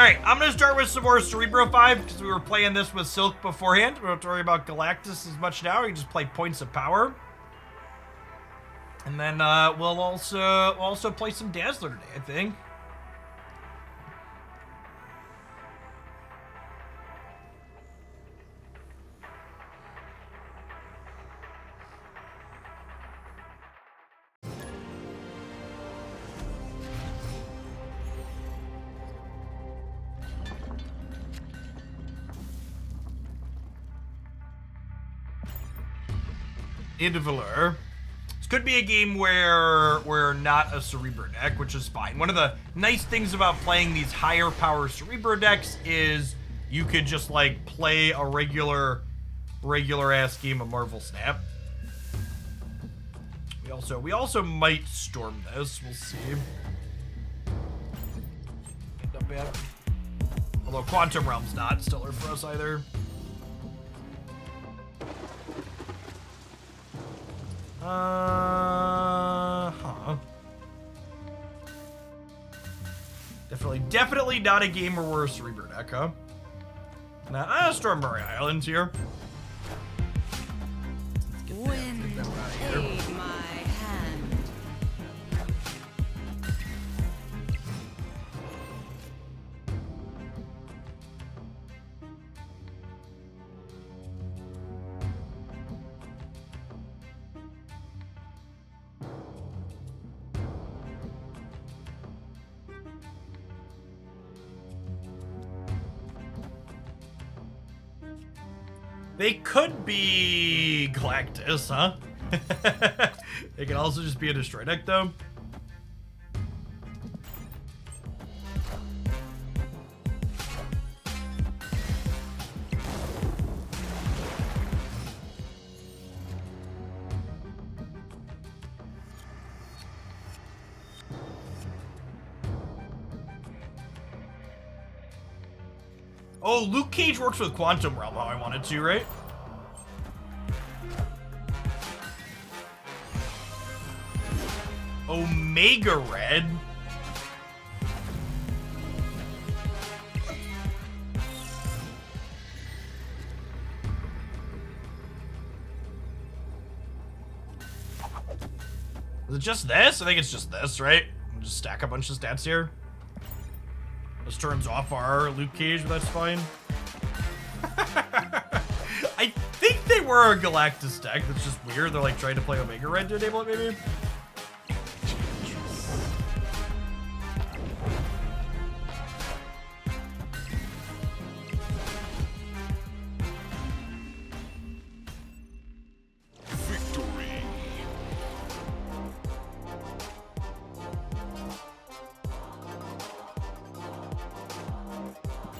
Alright, I'm gonna start with some more Cerebro 5 because we were playing this with Silk beforehand. We don't have to worry about Galactus as much now. We can just play points of power. And then we'll also play some Dazzler today, I think. Dazzler. This could be a game where we're not a Cerebro deck, which is fine. One of the nice things about playing these higher power Cerebro decks is you could just like play a regular ass game of Marvel Snap. We also might storm this. We'll see. Not bad. Although Quantum Realm's not stellar for us either. Definitely not a game where we're a Cerebro deck, huh? Nah, Storm Murray Islands here. Wind aid my hand. They could be Galactus, huh? They can also just be a destroy deck, though. Oh, Luke Cage works with Quantum Realm how I wanted to, right? Omega Red? Is it just this? I think it's just this, right? We'll just stack a bunch of stats here. This turns off our Luke Cage, but that's fine. I think they were a Galactus deck. That's just weird. They're like trying to play Omega Red to enable it, maybe.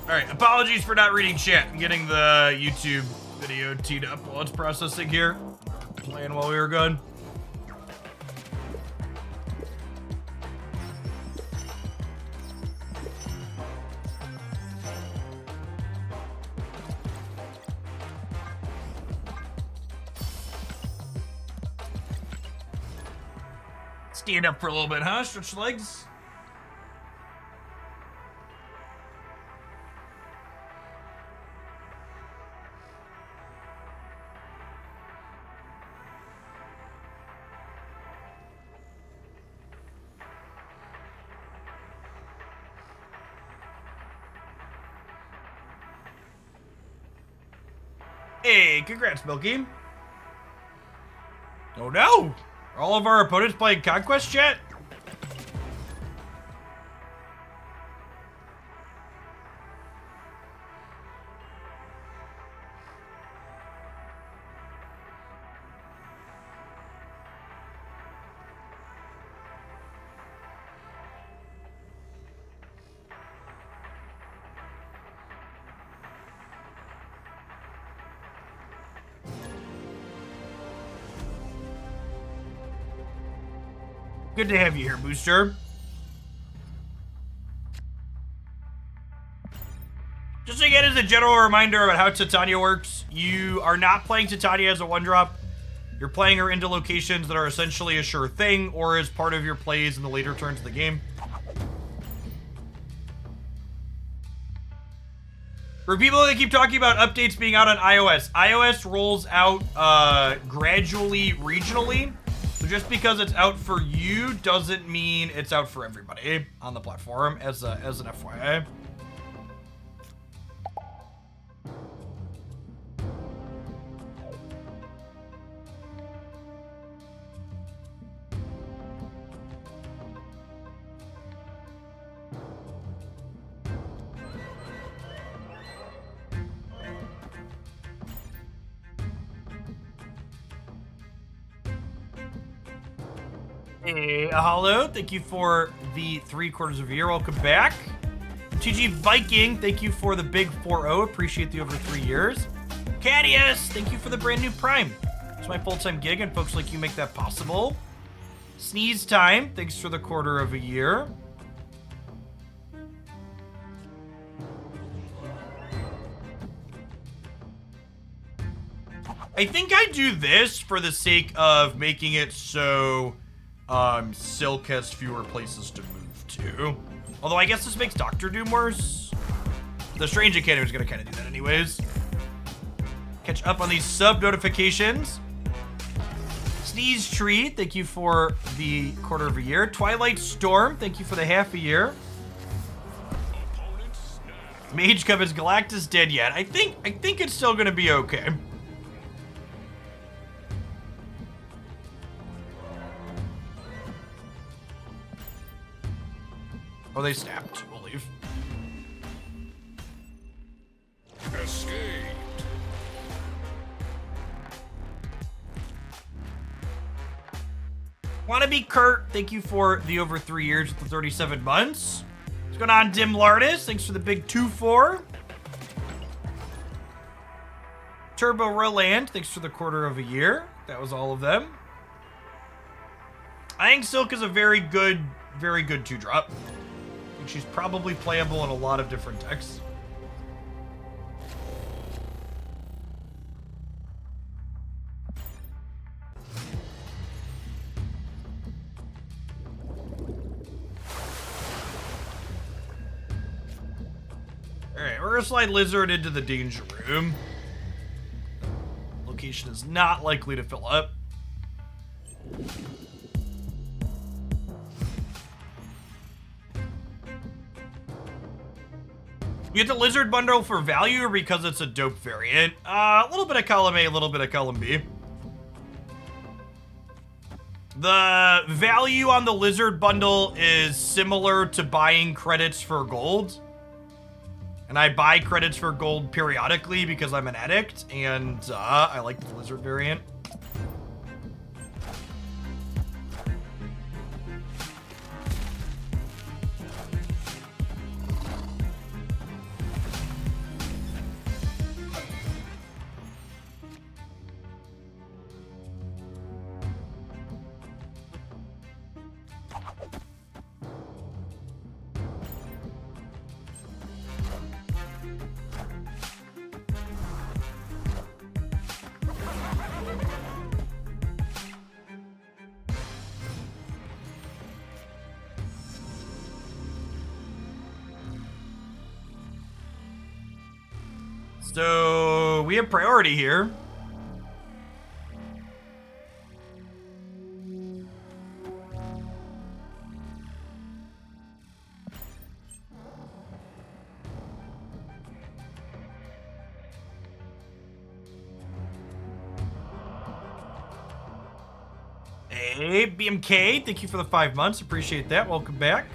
Alright, apologies for not reading chat. I'm getting the YouTube video teed up while it's processing here. Playing while we were gone. Stand up for a little bit, huh? Stretch your legs. Hey, congrats, Milky. Oh no! Are all of our opponents playing Conquest, chat? Good to have you here, Booster. Just again as a general reminder about how Titania works, you are not playing Titania as a one-drop. You're playing her into locations that are essentially a sure thing or as part of your plays in the later turns of the game. For people that keep talking about updates being out on iOS, iOS rolls out gradually, regionally. So just because it's out for you doesn't mean it's out for everybody on the platform, as an FYI. Hey, Hollow, thank you for the 3/4 of a year. Welcome back. TG Viking, thank you for the big 4-0. Appreciate the over 3 years. Cadius, thank you for the brand new Prime. It's my full-time gig, and folks like you make that possible. Sneeze Time, thanks for the 1/4 of a year. I think I do this for the sake of making it so Silk has fewer places to move to. Although I guess this makes Doctor Doom worse. The Strange Academy is going to kind of do that anyways. Catch up on these sub notifications. Sneeze Tree, thank you for the 1/4 of a year. Twilight Storm, thank you for the half a year. Mage Cup, is Galactus dead yet? I think it's still going to be okay. Oh, they snapped. We'll leave. Escaped. Wanna be Kurt, thank you for the over 3 years with the 37 months. What's going on, Dim Lardis? Thanks for the big 2-4. Turbo Roland, thanks for the 1/4 of a year. That was all of them. I think Silk is a very good 2-drop. I think she's probably playable in a lot of different decks. Alright, we're gonna slide Lizard into the danger room. Location is not likely to fill up. You get the Lizard bundle for value or because it's a dope variant? A little bit of column A, a little bit of column B. The value on the Lizard bundle is similar to buying credits for gold. And I buy credits for gold periodically because I'm an addict, and I like the Lizard variant. So we have priority here. Hey, BMK, thank you for the 5 months. Appreciate that. Welcome back.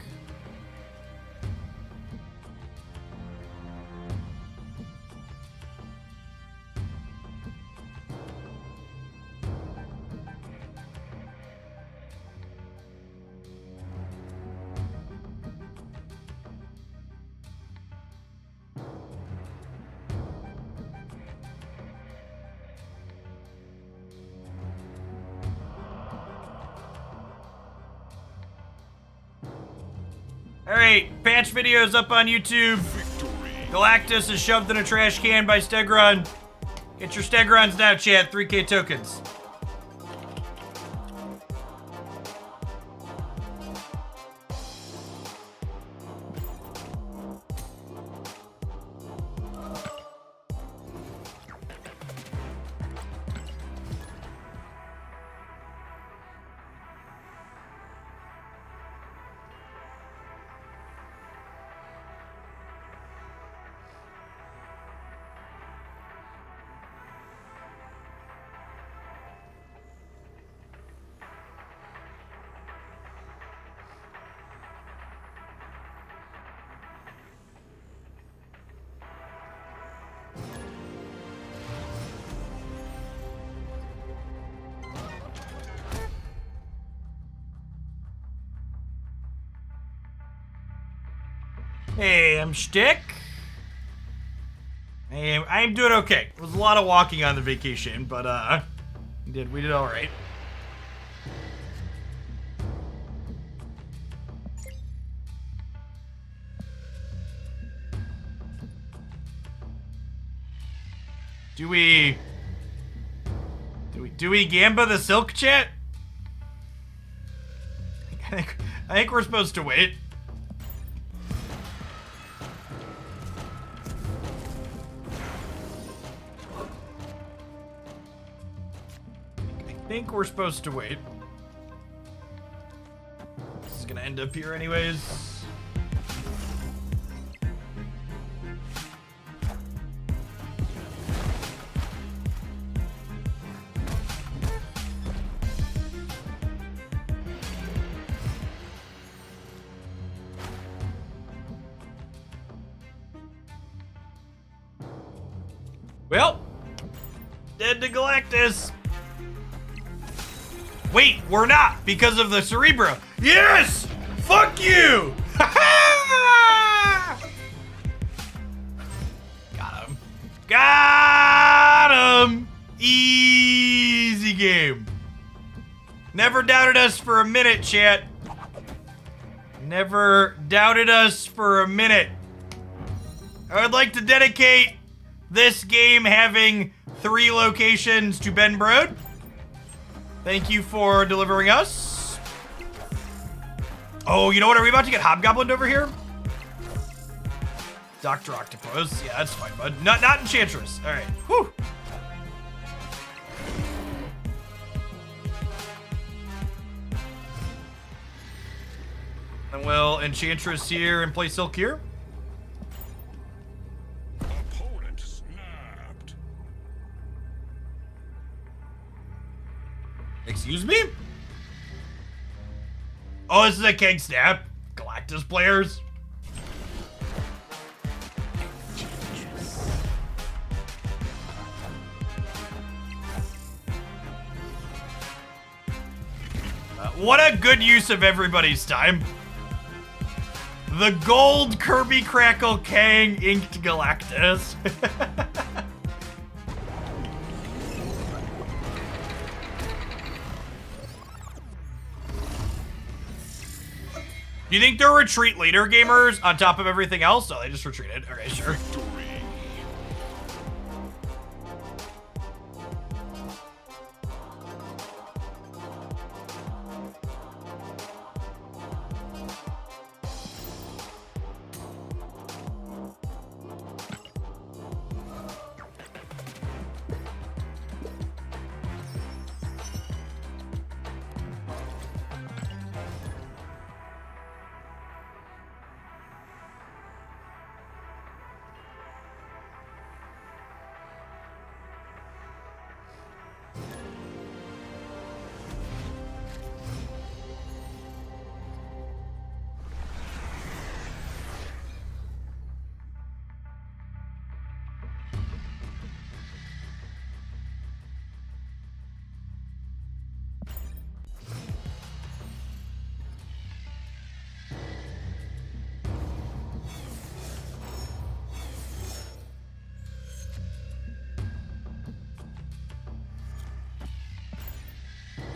Alright, patch videos up on YouTube. Galactus is shoved in a trash can by Stegron. Get your Stegrons now, chat. 3K tokens. Hey, I'm Shtick. I'm doing okay. It was a lot of walking on the vacation, but we did all right. Do we Gamba the Silk chat? I think we're supposed to wait. I think we're supposed to wait. This is gonna end up here anyways. Well, dead to Galactus. Wait, we're not because of the Cerebro. Yes! Fuck you! Got him. Got him! Easy game. Never doubted us for a minute, chat. Never doubted us for a minute. I would like to dedicate this game having 3 locations to Ben Brode. Thank you for delivering us. Oh, you know what? Are we about to get hobgoblined over here? Dr. Octopus. Yeah, that's fine, bud. Not Enchantress. All right. Whew. And we'll Enchantress here and play Silk here. Opponent snapped. Excuse me? Oh, this is a King Snap. Galactus players. What a good use of everybody's time. The gold Kirby Crackle Kang inked Galactus. You think they're retreat leader gamers on top of everything else? No, they just retreated. Okay, sure.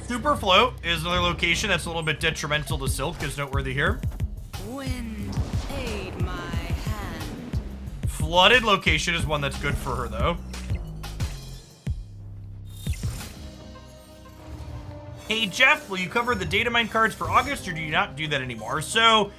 Super Float is another location that's a little bit detrimental to Silk, is noteworthy here. Wind, aid my hand. Flooded location is one that's good for her, though. Hey, Jeff, will you cover the data mine cards for August, or do you not do that anymore? So,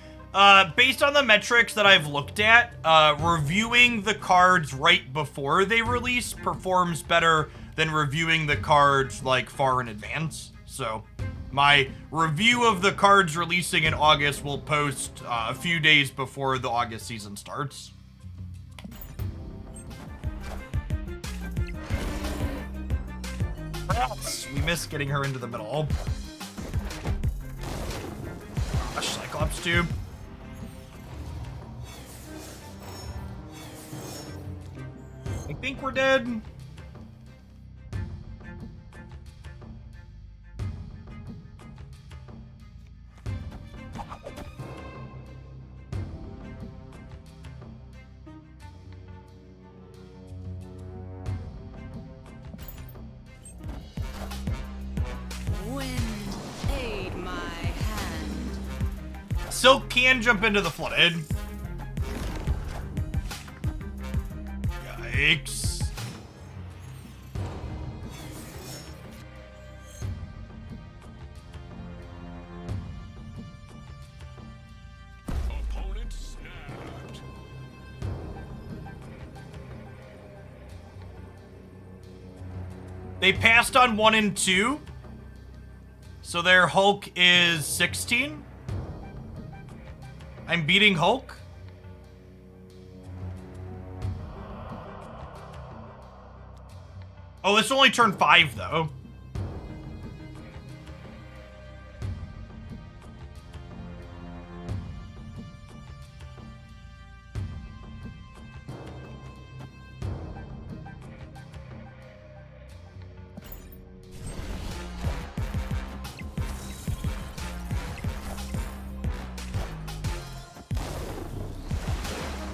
based on the metrics that I've looked at, reviewing the cards right before they release performs better than reviewing the cards, like, far in advance. So, my review of the cards releasing in August will post a few days before the August season starts. Rats! We missed getting her into the middle. Gosh, Cyclops tube. I think we're dead. Silk can jump into the flooded. Yikes. Opponent snapped. They passed on 1 and 2. So their Hulk is 16. I'm beating Hulk. Oh, it's only turn 5 though.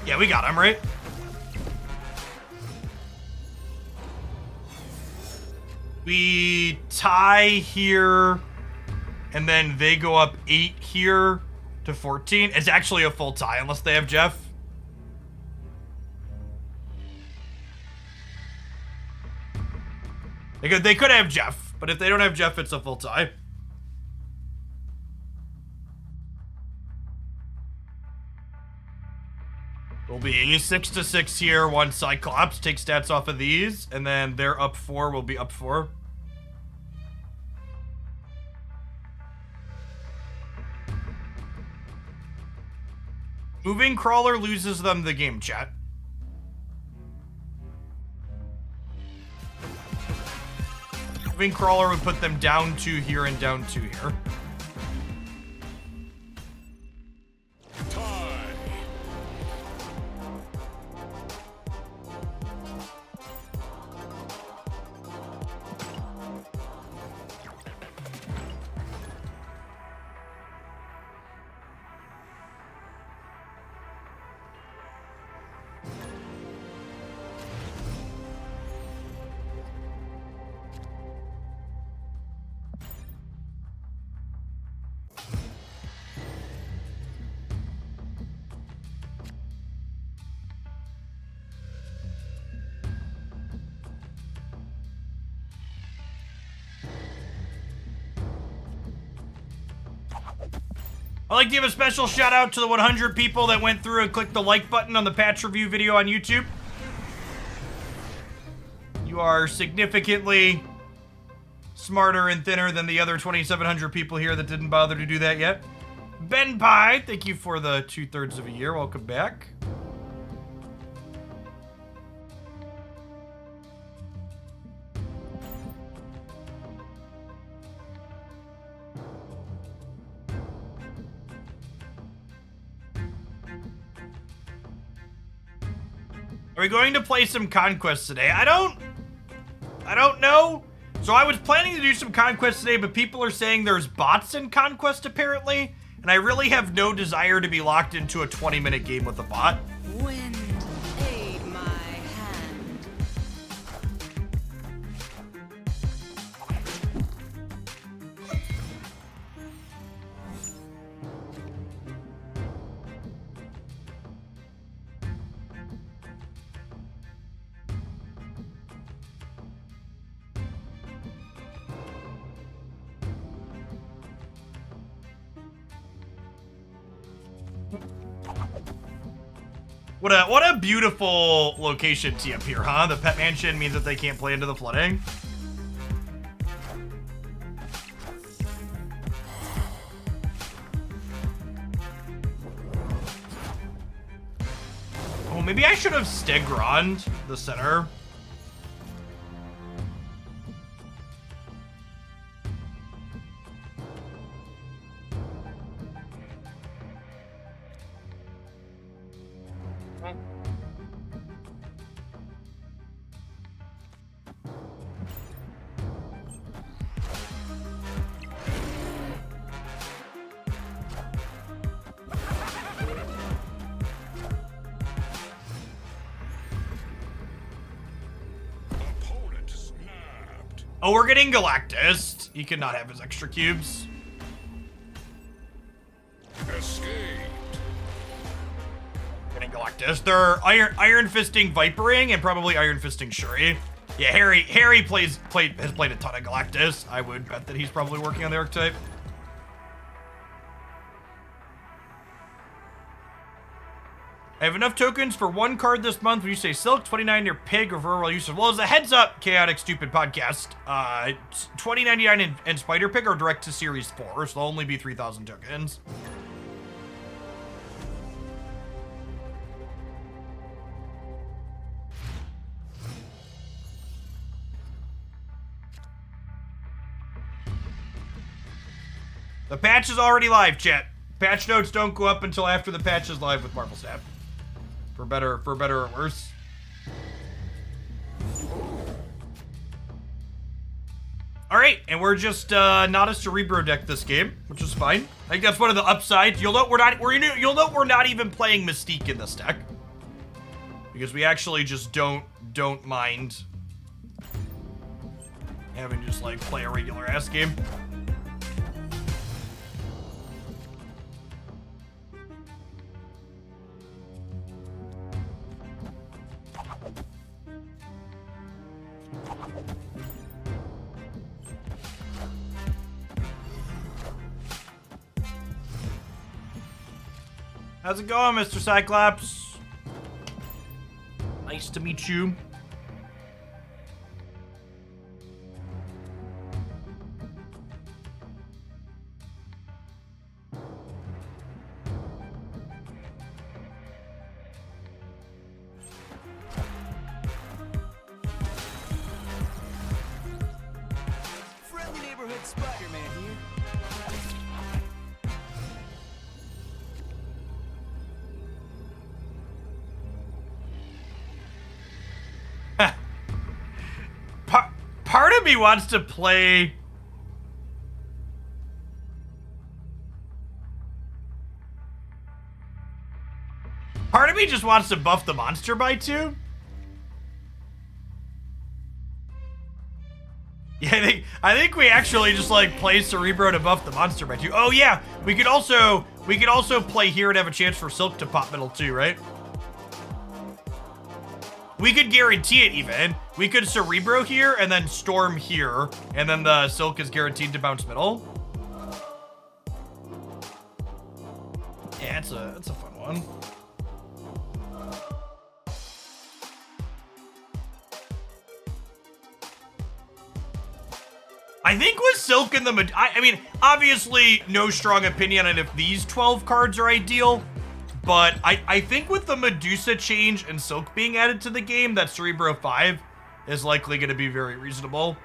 Yeah, we got him, right? We tie here, and then they go up 8 here to 14. It's actually a full tie, unless they have Jeff. They could have Jeff, but if they don't have Jeff, it's a full tie. Will be 6 to 6 here. 1 Cyclops. Take stats off of these, and then they're up 4. Will be up 4. Moving Crawler loses them the game, chat. Moving Crawler would put them down 2 here and down 2 here. Tie. I'd like to give a special shout out to the 100 people that went through and clicked the like button on the patch review video on YouTube. You are significantly smarter and thinner than the other 2,700 people here that didn't bother to do that yet. Ben Pye, thank you for the 2/3 of a year. Welcome back. Are we going to play some Conquest today? I don't know. So I was planning to do some Conquest today, but people are saying there's bots in Conquest apparently, and I really have no desire to be locked into a 20-minute game with a bot. Wind, aid my hand. What a beautiful location tee up here, huh? The pet mansion means that they can't play into the flooding. Oh, maybe I should have Stegroned the center. Opponent snapped. Oh, we're getting Galactus. He cannot have his extra cubes. Escape. Galactus. They're Iron Fisting Vipering and probably Iron Fisting Shuri. Yeah, Harry has played a ton of Galactus. I would bet that he's probably working on the archetype. I have enough tokens for one card this month. When you say Silk, 29 near Pig or rural usage. Well, as a heads up, Chaotic Stupid Podcast, 2099 and Spider Pig are direct to Series 4, so they'll only be 3,000 tokens. The patch is already live, chat. Patch notes don't go up until after the patch is live with Marvel Snap. For better or worse. All right, and we're just not a Cerebro deck this game, which is fine. I think that's one of the upsides. You'll note we're not even playing Mystique in this deck, because we actually just don't mind having to just like play a regular ass game. How's it going, Mr. Cyclops? Nice to meet you. Friendly neighborhood Spider-Man here. Part of me wants to play... Part of me just wants to buff the monster by 2. Yeah, I think we actually just like play Cerebro to buff the monster by 2. Oh yeah, we could also play here and have a chance for Silk to pop middle too, right? We could guarantee it even. We could Cerebro here and then Storm here, and then the Silk is guaranteed to bounce middle. Yeah, it's a fun one. I think with Silk and the... I mean, obviously, no strong opinion on if these 12 cards are ideal, but I think with the Medusa change and Silk being added to the game, that Cerebro 5 is likely going to be very reasonable.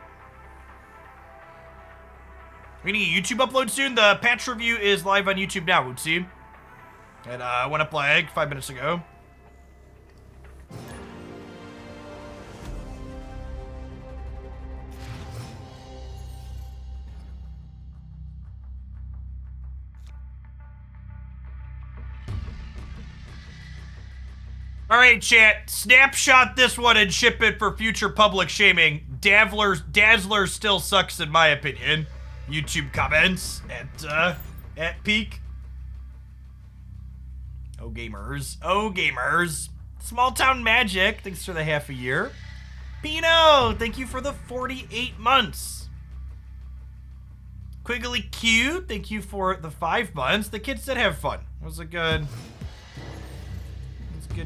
We need a YouTube upload soon. The patch review is live on YouTube now, Wootsie. And went up like 5 minutes ago. All right, chat. Snapshot this one and ship it for future public shaming. Dazzler still sucks in my opinion. YouTube comments at peak. Oh gamers. Oh gamers. Small Town Magic, thanks for the half a year. Pino, thank you for the 48 months. Quiggly Q, thank you for the 5 months. The kids did have fun. It was a good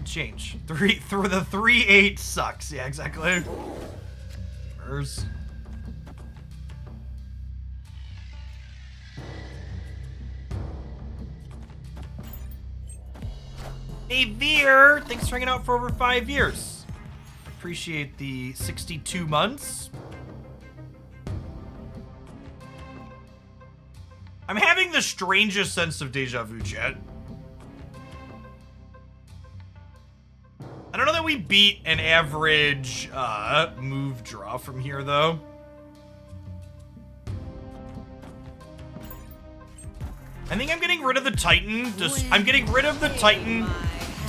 change. The 3-8 sucks. Yeah, exactly. Gamers. Hey Veer, thanks for hanging out for over 5 years. Appreciate the 62 months. I'm having the strangest sense of deja vu, chat. I don't know that we beat an average move draw from here, though. I think I'm getting rid of the Titan. I'm getting rid of the Titan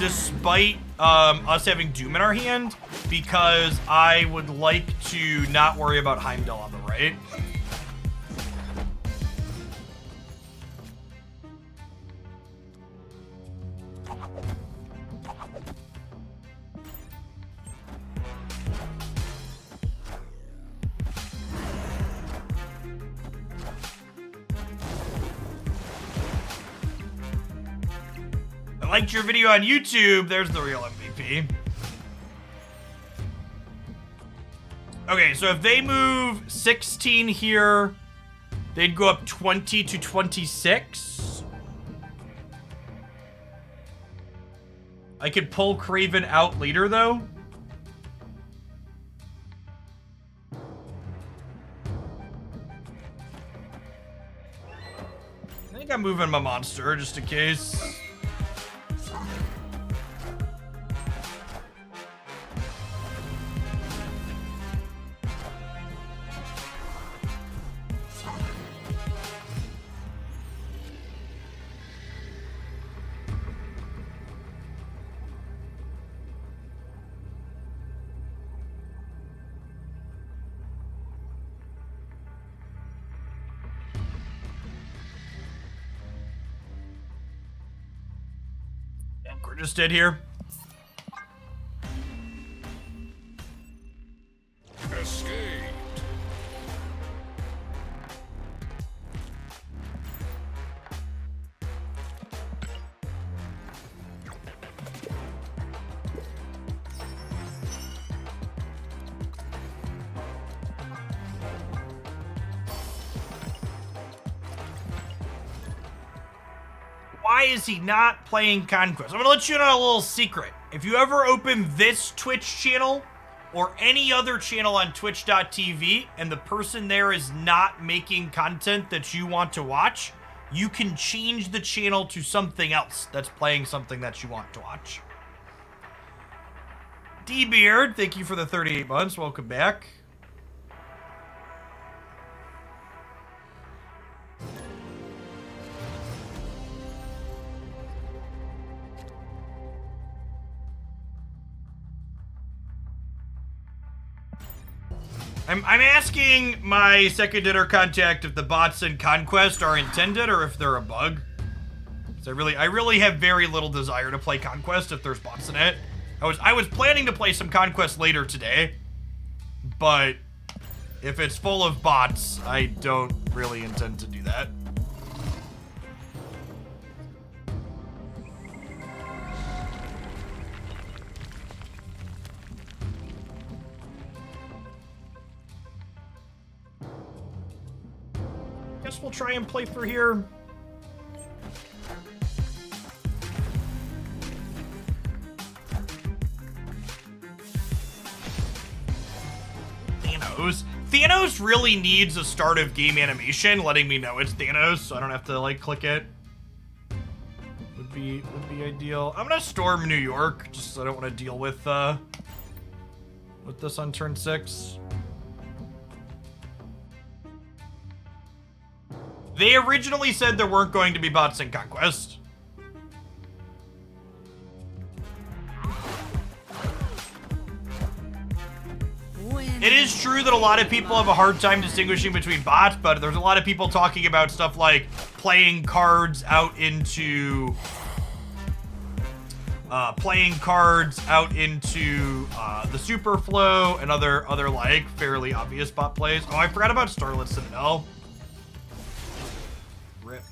despite us having Doom in our hand, because I would like to not worry about Heimdall on the right. liked your video on YouTube. There's the real MVP. Okay, so if they move 16 here, they'd go up 20 to 26. I could pull Craven out later, though. I think I'm moving my monster, just in case. We're just dead here. Escaped. Why is he not playing Conquest? I'm gonna let you know a little secret. If you ever open this Twitch channel or any other channel on twitch.tv and the person there is not making content that you want to watch, you can change the channel to something else that's playing something that you want to watch. D-Beard, thank you for the 38 months. Welcome back. I'm asking my second dinner contact if the bots in Conquest are intended or if they're a bug. 'Cause I really have very little desire to play Conquest if there's bots in it. I was planning to play some Conquest later today, but if it's full of bots, I don't really intend to do that. Guess we'll try and play for here. Thanos really needs a start of game animation letting me know it's Thanos, so I don't have to like click it. Would be ideal. I'm gonna storm New York just so I don't want to deal with this on turn 6. They originally said there weren't going to be bots in Conquest. It is true that a lot of people have a hard time distinguishing between bots, but there's a lot of people talking about stuff like playing cards out into the Superflow and other like fairly obvious bot plays. Oh, I forgot about Starlit Citadel. Rip.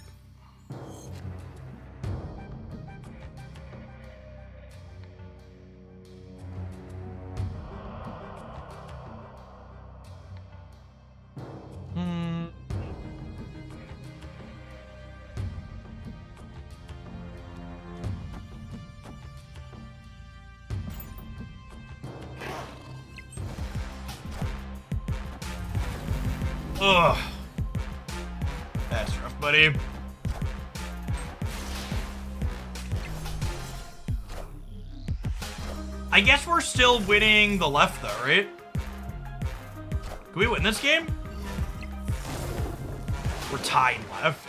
Ugh. That's rough, buddy. I guess we're still winning the left, though, right? Can we win this game? We're tied left.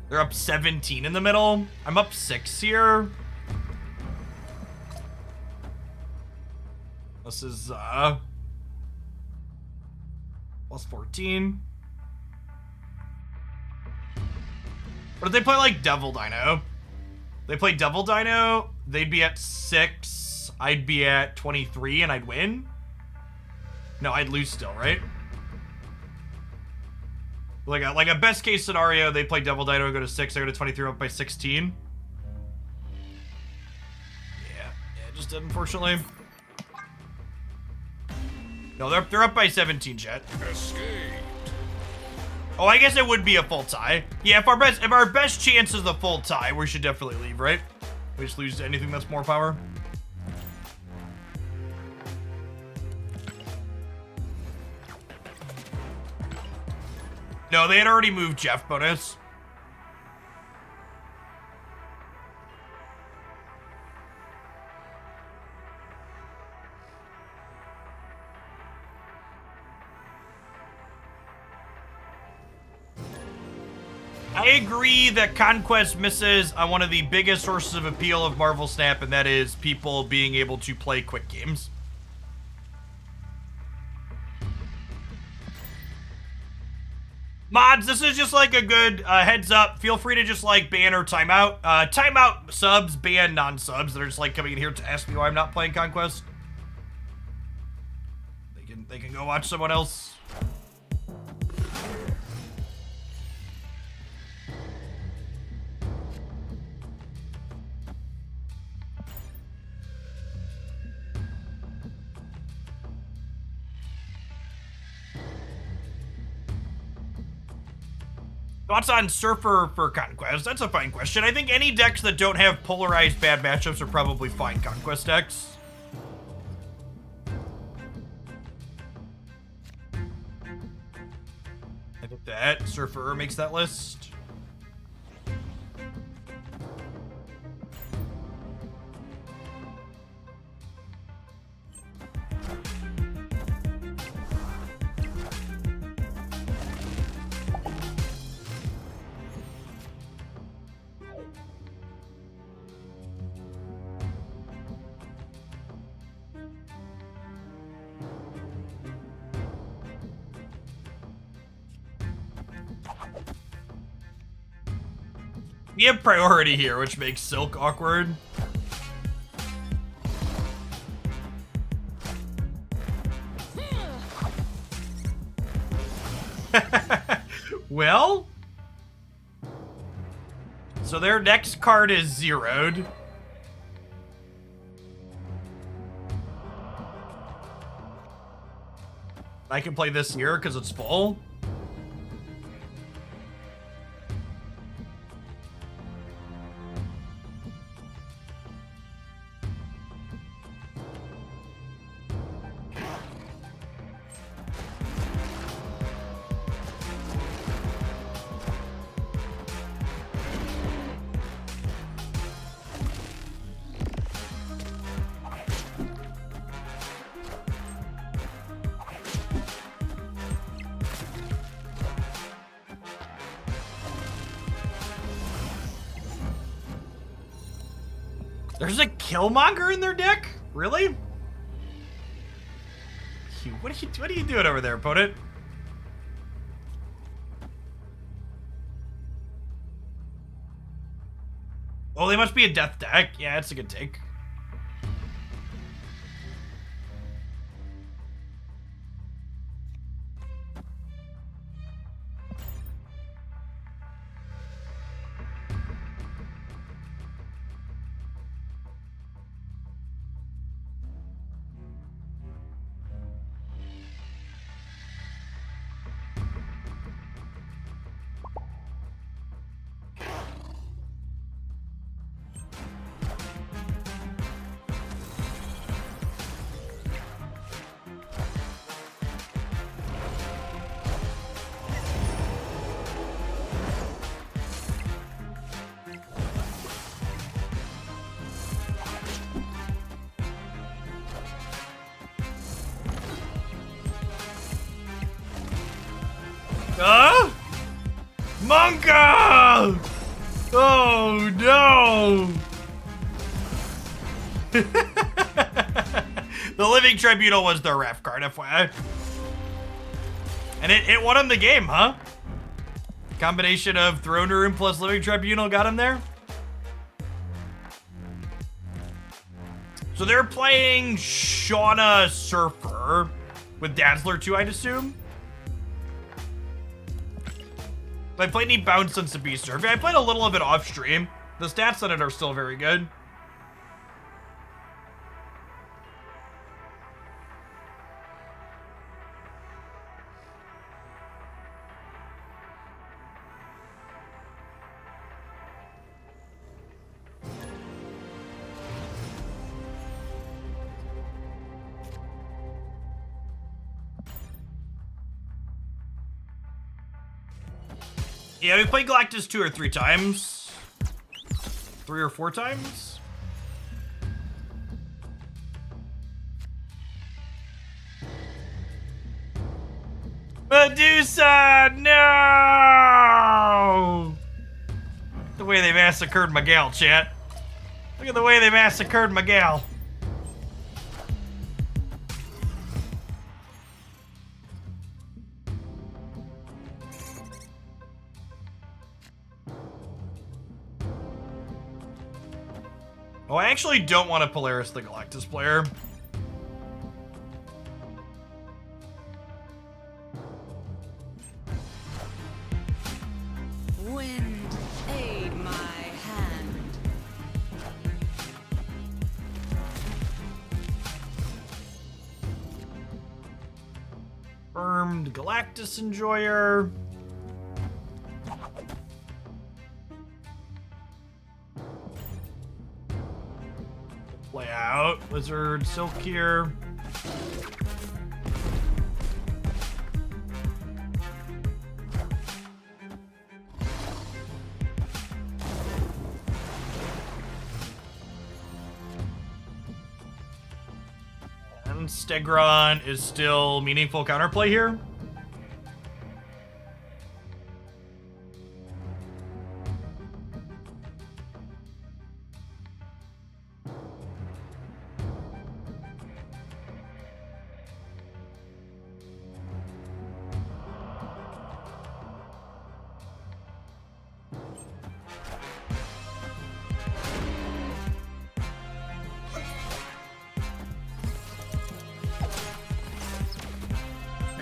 They're up 17 in the middle. I'm up 6 here. This is, plus 14. Or did they play, like, Devil Dino? They play Devil Dino, they'd be at 6, I'd be at 23, and I'd win? No, I'd lose still, right? Like a best case scenario, they play double dino and go to 6. They go to 23 up by 16. Yeah, it just did, unfortunately. No, they're up by 17, Jet. Escaped. Oh, I guess it would be a full tie. Yeah, if our best chance is a full tie, we should definitely leave, right? We just lose anything that's more power. No, they had already moved Jeff bonus. I agree that Conquest misses on one of the biggest sources of appeal of Marvel Snap, and that is people being able to play quick games. Mods, this is just like a good heads up. Feel free to just like ban or timeout. Timeout subs, ban non-subs that are just like coming in here to ask me why I'm not playing Conquest. They can go watch someone else. Thoughts on Surfer for Conquest? That's a fine question. I think any decks that don't have polarized bad matchups are probably fine Conquest decks. I think that Surfer makes that list. We have priority here, which makes Silk awkward. Well, so their next card is zeroed. I can play this here because it's full. There's a Killmonger in their deck? Really? What are you doing over there, opponent? Oh, they must be a death deck. Yeah, it's a good take. Monka! Oh no! The Living Tribunal was their ref card, FYI. And it won him the game, huh? Combination of Throne Room plus Living Tribunal got him there. So they're playing Shauna Surfer with Dazzler too, I'd assume. But I played any bounce since the Beast Survey. I played a little of it off stream. The stats on it are still very good. Yeah, we played Galactus 2 or 3 times. 3 or 4 times. Medusa, no! The way they massacred my gal, chat. Look at the way they massacred my gal. Oh, I actually don't want to Polaris the Galactus player. Wind, aid my hand. Confirmed Galactus Enjoyer. Play out. Lizard, Silk here. And Stegron is still meaningful counterplay here.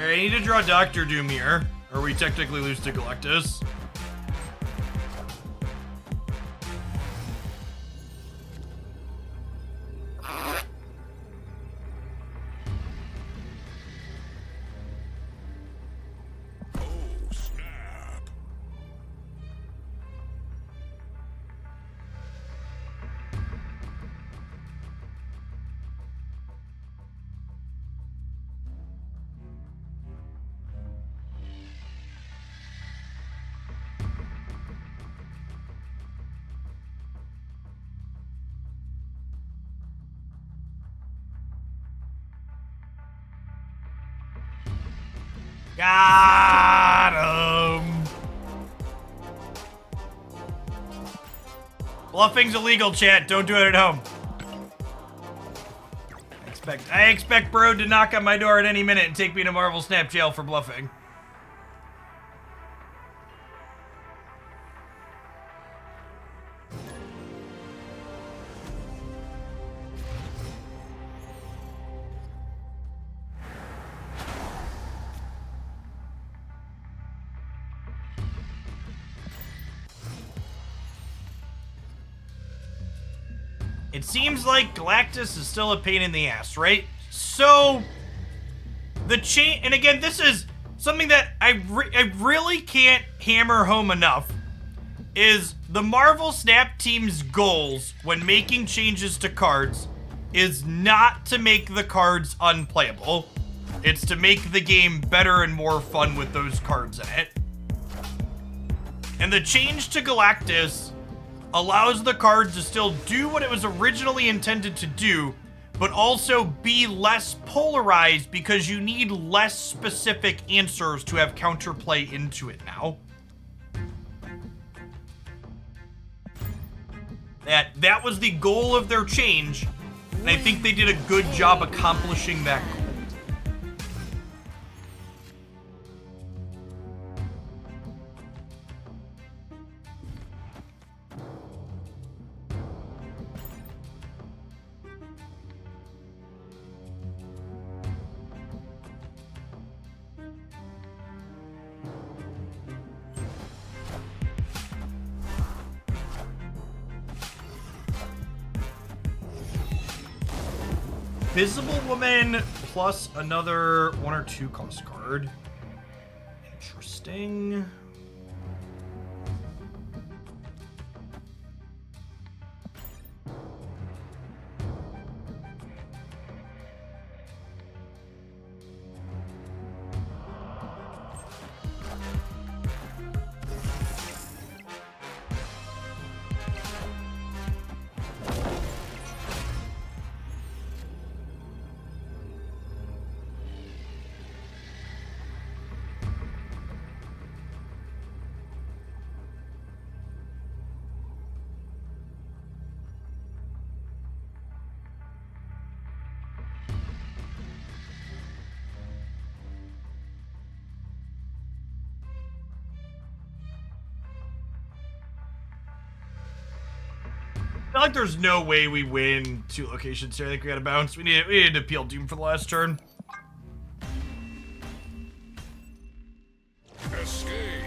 I need to draw Dr. Doom here, or we technically lose to Galactus. Oh, snap. Got him. Bluffing's illegal, chat. Don't do it at home. I expect Bro to knock on my door at any minute and take me to Marvel Snap jail for bluffing. It seems like Galactus is still a pain in the ass, right? So, the chain, and again, this is something that I really can't hammer home enough, is the Marvel Snap team's goals when making changes to cards is not to make the cards unplayable. It's to make the game better and more fun with those cards in it. And the change to Galactus allows the cards to still do what it was originally intended to do, but also be less polarized because you need less specific answers to have counterplay into it now. That was the goal of their change, and I think they did a good job accomplishing that goal. Invisible Woman plus another 1 or 2 cost card. Interesting. I feel like there's no way we win 2 locations here. I think we gotta bounce. We need to peel Doom for the last turn. Escaped.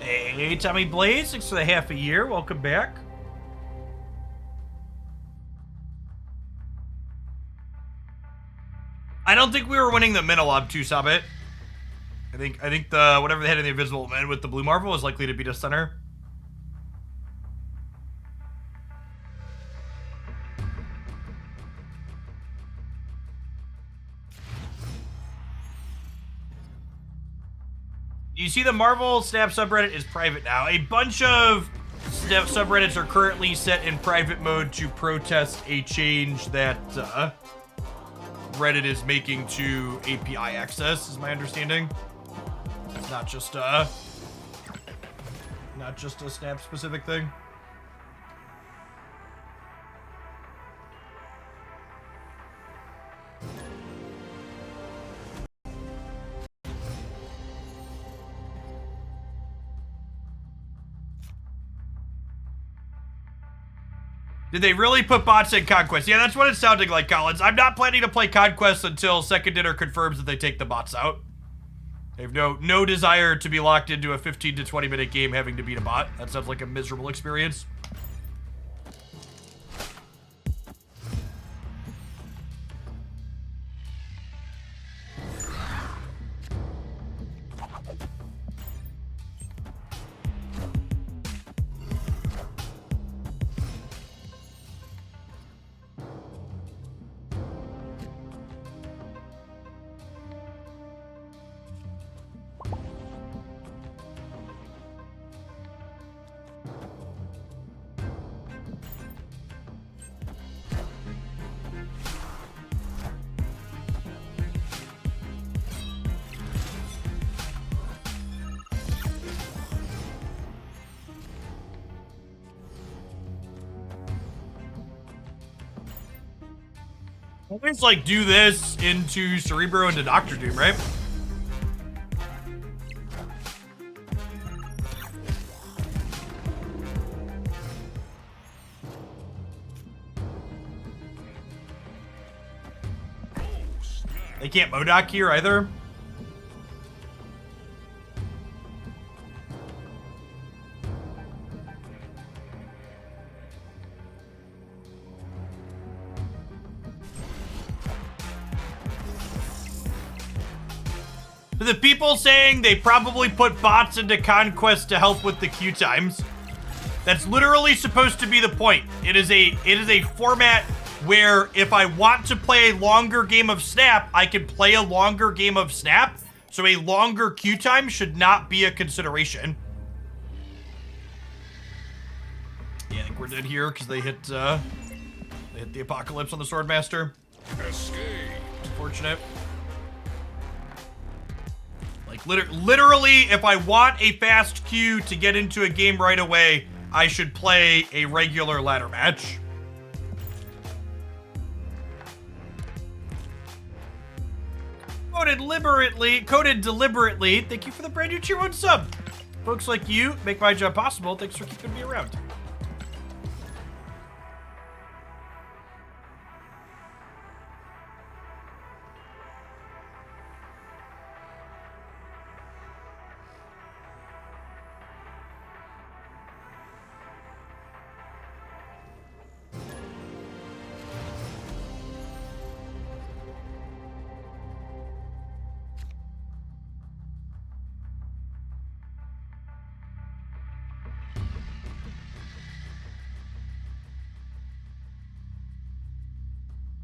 Hey, Tommy Blaze, thanks for the half a year. Welcome back. I don't think we were winning the Minolob 2 Summit. I think the whatever they had in the Invisible Man with the Blue Marvel is likely to beat us center. You see the Marvel Snap subreddit is private now. A bunch of Snap subreddits are currently set in private mode to protest a change that Reddit is making to API access, is my understanding. It's not just a Snap specific thing. Did they really put bots in Conquest? Yeah, that's what it's sounding like, Collins. I'm not planning to play Conquest until Second Dinner confirms that they take the bots out. They have no desire to be locked into a 15 to 20 minute game having to beat a bot. That sounds like a miserable experience. Always like do this into Cerebro into Doctor Doom, right? They can't Modoc here either. The people saying they probably put bots into Conquest to help with the queue times. That's literally supposed to be the point. It is a format where if I want to play a longer game of Snap, I can play a longer game of Snap. So a longer queue time should not be a consideration. Yeah, I think we're dead here because they hit the Apocalypse on the Swordmaster. Escape. Unfortunate. Like, literally, if I want a fast queue to get into a game right away, I should play a regular ladder match. Coded deliberately. Thank you for the brand new tier 1 sub. Folks like you make my job possible. Thanks for keeping me around.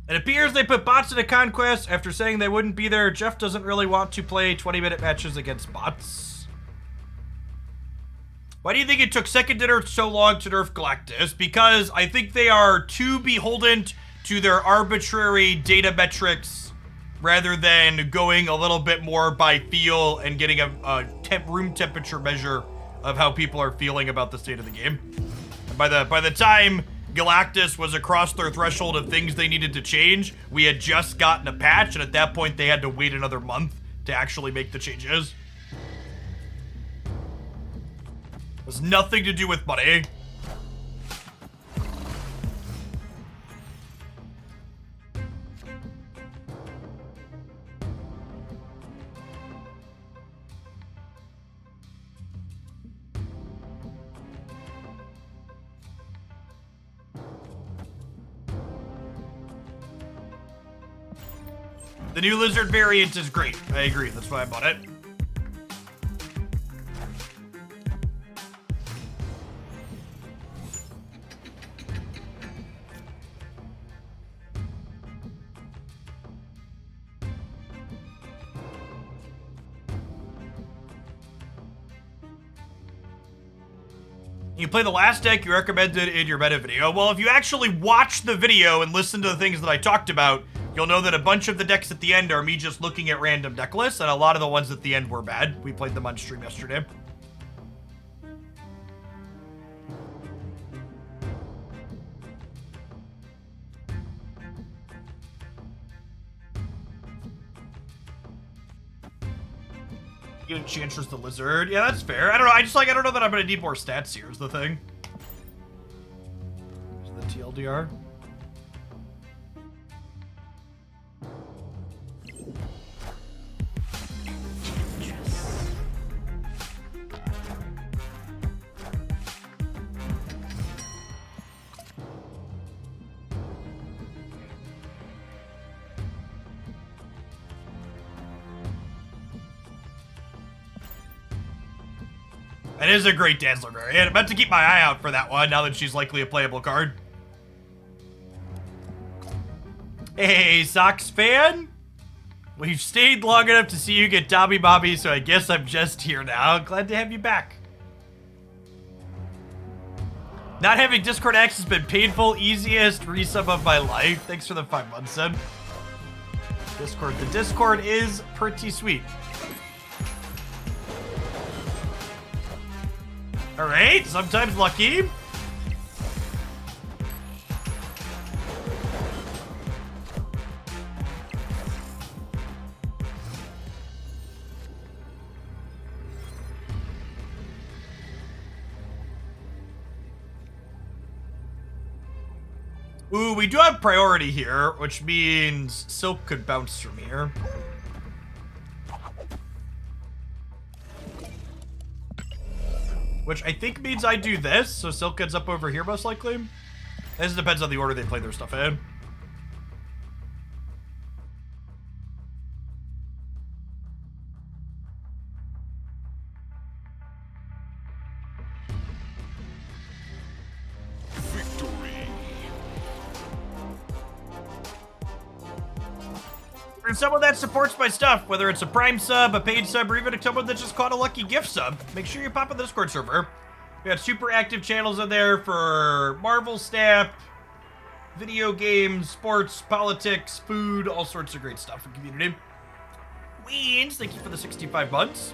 It appears they put bots into Conquest after saying they wouldn't be there. Jeff doesn't really want to play 20-minute matches against bots. Why do you think it took Second Dinner so long to nerf Galactus? Because I think they are too beholden to their arbitrary data metrics rather than going a little bit more by feel and getting a room temperature measure of how people are feeling about the state of the game. And by the time Galactus was across their threshold of things they needed to change, we had just gotten a patch, and at that point they had to wait another month to actually make the changes. It was nothing to do with money. The new lizard variant is great. I agree. That's why I bought it. You play the last deck you recommended in your meta video. Well, if you actually watch the video and listen to the things that I talked about, you'll know that a bunch of the decks at the end are me just looking at random deck lists, and a lot of the ones at the end were bad. We played them on stream yesterday. You Enchantress the Lizard. Yeah, that's fair. I don't know. I don't know that I'm gonna need more stats here is the thing. Is the TLDR? It is a great Dazzler variant. I meant to keep my eye out for that one now that she's likely a playable card. Hey, Sox fan. We've stayed long enough to see you get Dobby Bobby, so I guess I'm just here now. Glad to have you back. Not having Discord access has been painful. Easiest resub of my life. Thanks for the 5 months, son. Discord. The Discord is pretty sweet. Alright, sometimes lucky. Ooh, we do have priority here, which means Silk could bounce from here. Which I think means I do this, so Silk ends up over here most likely. This depends on the order they play their stuff in. For someone that supports my stuff, whether it's a Prime sub, a paid sub, or even someone that just caught a lucky gift sub, make sure you pop in the Discord server. We got super active channels in there for Marvel Snap, video games, sports, politics, food, all sorts of great stuff in community. Weens, thank you for the 65 months.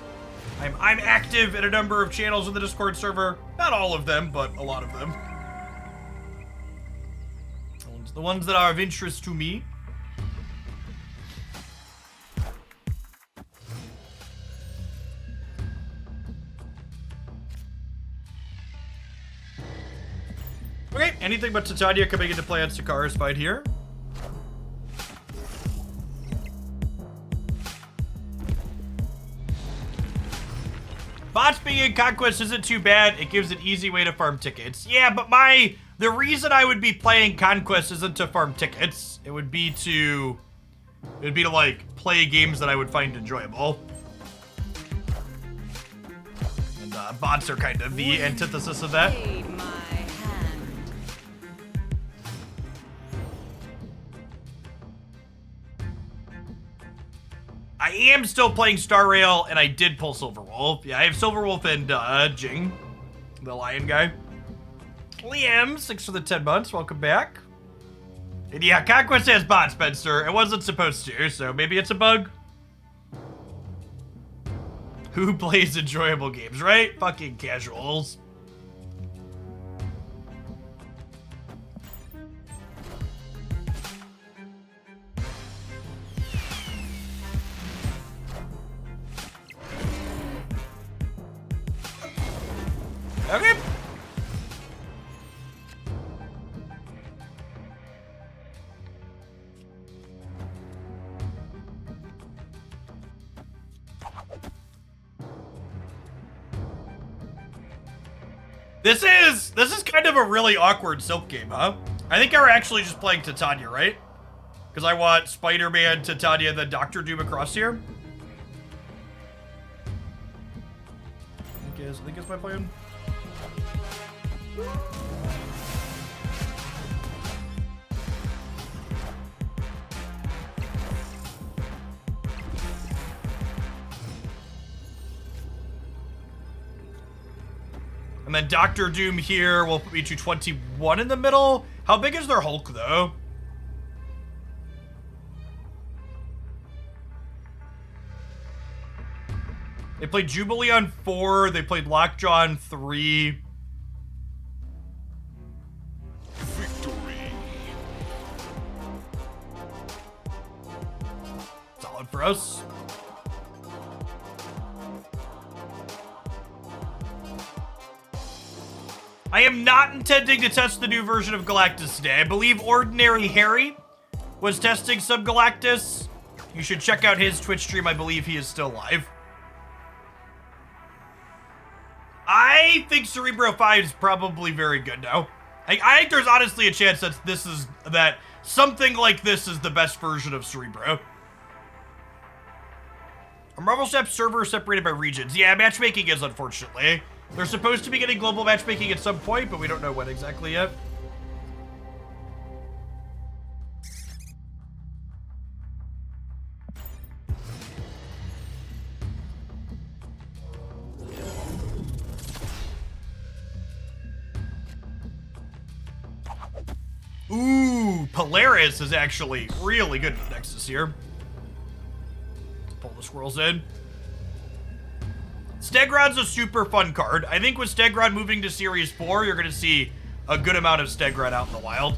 I'm active in a number of channels in the Discord server. Not all of them, but a lot of them. The ones that are of interest to me. Okay, anything but Titania coming into play on Sakara's fight here. Bots being in Conquest isn't too bad. It gives an easy way to farm tickets. Yeah, but the reason I would be playing Conquest isn't to farm tickets. It would be to like play games that I would find enjoyable. And bots are kind of the antithesis of that. Aid my hand. I am still playing Star Rail, and I did pull Silverwolf. Yeah, I have Silverwolf and Jing, the lion guy. Liam, 6 for the 10 months. Welcome back. And yeah, Conquest has bots, Spencer. It wasn't supposed to, so maybe it's a bug. Who plays enjoyable games, right? Fucking casuals. Okay. This is kind of a really awkward Silk game, huh? I think we're actually just playing Titania, right? Because I want Spider-Man, Titania, then Doctor Doom across here. I think it's my plan. And then Doctor Doom here will put me to 21 in the middle. How big is their Hulk, though? They played Jubilee on 4. They played Lockjaw on 3. Victory. Solid for us. I am not intending to test the new version of Galactus today. I believe Ordinary Harry was testing some Galactus. You should check out his Twitch stream. I believe he is still live. I think Cerebro 5 is probably very good now. I think there's honestly a chance that something like this is the best version of Cerebro. Are Marvel Snap servers separated by regions? Yeah, matchmaking is, unfortunately. They're supposed to be getting global matchmaking at some point, but we don't know when exactly yet. Ooh, Polaris is actually really good in the Nexus here. Pull the squirrels in. Stegron's a super fun card. I think with Stegron moving to Series 4, you're going to see a good amount of Stegron out in the wild.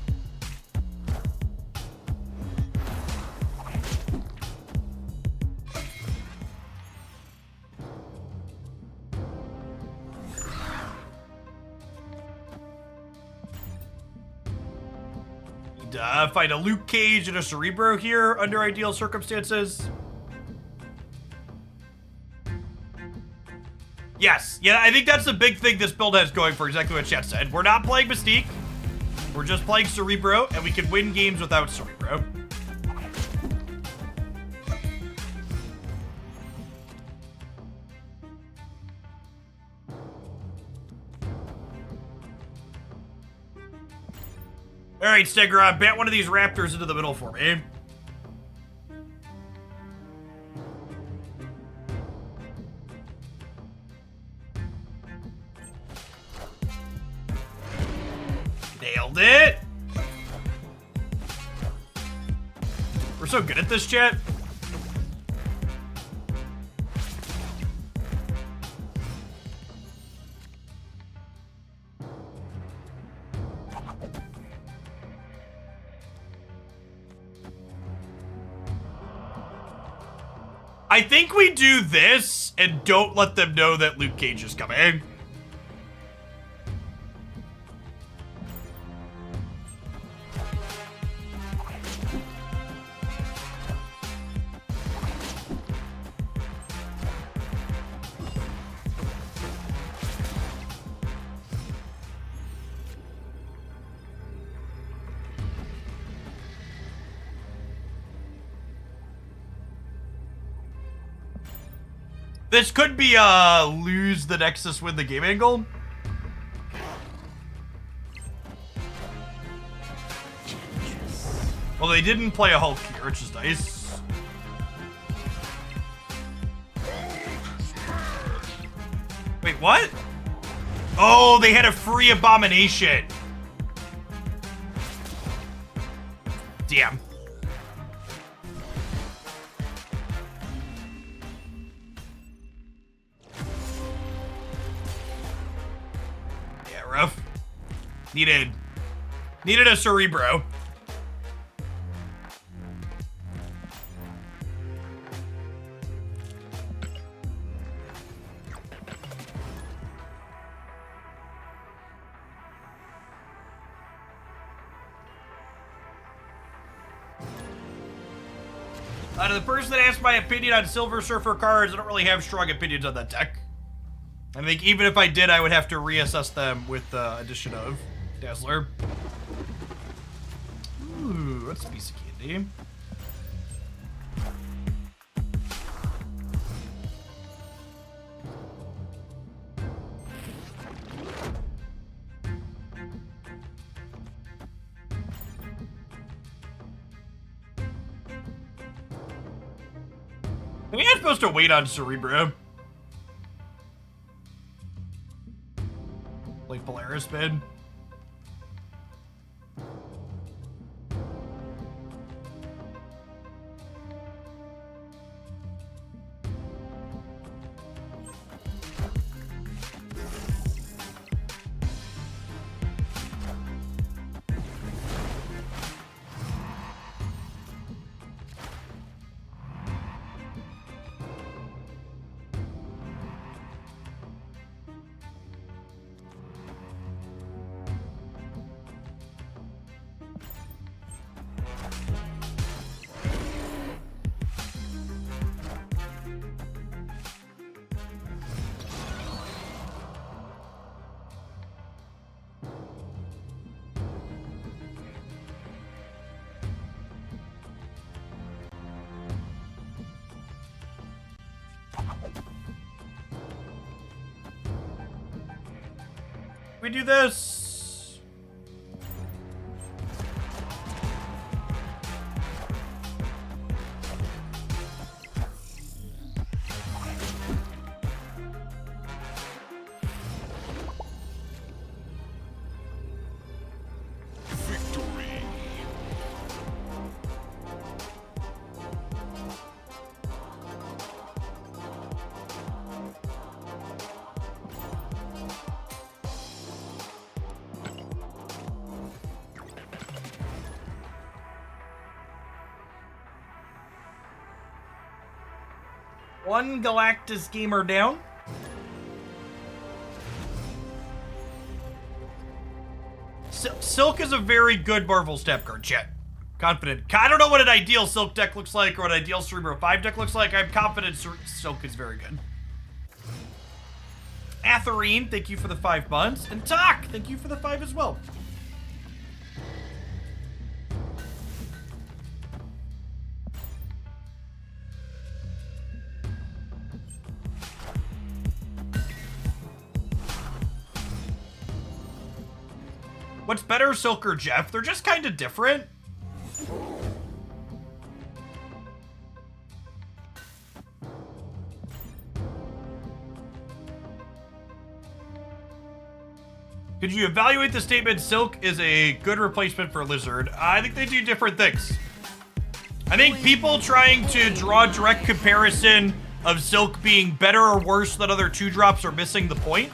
Fight a Luke Cage and a Cerebro here under ideal circumstances. Yes, yeah, I think that's the big thing this build has going for exactly what Chat said. We're not playing Mystique. We're just playing Cerebro, and we can win games without Cerebro. All right, Stegron, bat one of these raptors into the middle for me. Nailed it. We're so good at this, chat. I think we do this and don't let them know that Luke Cage is coming. This could be lose the Nexus, win the game angle. Well, they didn't play a Hulk here, which is nice. Wait, what? Oh, they had a free Abomination. Damn. Yeah, rough. Needed a Cerebro. To the person that asked my opinion on Silver Surfer cards, I don't really have strong opinions on that deck. I think even if I did, I would have to reassess them with the addition of Dazzler. Ooh, that's a piece of candy. Maybe I'm supposed to wait on Cerebro. Like Polaris bid. We do this. Victory. One Galactus gamer down. Silk is a very good Marvel Snap card, chat. Confident. I don't know what an ideal Silk deck looks like or what an ideal Cerebro 5 deck looks like. I'm confident Silk is very good. Atherine, thank you for the 5 months. And Tak, thank you for the 5 as well. What's better, Silk or Jeff? They're just kind of different. Could you evaluate the statement Silk is a good replacement for Lizard? I think they do different things. I think people trying to draw a direct comparison of Silk being better or worse than other 2-drops are missing the point.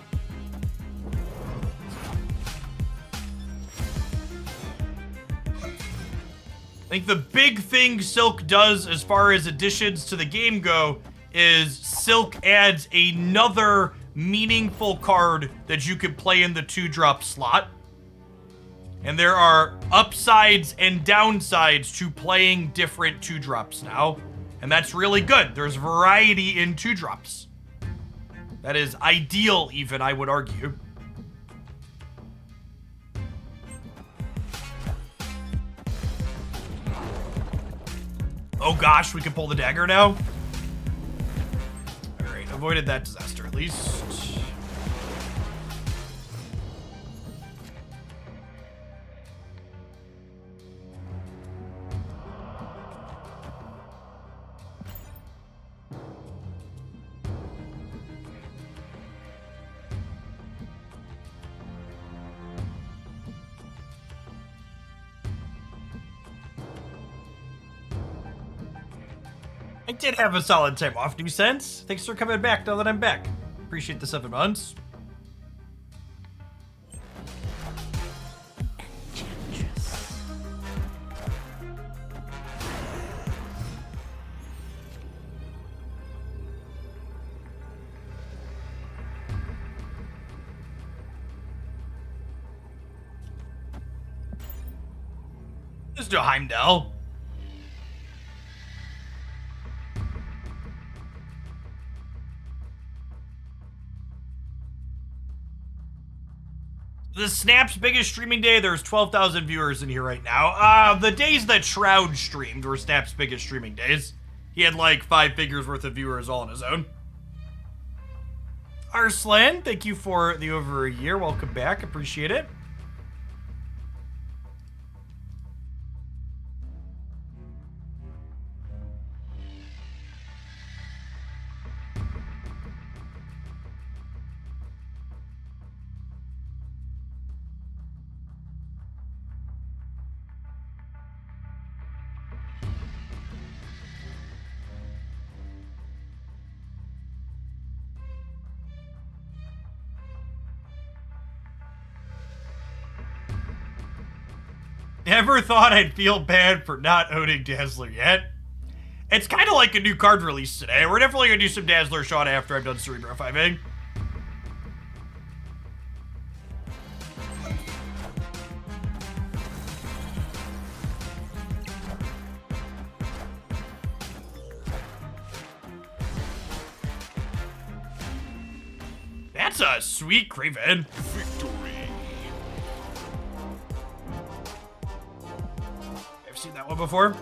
I think the big thing Silk does as far as additions to the game go is Silk adds another meaningful card that you could play in the 2-drop slot. And there are upsides and downsides to playing different 2-drops now. And that's really good. There's variety in 2-drops. That is ideal even, I would argue. Oh gosh, we can pull the dagger now? Alright, avoided that disaster at least. I did have a solid time off, New Sense. Thanks for coming back now that I'm back. Appreciate the 7 months. Let's do Heimdall. The Snap's biggest streaming day, there's 12,000 viewers in here right now. The days that Shroud streamed were Snap's biggest streaming days. He had like 5 figures worth of viewers all on his own. Arslan, thank you for the over a year. Welcome back. Appreciate it. Never thought I'd feel bad for not owning Dazzler yet. It's kind of like a new card release today. We're definitely going to do some Dazzler shot after I've done Cerebro 5ing. That's a sweet Craven. Victory. I've seen that one before.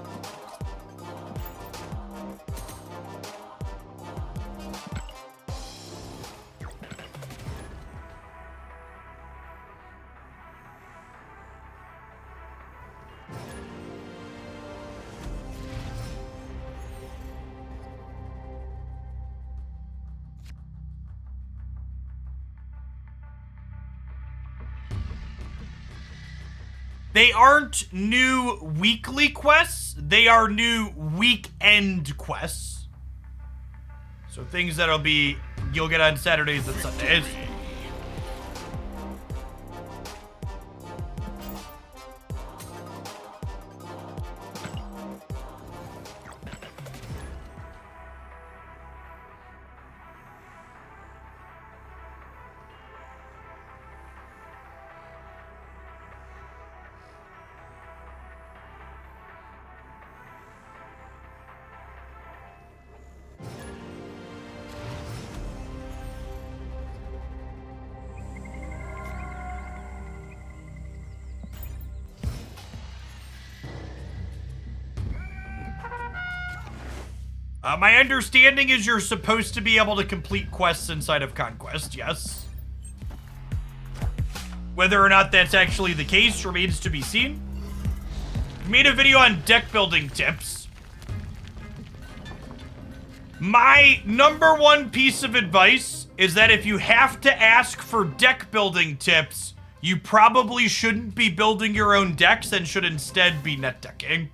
They aren't new weekly quests, they are new weekend quests. So things that'll be, you'll get on Saturdays and Sundays. My understanding is you're supposed to be able to complete quests inside of Conquest, yes. Whether or not that's actually the case remains to be seen. Made a video on deck building tips. My number one piece of advice is that if you have to ask for deck building tips, you probably shouldn't be building your own decks and should instead be net decking.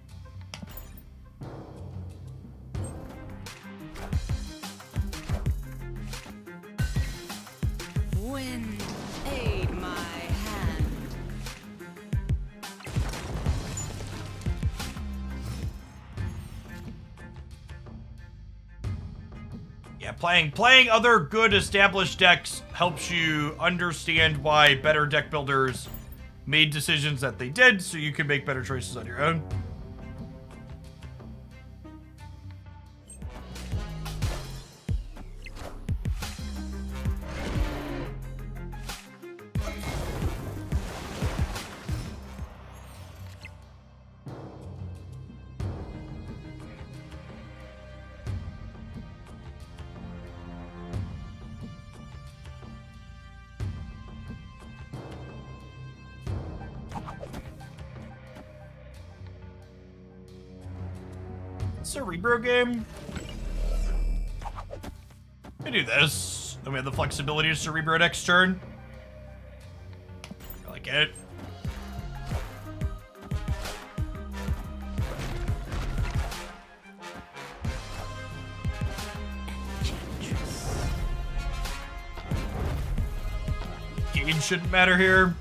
Wind, aid my hand. Yeah, playing other good established decks helps you understand why better deck builders made decisions that they did, so you can make better choices on your own. Cerebro game. I do this. Then we have the flexibility of Cerebro next turn. I like it. Gauge shouldn't matter here.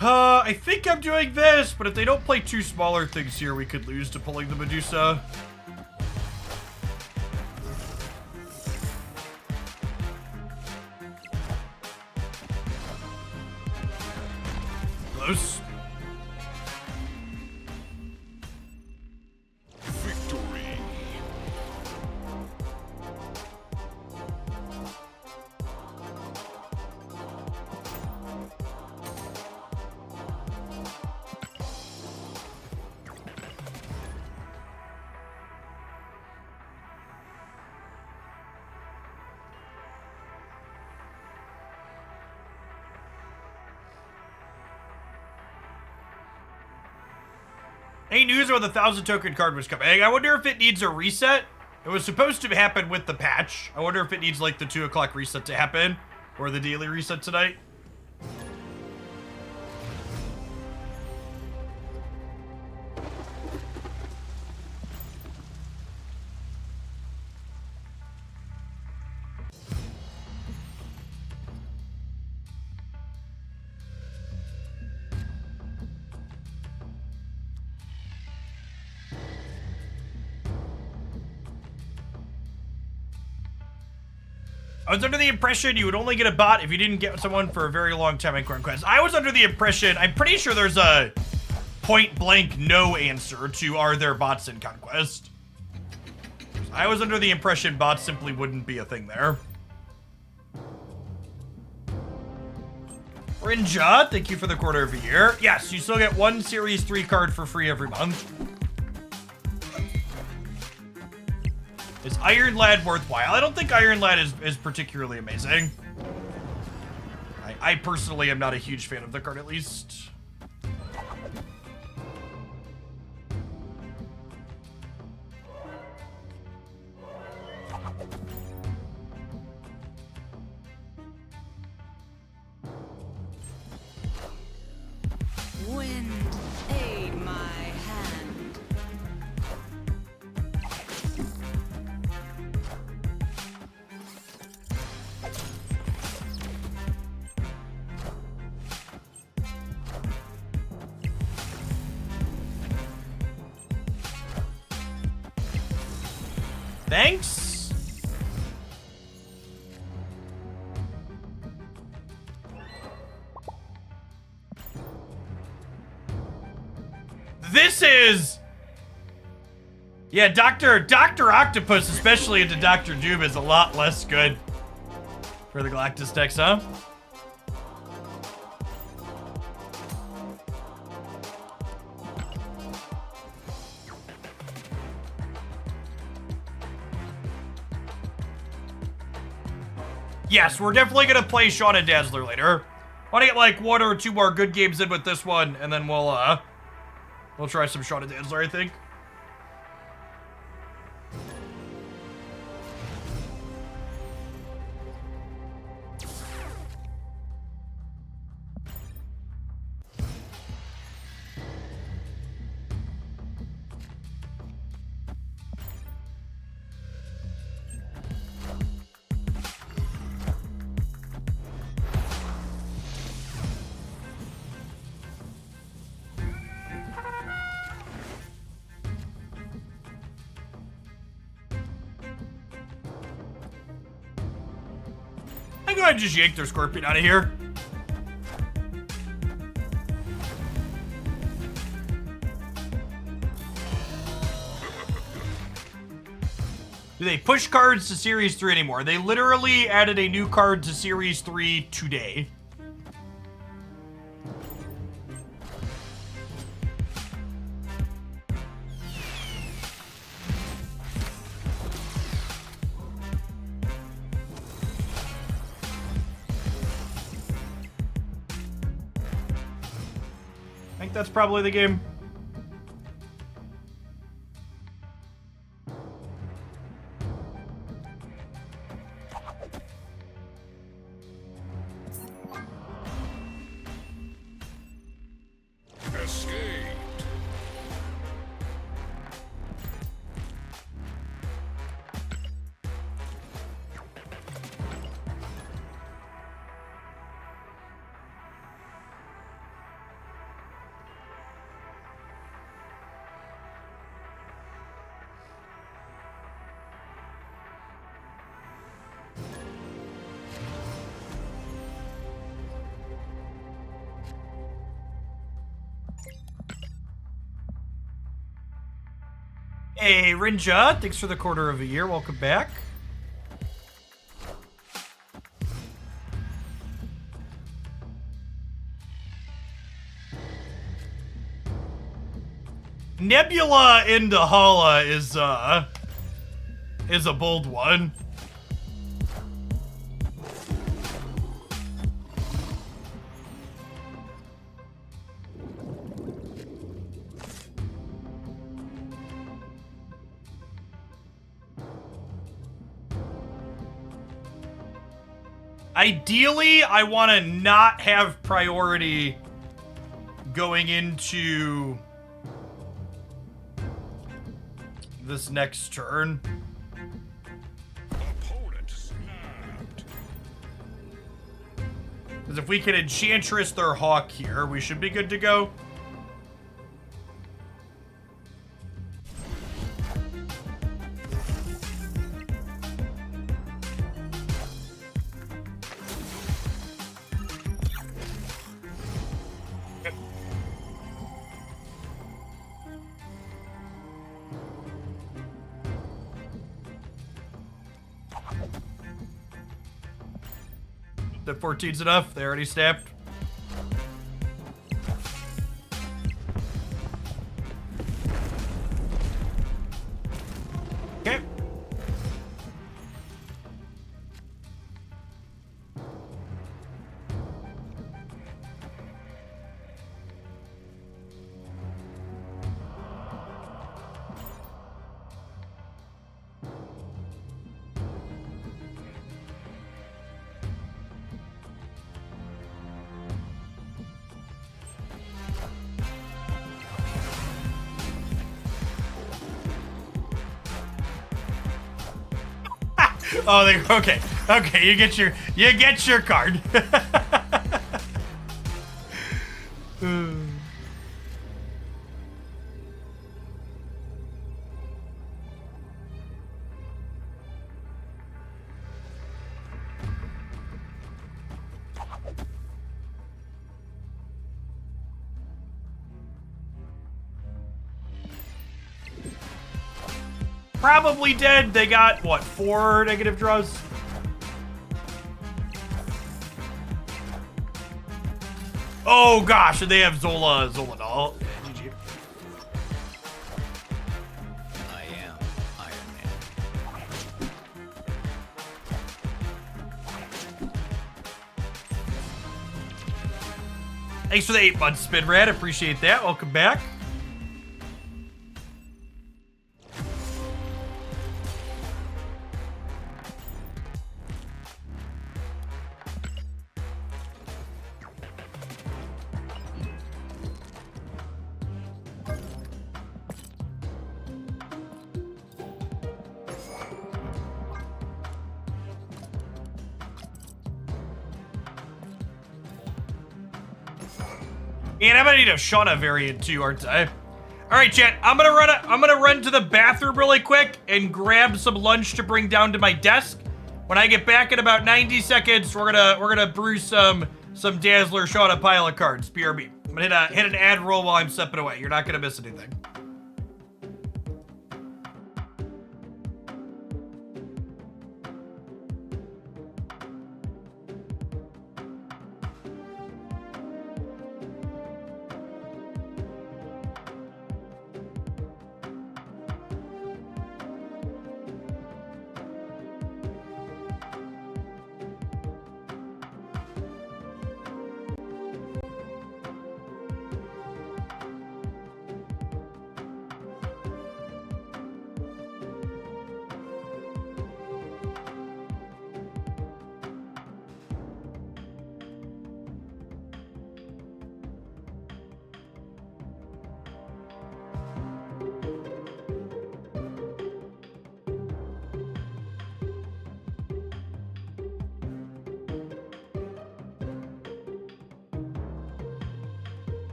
Huh? I think I'm doing this, but if they don't play two smaller things here, we could lose to pulling the Medusa. Close. Victory. Any news about the 1,000 token card was coming? I wonder if it needs a reset. It was supposed to happen with the patch. I wonder if it needs like the 2 o'clock reset to happen or the daily reset tonight. I was under the impression you would only get a bot if you didn't get someone for a very long time in Conquest. I was under the impression, I'm pretty sure there's a point blank no answer to are there bots in Conquest. I was under the impression bots simply wouldn't be a thing there. Rinja, thank you for the quarter of a year. Yes, you still get one Series 3 card for free every month. Is Iron Lad worthwhile? I don't think Iron Lad is particularly amazing. I personally am not a huge fan of the card, at least. Wind, aid my hand. Thanks. This is... Yeah, Dr. Octopus, especially into Dr. Doom, is a lot less good for the Galactus decks, huh? Yes, we're definitely gonna play Shaun and Dazzler later. Want to get like 1 or 2 more good games in with this one, and then we'll try some Shaun and Dazzler, I think. gonna go ahead and just yank their Scorpion out of here. Do they push cards to Series 3 anymore? They literally added a new card to Series 3 today. I think that's probably the game. Escaped. Hey, Rinja, thanks for the quarter of a year. Welcome back. Nebula into Hala is a bold one. Ideally, I want to not have priority going into this next turn. Opponent snapped. Because if we can Enchantress their Hawk here, we should be good to go. The 14's enough. They already snapped. Okay. Oh, they okay. Okay, you get your card. Probably dead. They got, what, 4 negative draws? Oh, gosh. And they have Zolanol. GG. I am Iron Man. Thanks for the 8 months, Spinrad. Appreciate that. Welcome back. And I'm gonna need a Shauna variant too, aren't I? All right, chat. I'm gonna run to the bathroom really quick and grab some lunch to bring down to my desk. When I get back in about 90 seconds, we're gonna brew some Dazzler, show out a pile of cards. BRB. I'm gonna hit an ad roll while I'm stepping away. You're not gonna miss anything.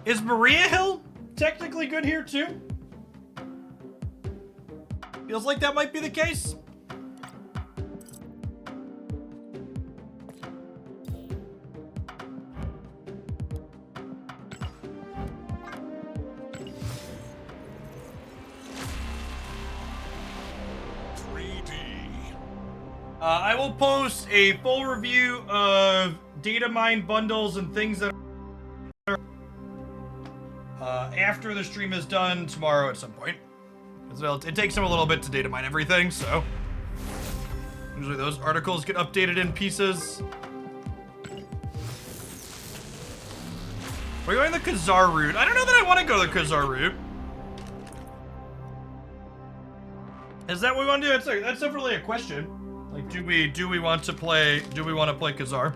Is Maria Hill technically good here too? Feels like that might be the case. I will post a full review of data mine bundles and things that are after the stream is done tomorrow at some point. It takes them a little bit to data mine everything, so usually those articles get updated in pieces. We're going the Khazar route. I don't know that I want to go the Khazar route. Is that what we want to do? That's definitely a question. Like, do we want to play Khazar?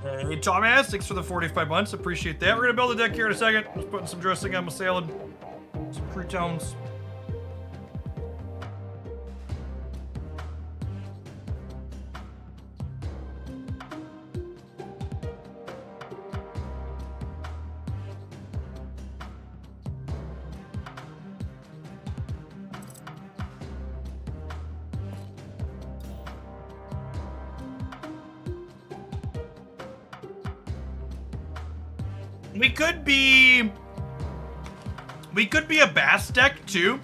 Hey, Thomas, thanks for the 45 months. Appreciate that. We're gonna build a deck here in a second. Just putting some dressing on my salad. Some croutons. We could be a Bass deck too.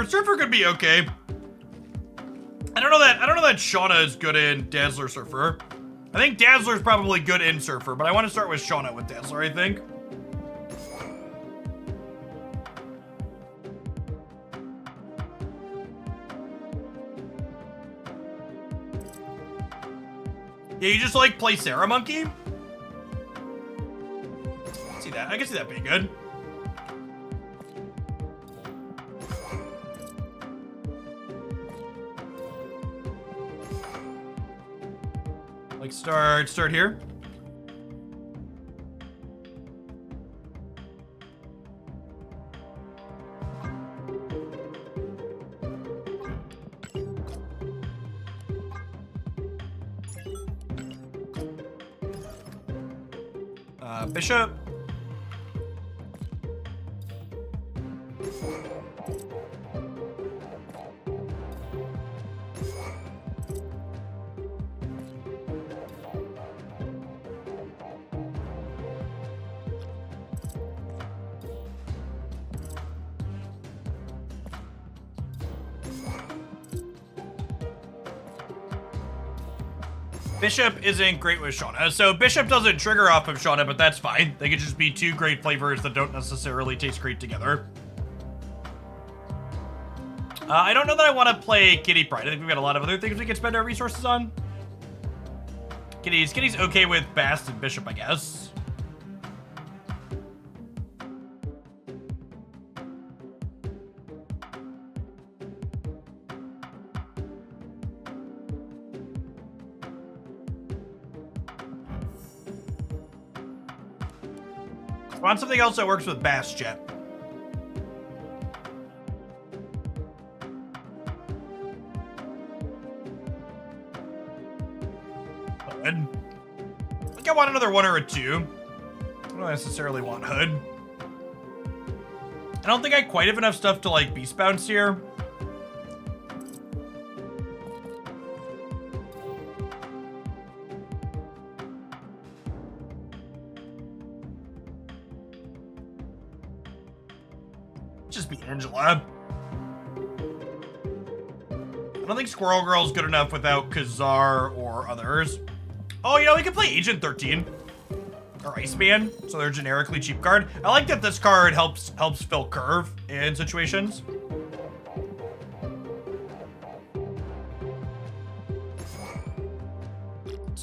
Surfer could be okay. I don't know that Shauna is good in Dazzler Surfer. I think Dazzler's probably good in Surfer, but I want to start with Shauna with Dazzler, I think. Yeah, you just like play Sarah Monkey? See that? I can see that being good. Like start here. Bishop. Bishop isn't great with Shauna. So Bishop doesn't trigger off of Shauna, but that's fine. They could just be two great flavors that don't necessarily taste great together. I don't know that I want to play Kitty Pride. I think we've got a lot of other things we can spend our resources on. Kitty's okay with Bast and Bishop, I guess. I want something else that works with Bast, Jet. Hood. I think I want another 1 or a 2. I don't necessarily want Hood. I don't think I quite have enough stuff to like Beast Bounce here. Just be Angela. I don't think Squirrel Girl's good enough without Kazar or others. Oh, you know, we could play Agent 13 or Iceman, so they're generically cheap card. I like that this card helps fill curve in situations.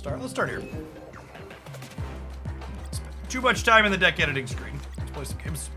Let's start here. Spend too much time in the deck editing screen. Let's play some games.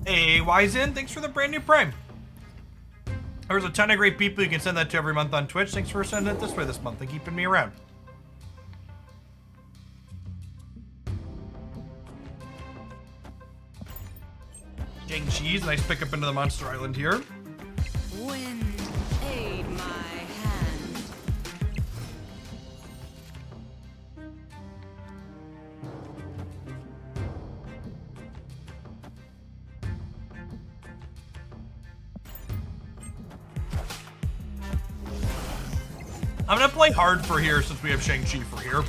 Hey, Wizen, thanks for the brand new Prime. There's a ton of great people you can send that to every month on Twitch. Thanks for sending it this way this month and keeping me around. Shang-Chi's, nice pickup into the Monster Island here. Wind, aid my hand. I'm gonna play hard for here since we have Shang-Chi for here.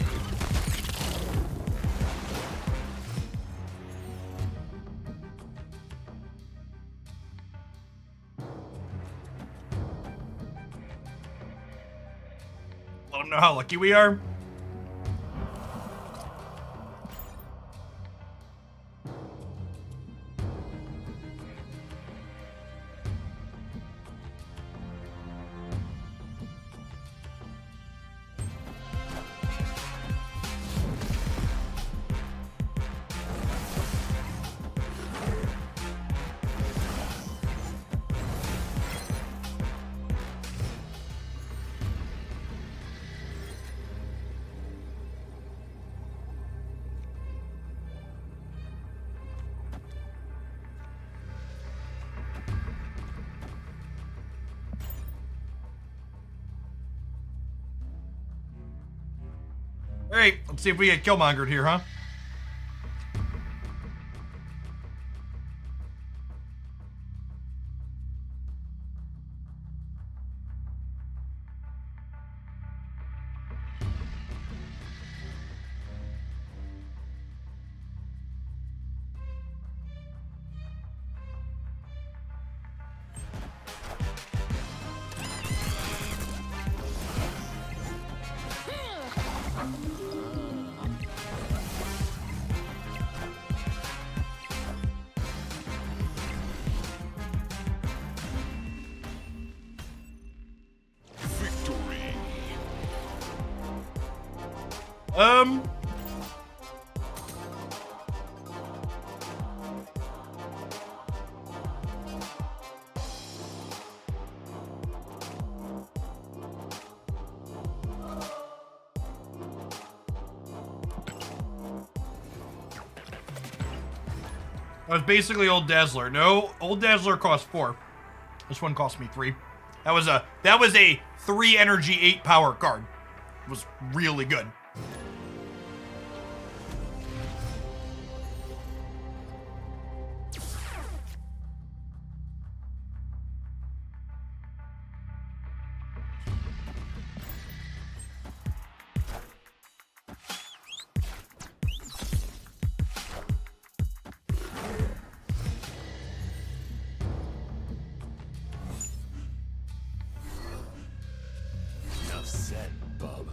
Let them know how lucky we are. All right, let's see if we get Killmongered here, huh? Victory. That was basically old Dazzler. No, old Dazzler cost 4. This one cost me 3. That was a 3 energy, 8 power card. It was really good. Enough said, bub.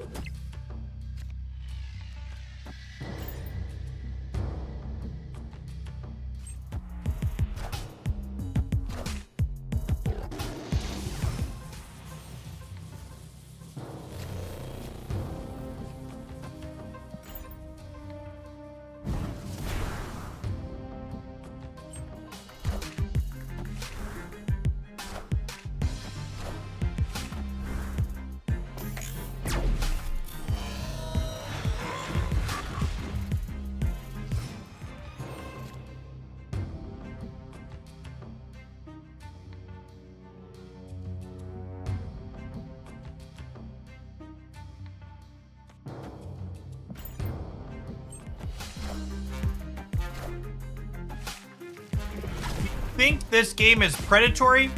Think this game is predatory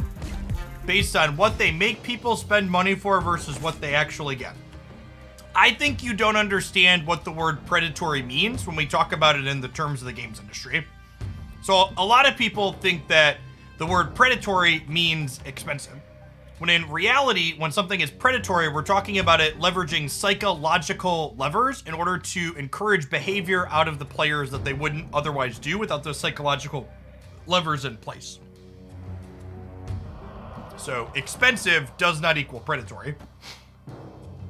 based on what they make people spend money for versus what they actually get. I think you don't understand what the word predatory means when we talk about it in the terms of the games industry. So a lot of people think that the word predatory means expensive. When in reality, when something is predatory, we're talking about it leveraging psychological levers in order to encourage behavior out of the players that they wouldn't otherwise do without those psychological levers in place. So expensive does not equal predatory.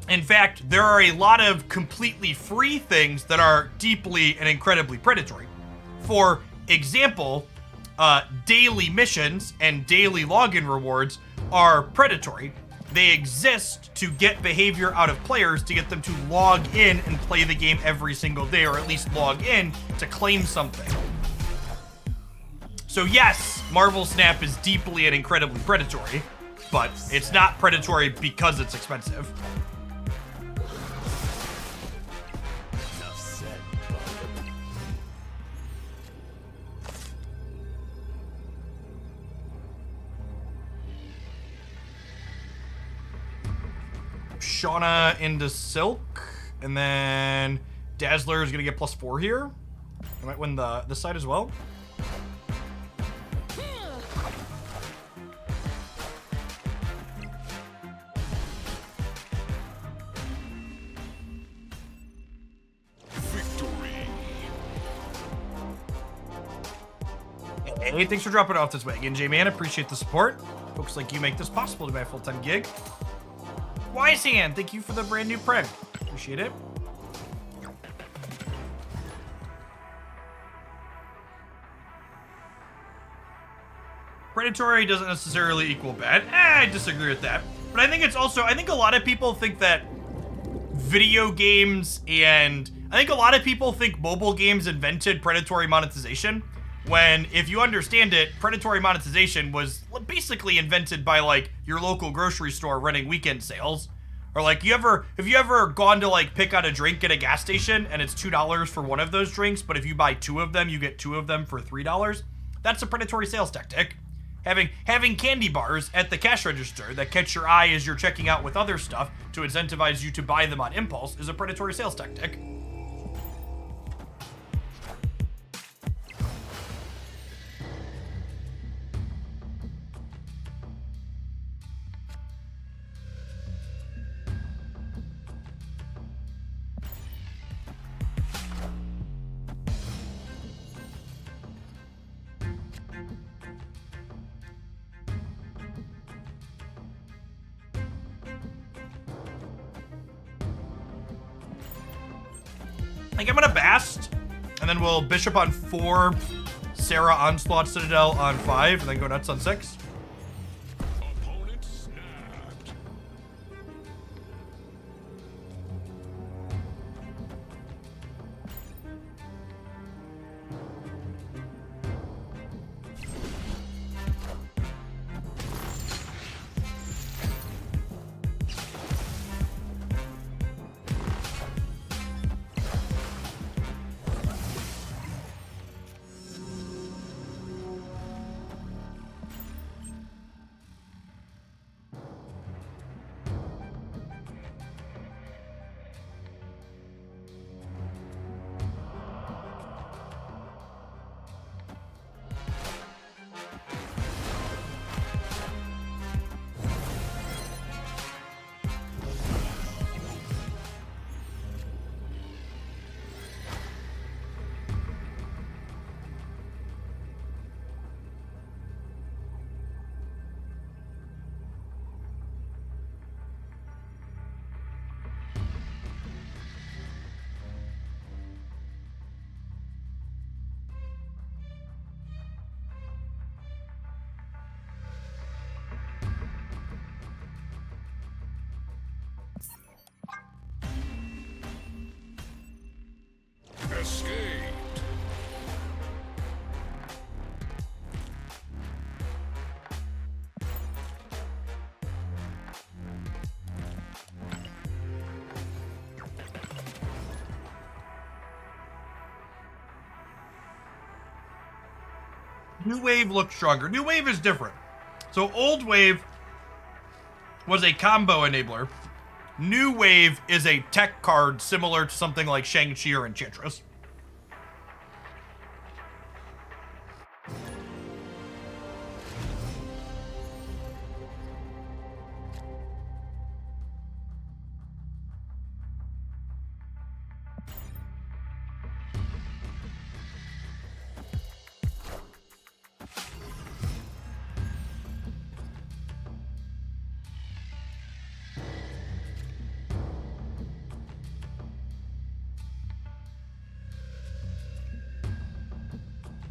In fact, there are a lot of completely free things that are deeply and incredibly predatory. For example, daily missions and daily login rewards are predatory. They exist to get behavior out of players to get them to log in and play the game every single day, or at least log in to claim something. So yes, Marvel Snap is deeply and incredibly predatory, but it's not predatory because it's expensive. Enough said, bub. Shauna into Silk, and then Dazzler is gonna get +4 here. I might win this side as well. Victory. Hey, thanks for dropping off this way again, J-Man. Appreciate the support. Folks like you make this possible to my full-time gig. Wise Hand, thank you for the brand new preg. Appreciate it. Predatory doesn't necessarily equal bad. I disagree with that. But I think it's also, I think a lot of people think that video games and I think a lot of people think mobile games invented predatory monetization, when if you understand it, predatory monetization was basically invented by like your local grocery store running weekend sales. Or like have you ever gone to like pick out a drink at a gas station and it's $2 for one of those drinks, but if you buy 2 of them, you get 2 of them for $3? That's a predatory sales tactic. Having candy bars at the cash register that catch your eye as you're checking out with other stuff to incentivize you to buy them on impulse is a predatory sales tactic. I think I'm gonna Bast, and then we'll Bishop on 4, Sarah Onslaught Citadel on 5, and then go nuts on 6. Opponent snapped. New Wave looks stronger. New Wave is different. So Old Wave was a combo enabler. New Wave is a tech card similar to something like Shang-Chi or Enchantress.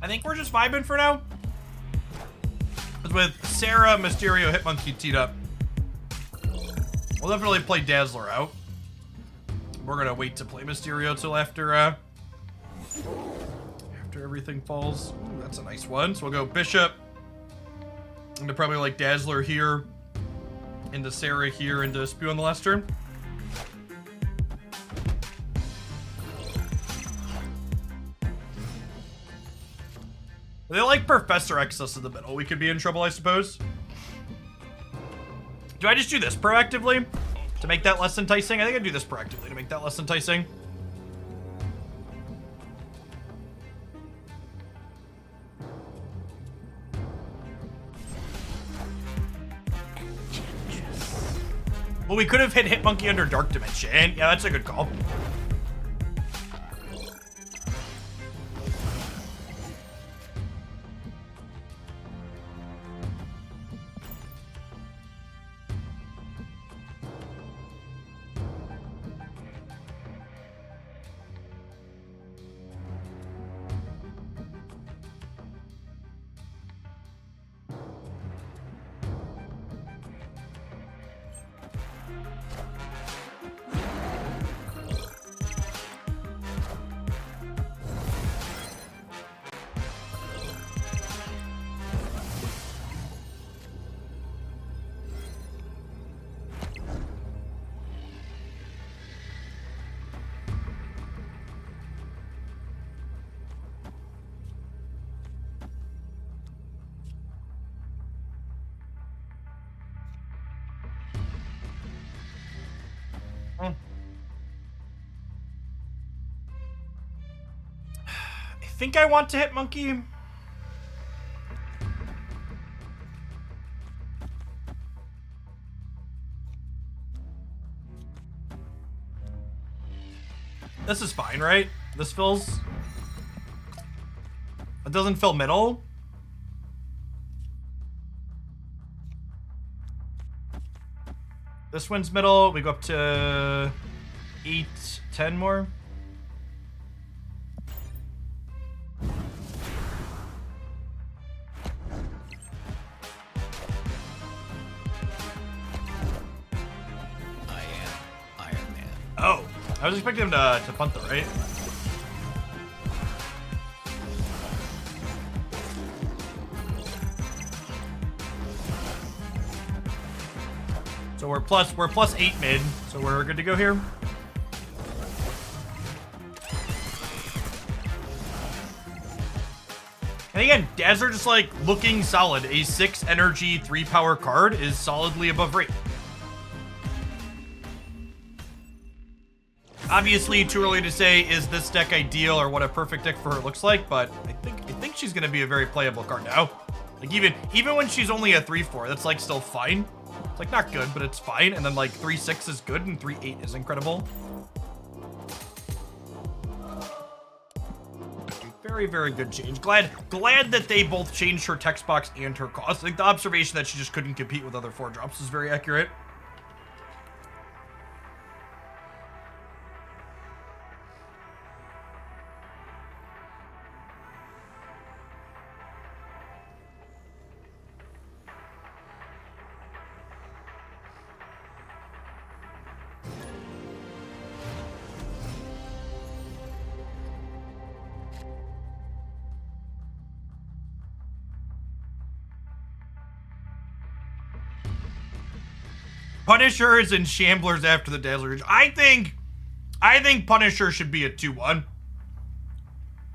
I think we're just vibing for now. With Sarah, Mysterio, Hitmonkey teed up, we'll definitely play Dazzler out. We're gonna wait to play Mysterio till after everything falls. Ooh, that's a nice one. So we'll go Bishop into probably like Dazzler here, into Sarah here, into Spew on the last turn. They like Professor Excess in the middle. We could be in trouble, I suppose. Do I just do this proactively to make that less enticing? I think I do this proactively to make that less enticing. Well, we could have hit Hitmonkey under Dark Dimension. Yeah, that's a good call. I think I want to hit Monkey. This is fine, right? This fills. It doesn't fill middle. This wins middle. We go up to 8, 10 more. Oh, I was expecting him to punt though, right? So we're plus 8 mid, so we're good to go here. And again, Dazzler just like looking solid. A 6 energy, 3 power card is solidly above rate. Obviously, too early to say is this deck ideal or what a perfect deck for her looks like, but I think she's gonna be a very playable card now. Like even when she's only a 3/4, that's like still fine. It's like not good, but it's fine. And then like 3/6 is good and 3/8 is incredible. Very, very good change. Glad that they both changed her text box and her cost. Like the observation that she just couldn't compete with other 4-drops is very accurate. Punishers and Shamblers after the Dazzler. I think Punisher should be a 2-1.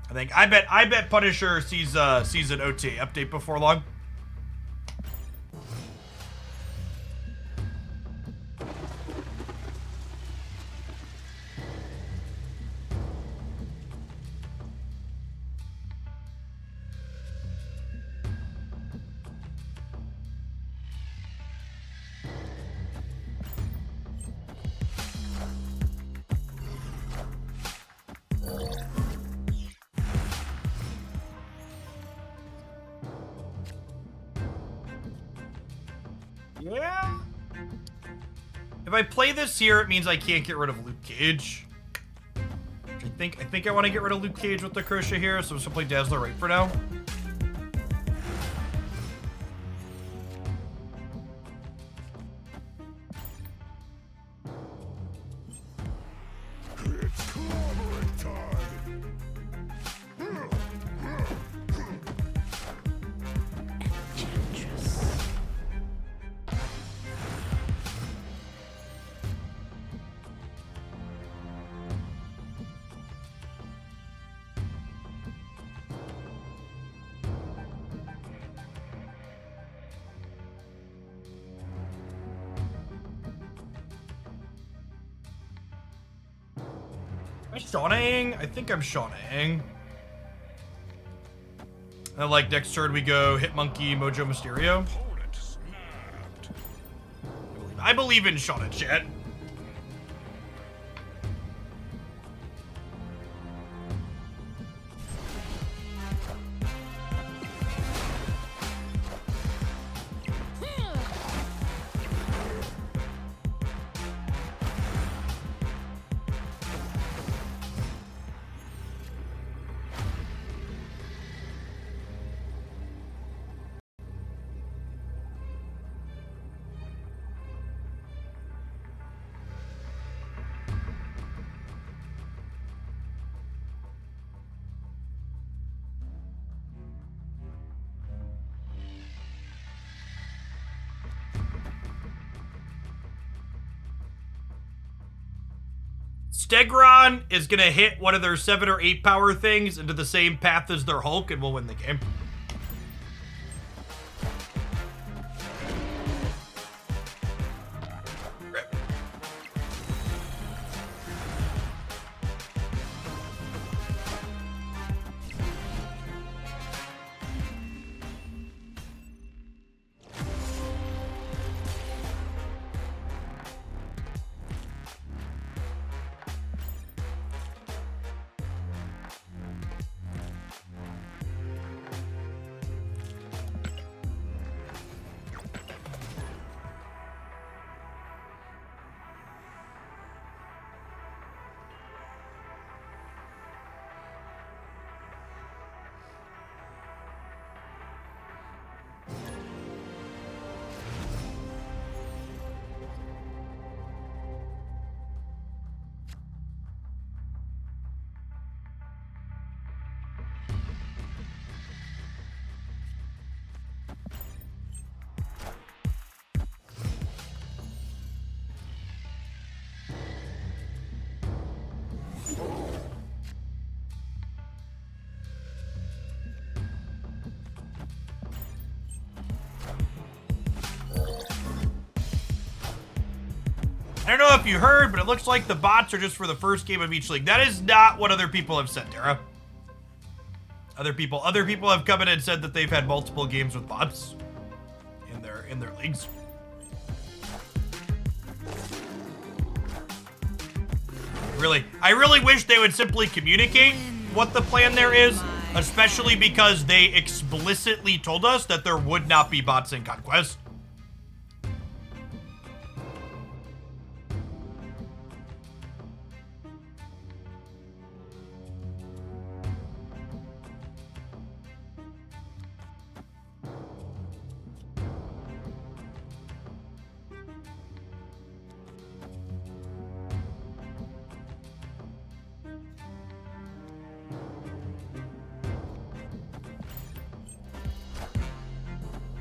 I bet Punisher sees an OTA update before long. Yeah. If I play this here, it means I can't get rid of Luke Cage. I think I want to get rid of Luke Cage with the crochet here, so I'm just gonna play Dazzler right for now. It's clobbering time. Am I Shawnaing? I think I'm Shawnaing. And like next turn we go Hitmonkey, Mojo Mysterio. Opponent snapped. I believe in Shauna, chat. Stegron is gonna hit one of their 7 or 8 power things into the same path as their Hulk, and we'll win the game. I don't know if you heard, but it looks like the bots are just for the first game of each league. That is not what other people have said, Dara. Other people have come in and said that they've had multiple games with bots in their leagues. I really wish they would simply communicate what the plan there is, especially because they explicitly told us that there would not be bots in Conquest.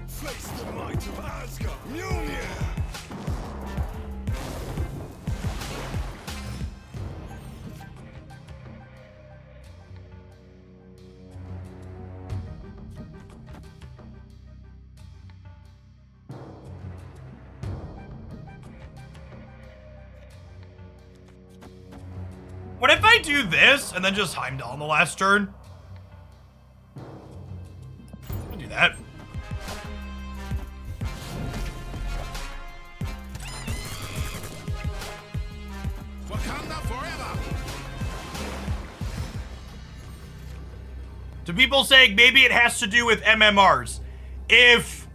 Face the might of Asgard. Mjolnir. I do this and then just Heimdall on the last turn? I'll do that. Wakanda forever! To people saying maybe it has to do with MMRs. If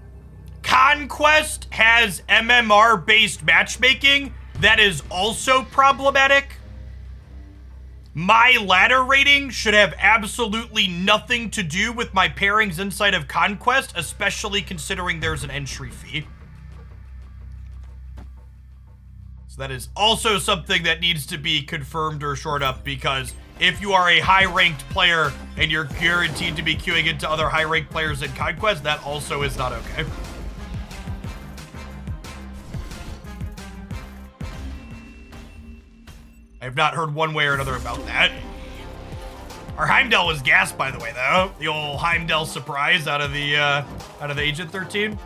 Conquest has MMR-based matchmaking, that is also problematic. My ladder rating should have absolutely nothing to do with my pairings inside of Conquest, especially considering there's an entry fee. So that is also something that needs to be confirmed or shored up, because if you are a high-ranked player and you're guaranteed to be queuing into other high-ranked players in Conquest, that also is not okay. I have not heard one way or another about that. Our Heimdall was gassed, by the way, though. The old Heimdall surprise out of the Agent 13.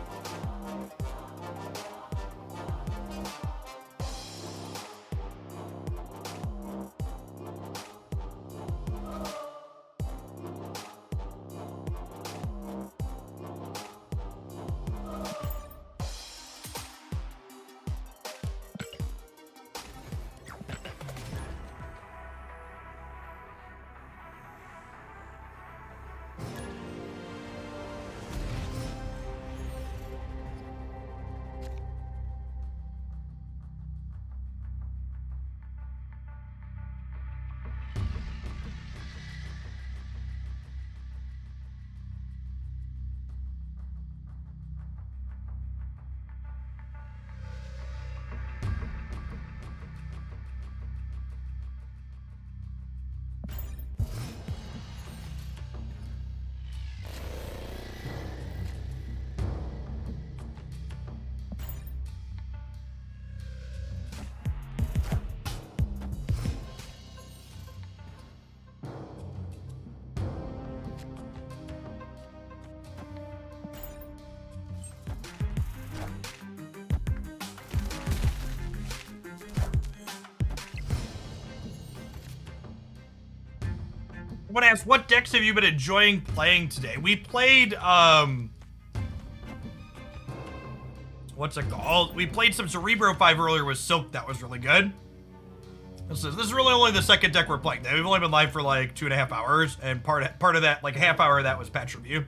I want to ask, what decks have you been enjoying playing today? We played, what's it called? We played some Cerebro 5 earlier with Silk. That was really good. This is really only the second deck we're playing. We've only been live for like 2.5 hours, and part of that, like a half hour of that was patch review.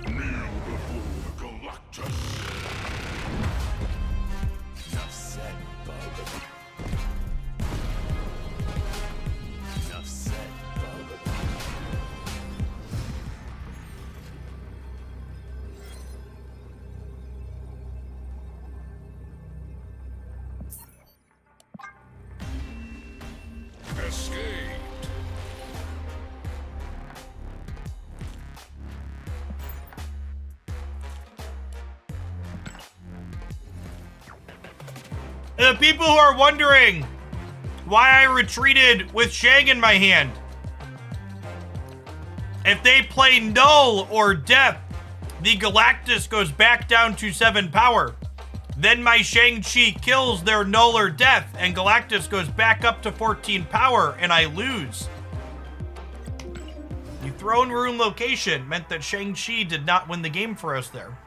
Kneel before Galactus! Enough said, bub. Enough said, bub. Escaped! The people who are wondering why I retreated with Shang in my hand. If they play Null or Death, the Galactus goes back down to 7 power. Then my Shang-Chi kills their Null or Death, and Galactus goes back up to 14 power, and I lose. The throne room location meant that Shang-Chi did not win the game for us there.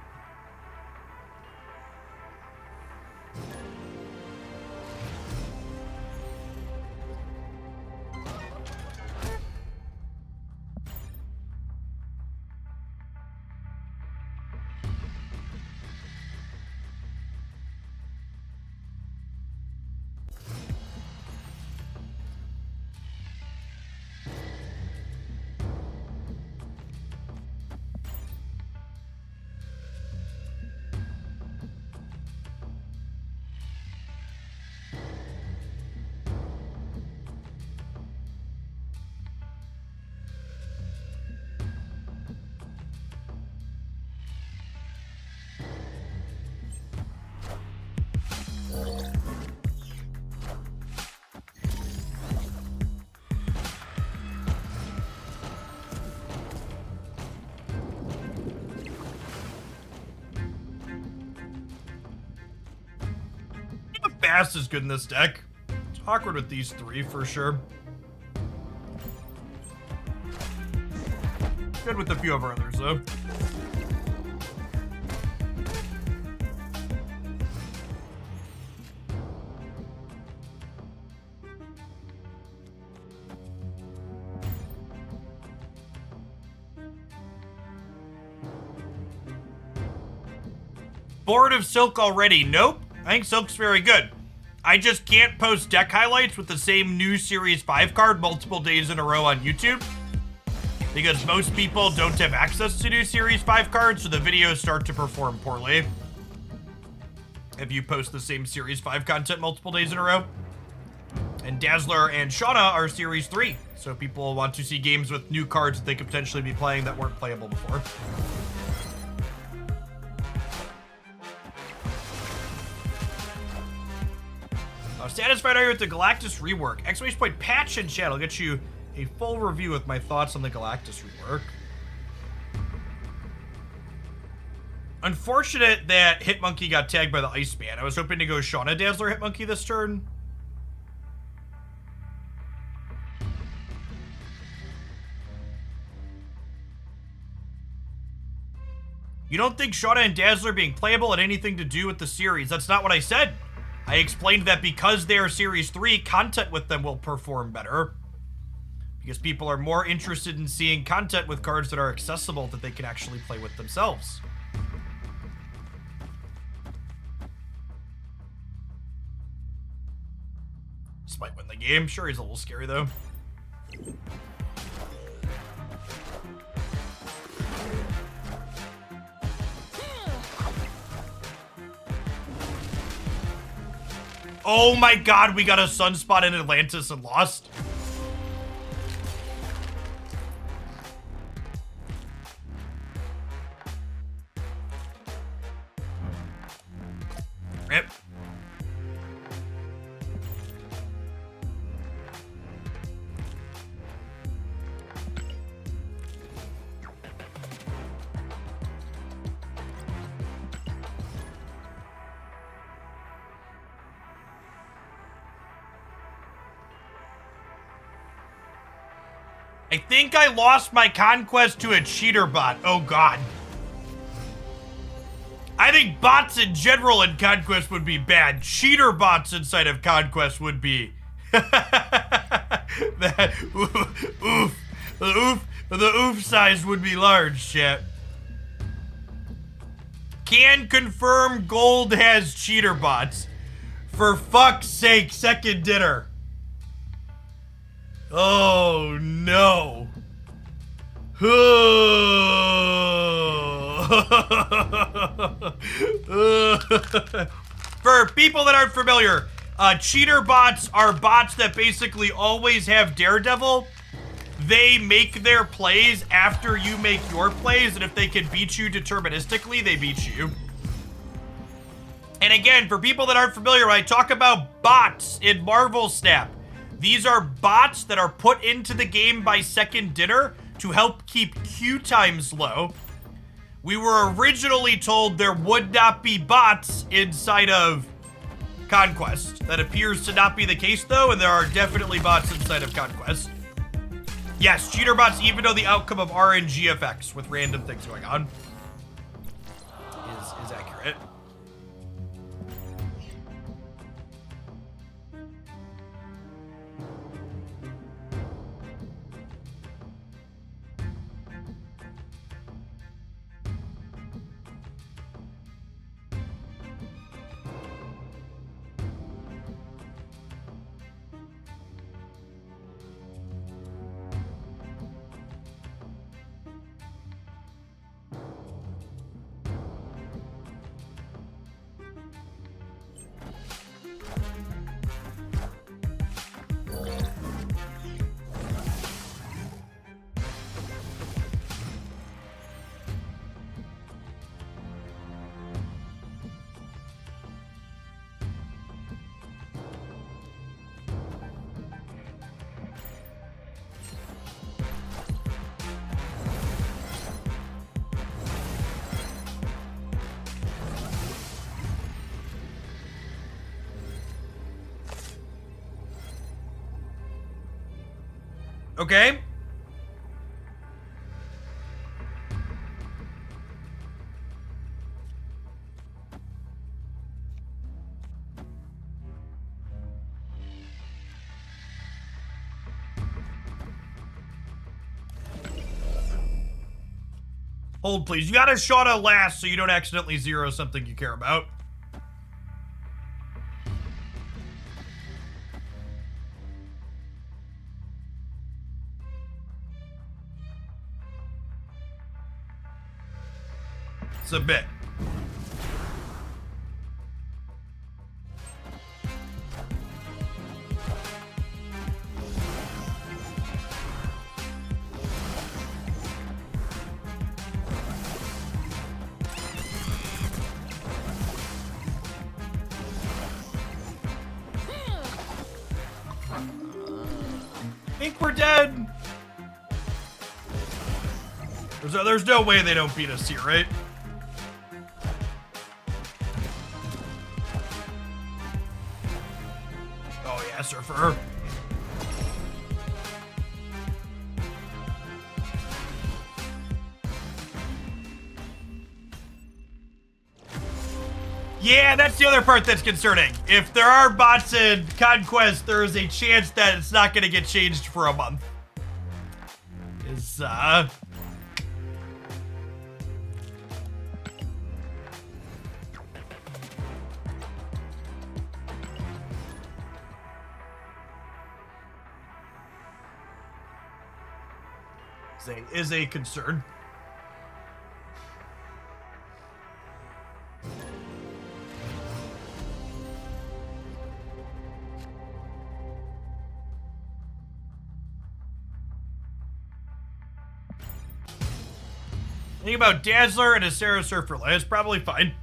Gas is good in this deck. It's awkward with these three for sure. Good with a few of our others though. Bored of Silk already? Nope. I think Silk's very good. I just can't post deck highlights with the same new Series 5 card multiple days in a row on YouTube because most people don't have access to new Series 5 cards, so the videos start to perform poorly if you post the same Series 5 content multiple days in a row. And Dazzler and Shauna are Series 3, so people want to see games with new cards that they could potentially be playing that weren't playable before. Satisfied are you with the Galactus rework? Exclamation point patch in chat. I'll get you a full review with my thoughts on the Galactus rework. Unfortunate that Hitmonkey got tagged by the Iceman. I was hoping to go Shauna Dazzler Hitmonkey this turn. You don't think Shauna and Dazzler being playable had anything to do with the series? That's not what I said. I explained that because they are Series 3, content with them will perform better. Because people are more interested in seeing content with cards that are accessible that they can actually play with themselves. This might win the game. Sure, he's a little scary, though. Oh my god, we got a Sunspot in Atlantis and lost. Rip. I think I lost my Conquest to a cheater bot. Oh god. I think bots in general in Conquest would be bad. Cheater bots inside of Conquest would be. That oof. The oof size would be large, chat. Can confirm gold has cheater bots. For fuck's sake, second dinner. Oh no. For people that aren't familiar, cheater bots are bots that basically always have Daredevil. They make their plays after you make your plays, and if they can beat you deterministically, they beat you. And again, for people that aren't familiar, when I talk about bots in Marvel Snap, these are bots that are put into the game by Second Dinner to help keep queue times low. We were originally told there would not be bots inside of Conquest. That appears to not be the case though, and there are definitely bots inside of Conquest. Yes, cheater bots even know the outcome of RNG effects with random things going on. Is accurate. Okay. Hold, please. You gotta shot a last so you don't accidentally zero something you care about. Submit. Think we're dead. There's no way they don't beat us here, right? Oh yeah, Surfer. Yeah, that's the other part that's concerning. If there are bots in Conquest, there is a chance that it's not going to get changed for a month. Is a concern. Think about Dazzler and a Sarah Surfer. It's probably fine.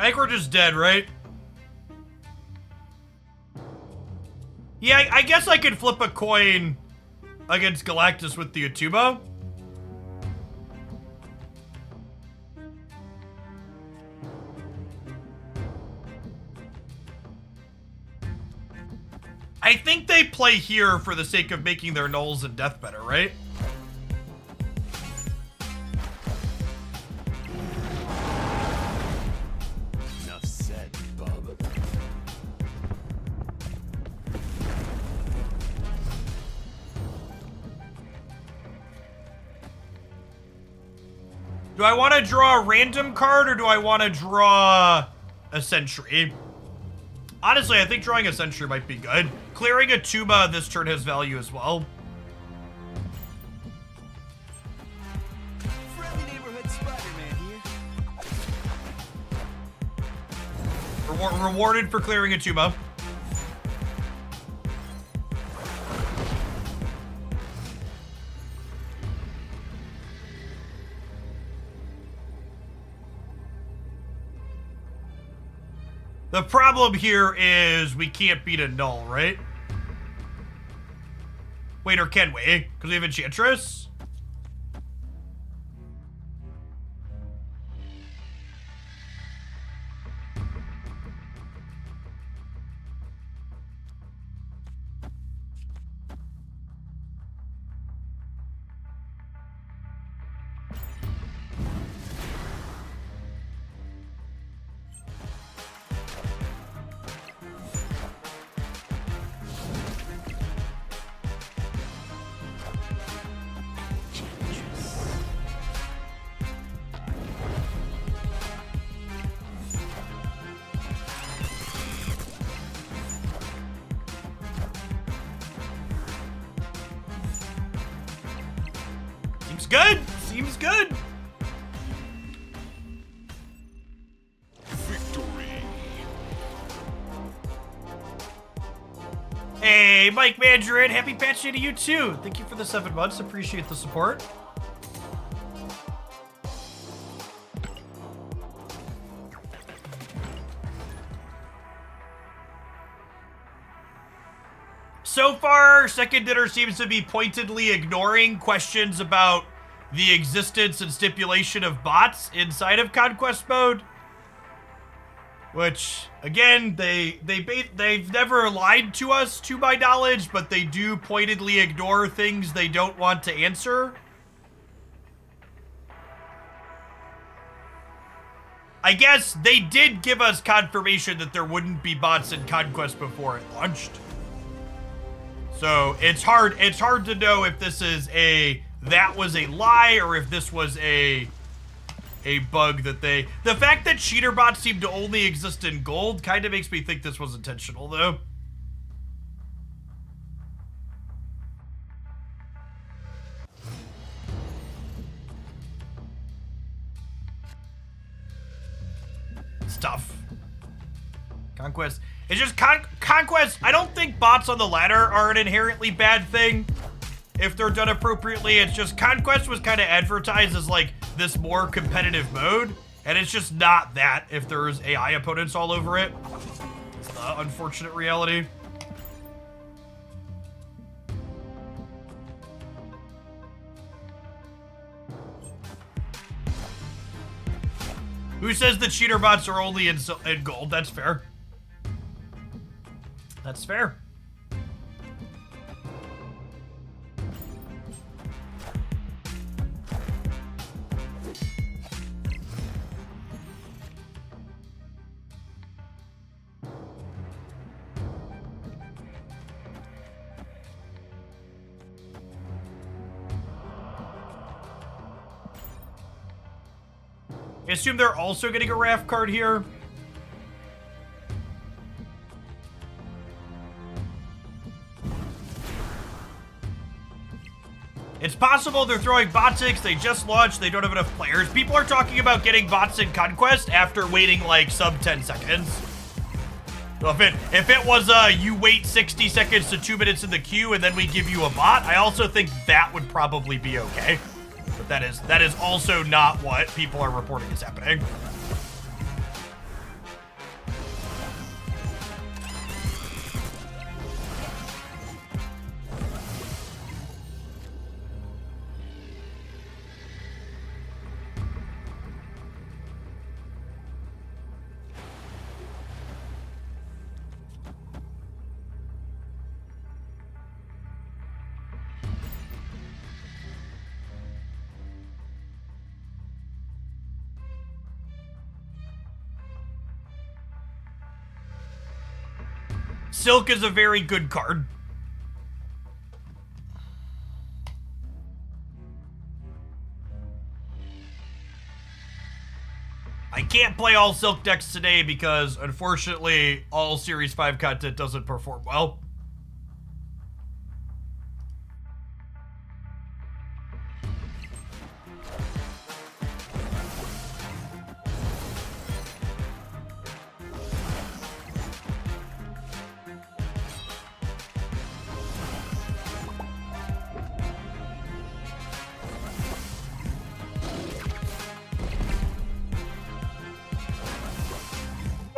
I think we're just dead, right? Yeah, I guess I could flip a coin against Galactus with the Atuba. I think they play here for the sake of making their nulls and death better, right? Enough said, bub. Do I want to draw a random card or do I want to draw a sentry? Honestly, I think drawing a sentry might be good. Clearing a tuba this turn has value as well. Friendly neighborhood Spider-Man here. Rewarded for clearing a tuba. The problem here is we can't beat a null, right? Wait, or can we? Because we have Enchantress? Seems good. Seems good. Victory. Hey, Mike Mandarin, happy patch day to you too. Thank you for the 7 months. Appreciate the support. So far, Second Dinner seems to be pointedly ignoring questions about the existence and stipulation of bots inside of Conquest mode. Which, again, they've never lied to us, to my knowledge, but they do pointedly ignore things they don't want to answer. I guess they did give us confirmation that there wouldn't be bots in Conquest before it launched. So it's hard to know if this is that was a lie or if this was a bug that the fact that cheater bots seem to only exist in gold kind of makes me think this was intentional though. Stuff. Conquest. It's just Conquest. I don't think bots on the ladder are an inherently bad thing if they're done appropriately. It's just Conquest was kind of advertised as like this more competitive mode, and it's just not that if there's AI opponents all over it. It's the unfortunate reality. Who says the cheater bots are only in gold? That's fair. That's fair. I assume they're also getting a raft card here. It's possible they're throwing botics, they just launched, they don't have enough players. People are talking about getting bots in Conquest after waiting like sub 10 seconds. So if it was you wait 60 seconds to 2 minutes in the queue and then we give you a bot, I also think that would probably be okay. But that is also not what people are reporting is happening. Silk is a very good card. I can't play all Silk decks today because, unfortunately, all Series 5 content doesn't perform well.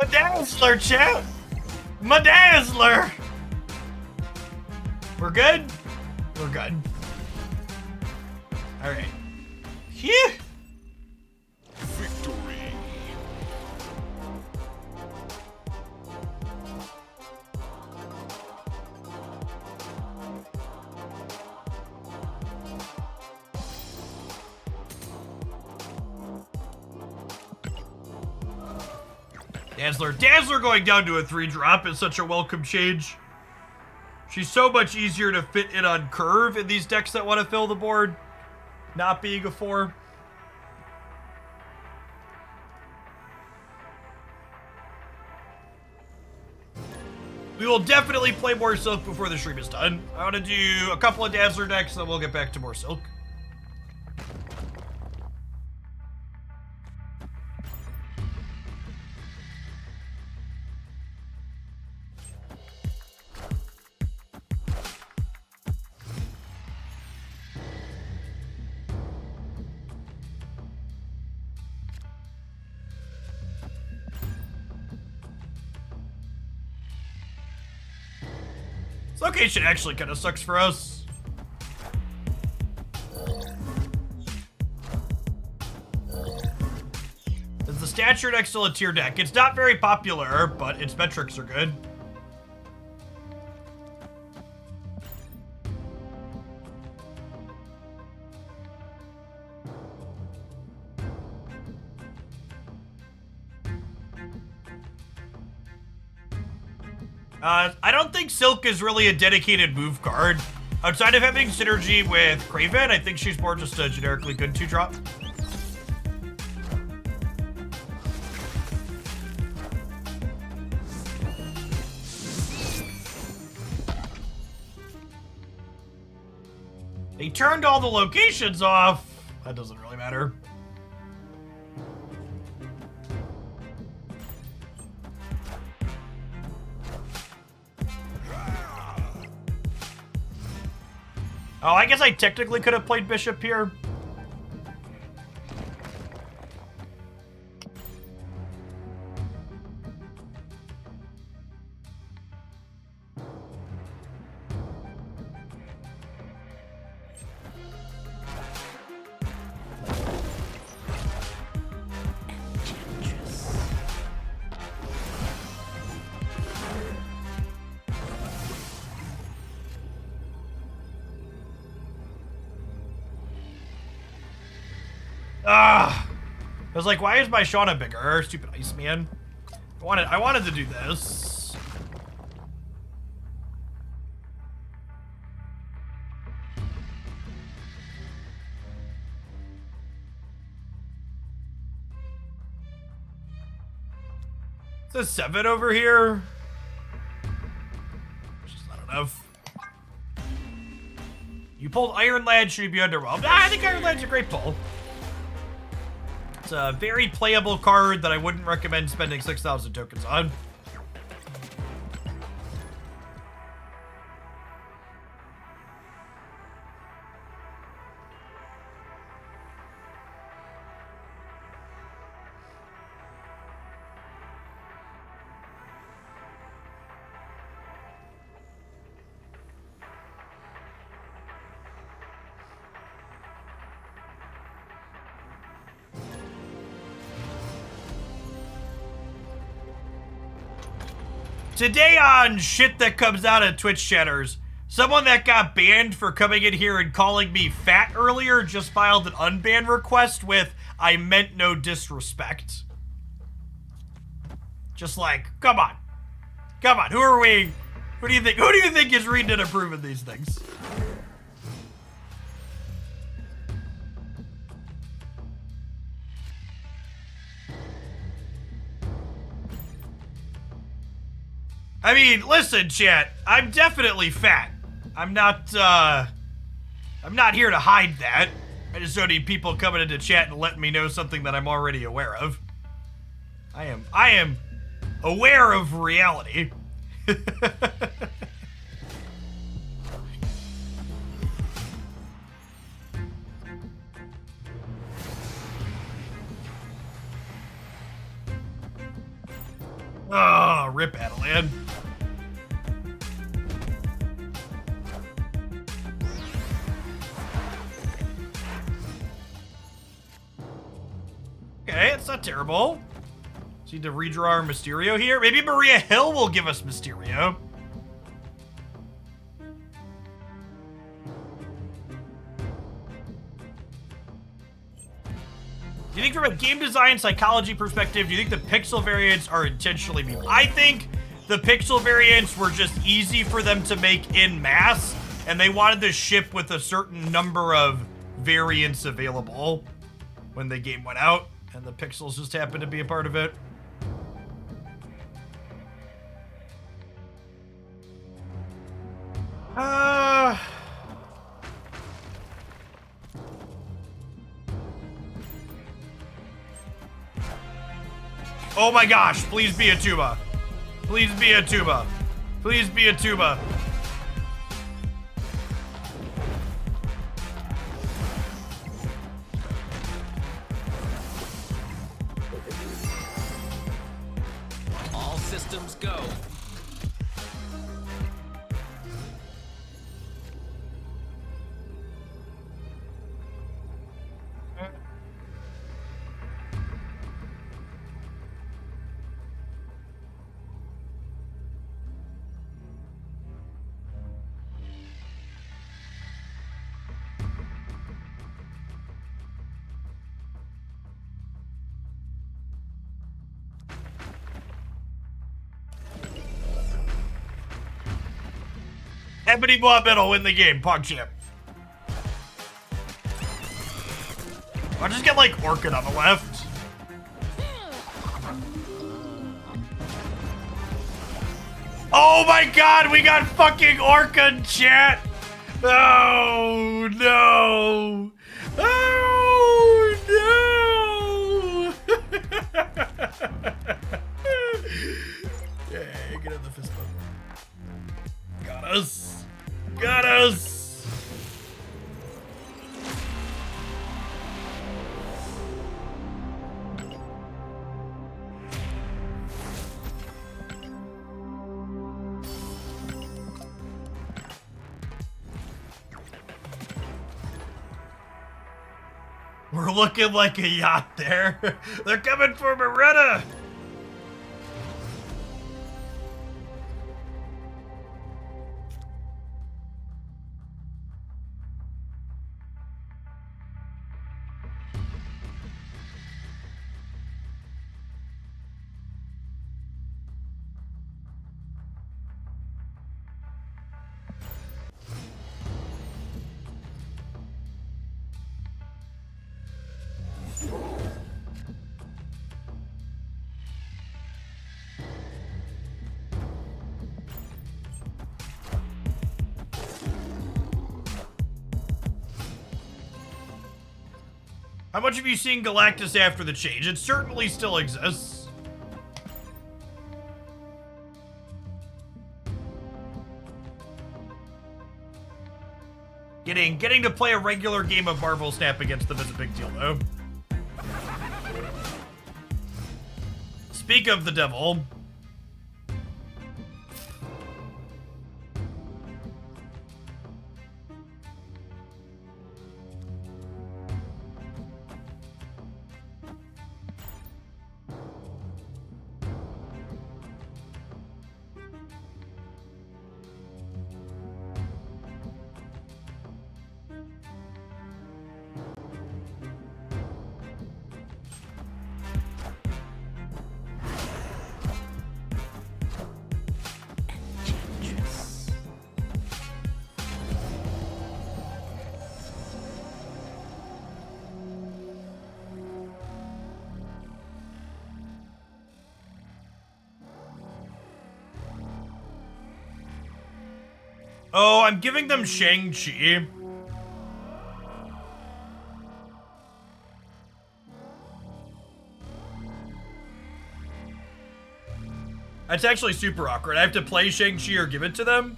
Dazzler, chat! My Dazzler! We're good? We're good. Alright. Phew! Victory. Dazzler going down to a 3-drop is such a welcome change. She's so much easier to fit in on curve in these decks that want to fill the board, not being a 4. We will definitely play more Silk before the stream is done. I want to do a couple of Dazzler decks, then we'll get back to more Silk. This location actually kind of sucks for us. Is the stature deck still a tier deck? It's not very popular, but its metrics are good. I don't think Silk is really a dedicated move card. Outside of having synergy with Kraven, I think she's more just a generically good 2-drop. They turned all the locations off. That doesn't really matter. Oh, I guess I technically could have played Bishop here. I was like, why is my Shauna bigger? Stupid Iceman. I wanted to do this. Is this 7 over here? Which is not enough. You pulled Iron Lad, should you be underwhelmed? I think Iron Lad's a great pull. It's a very playable card that I wouldn't recommend spending 6,000 tokens on. Today on shit that comes out of Twitch chatters, someone that got banned for coming in here and calling me fat earlier just filed an unban request with, "I meant no disrespect." Just like, come on. Come on, who are we? Who do you think is reading and approving these things? I mean, listen, chat. I'm definitely fat. I'm not here to hide that. I just don't need people coming into chat and letting me know something that I'm already aware of. I am aware of reality. Oh, rip Adelan. Okay, it's not terrible. Just need to redraw our Mysterio here. Maybe Maria Hill will give us Mysterio. Do you think from a game design psychology perspective, do you think the pixel variants are intentionally mean? I think the pixel variants were just easy for them to make in mass, and they wanted to ship with a certain number of variants available when the game went out, and the pixels just happened to be a part of it. Oh my gosh, please be a tuba. Please be a tuba. Please be a tuba. All systems go. Ebony Bobbin will win the game. Punch him. I'll just get like Orchid on the left. Oh my god, we got fucking Orchid, chat! Oh no! Oh no! Yeah, get in the fist bump. Got us! Got us! We're looking like a yacht there. They're coming for Beretta. How much have you seen Galactus after the change? It certainly still exists. Getting to play a regular game of Marvel Snap against them is a big deal, though. Speak of the devil. Oh, I'm giving them Shang-Chi. That's actually super awkward. I have to play Shang-Chi or give it to them?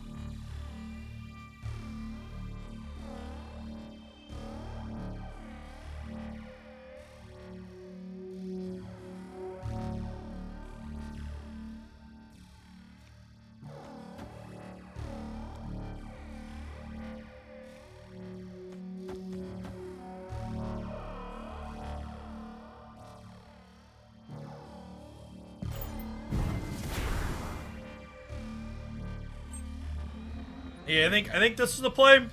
Yeah, I think this is the play. And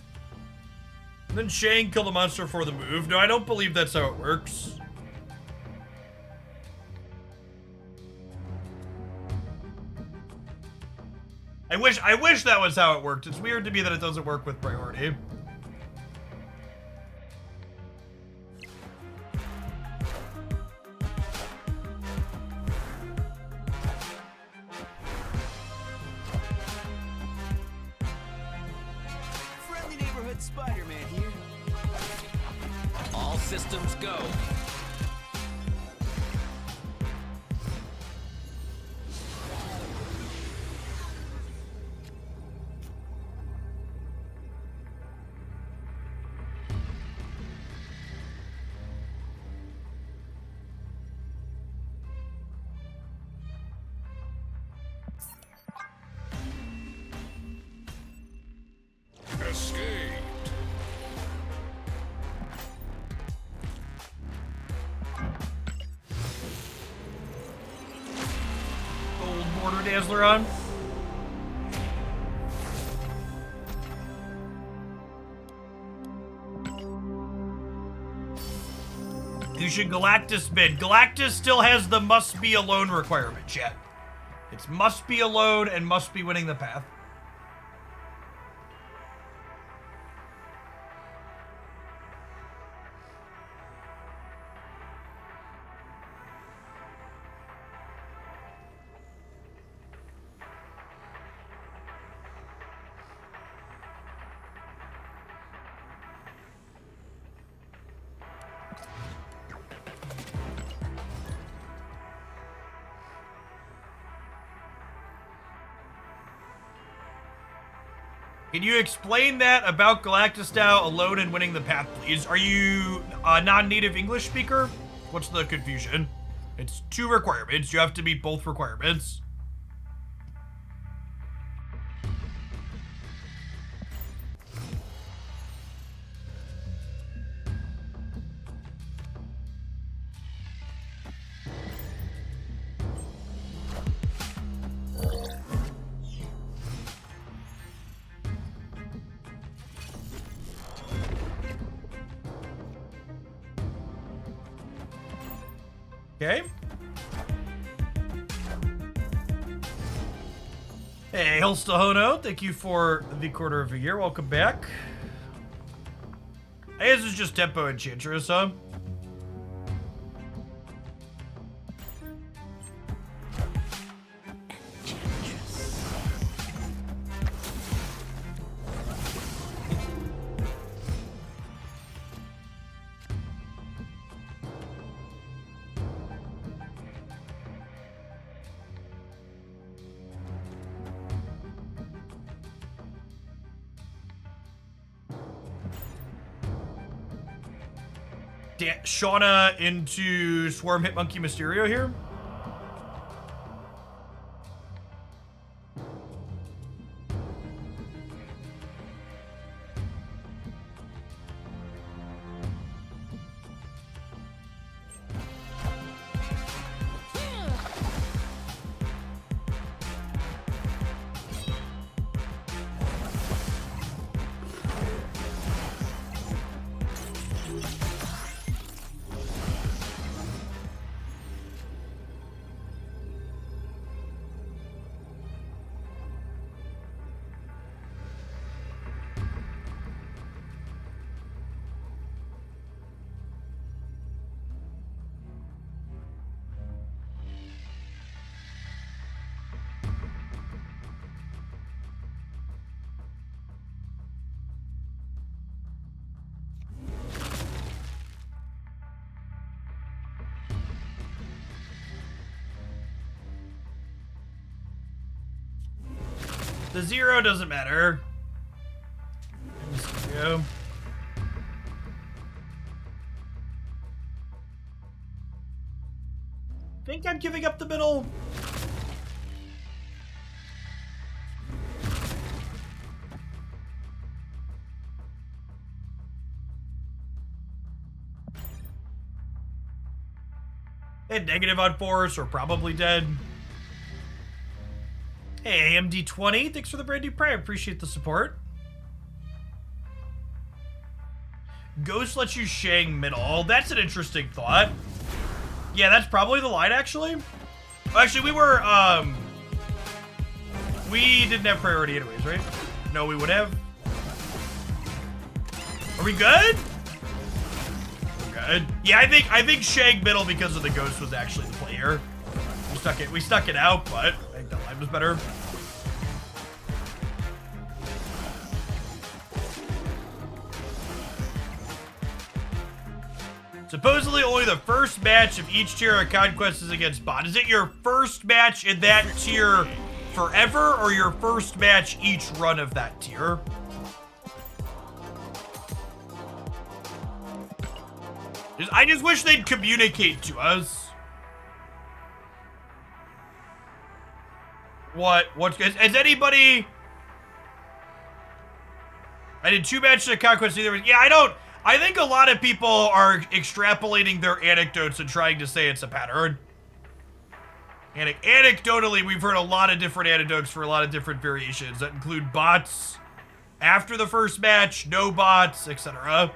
then Shang kill the monster for the move. No, I don't believe that's how it works. I wish that was how it worked. It's weird to me that it doesn't work with priority. Spider-Man here. All systems go. Dazzler on. You should Galactus mid. Galactus still has the must be alone requirement, chat. It's must be alone and must be winning the path. Can you explain that about Galactus now alone and winning the path, please? Are you a non-native English speaker? What's the confusion? It's 2 requirements. You have to meet both requirements. Okay. Hey, Hilstahono, thank you for the quarter of a year. Welcome back. I guess it's just Tempo Enchantress, huh? Shauna into Swarm Hitmonkey Mysterio here. The 0 doesn't matter. Go. Think I'm giving up the middle. And negative on force, or probably dead. Hey, AMD20, thanks for the brand new prime. Appreciate the support. Ghost lets you Shang middle. That's an interesting thought. Yeah, that's probably the line, actually. Actually, we didn't have priority anyways, right? No, we would have. Are we good? We're good. Yeah, I think Shang middle because of the Ghost was actually the play here. We stuck it out, but I think that line was better. Supposedly only the first match of each tier of Conquest is against bot. Is it your first match in that tier forever, or your first match each run of that tier? I just wish they'd communicate to us. What's has anybody? I did 2 matches of Conquest either. Yeah, I think a lot of people are extrapolating their anecdotes and trying to say it's a pattern. Anecdotally, we've heard a lot of different anecdotes for a lot of different variations that include bots after the first match, no bots, etc.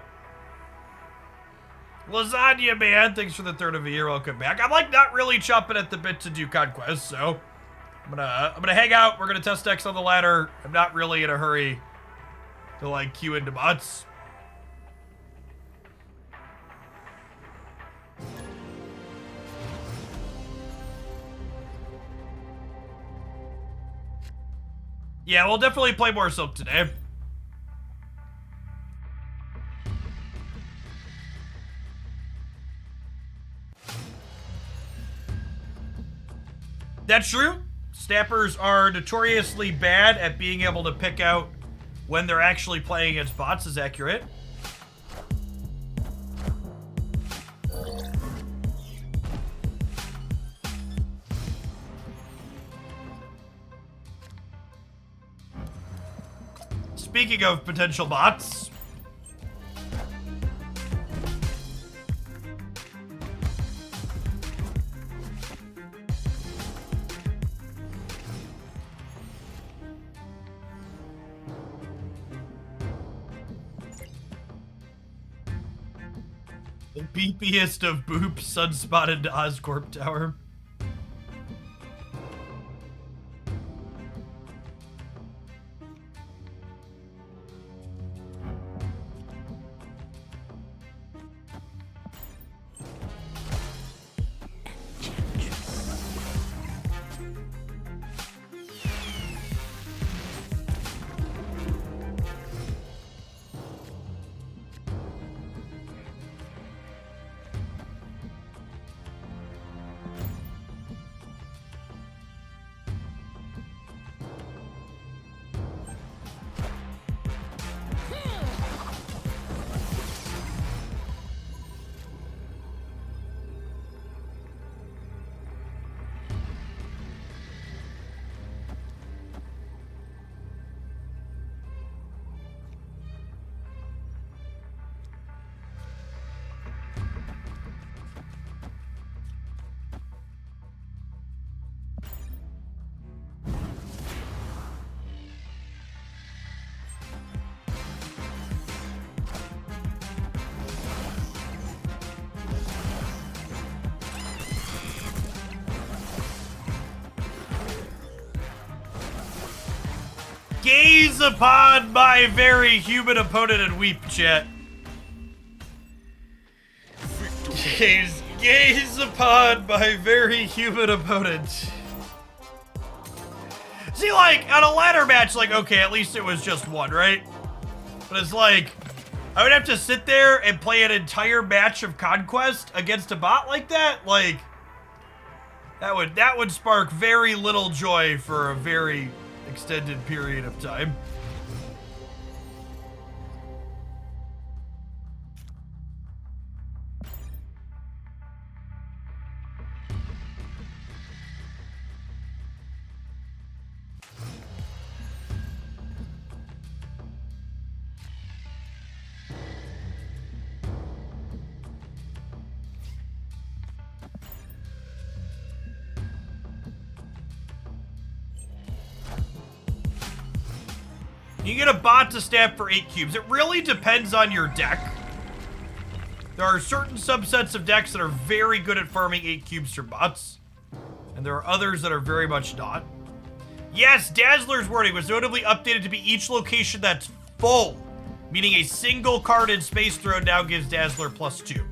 Lasagna man, thanks for the 3rd of a year. Welcome back. I'm like not really chomping at the bit to do Conquest, so I'm gonna hang out. We're gonna test X on the ladder. I'm not really in a hurry to like queue into bots. Yeah, we'll definitely play more Silk today. That's true. Snappers are notoriously bad at being able to pick out when they're actually playing against bots is accurate. Speaking of potential bots, the beepiest of Boop sunspotted to Oscorp Tower. Gaze upon my very human opponent and weep, chat. Gaze upon my very human opponent. See, like, on a ladder match, like, okay, at least it was just one, right? But it's like, I would have to sit there and play an entire match of Conquest against a bot like that? Like, that would spark very little joy for a very extended period of time. You get a bot to stab for 8 cubes. It really depends on your deck. There are certain subsets of decks that are very good at farming 8 cubes for bots. And there are others that are very much not. Yes, Dazzler's wording was notably updated to be each location that's full. Meaning a single card in Space Throne now gives Dazzler +2.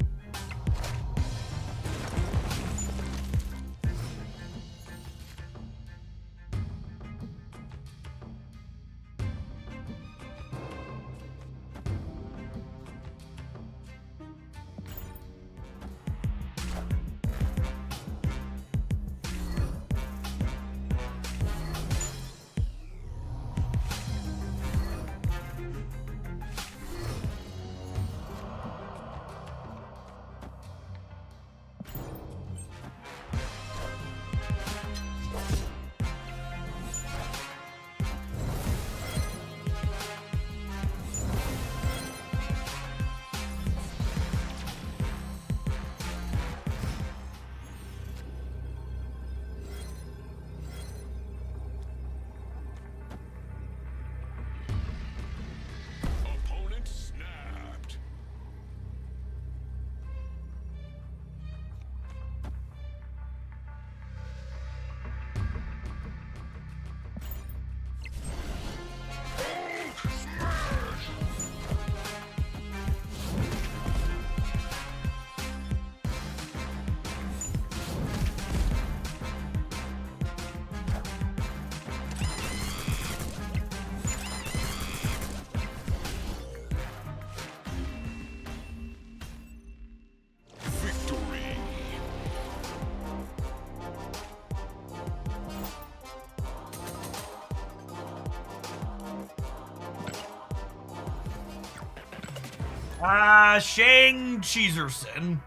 Shang Cheezerson.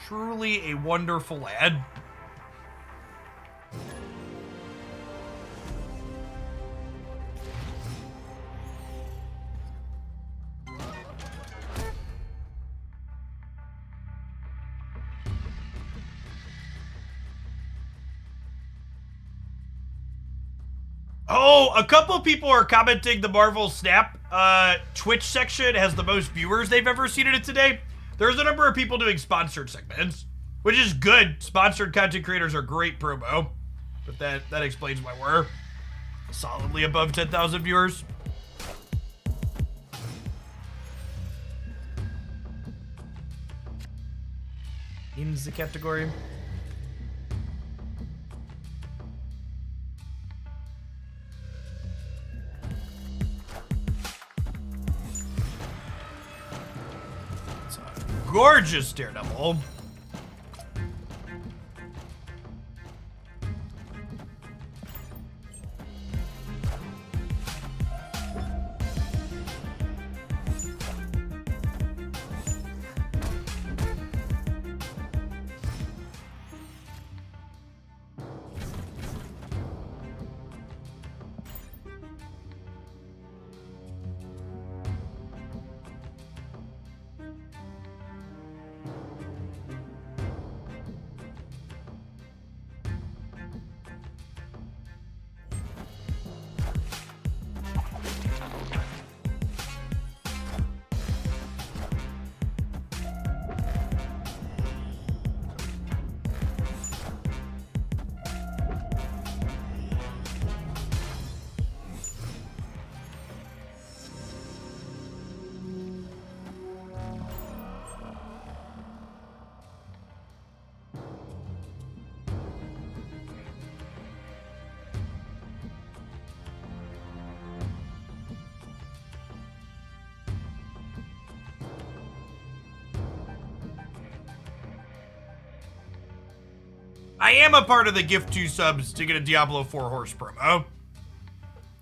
Truly a wonderful lad. Oh, a couple people are commenting the Marvel Snap Twitch section has the most viewers they've ever seen in it today. There's a number of people doing sponsored segments, which is good. Sponsored content creators are great promo, but that explains why we're solidly above 10,000 viewers. In the category. Gorgeous Daredevil. I am a part of the gift 2 subs to get a Diablo 4 horse promo.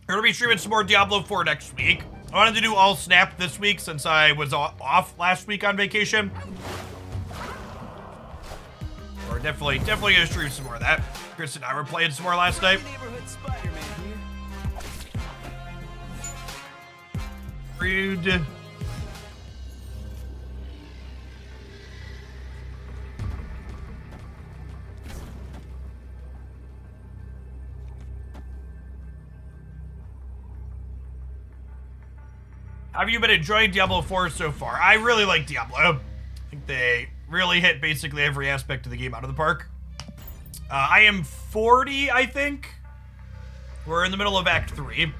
We're gonna be streaming some more Diablo 4 next week. I wanted to do all Snap this week since I was off last week on vacation. We're definitely gonna stream some more of that. Chris and I were playing some more last night. Neighborhood Spider-Man here. Rude. Have you been enjoying Diablo 4 so far? I really like Diablo. I think they really hit basically every aspect of the game out of the park. I am 40, I think. We're in the middle of Act 3.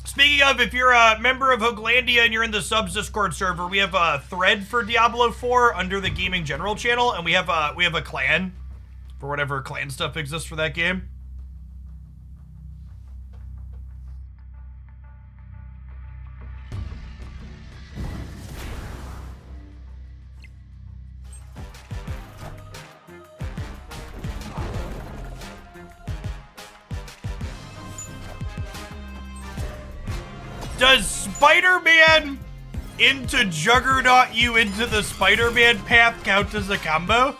Speaking of, if you're a member of Hooglandia and you're in the subs Discord server, we have a thread for Diablo 4 under the Gaming General channel, and we have a clan for whatever clan stuff exists for that game. Does Spider-Man into Juggernaut you into the Spider-Man path count as a combo?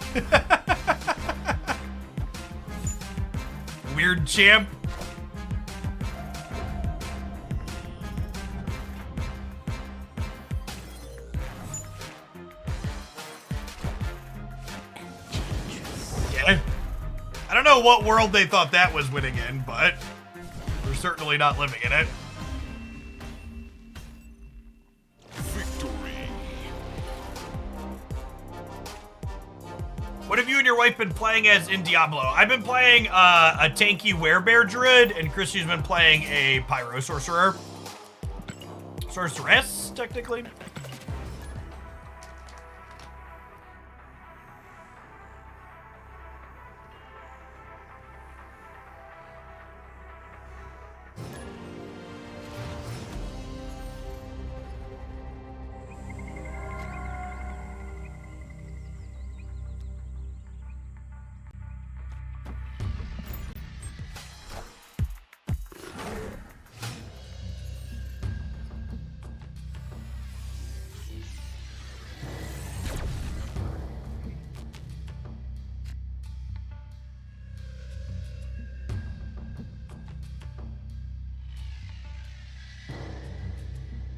Weird champ. Yeah. I don't know what world they thought that was winning in, but we're certainly not living in it. What have you and your wife been playing as in Diablo? I've been playing a tanky werebear druid, and Christy's been playing a pyro sorcerer. Sorceress, technically.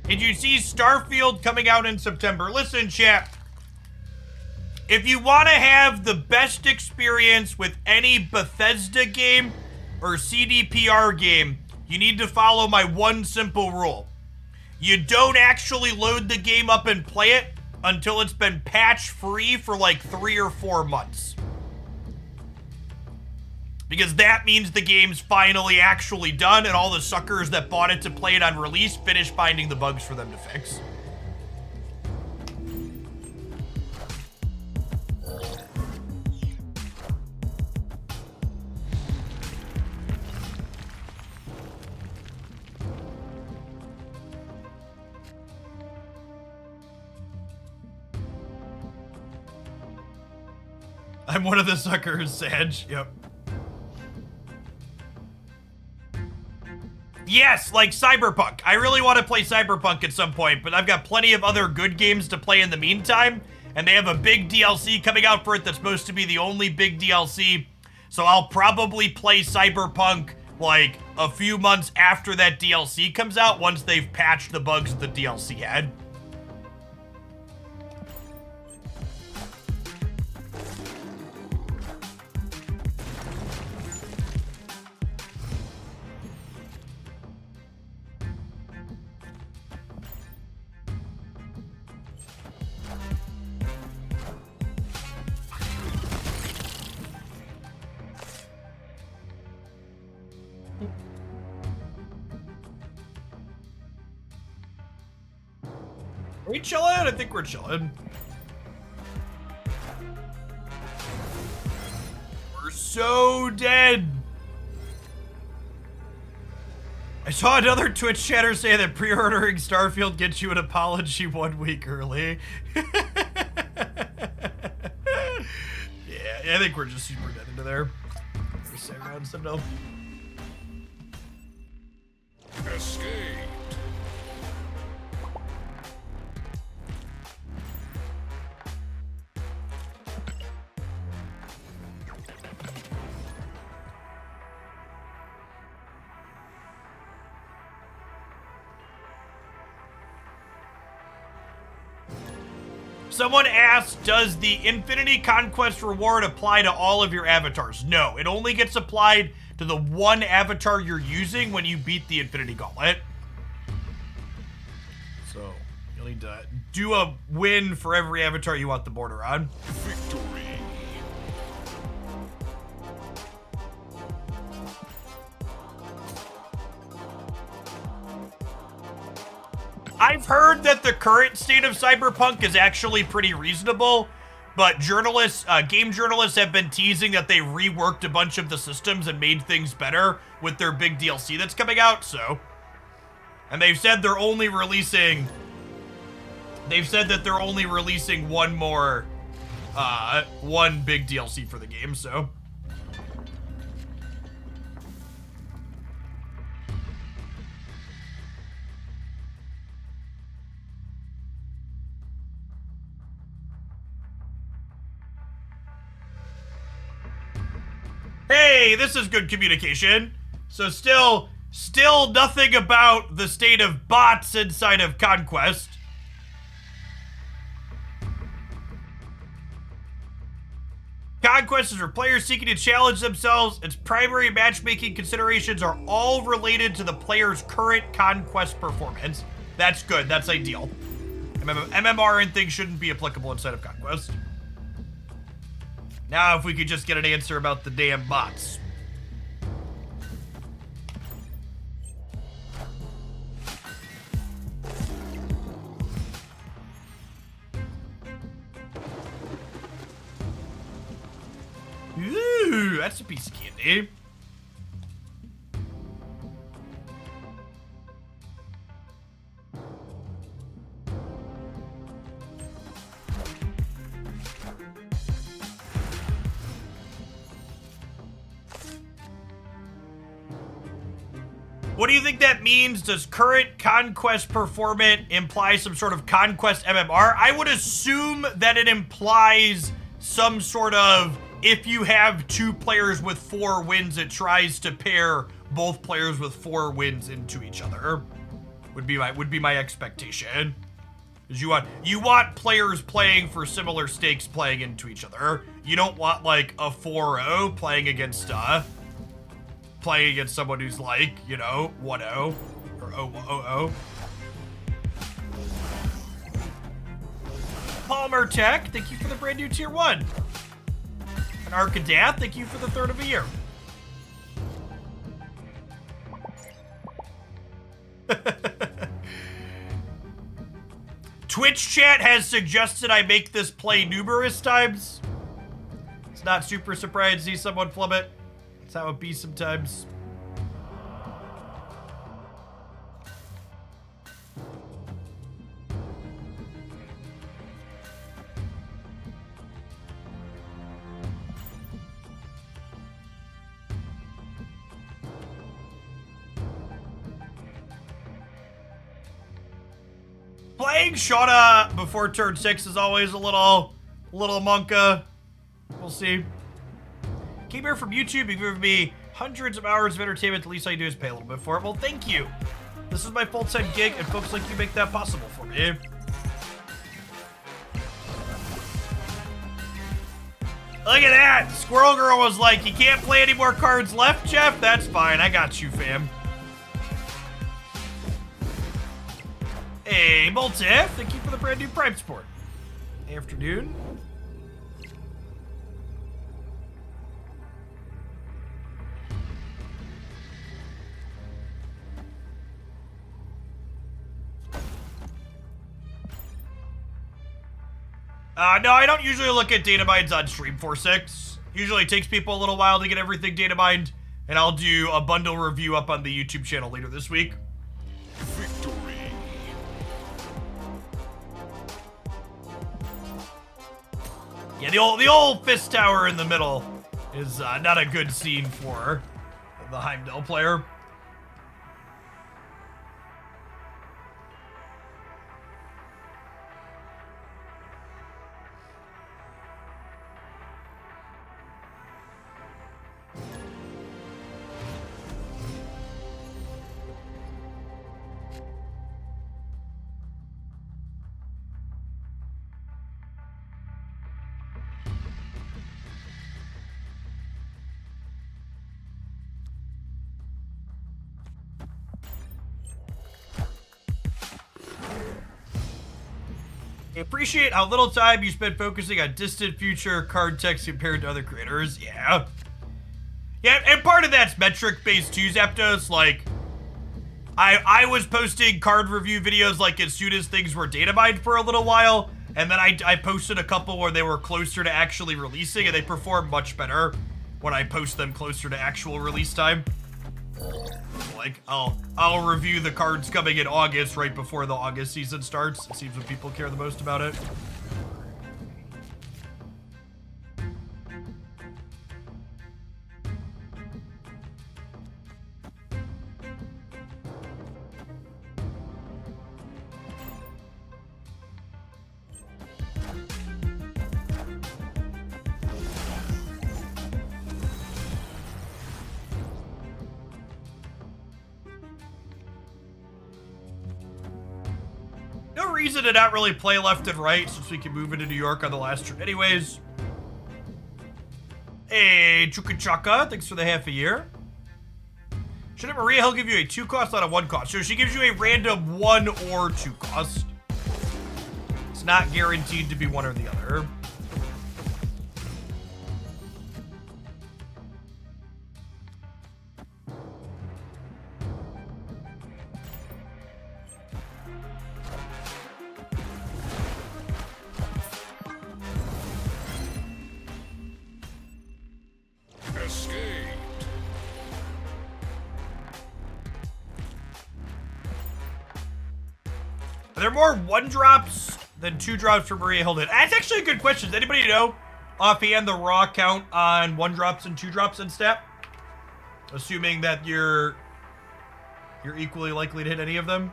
Did you see Starfield coming out in September? Listen, chat. If you want to have the best experience with any Bethesda game or CDPR game, you need to follow my one simple rule. You don't actually load the game up and play it until it's been patch free for like 3 or 4 months. Because that means the game's finally actually done and all the suckers that bought it to play it on release finish finding the bugs for them to fix. I'm one of the suckers, Sage. Yep. Yes, like Cyberpunk. I really want to play Cyberpunk at some point, but I've got plenty of other good games to play in the meantime, and they have a big DLC coming out for it that's supposed to be the only big DLC, so I'll probably play Cyberpunk like a few months after that DLC comes out once they've patched the bugs that the DLC had. Are we chilling? I think we're chilling. We're so dead. I saw another Twitch chatter say that pre-ordering Starfield gets you an apology 1 week early. Yeah, I think we're just super dead into there. We stay around some no. Escape. Someone asked, does the Infinity Conquest reward apply to all of your avatars? No, it only gets applied to the one avatar you're using when you beat the Infinity Gauntlet. So, you'll need to do a win for every avatar you want the border on. Victory. I've heard that the current state of Cyberpunk is actually pretty reasonable, but journalists, game journalists have been teasing that they reworked a bunch of the systems and made things better with their big DLC that's coming out, so. And they've said they're only releasing, one more, one big DLC for the game, so. Hey, this is good communication. So still nothing about the state of bots inside of Conquest. Conquest is for players seeking to challenge themselves. Its primary matchmaking considerations are all related to the player's current Conquest performance. That's good, that's ideal. MMR and things shouldn't be applicable inside of Conquest. Now, if we could just get an answer about the damn bots. Ooh, that's a piece of candy. What do you think that means? Does current Conquest performance imply some sort of Conquest MMR? I would assume that it implies some sort of, if you have 2 players with 4 wins, it tries to pair both players with 4 wins into each other. Would be my expectation. Because you want players playing for similar stakes playing into each other. You don't want like a 4-0 playing against someone who's like, you know, 1-0 or 0-0. Palmer Tech, thank you for the brand new tier 1. And Arcadath, thank you for the third of a year. Twitch chat has suggested I make this play numerous times. It's not super surprised to see someone flub it. That's how it be sometimes. Playing Shauna before turn 6 is always a little monka. We'll see. Came here from YouTube. You've given me hundreds of hours of entertainment. The least I do is pay a little bit for it. Well, thank you. This is my full-time gig, and folks like you make that possible for me. Look at that! Squirrel Girl was like, you can't play any more cards left, Jeff? That's fine. I got you, fam. Hey, Moltif, thank you for the brand new Prime Sport. Afternoon. No, I don't usually look at data mines on stream 4.6. Usually it takes people a little while to get everything data mined, and I'll do a bundle review up on the YouTube channel later this week. Victory. Yeah, the old fist tower in the middle is not a good scene for the Heimdall player. I appreciate how little time you spend focusing on distant future card text compared to other creators. Yeah. Yeah, and part of that's metric-based too, Zapdos. Like, I was posting card review videos like as soon as things were data mined for a little while, and then I posted a couple where they were closer to actually releasing, and they perform much better when I post them closer to actual release time. Like, I'll review the cards coming in August right before the August season starts. It seems what people care the most about it. No reason to not really play left and right since we can move into New York on the last turn anyways. Hey, Chukachaka, thanks for the half a year. Shouldn't Maria Hill give you a 2 cost, not a 1 cost? So she gives you a random 1 or 2 cost. It's not guaranteed to be one or the other. Escaped. Are there more 1-drops than 2-drops for Maria Hilden? That's actually a good question. Does anybody know offhand the raw count on 1-drops and 2-drops in stat? Assuming that you're equally likely to hit any of them.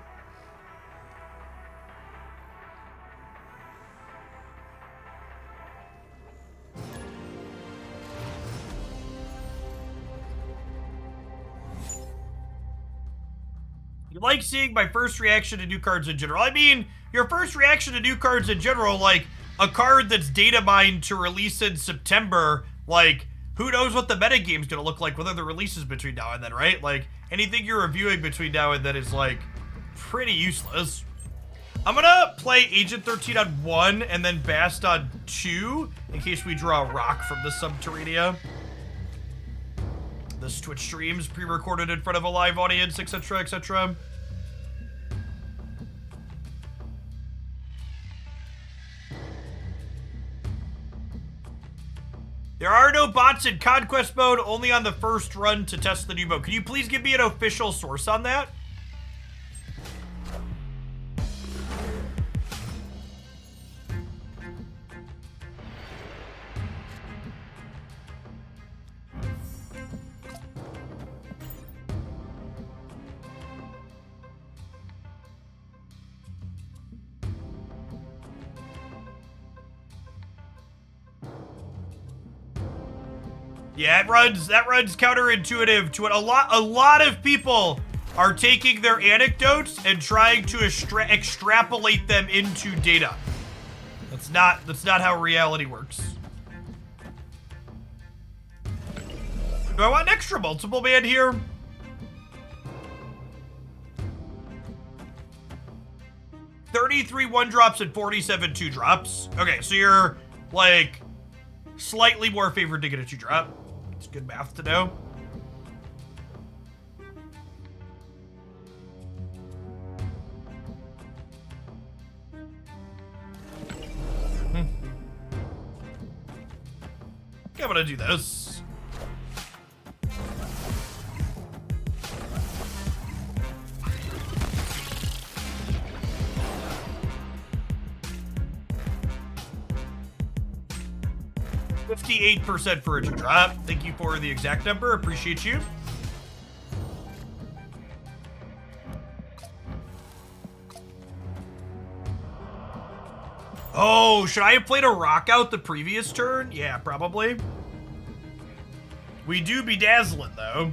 You like seeing my first reaction to new cards in general. I mean, your first reaction to new cards in general, like a card that's data mined to release in September, like who knows what the metagame's gonna look like with other releases between now and then, right? Like anything you're reviewing between now and then is like pretty useless. I'm gonna play Agent 13 on 1 and then Bast on 2 in case we draw a rock from the Subterranea. This Twitch streams pre-recorded in front of a live audience, etc., etc. There are no bots in Conquest mode, only on the first run to test the new mode. Could you please give me an official source on that? Yeah, that runs counterintuitive to what a lot of people are taking their anecdotes and trying to extrapolate them into data. That's not how reality works. Do I want an extra multiple man here? $33 1-drops and 47 2-drops. Okay, so you're like slightly more favored to get a 2-drop. It's good math to know. Okay, I'm gonna do this. %58% for a 2-drop. Thank you for the exact number. Appreciate you. Oh, should I have played a rock out the previous turn? Yeah, probably. We do be dazzling, though.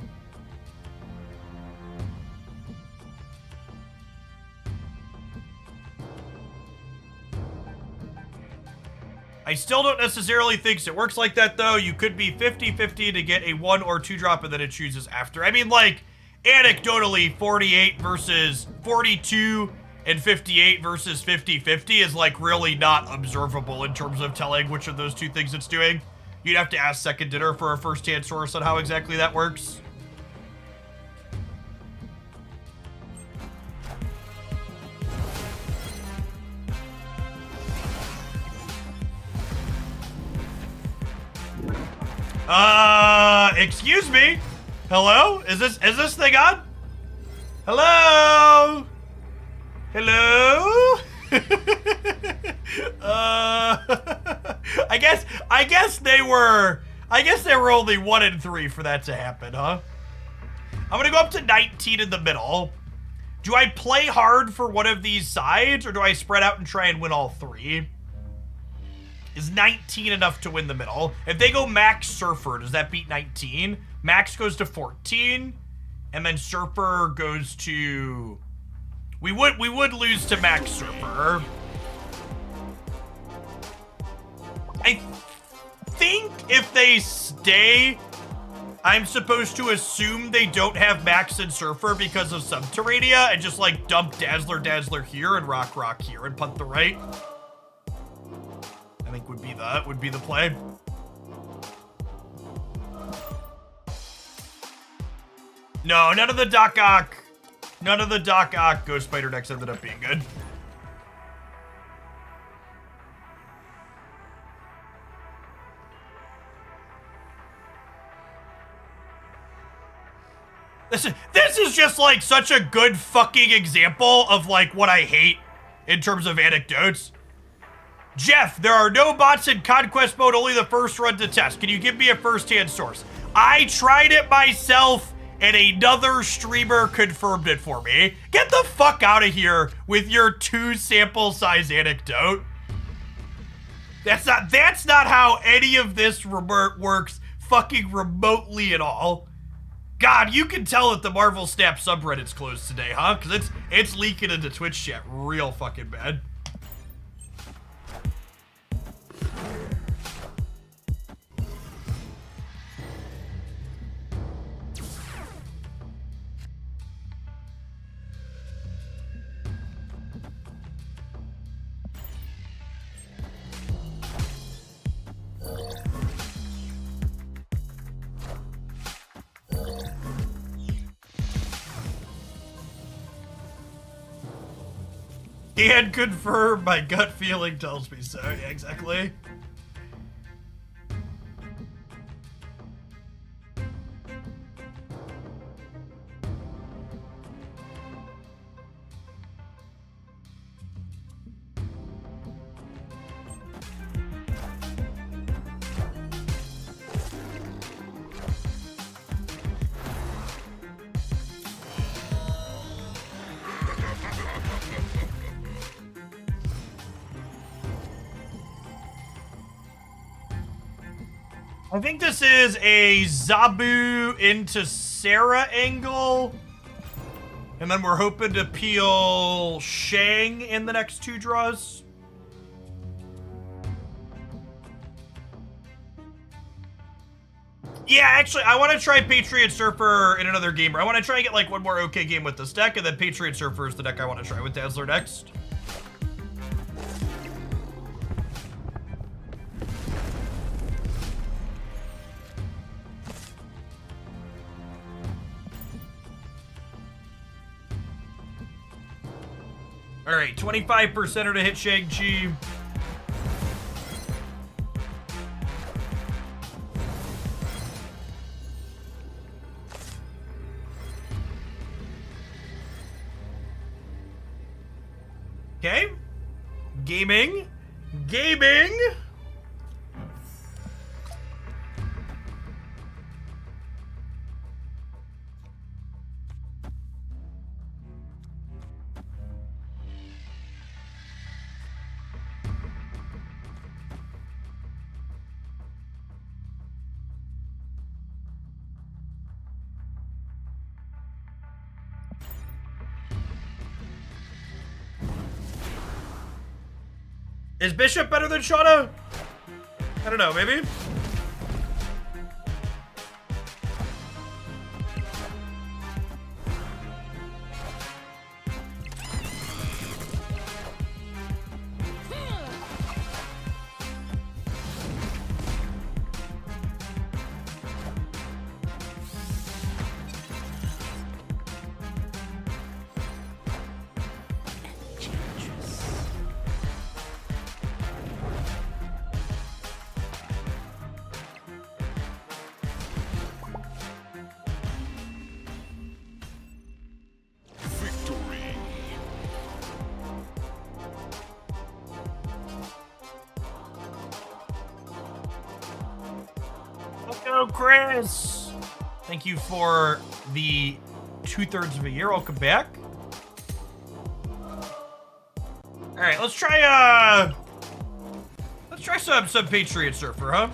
I still don't necessarily think it works like that, though. You could be 50-50 to get a 1 or 2-drop and then it chooses after. I mean, like, anecdotally, 48 versus 42 and 58 versus 50-50 is, like, really not observable in terms of telling which of those two things it's doing. You'd have to ask Second Dinner for a first-hand source on how exactly that works. Excuse me? Hello? Is this thing on? Hello? Hello? I guess they were only 1 and 3 for that to happen, huh? I'm gonna go up to 19 in the middle. Do I play hard for one of these sides, or do I spread out and try and win all 3? Is 19 enough to win the middle? If they go Max Surfer, does that beat 19? Max goes to 14, and then Surfer goes to... We would lose to Max Surfer. I think if they stay, I'm supposed to assume they don't have Max and Surfer because of Subterranea and just like dump Dazzler here and Rock here and punt the right. I think would be the play. No, none of the Doc Ock Ghost Spider decks ended up being good. This is just like such a good fucking example of like what I hate in terms of anecdotes. Jeff, there are no bots in Conquest mode, only the first run to test. Can you give me a first-hand source? I tried it myself, and another streamer confirmed it for me. Get the fuck out of here with your 2 sample size anecdote. That's not how any of this works fucking remotely at all. God, you can tell that the Marvel Snap subreddit's closed today, huh? Because it's leaking into Twitch chat real fucking bad. Can't confirm, my gut feeling tells me so. Yeah, exactly. I think this is a Zabu into Sarah angle. And then we're hoping to peel Shang in the next 2 draws. Yeah, actually, I want to try Patriot Surfer in another game. I want to try and get like one more okay game with this deck, and then Patriot Surfer is the deck I want to try with Dazzler next. All right, 25% to hit Shang-Chi. Okay. Gaming. Gaming. Is Bishop better than Shauna? I don't know, maybe? Victory. Let's go, Chris. Thank you for the 2/3 of a year. Welcome back. All right, let's try some Patriot Surfer, huh?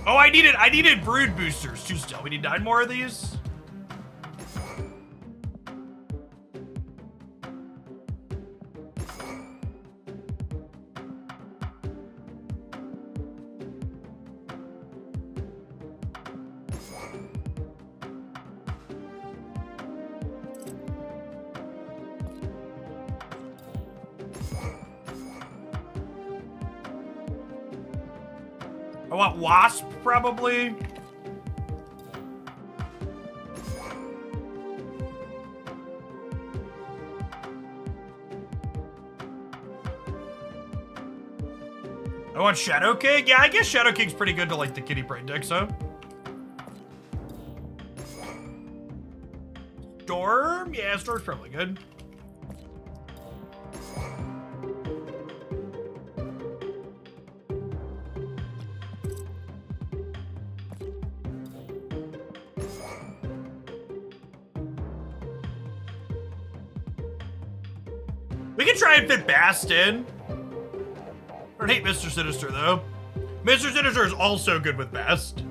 Oh, I needed brood boosters too still. We need 9 more of these. I want Wasp, probably. I want Shadow King? Yeah, I guess Shadow King's pretty good to like the Kitty Pryde deck, so. Storm? Yeah, Storm's probably good. We can try and fit Bast in. I don't hate Mr. Sinister, though. Mr. Sinister is also good with Bast.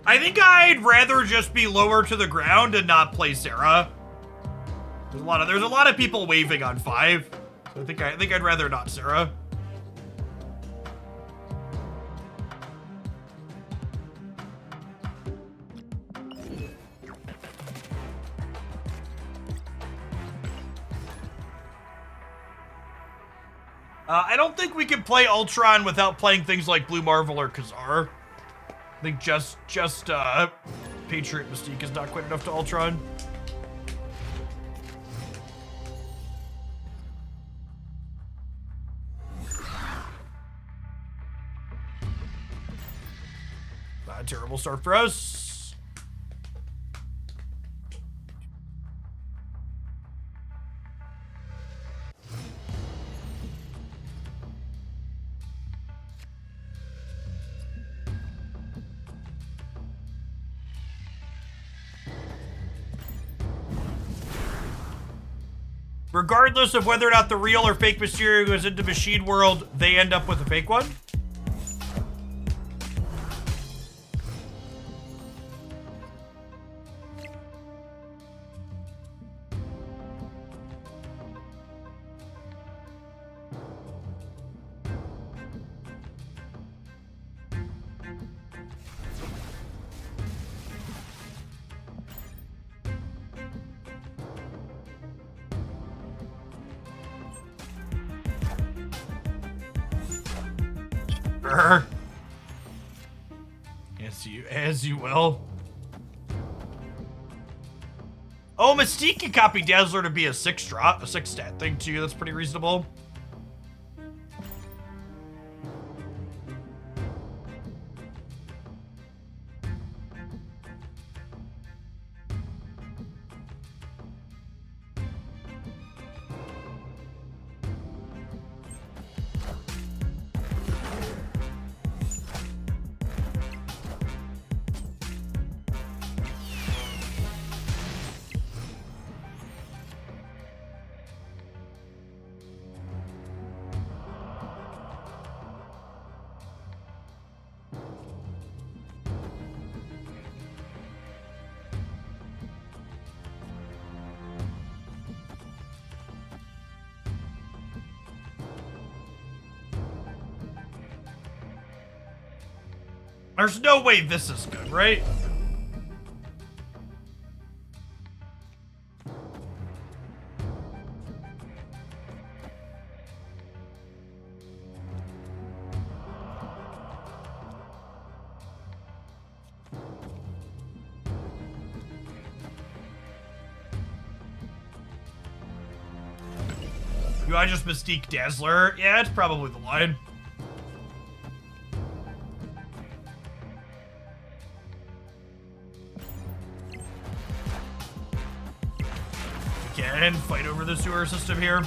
I think I'd rather just be lower to the ground and not play Sarah. There's a lot of people waving on 5. So I think I'd rather not Sarah. I don't think we can play Ultron without playing things like Blue Marvel or Kazar. I think just Patriot Mystique is not quite enough to Ultron. Not a terrible start for us. Regardless of whether or not the real or fake Mysterio goes into Machine World, they end up with a fake one. As you will. Oh, Mystique can copy Dazzler to be a 6 stat thing too. That's pretty reasonable. There's no way this is good, right? Do I just Mystique Dazzler? Yeah, it's probably the line. And fight over the sewer system here.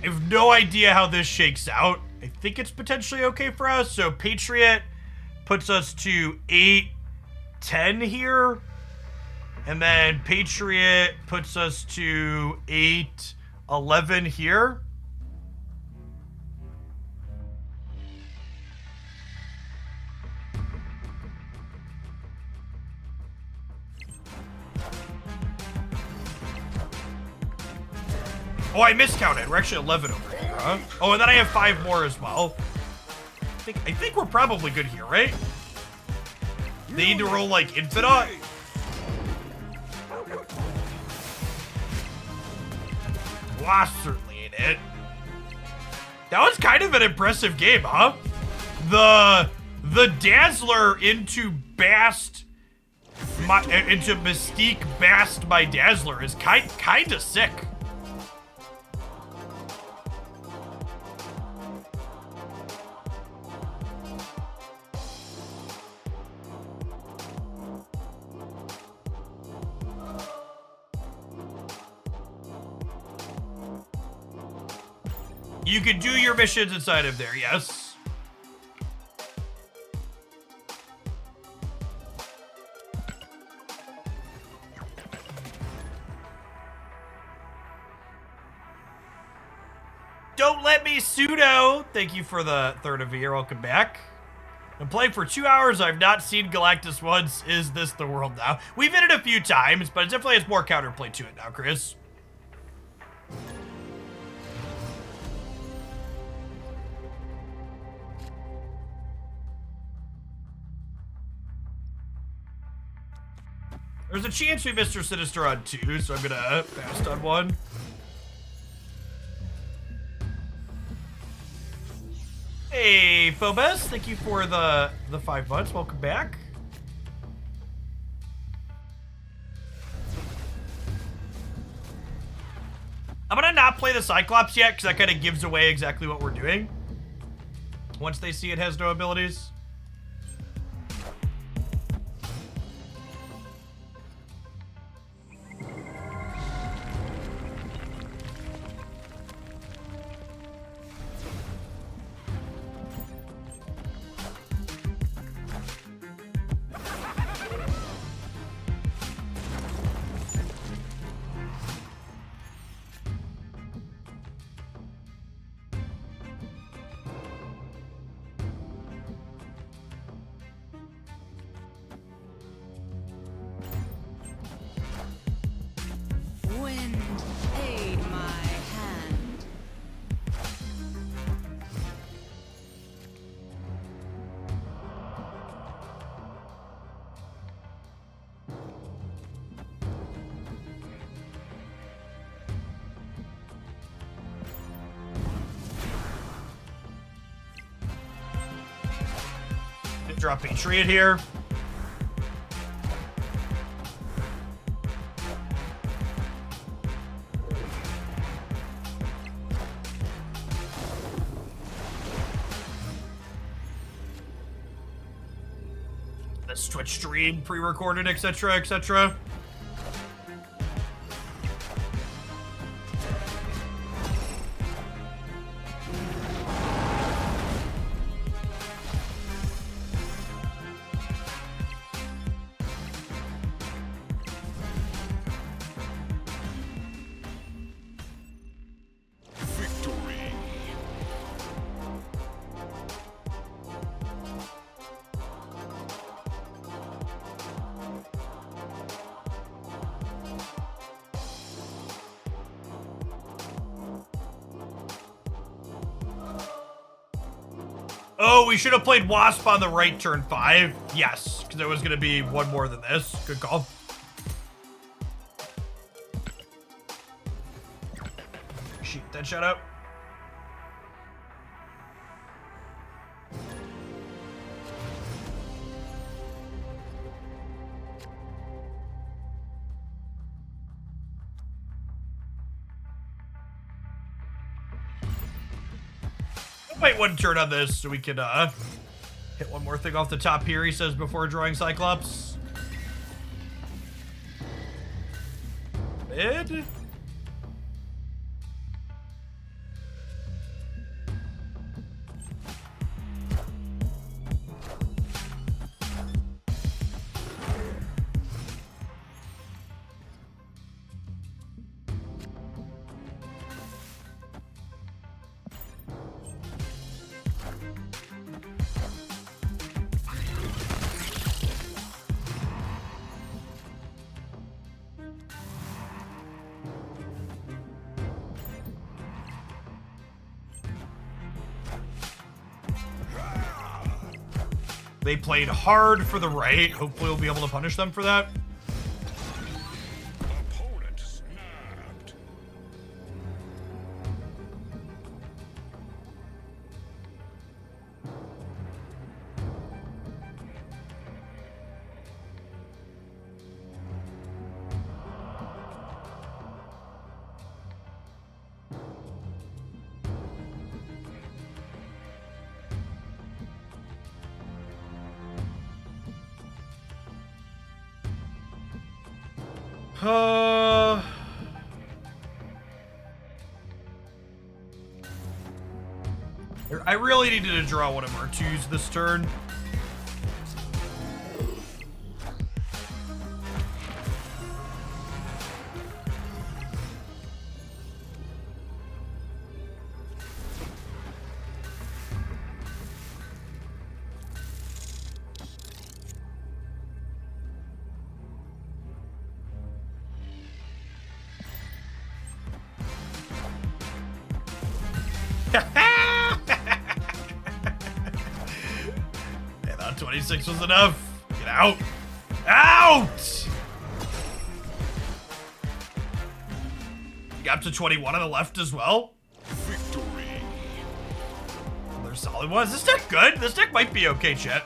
I have no idea how this shakes out. I think it's potentially okay for us. So Patriot puts us to 8-10 here. And then Patriot puts us to 8-11 here. Oh, I miscounted. We're actually 11 over here, huh? Oh, and then I have 5 more as well. I think we're probably good here, right? They need to roll like infinite. Wasp certainly ain't it. That was kind of an impressive game, huh? The Dazzler into Mystique Bast my Dazzler is kind of sick. You can do your missions inside of there, yes. Don't let me pseudo. Thank you for the third of the year. Welcome back. I'm playing for 2 hours. I've not seen Galactus once. Is this the world now? We've hit it a few times, but it definitely has more counterplay to it now, Chris. There's a chance we missed our Sinister on 2, so I'm gonna fast on 1. Hey, Phobos, thank you for the 5 months. Welcome back. I'm gonna not play the Cyclops yet, because that kind of gives away exactly what we're doing. Once they see it has no abilities. Wind, aid my hand. Drop Patriot here. This Twitch stream pre-recorded, etc., etc. Victory. Oh, we should have played Wasp on the right turn 5. Yes, because it was going to be one more than this. Good call. Shoot that shut up. Wait one turn on this so we can hit one more thing off the top here, he says, before drawing Cyclops. Mid? They played hard for the right. Hopefully we'll be able to punish them for that. Opponent snapped. I really needed to draw one of our 2s this turn. I thought 26 was enough. Get out. Out! Got to 21 on the left as well. Victory. Another solid one. Is this deck good? This deck might be okay, chat.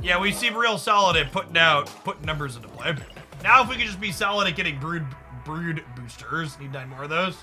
Yeah, we seem real solid at putting numbers into play. Now if we could just be solid at getting brood boosters. Need 9 more of those.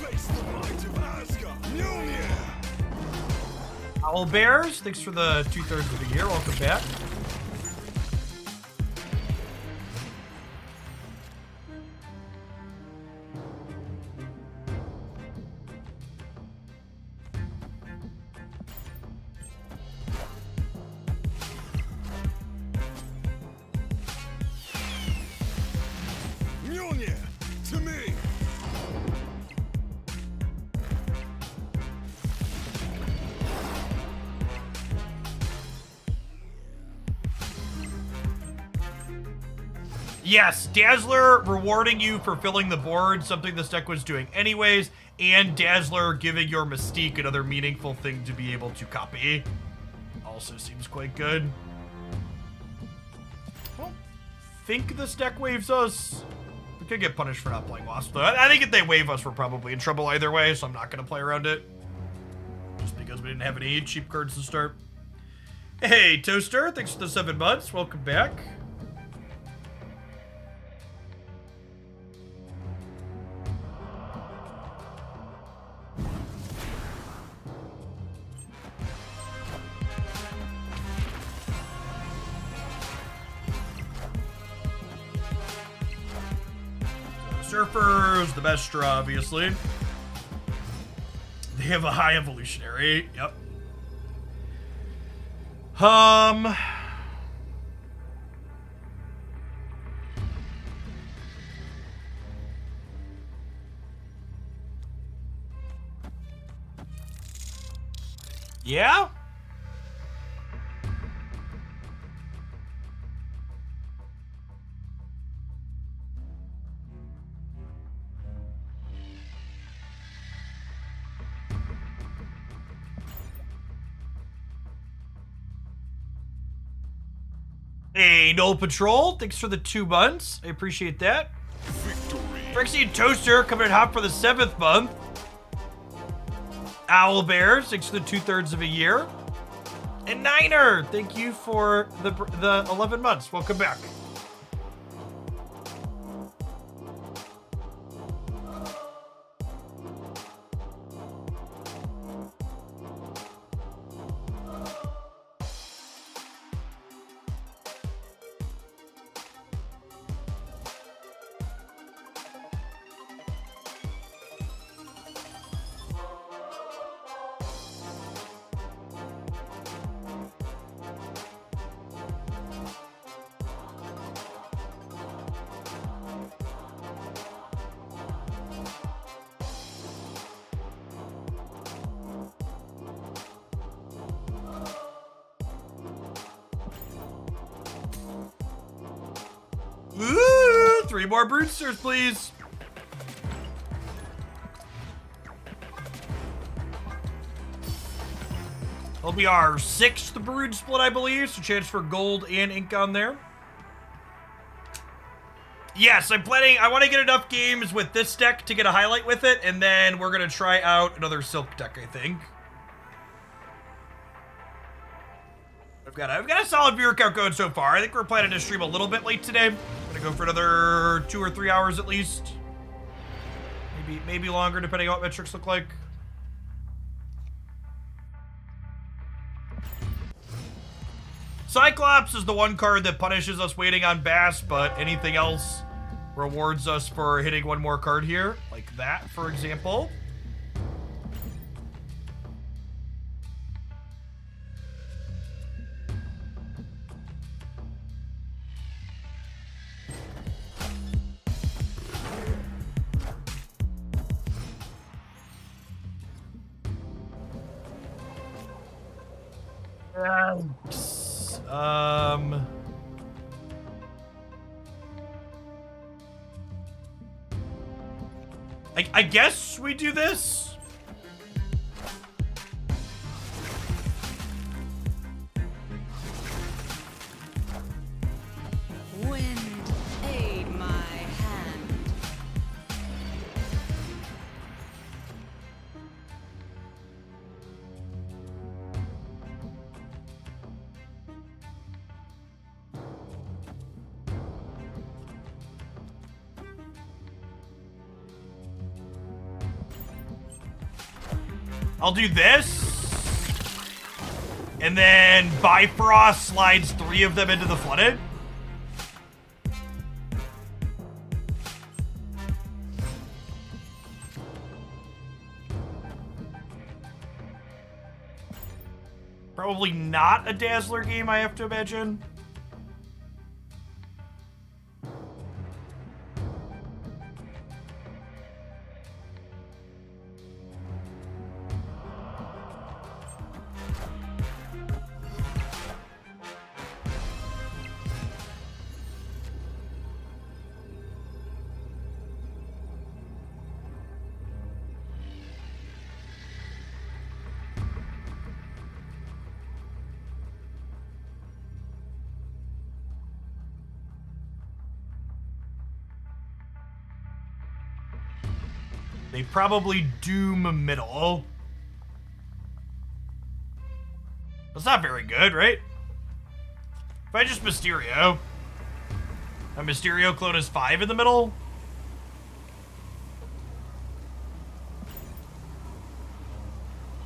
Face the might of Asgard. Mjolnir. Owl Bears, thanks for the 2/3 of the year. Welcome back. Mjolnir. To me. Yes, Dazzler rewarding you for filling the board, something this deck was doing anyways, and Dazzler giving your Mystique another meaningful thing to be able to copy. Also seems quite good. I don't think this deck waves us. We could get punished for not playing Wasp, though. I think if they wave us, we're probably in trouble either way, so I'm not going to play around it. Just because we didn't have any cheap cards to start. Hey, Toaster, thanks for the 7 months. Welcome back. Surfers, the best straw, obviously. They have a high evolutionary. Yep. Yeah? Hey, Null Patrol, thanks for the 2 months. I appreciate that. Victory. Brexy Toaster coming in hot for the 7th month. Owl Bears, thanks for the 2/3 of a year. And Niner, thank you for the 11 months. Welcome back. Ooh, 3 more Broodsters, please. It'll be our 6th Brood split, I believe, so chance for gold and ink on there. Yes, I'm planning, I want to get enough games with this deck to get a highlight with it, and then we're going to try out another Silk deck, I think. I've got a solid viewer count going so far. I think we're planning to stream a little bit late today. I'm going to go for another 2 or 3 hours at least. Maybe longer, depending on what metrics look like. Cyclops is the one card that punishes us waiting on Bass, but anything else rewards us for hitting one more card here, like that, for example. I guess we do this. Wind, aid my hand. I'll do this. And then Bifrost slides 3 of them into the flooded. Probably not a Dazzler game, I have to imagine. They probably doom middle. That's not very good, right? If I just Mysterio, a Mysterio clone is 5 in the middle.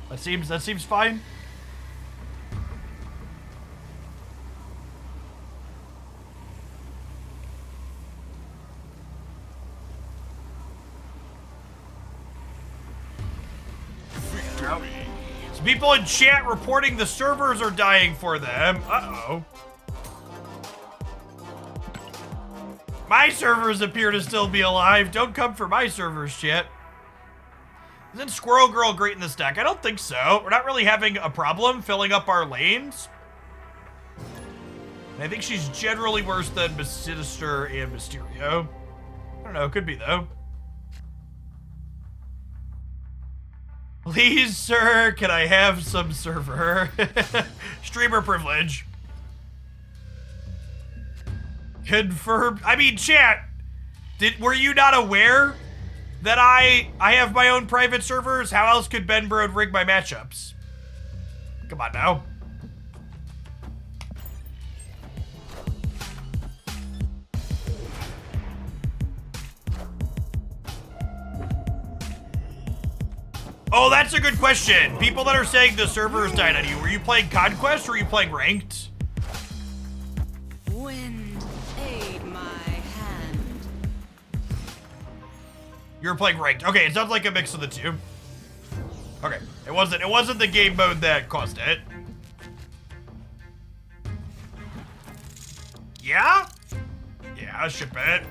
That seems fine. Some people in chat reporting the servers are dying for them. Uh-oh. My servers appear to still be alive. Don't come for my servers, chat. Isn't Squirrel Girl great in this deck? I don't think so. We're not really having a problem filling up our lanes. And I think she's generally worse than Sinister and Mysterio. I don't know. Could be, though. Please, sir, can I have some server? Streamer privilege. Confirmed. I mean, chat, were you not aware that I have my own private servers? How else could Ben Brode rig my matchups? Come on now. Oh, that's a good question. People that are saying the servers died on you, were you playing Conquest or were you playing Ranked? Wind, aid my hand. You were playing Ranked. Okay, it sounds like a mix of the two. Okay, it wasn't the game mode that caused it. Yeah? Yeah, ship it.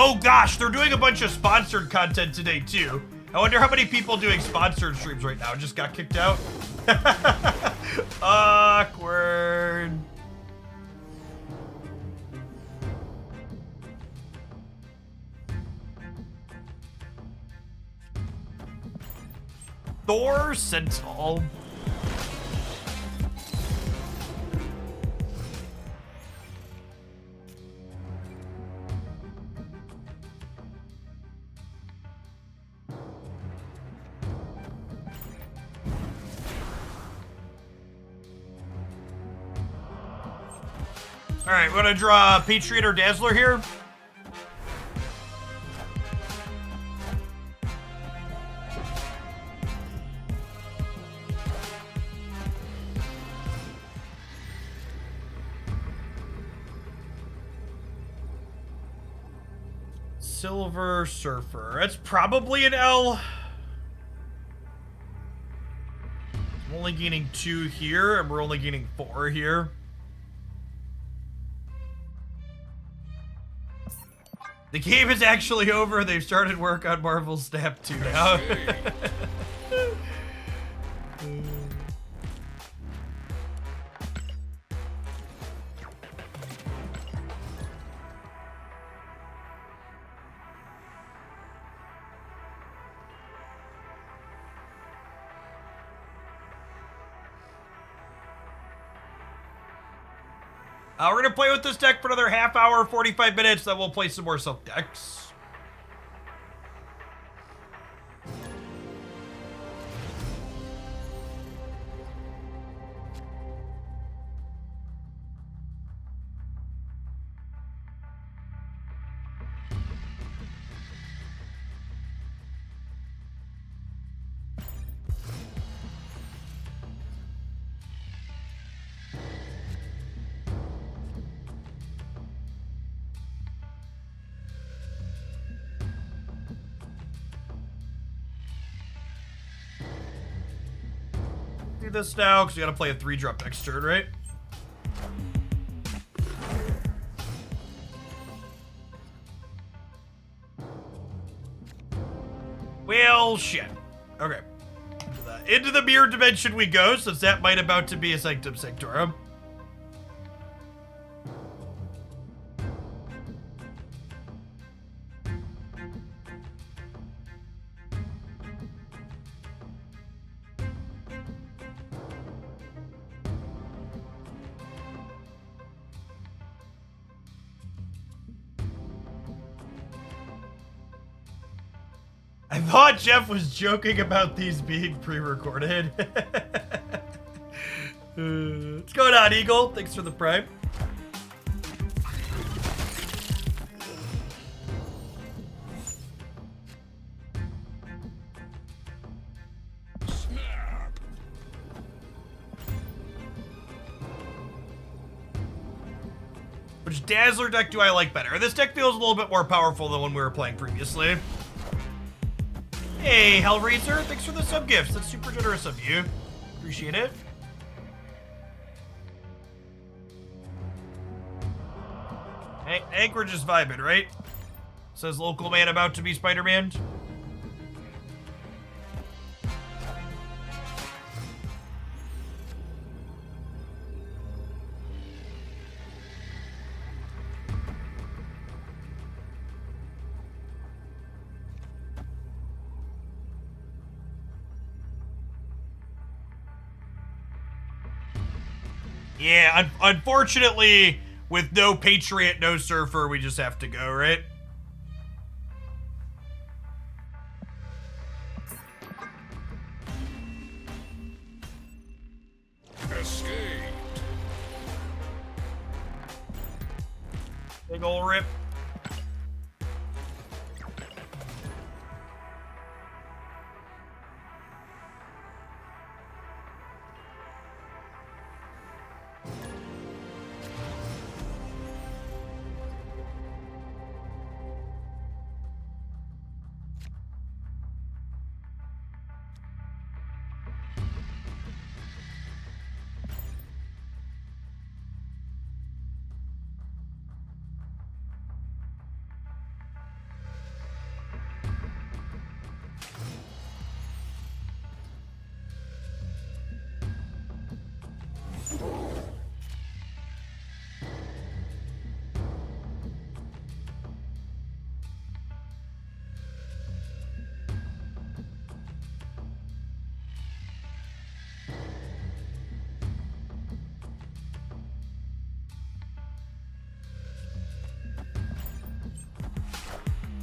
Oh gosh, they're doing a bunch of sponsored content today too. I wonder how many people doing sponsored streams right now just got kicked out. Awkward. Thor Sentinel. All right, we're gonna draw Patriot or Dazzler here. Silver Surfer. That's probably an L. I'm only gaining 2 here, and we're only gaining 4 here. The game is actually over. They've started work on Marvel's Snap 2 now. We're gonna play with this deck for another half hour, 45 minutes, then we'll play some more self decks. Do this now, because you gotta play a 3-drop next turn, right? Well, shit. Okay. Into the mirror dimension we go, since that might about to be a Sanctum Sanctorum. I thought Jeff was joking about these being pre-recorded. What's going on, Eagle? Thanks for the prime. Snap. Which Dazzler deck do I like better? This deck feels a little bit more powerful than when we were playing previously. Hey, Hellraiser, thanks for the sub gifts. That's super generous of you. Appreciate it. Hey, Anchorage is vibing, right? Says local man about to be Spider-Man. Yeah, unfortunately, with no Patriot, no Surfer, we just have to go, right? Escaped. Big ol' rip.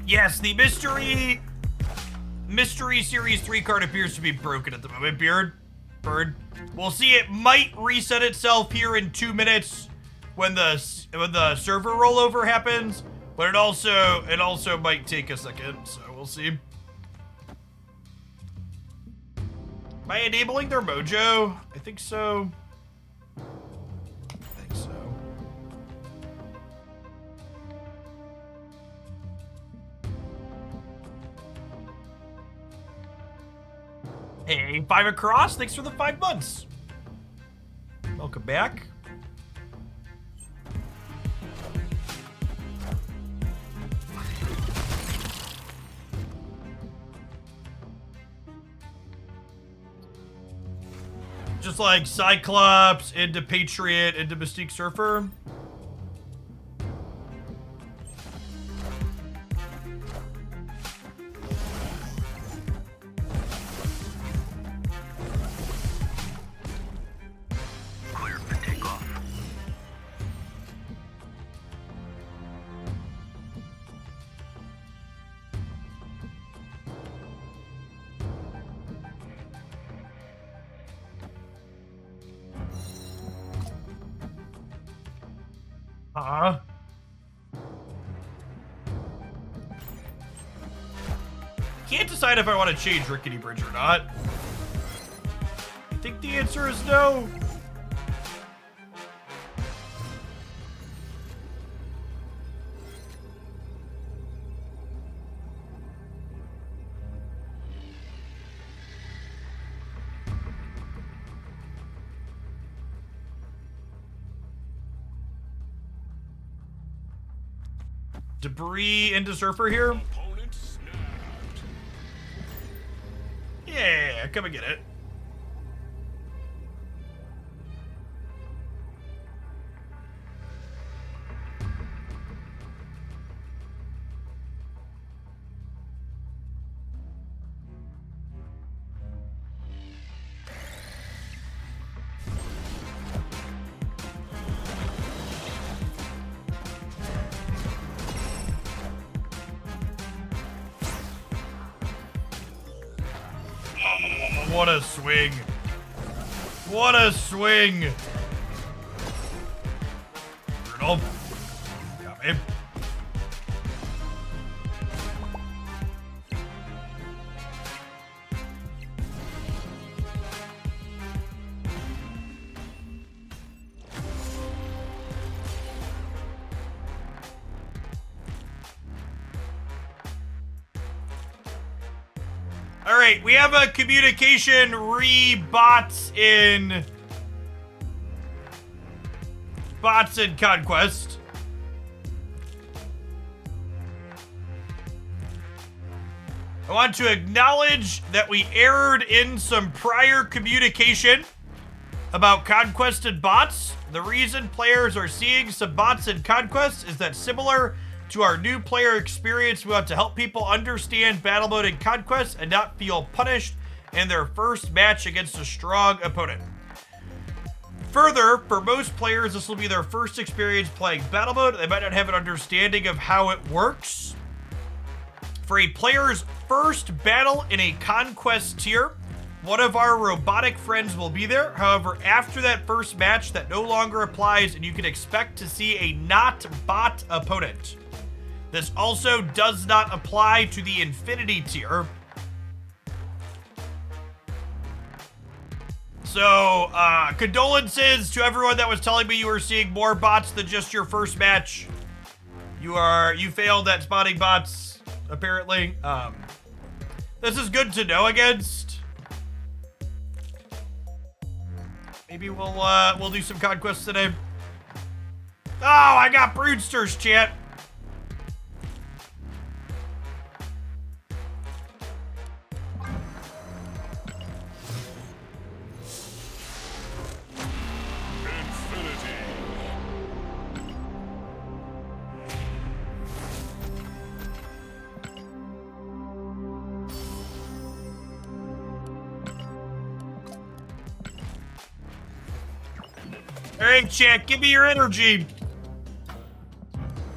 Yes, the Mystery Series 3 card appears to be broken at the moment, Bird. We'll see, it might reset itself here in 2 minutes when the server rollover happens, but it also might take a second, so we'll see. Am I enabling their mojo? I think so. Hey, 5 across. Thanks for the 5 months. Welcome back. Just like Cyclops into Patriot into Mystique Surfer. Can't decide if I want to change Rickety Bridge or not. I think the answer is no. Debris into Surfer here. Opponent snapped. Yeah, come and get it. What a swing. What a swing. Brutal. Got me. All right, we have a communication bots in Conquest. I want to acknowledge that we erred in some prior communication about Conquest and bots. The reason players are seeing some bots in Conquest is that, similar to our new player experience, we want to help people understand battle mode in Conquest and not feel punished in their first match against a strong opponent. Further, for most players, this will be their first experience playing battle mode. They might not have an understanding of how it works. For a player's first battle in a Conquest tier, one of our robotic friends will be there. However, after that first match, that no longer applies, and you can expect to see a not bot opponent. This also does not apply to the Infinity tier. So, condolences to everyone that was telling me you were seeing more bots than just your first match. You failed at spotting bots, apparently. This is good to know against. Maybe we'll do some Conquests today. Oh, I got Broodsters, chat. Alright, chat, give me your energy.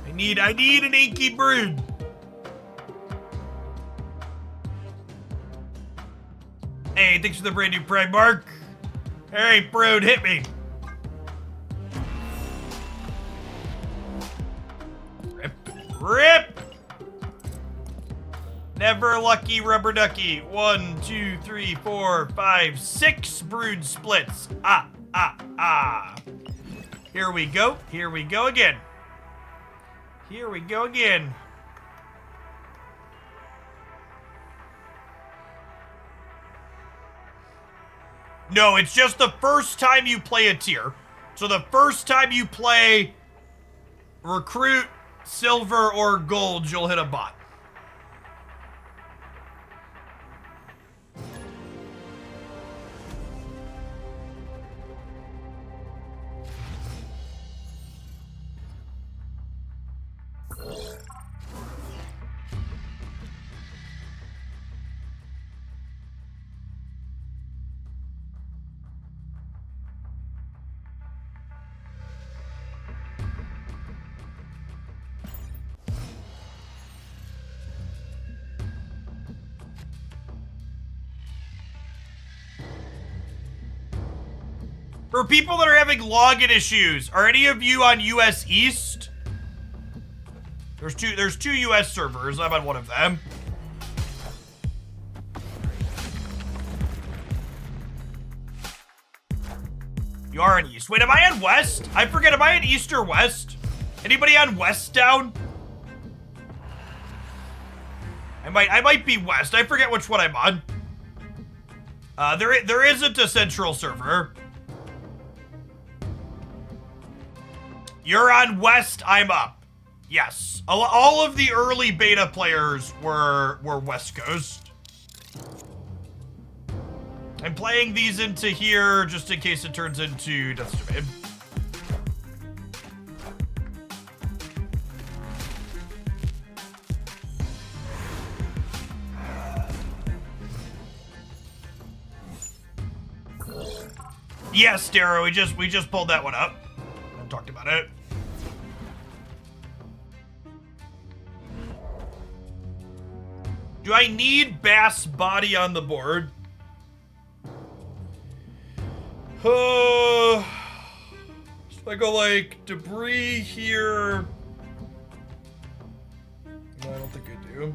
I need an inky brood. Hey, thanks for the brand new Prime Mark. Hey, bro, hit me. Rip. Rip! Never lucky rubber ducky. 1, 2, 3, 4, 5, 6 brood splits. Ah. Here we go. Here we go again. Here we go again. No, it's just the first time you play a tier. So the first time you play recruit, silver, or gold, you'll hit a bot. For people that are having login issues, are any of you on US East? There's two US servers. I'm on one of them. You are on East. Wait, am I on West? I forget, am I on East or West? Anybody on West down? I might be West. I forget which one I'm on. There isn't a central server. You're on West, I'm up. Yes. All of the early beta players were West Coast. I'm playing these into here just in case it turns into Death's Domain. Yes, Darrow, we just pulled that one up. I talked about it. Do I need Bass body on the board? So I go like debris here. No, I don't think I do.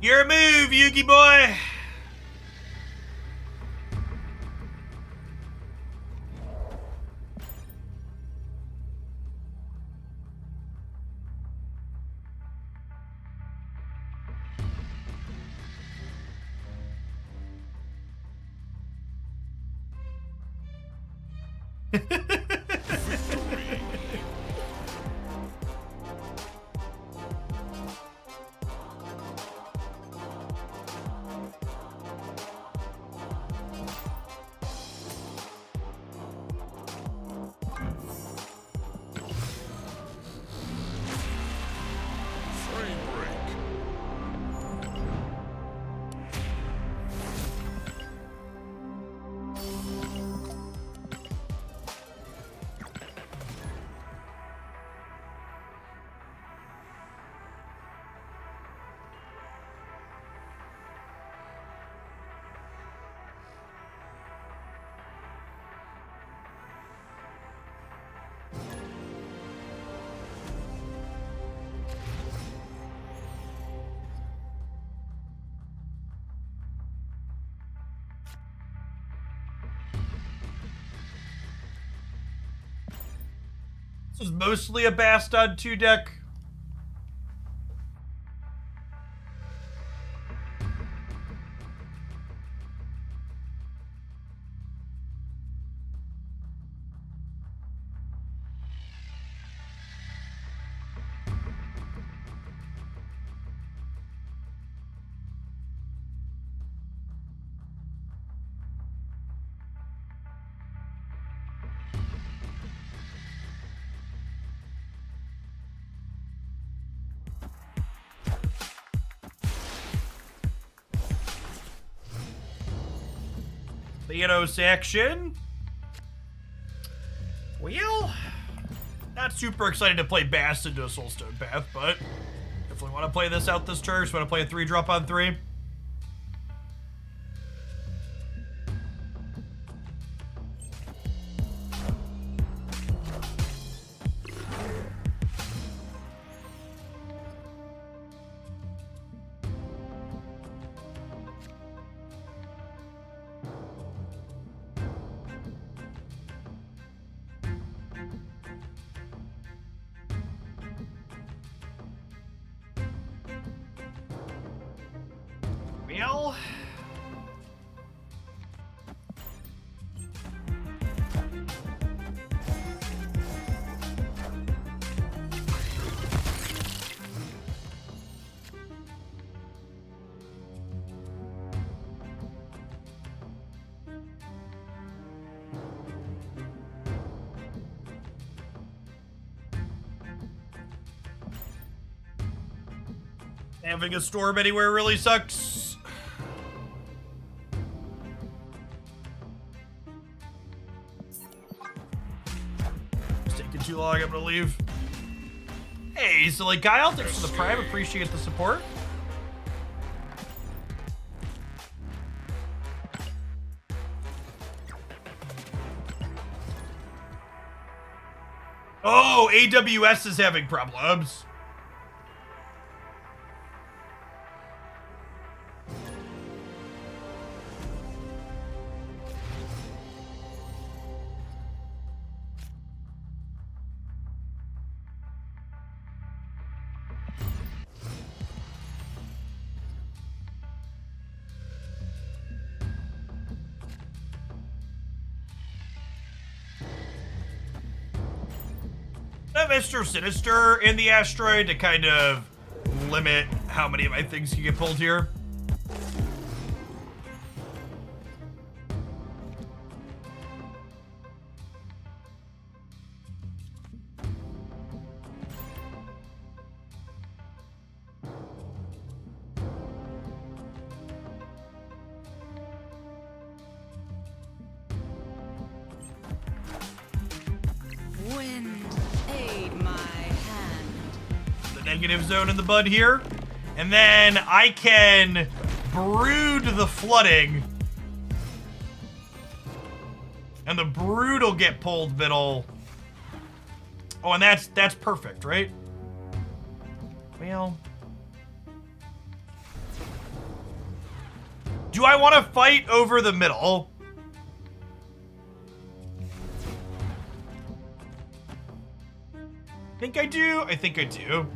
Your move, Yugi boy! This is mostly a Bastard 2 deck. Thanos action. Well, not super excited to play Bass into a Soulstone Path, but definitely want to play this out this turn. Just want to play a 3-drop on 3. Well, having a storm anywhere really sucks. Too long, I'm gonna leave. Hey, so like Guile, thanks for the prime, appreciate the support. Oh, AWS is having problems. Mr. Sinister in the asteroid to kind of limit how many of my things can get pulled here. Wind, aid my hand. The negative zone in the bud here. And then I can brood the flooding. And the brood will get pulled middle. Oh, and that's perfect, right? Well. Do I want to fight over the middle? I think I do. I think I do.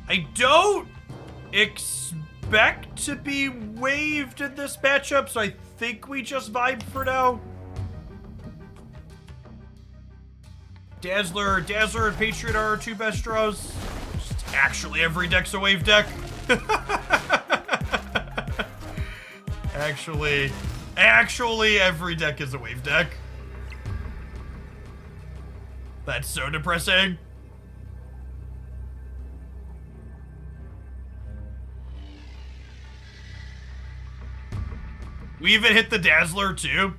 I don't expect to be waived in this matchup, so I think we just vibe for now. Dazzler, and Patriot are our two best draws. Just actually, every deck's a wave deck. Actually, every deck is a wave deck. That's so depressing. We even hit the Dazzler, too.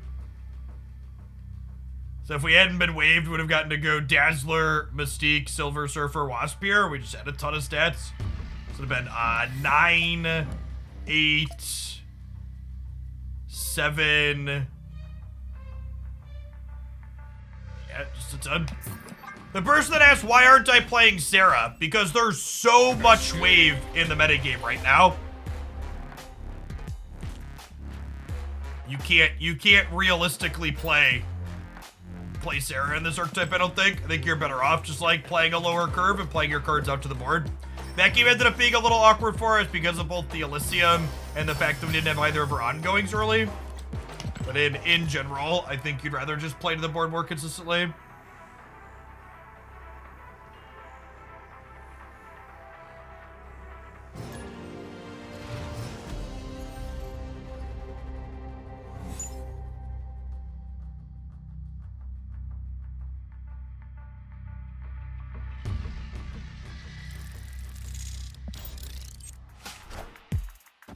So if we hadn't been waived, we would have gotten to go Dazzler, Mystique, Silver Surfer, Waspier. We just had a ton of stats. So it would have been 9, 8, 7. Yeah, just a ton. The person that asked, why aren't I playing Sarah? Because there's so much wave in the metagame right now. You can't realistically play place error in this archetype, I don't think. I think you're better off just like playing a lower curve and playing your cards out to the board. That game ended up being a little awkward for us because of both the Elysium and the fact that we didn't have either of our ongoings early. But in general, I think you'd rather just play to the board more consistently.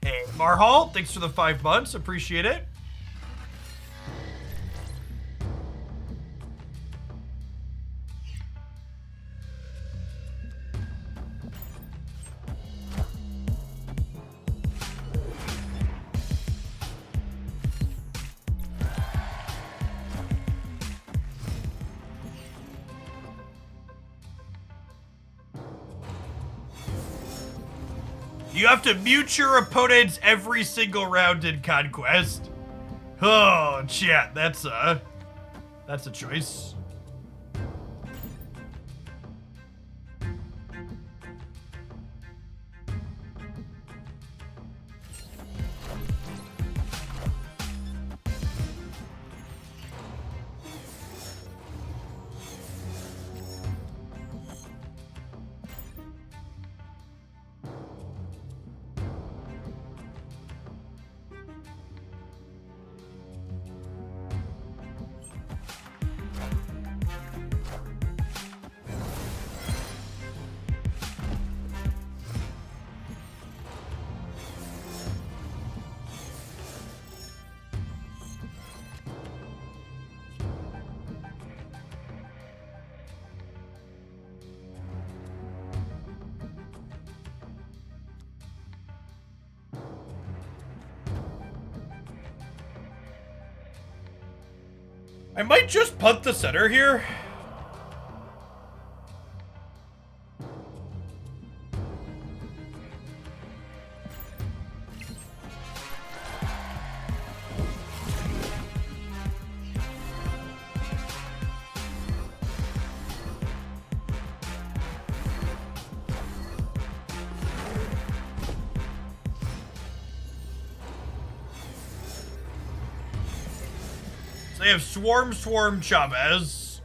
Hey, Marhal, thanks for the 5 months. Appreciate it. You have to mute your opponents every single round in Conquest. Oh, chat, that's a choice. I might just punt the center here. They have Swarm Chavez.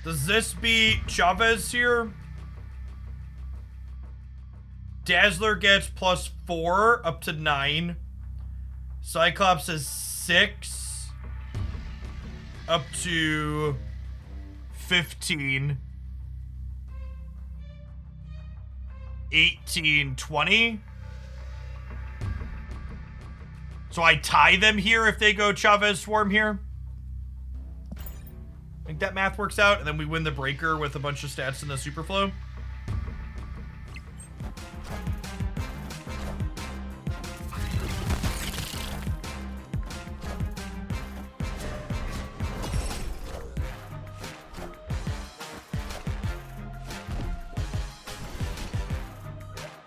Does this beat Chavez here? Dazzler gets +4 up to 9. Cyclops is 6. Up to 15, 18, 20. So I tie them here if they go Chavez Swarm here. I think that math works out, and then we win the breaker with a bunch of stats in the Superflow.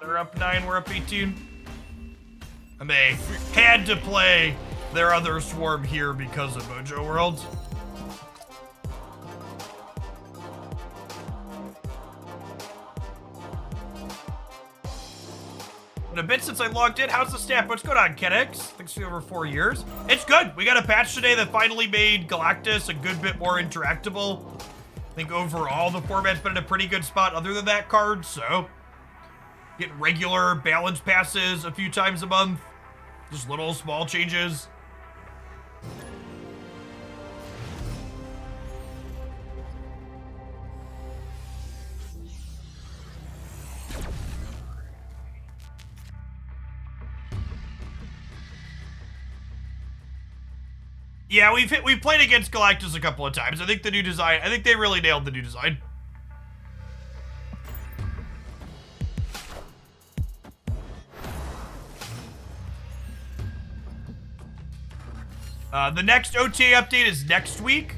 They're up 9, we're up 18. And they had to play their other swarm here because of Mojo World. Been a bit since I logged in. How's the staff? What's going on, Kenix? Thanks for over 4 years. It's good. We got a patch today that finally made Galactus a good bit more interactable. I think overall the format's been in a pretty good spot other than that card, so getting regular balance passes a few times a month. Just little small changes. Yeah, we've played against Galactus a couple of times. I think the new design, I think they really nailed the new design. The next OTA update is next week.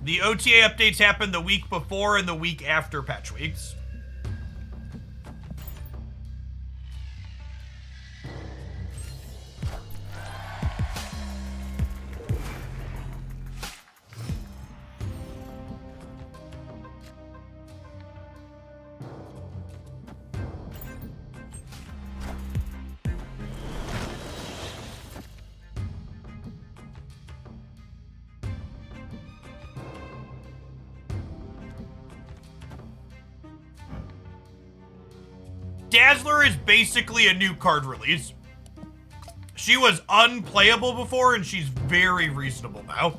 The OTA updates happen the week before and the week after patch weeks. Dazzler is basically a new card release. She was unplayable before, and she's very reasonable now.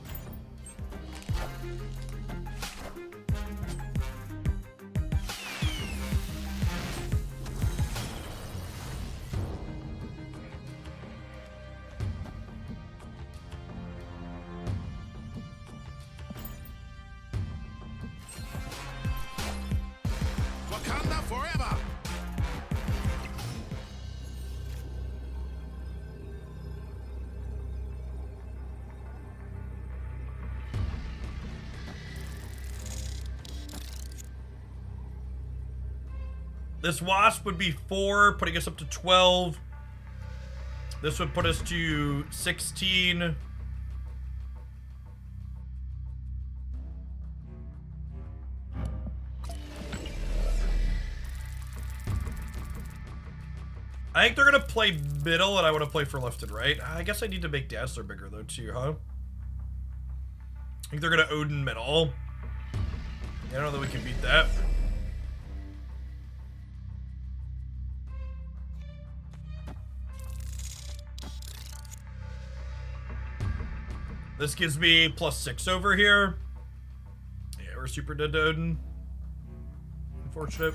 Wakanda forever! This Wasp would be 4, putting us up to 12. This would put us to 16. I think they're going to play middle, and I want to play for left and right. I guess I need to make Dazzler bigger, though, too, huh? I think they're going to Odin middle. I don't know that we can beat that. This gives me +6 over here. Yeah, we're super dead to Odin. Unfortunate.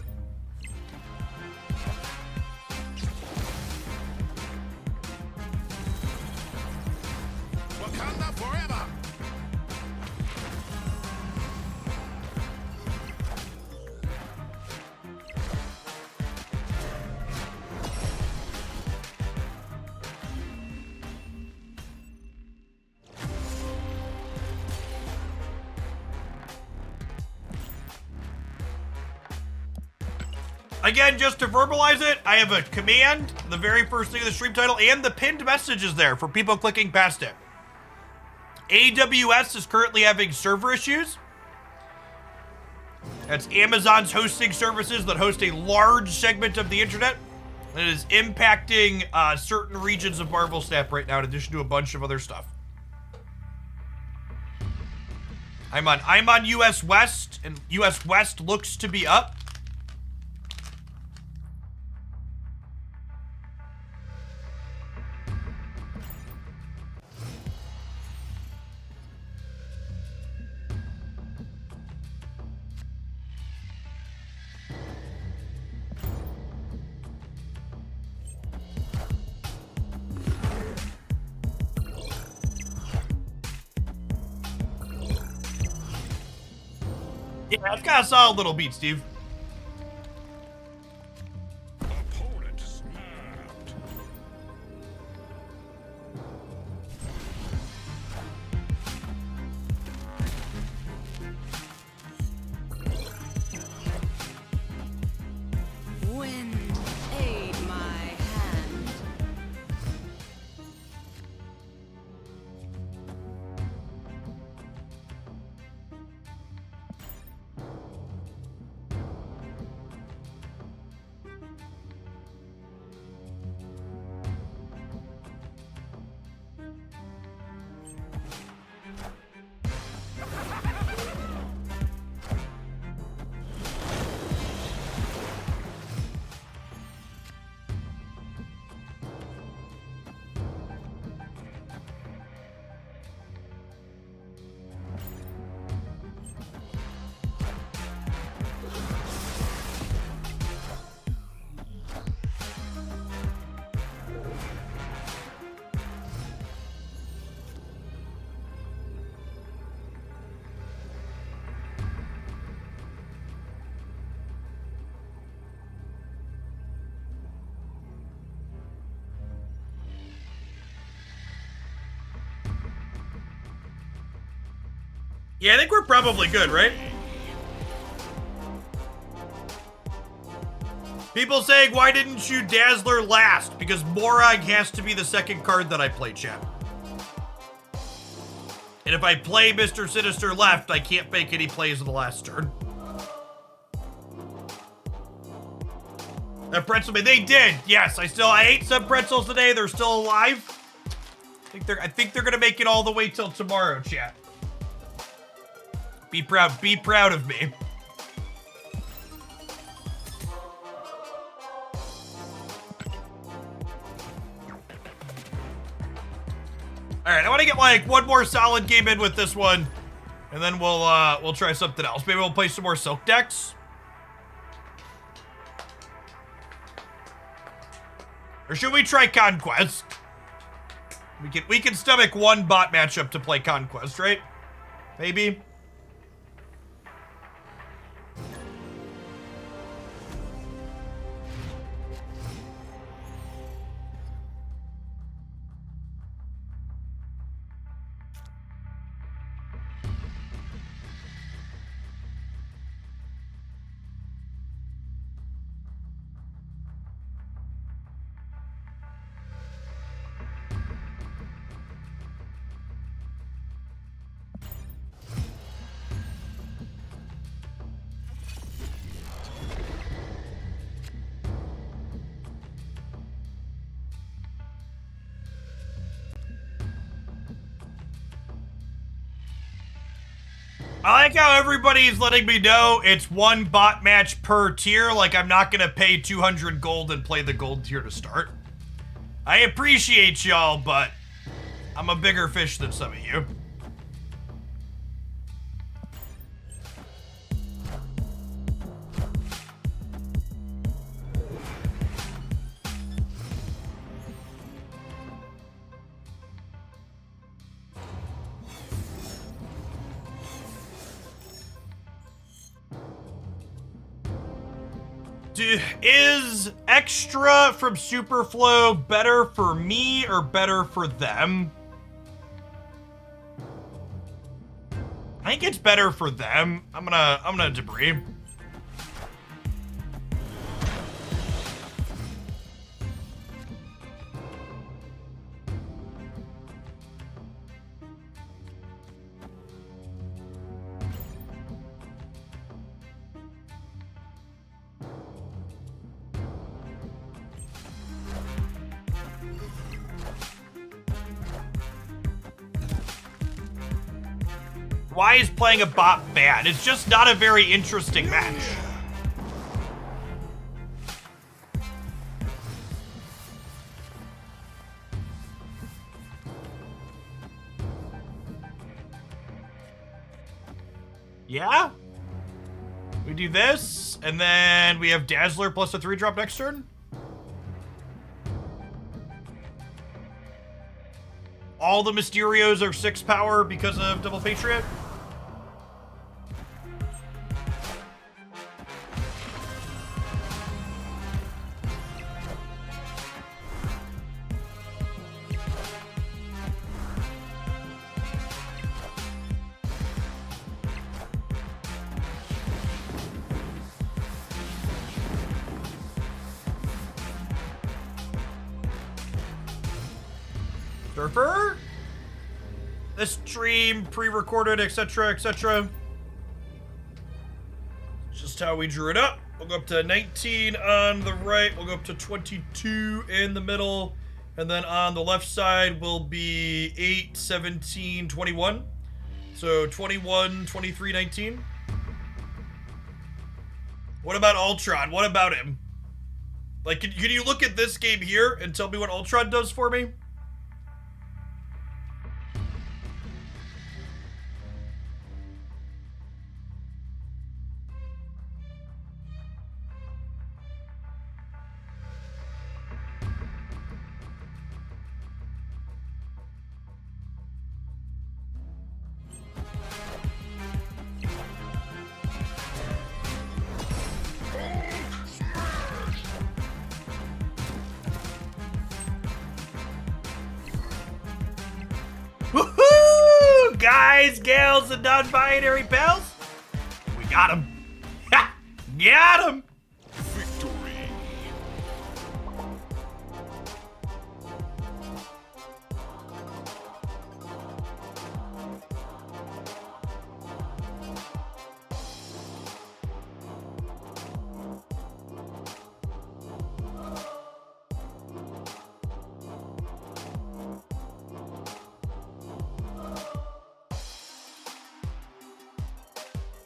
Wakanda forever! Again, just to verbalize it, I have a command, the very first thing of the stream title, and the pinned message is there for people clicking past it. AWS is currently having server issues. That's Amazon's hosting services that host a large segment of the internet. It is impacting certain regions of Marvel Snap right now, in addition to a bunch of other stuff. I'm on US West, and US West looks to be up. Yeah, it's got a solid little beat, Steve. Opponent snapped. Wind, aid my hand. Yeah, I think we're probably good, right? People saying, why didn't you Dazzler last? Because Morag has to be the second card that I play, chat. And if I play Mr. Sinister left, I can't make any plays in the last turn. That pretzel, they did. Yes, I ate some pretzels today. They're still alive. I think they're gonna make it all the way till tomorrow, chat. Be proud of me. All right, I want to get like one more solid game in with this one, and then we'll try something else. Maybe we'll play some more Silk decks. Or should we try Conquest? We can stomach one bot matchup to play Conquest, right? Maybe. I like how everybody's letting me know it's one bot match per tier. Like, I'm not gonna pay 200 gold and play the gold tier to start. I appreciate y'all, but I'm a bigger fish than some of you. Is extra from Superflow better for me or better for them? I think it's better for them. I'm gonna debris. Why is playing a bot bad? It's just not a very interesting match. Yeah? We do this, and then we have Dazzler plus a 3-drop next turn? All the Mysterios are 6 power because of Double Patriot? Surfer? This stream, pre-recorded, etc., etc. Just how we drew it up. We'll go up to 19 on the right. We'll go up to 22 in the middle. And then on the left side will be 8, 17, 21. So 21, 23, 19. What about Ultron? What about him? Like, can you look at this game here and tell me what Ultron does for me? Woohoo! up, guys, gals, and non-binary pals? We got him. Ha! Got him! Victory.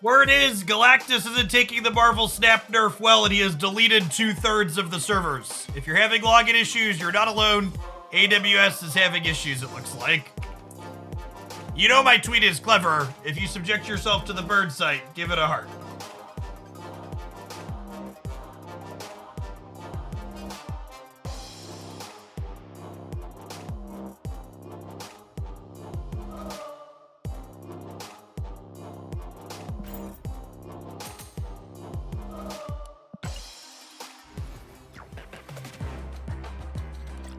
Word is, Galactus isn't taking the Marvel Snap nerf well, and he has deleted 2/3 of the servers. If you're having login issues, you're not alone. AWS is having issues, it looks like. You know my tweet is clever. If you subject yourself to the bird site, give it a heart.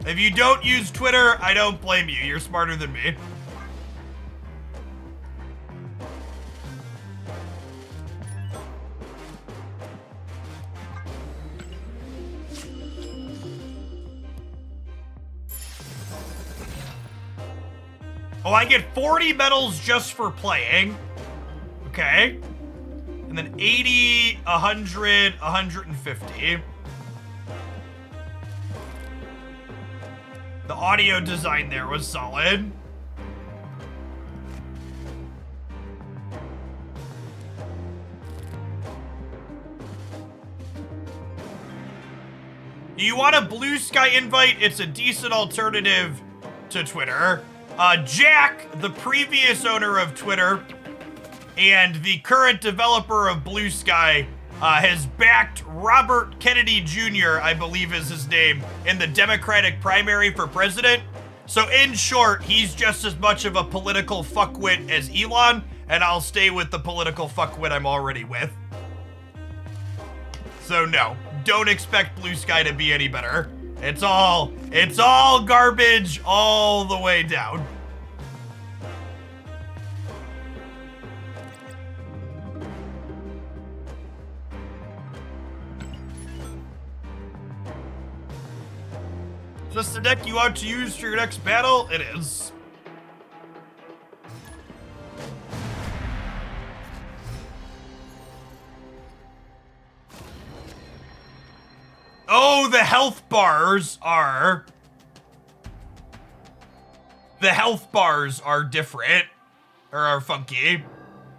If you don't use Twitter, I don't blame you. You're smarter than me. Oh, I get 40 medals just for playing. Okay. And then 80, 100, 150. The audio design there was solid. Do you want a Blue Sky invite? It's a decent alternative to Twitter. Jack, the previous owner of Twitter and the current developer of Blue Sky, has backed Robert Kennedy Jr., I believe is his name, in the Democratic primary for president. So in short, he's just as much of a political fuckwit as Elon, and I'll stay with the political fuckwit I'm already with. So no, don't expect Blue Sky to be any better. It's all garbage all the way down. Is this the deck you want to use for your next battle? It is. Oh, the health bars are... The health bars are different. Or are funky.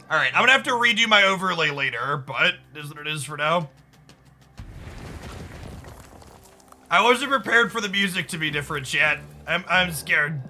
Alright, I'm gonna have to redo my overlay later, but it is what it is for now. I wasn't prepared for the music to be different, chat. I'm scared.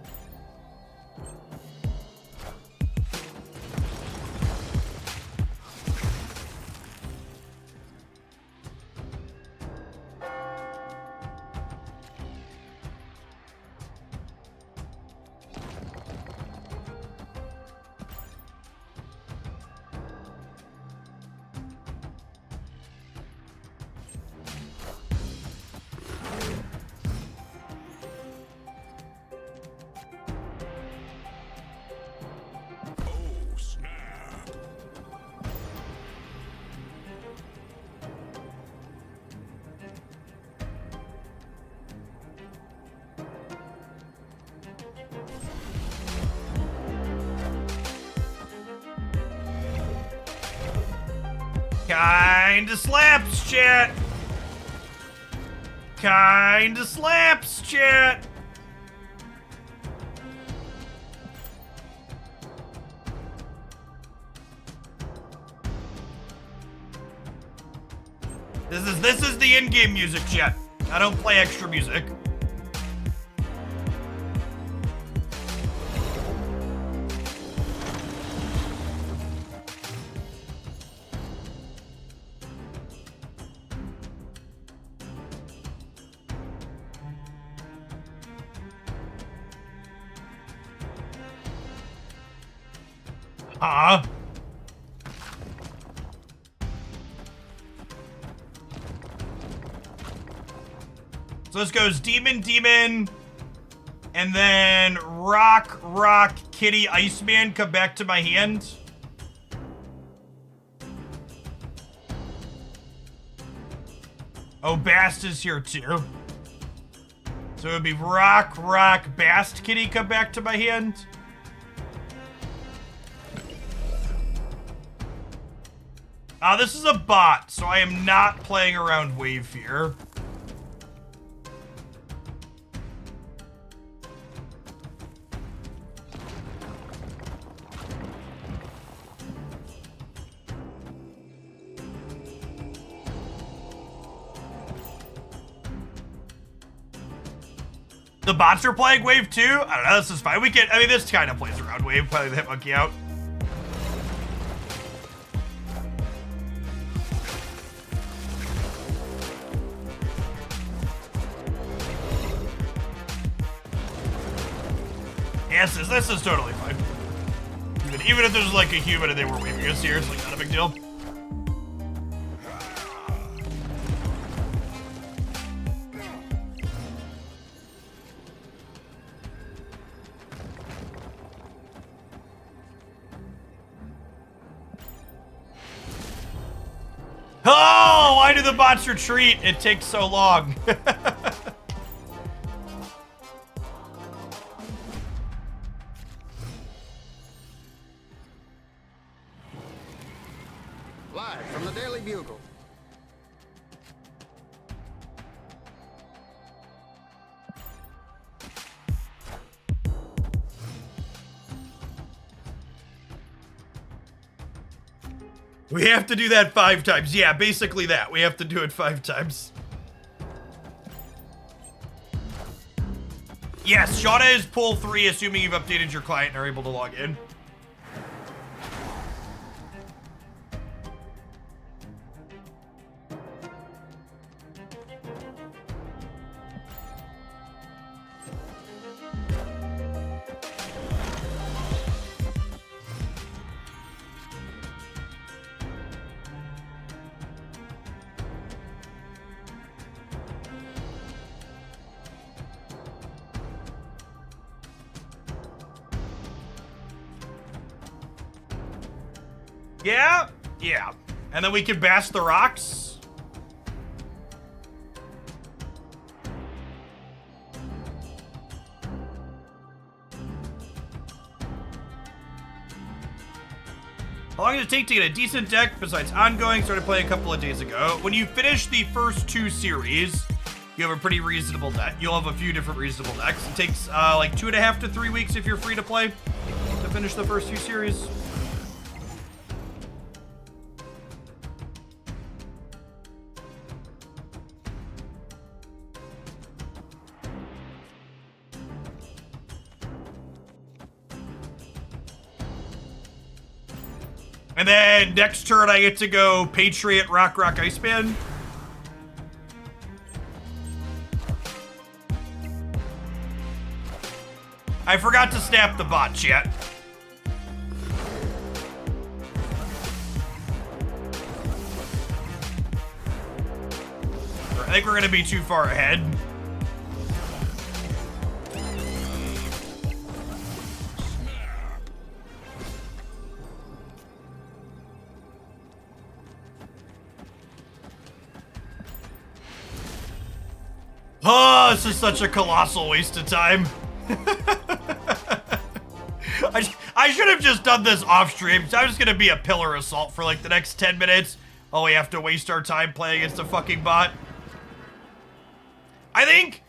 Oh, snap. Kinda slaps, chat. Kinda slaps, chat. This is the in-game music, chat. I don't play extra music. Huh? So this goes Demon, Demon, And then Rock, Kitty, Iceman come back to my hand. Oh, Bast is here too. So it would be Rock, Bast, Kitty come back to my hand. This is a bot, so I am not playing around Wave here. The bots are playing Wave 2? I don't know, this is fine. We can, I mean, this kind of plays around Wave, playing the Hitmonkey out. Yes, this is totally fine. Even if there's like a human and they were waving us here, it's like not a big deal. Oh, why do the bots retreat? It takes so long. Live from the Daily Bugle. We have to do that 5 times. Yeah, basically that. We have to do it 5 times. Yes, Shauna is pull 3, assuming you've updated your client and are able to log in. Yeah? Yeah. And then we can bash the rocks. How long does it take to get a decent deck besides ongoing? Started playing a couple of days ago. When you finish the first 2 series, you have a pretty reasonable deck. You'll have a few different reasonable decks. It takes like 2.5 to 3 weeks if you're free to play to finish the first few series. And then next turn I get to go Patriot, Rock, Iceman. I forgot to snap the bot, chat. I think we're gonna be too far ahead. Oh, this is such a colossal waste of time. I should have just done this off stream. So I'm just gonna be a pillar assault for like the next 10 minutes. Oh, we have to waste our time playing against a fucking bot. I think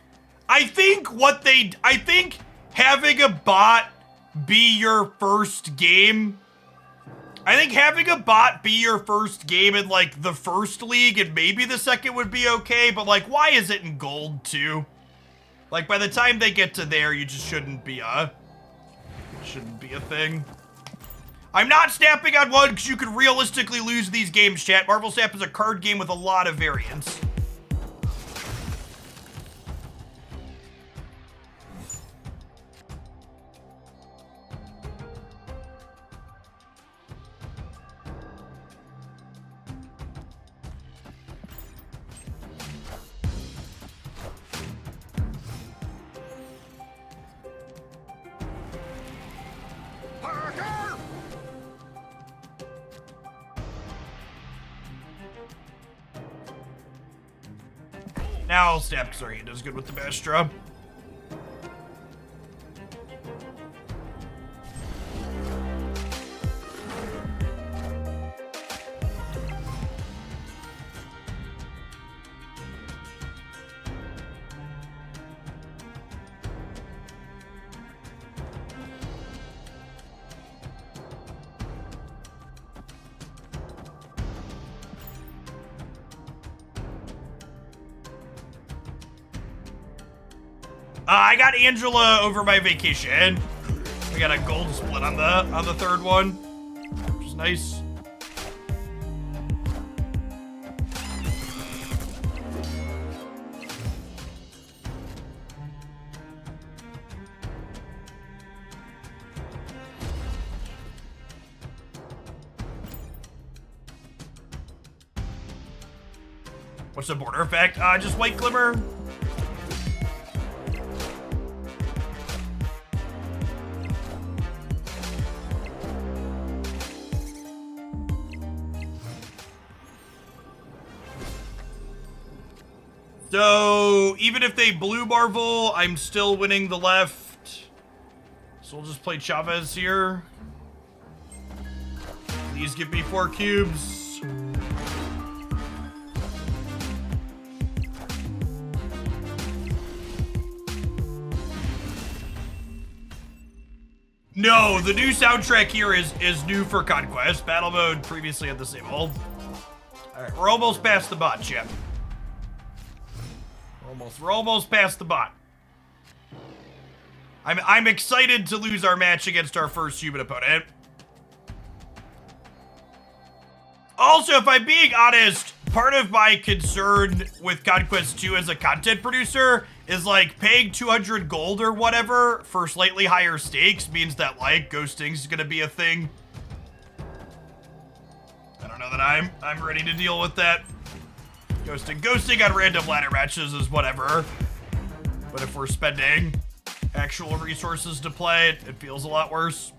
having a bot be your first game. I think having a bot be your first game in, like, the first league and maybe the second would be okay, but, like, why is it in gold, too? Like, by the time they get to there, you just shouldn't be a thing. I'm not snapping on one because you could realistically lose these games, chat. Marvel Snap is a card game with a lot of variance. Now I'll stab because our hand is good with the Bastra. I got Angela over my vacation. We got a gold split on the third one, which is nice. What's the border effect? Just white glimmer. So, even if they blue Marvel, I'm still winning the left. So we'll just play Chavez here. Please give me 4 cubes. No, the new soundtrack here is new for Conquest. Battle mode previously had the same old. Alright, we're almost past the bot, Chip. We're almost past the bot. I'm excited to lose our match against our first human opponent. Also, if I'm being honest, part of my concern with Conquest 2 as a content producer is like paying 200 gold or whatever for slightly higher stakes means that like ghosting is gonna be a thing. I don't know that I'm ready to deal with that. Ghosting on random ladder matches is whatever. But if we're spending actual resources to play it, it feels a lot worse.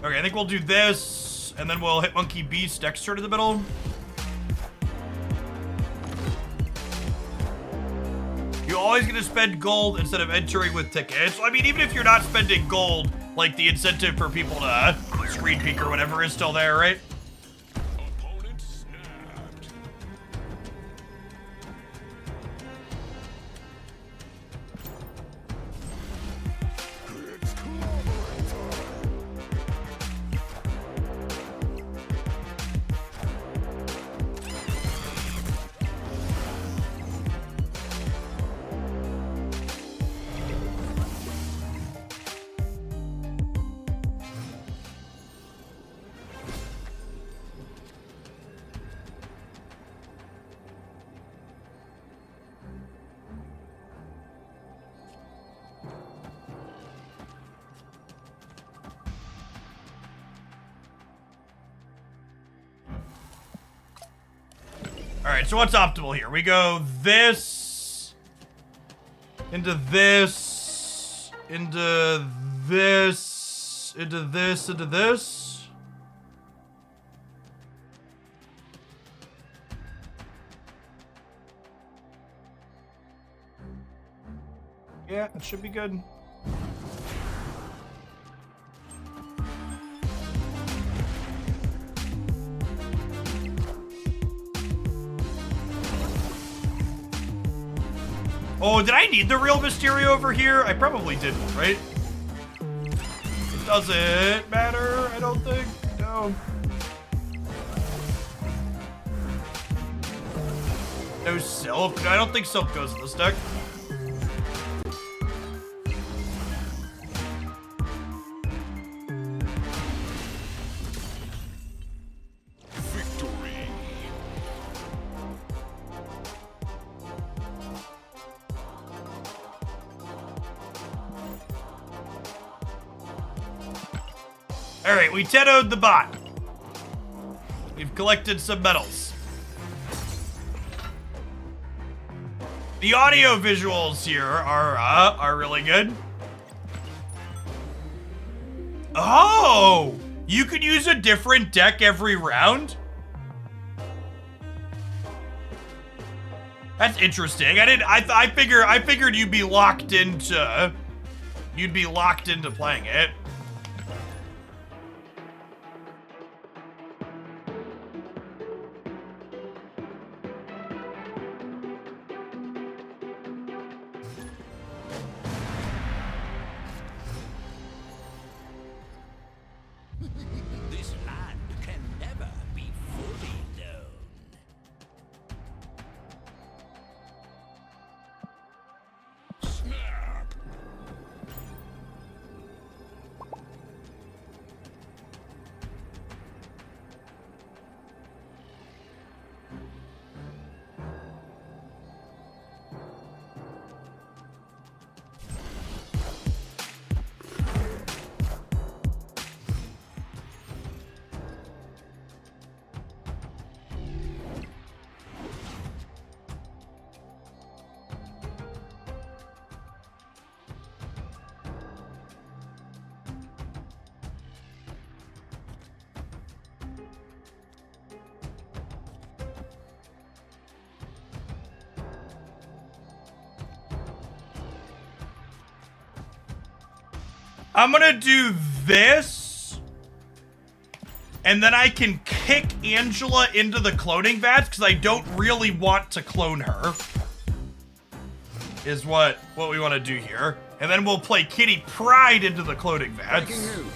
Okay, I think we'll do this, and then we'll hit Monkey Beast next turn to the middle. You're always gonna spend gold instead of entering with tickets. I mean, even if you're not spending gold, like the incentive for people to screen peek or whatever is still there, right? Opponent snapped. It's clobbering time. Alright, so what's optimal here? We go this, into this, into this, into this, into this. Yeah, that should be good. Oh, did I need the real Mysterio over here? I probably didn't, right? It doesn't matter, I don't think. No. No Silk? No, I don't think Silk goes in this deck. Victory. All right, we 10-0'd the bot. We've collected some medals. The audio visuals here are really good. Oh, you could use a different deck every round. That's interesting. I figured you'd be locked into playing it. This land can never be fully known. Snap! I'm gonna do this, and then I can kick Angela into the cloning vats because I don't really want to clone her. Is what we want to do here, and then we'll play Kitty Pryde into the cloning vats. Breaking news.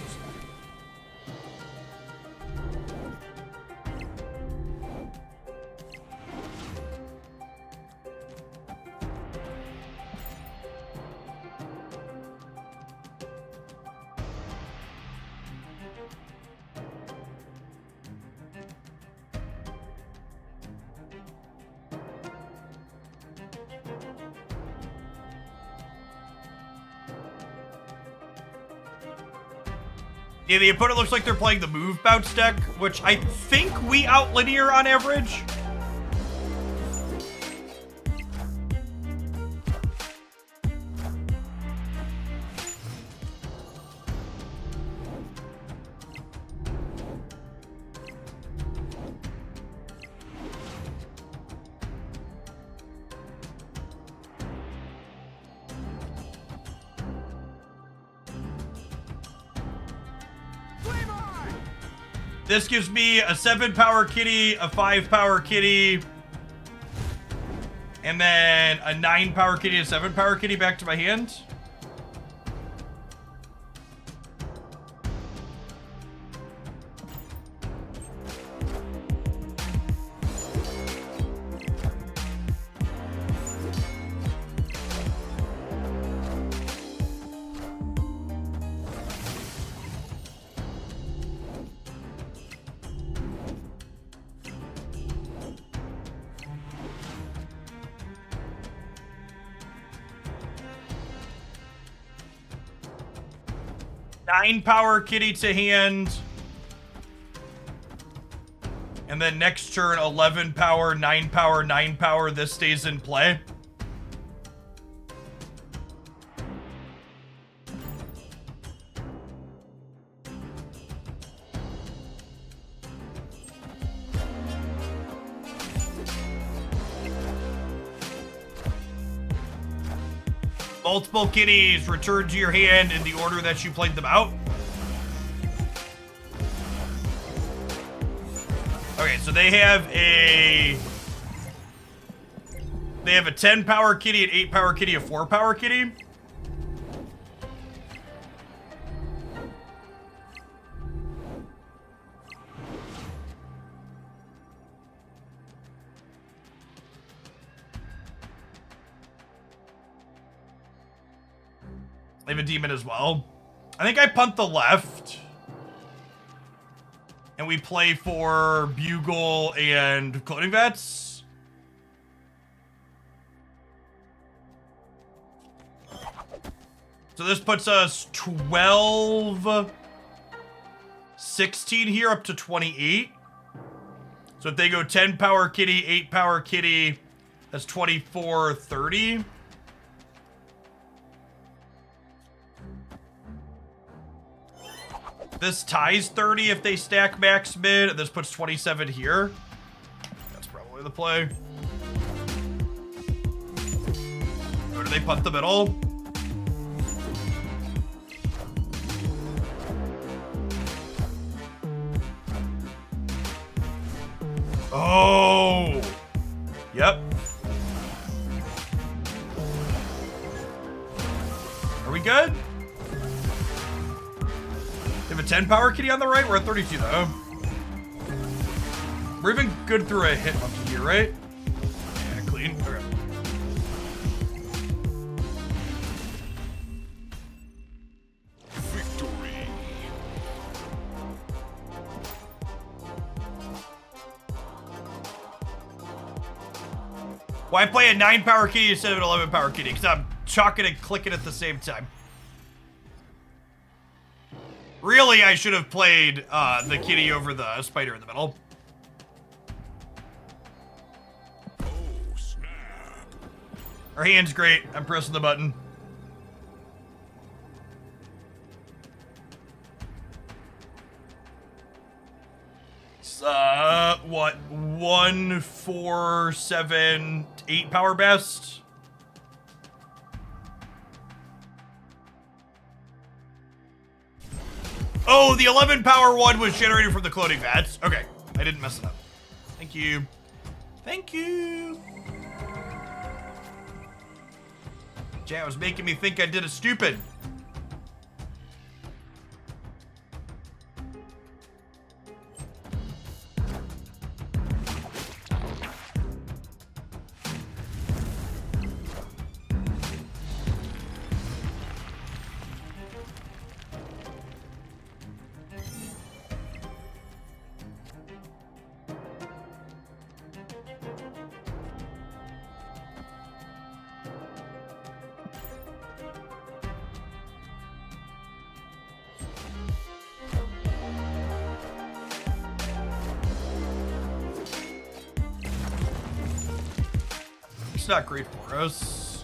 Yeah, the opponent looks like they're playing the move bounce deck, which I think we out-linear on average. This gives me a 7-power kitty, a 5-power kitty, and then a 9-power kitty, a 7-power kitty back to my hand. Nine-power kitty to hand. And then next turn, 11 power, 9 power, 9 power. This stays in play. Multiple kitties return to your hand in the order that you played them out. Okay, so they have a 10-power kitty, an 8-power kitty, a 4-power kitty. They have a demon as well. I think I punt the left. And we play for Bugle and Cloning Vets. So this puts us 12 16 here up to 28. So if they go 10 power kitty, 8 power kitty, that's 24, 30. This ties 30 if they stack max mid, and this puts 27 here. That's probably the play. Or do they punt the middle? Oh! Yep. Are we good? You have a 10 power kitty on the right? We're at 32 though. We're even good through a hit monkey here, right? Yeah, clean. Okay. Victory. Why play a 9 power kitty instead of an 11 power kitty? Because I'm chalking and clicking at the same time. Really, I should have played the kitty over the spider in the middle. Oh, snap. Our hand's great. I'm pressing the button. It's, what? 1, 4, 7, 8 power best? Oh, the 11 power one was generated from the cloning vats. Okay, I didn't mess it up. Thank you. Thank you. Chat was making me think I did a stupid. It's not great for us.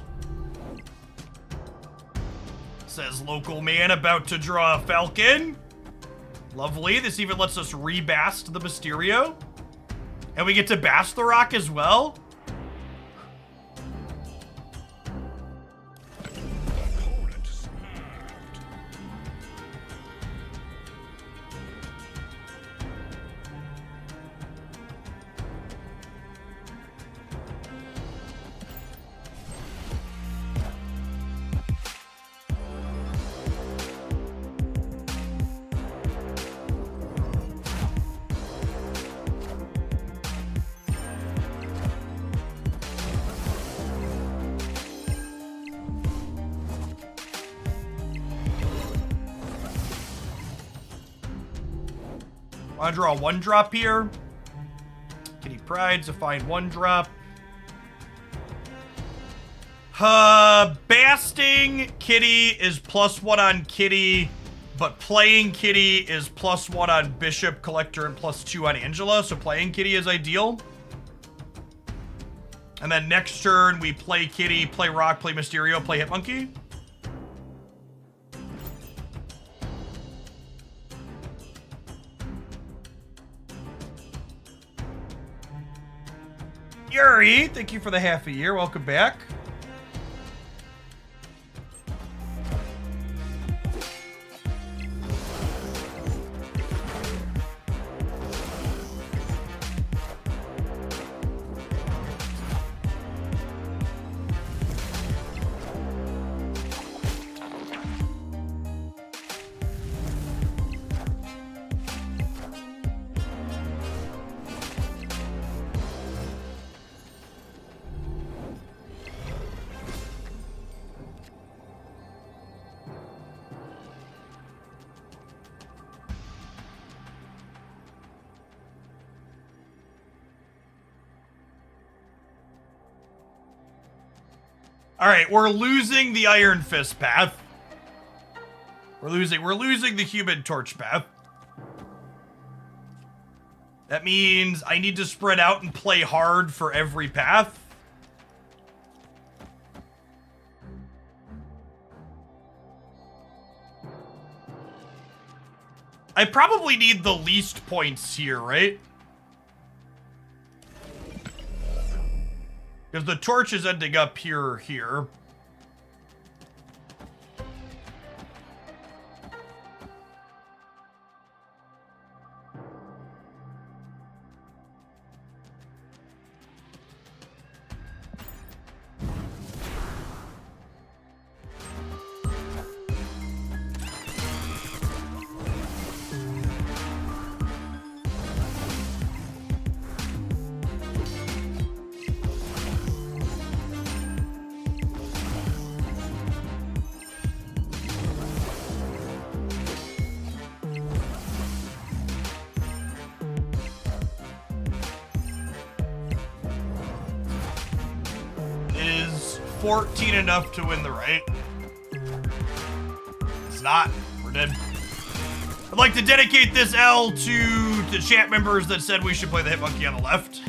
Says local man about to draw a falcon. Lovely. This even lets us rebast the Mysterio. And we get to bast the rock as well. Opponent snapped. Want to draw a 1-drop here? Kitty Pride's a fine 1-drop. Basting Kitty is +1 on Kitty, but playing Kitty is +1 on Bishop, Collector, and +2 on Angela, so playing Kitty is ideal. And then next turn, we play Kitty, play Rock, play Mysterio, play Hitmonkey. Yuri, thank you for the half a year. Welcome back. All right, we're losing the Iron Fist path. We're losing the Human Torch path. That means I need to spread out and play hard for every path. I probably need the least points here, right? Because the torch is ending up here. Is 14 enough to win the right? It's not. We're dead. I'd like to dedicate this L to the chat members that said we should play the Hitmonkey on the left.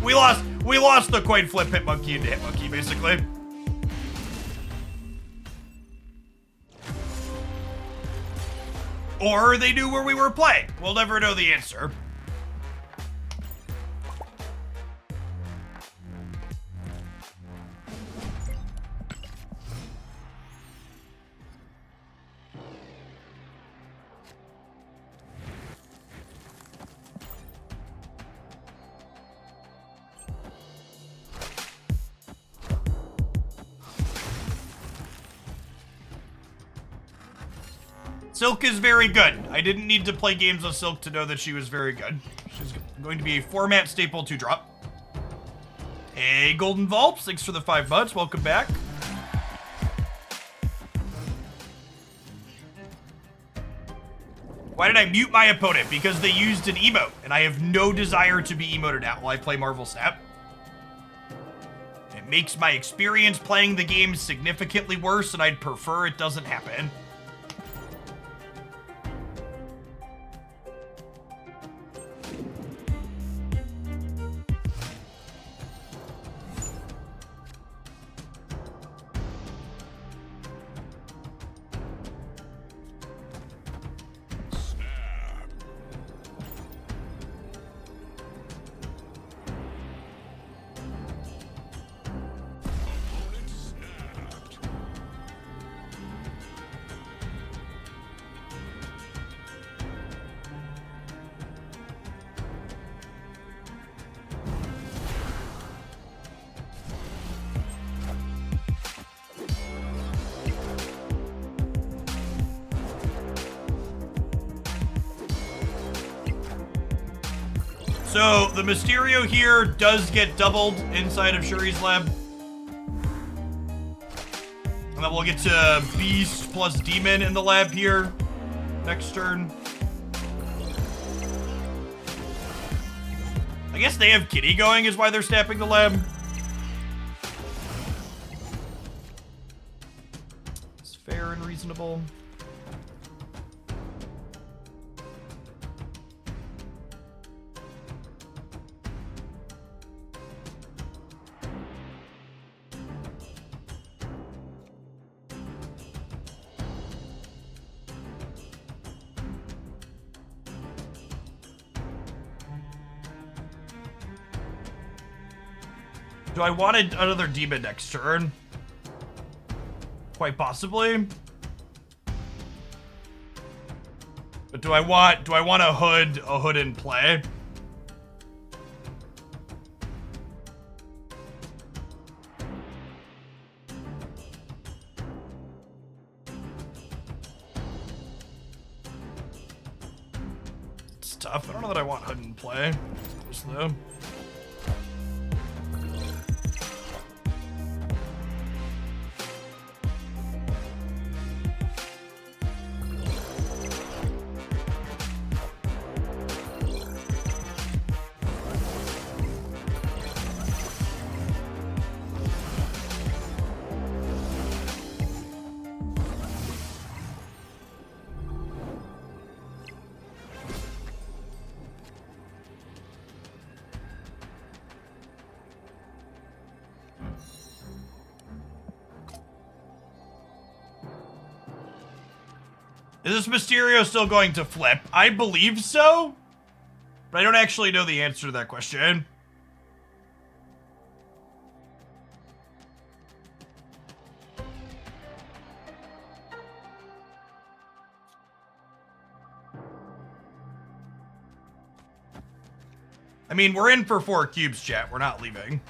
we lost the coin flip Hitmonkey into Hitmonkey, basically. Or they knew where we were playing. We'll never know the answer. Silk is very good. I didn't need to play games of Silk to know that she was very good. She's going to be a format staple to drop. Hey, Golden Vaults, thanks for the 5 months. Welcome back. Why did I mute my opponent? Because they used an emote, and I have no desire to be emoted out while I play Marvel Snap. It makes my experience playing the game significantly worse, and I'd prefer it doesn't happen. So, the Mysterio here does get doubled inside of Shuri's lab. And then we'll get to Beast plus Demon in the lab here next turn. I guess they have Kitty going is why they're snapping the lab. It's fair and reasonable. Do I want another demon next turn? Quite possibly. But do I want a hood in play? It's tough. I don't know that I want hood in play. Close though. Is this Mysterio still going to flip? I believe so, but I don't actually know the answer to that question. I mean, we're in for 4 cubes, chat. We're not leaving.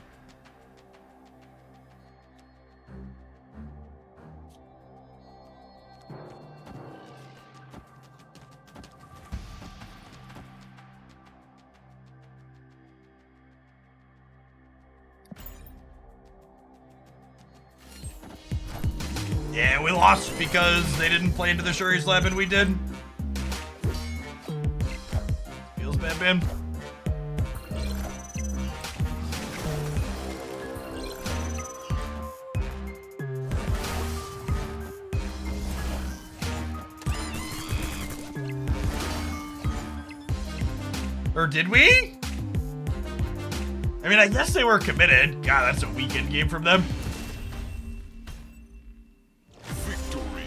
Yeah, we lost because they didn't play into the Shuri's Lab and we did. Feels bad, man. Or did we? I mean, I guess they were committed. God, that's a weekend game from them. Victory.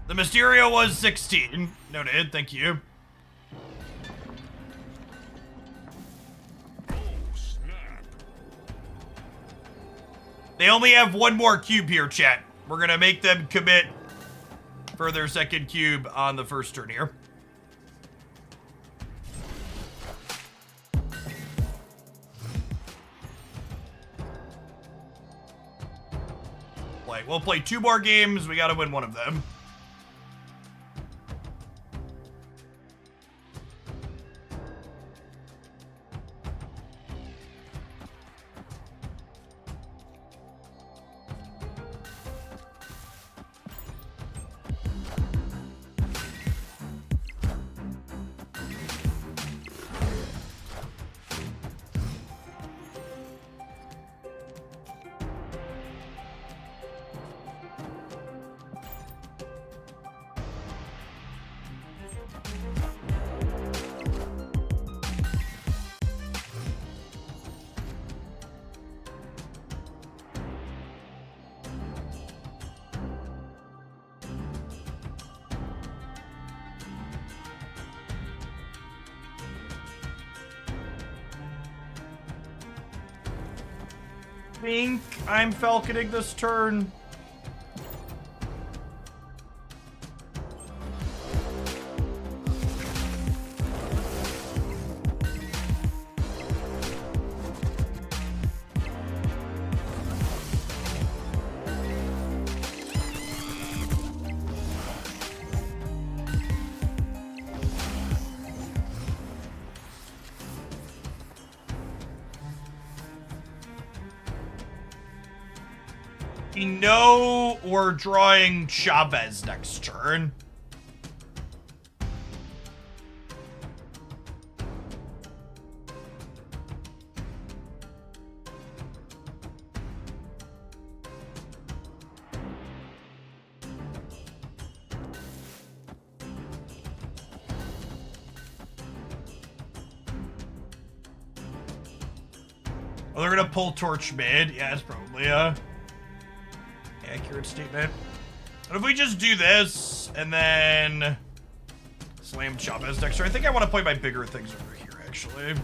The Mysterio was 16. Noted, thank you. Oh, snap. They only have 1 more cube here, chat. We're gonna make them commit for their 2nd cube on the first turn here. We'll play 2 more games. We gotta win one of them. Think I'm falconing this turn. We know we're drawing Chavez next turn. Oh, they're gonna pull Torch mid. Yeah, it's probably accurate statement. What if we just do this and then slam Chavez next turn? I think I want to play my bigger things over here, actually.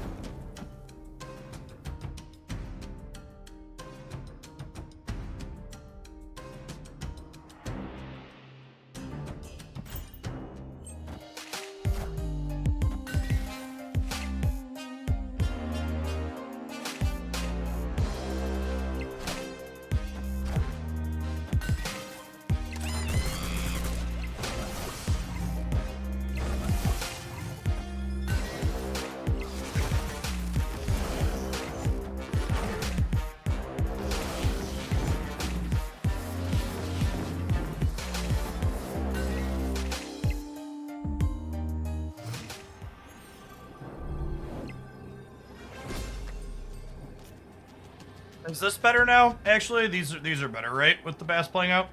Is this better now? Actually, these are better, right? With the bass playing out.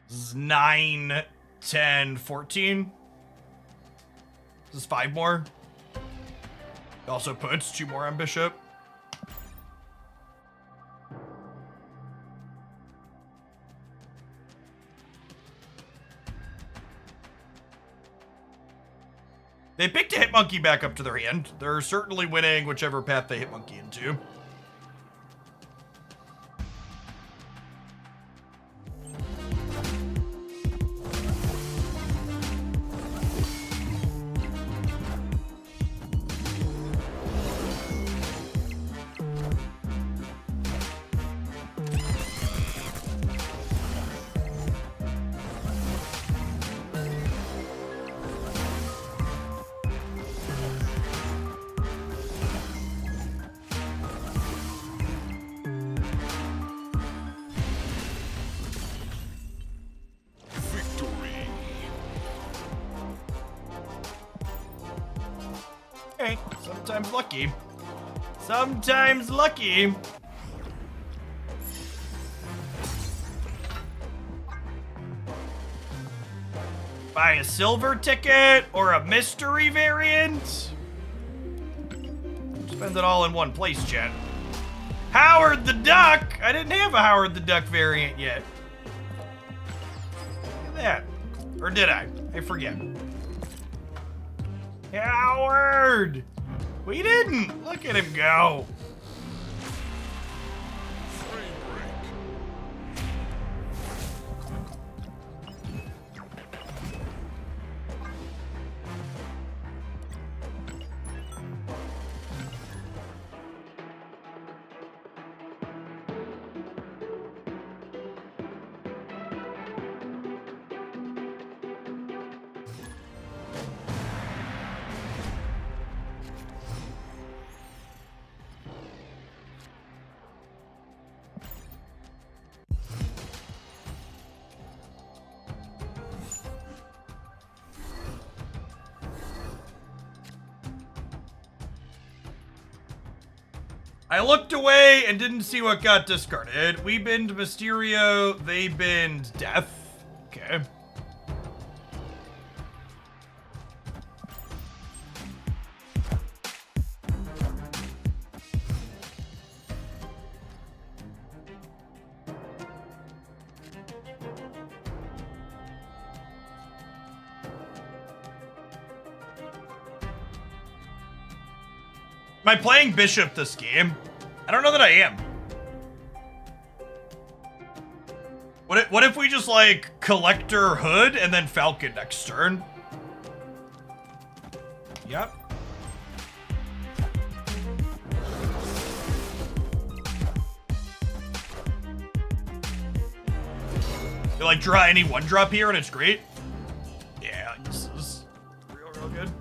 This is 9, 10, 14. This is 5 more. It also puts 2 more on Bishop. They picked a Hitmonkey back up to their hand. They're certainly winning whichever path they Hitmonkey into. Hey, sometimes lucky. Sometimes lucky. Buy a silver ticket or a mystery variant. Spend it all in one place, chat. Howard the Duck! I didn't have a Howard the Duck variant yet. Look at that. Or did I? I forget. Howard! We didn't! Look at him go. I looked away and didn't see what got discarded. We binned Mysterio, they binned Death. Okay. Am I playing Bishop this game? I don't know that I am. What if we just like Collector Hood and then Falcon next turn? Yep. You like draw any 1-drop here and it's great? Yeah, this is real good.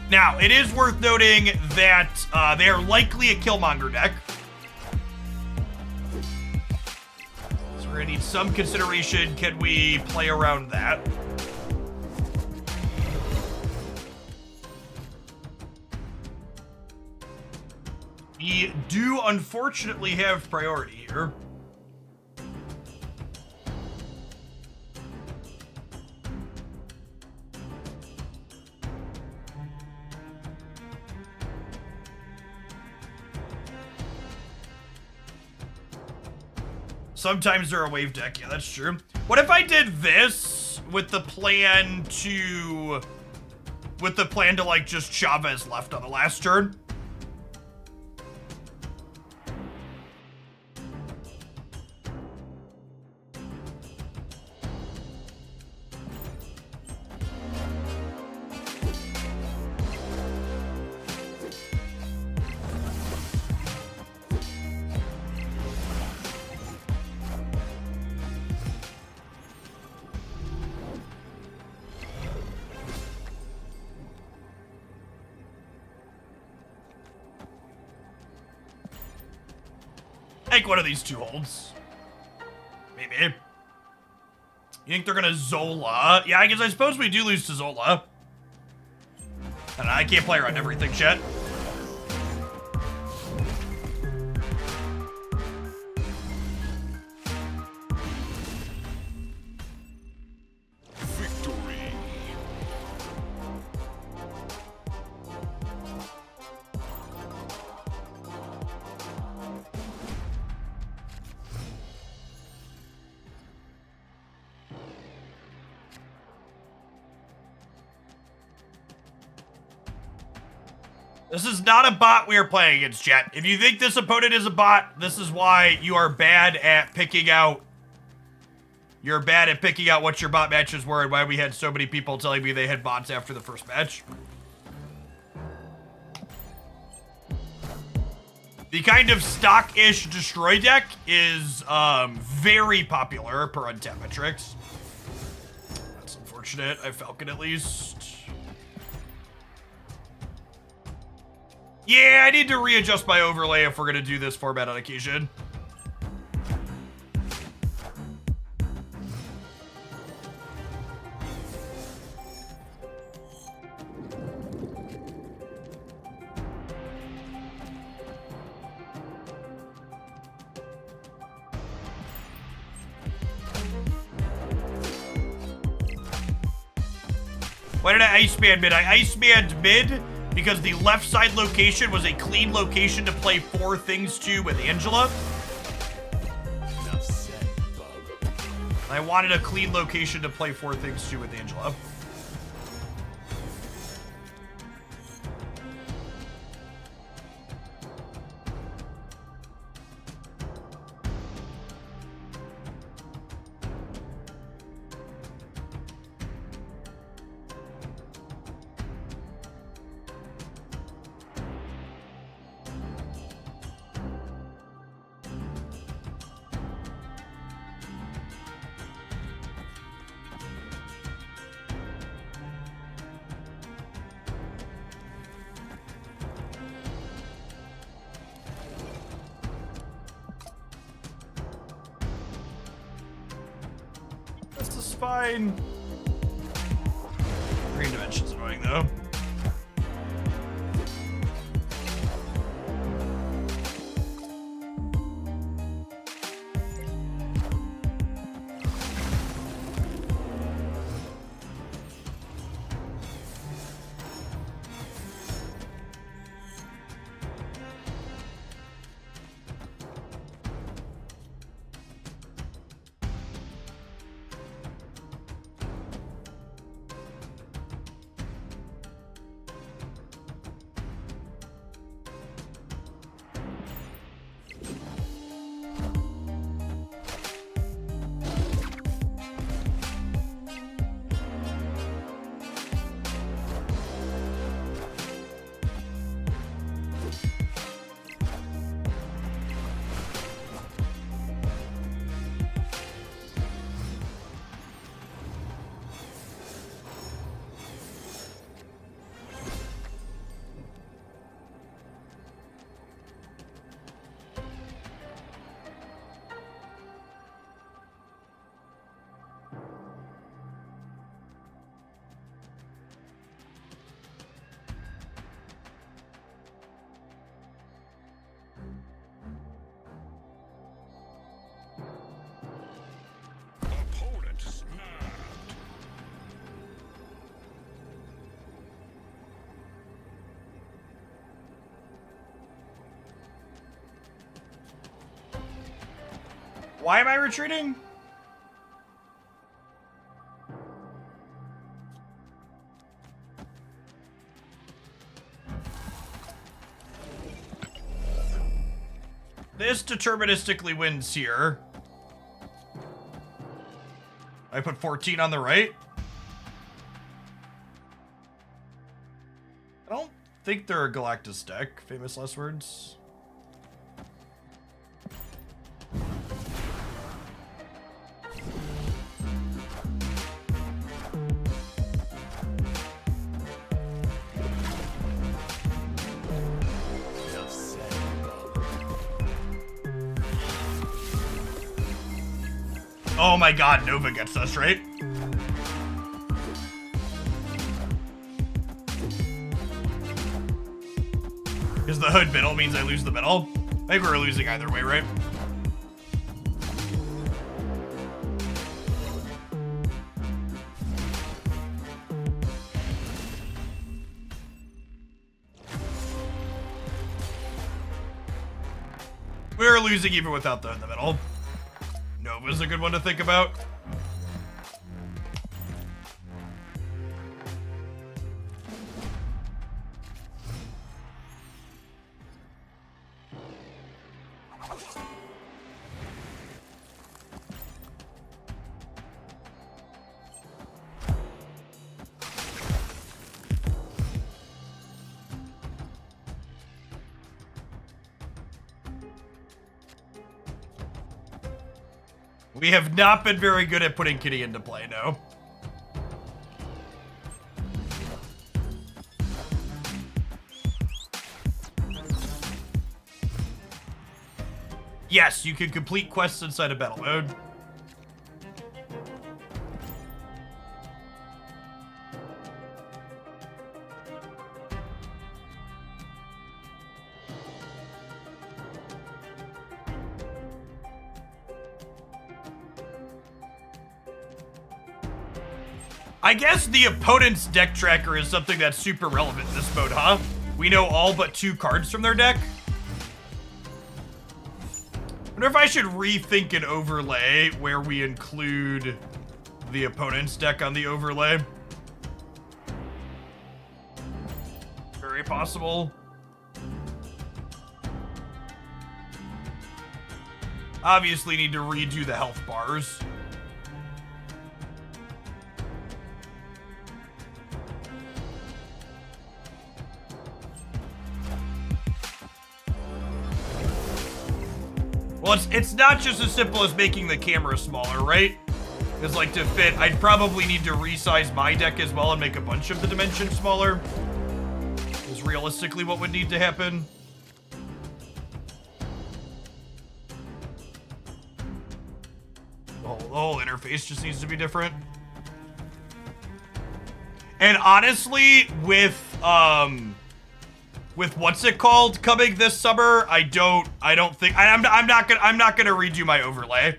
Now, it is worth noting that they are likely a Killmonger deck. So we're gonna need some consideration. Can we play around that? We do unfortunately have priority here. Sometimes they're a wave deck. Yeah, that's true. What if I did this with the plan to like just Chavez left on the last turn? Take one of these 2 holds. Maybe. You think they're gonna Zola? Yeah, I suppose we do lose to Zola. I don't know, I can't play around everything, chat. Victory. This is not a bot we are playing against, chat. If you think this opponent is a bot, this is why you are bad at picking out. You're bad at picking out what your bot matches were and why we had so many people telling me they had bots after the first match. The kind of stock-ish destroy deck is very popular per Untapped metrics. That's unfortunate. I Falcon at least. Yeah, I need to readjust my overlay if we're gonna do this format on occasion. Why did I Iceman mid? I Icemanned mid because the left side location was a clean location to play 4 things to with Angela. Enough said, bub. I wanted a clean location to play 4 things to with Angela. This is fine. Green Dimension's annoying though. Opponent snapped. Why am I retreating? This deterministically wins here. I put 14 on the right. I don't think they're a Galactus deck, famous last words. Enough said, bub. Oh my god, Nova gets us, right? Because the hood middle means I lose the middle. I think we're losing either way, right? We're losing even without the in the middle. Nova's a good one to think about. We have not been very good at putting Kitty into play, no. Yes, you can complete quests inside of battle mode. I guess the opponent's deck tracker is something that's super relevant in this mode, huh? We know all but 2 cards from their deck. Wonder if I should rethink an overlay where we include the opponent's deck on the overlay. Very possible. Obviously need to redo the health bars. Well, it's not just as simple as making the camera smaller, right? Because, like, to fit, I'd probably need to resize my deck as well and make a bunch of the dimensions smaller. Is realistically what would need to happen. The whole interface just needs to be different. And honestly, with what's it called coming this summer, I don't think I'm not gonna redo my overlay.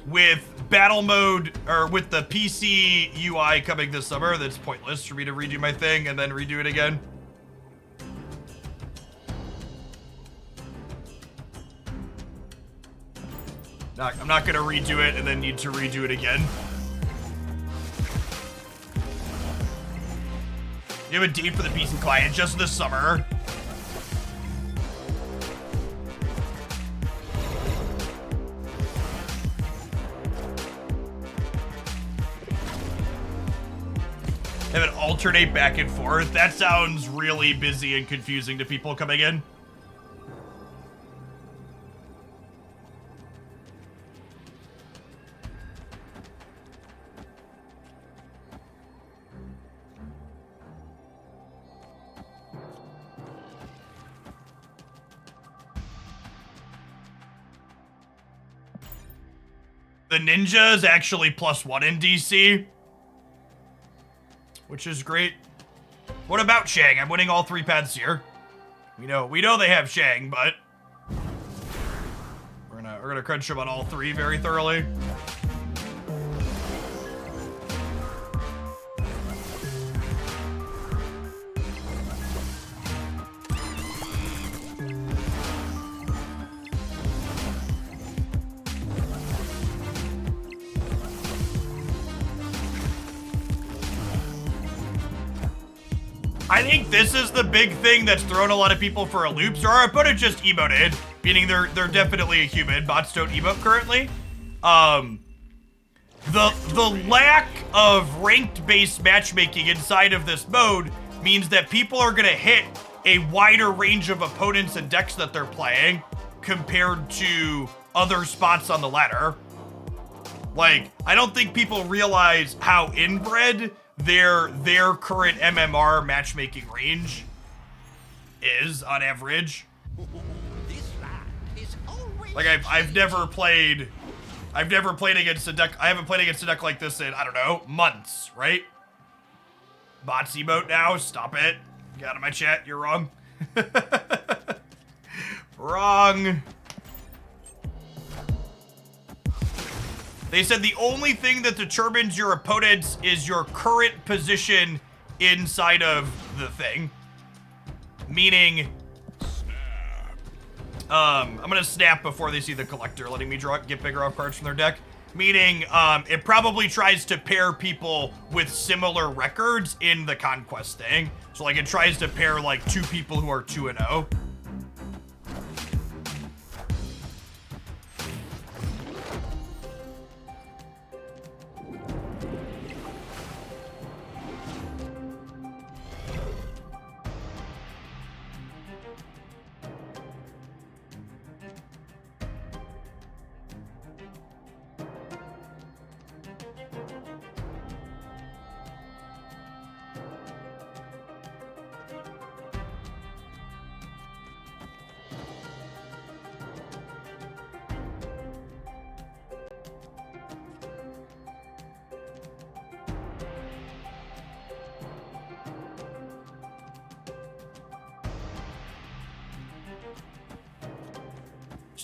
With battle mode or with the PC UI coming this summer, that's pointless for me to redo my thing and then redo it again. I'm not gonna redo it and then need to redo it again. You have a date for the PC client just this summer. Have it alternate back and forth. That sounds really busy and confusing to people coming in. The ninja is actually +1 in DC, which is great. What about Shang? I'm winning all 3 paths here. We know they have Shang, but we're gonna crunch them on all 3 very thoroughly. I think this is the big thing that's thrown a lot of people for a loop. So our opponent just emoted, meaning they're definitely a human. Bots don't emote currently. The lack of ranked-based matchmaking inside of this mode means that people are gonna hit a wider range of opponents and decks that they're playing compared to other spots on the ladder. Like, I don't think people realize how inbred their current MMR matchmaking range is on average. This land is always Like I've never played against a deck. I haven't played against a deck like this in, I don't know, months, right? Bots emote now, stop it. Get out of my chat, you're wrong. Wrong. They said the only thing that determines your opponents is your current position inside of the thing. Meaning, I'm gonna snap before they see the collector, letting me get bigger off cards from their deck. Meaning, it probably tries to pair people with similar records in the conquest thing. So like it tries to pair like 2 people who are 2-0.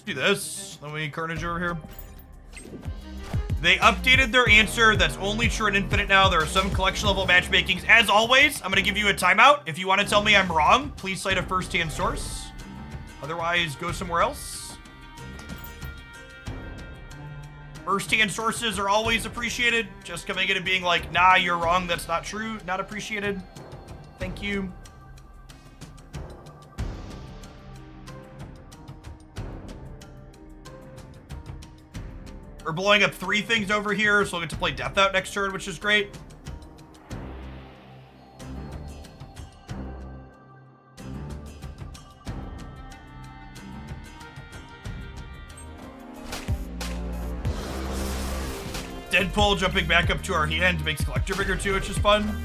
Do this. Let me Carnage over here. They updated their answer. That's only true in Infinite now. There are some collection level matchmakings. As always, I'm going to give you a timeout. If you want to tell me I'm wrong, please cite a first-hand source. Otherwise, go somewhere else. First-hand sources are always appreciated. Just coming in and being like, nah, you're wrong. That's not true. Not appreciated. Thank you. We're blowing up 3 things over here, so we'll get to play Death Out next turn, which is great. Deadpool jumping back up to our hand makes Collector bigger too, which is fun.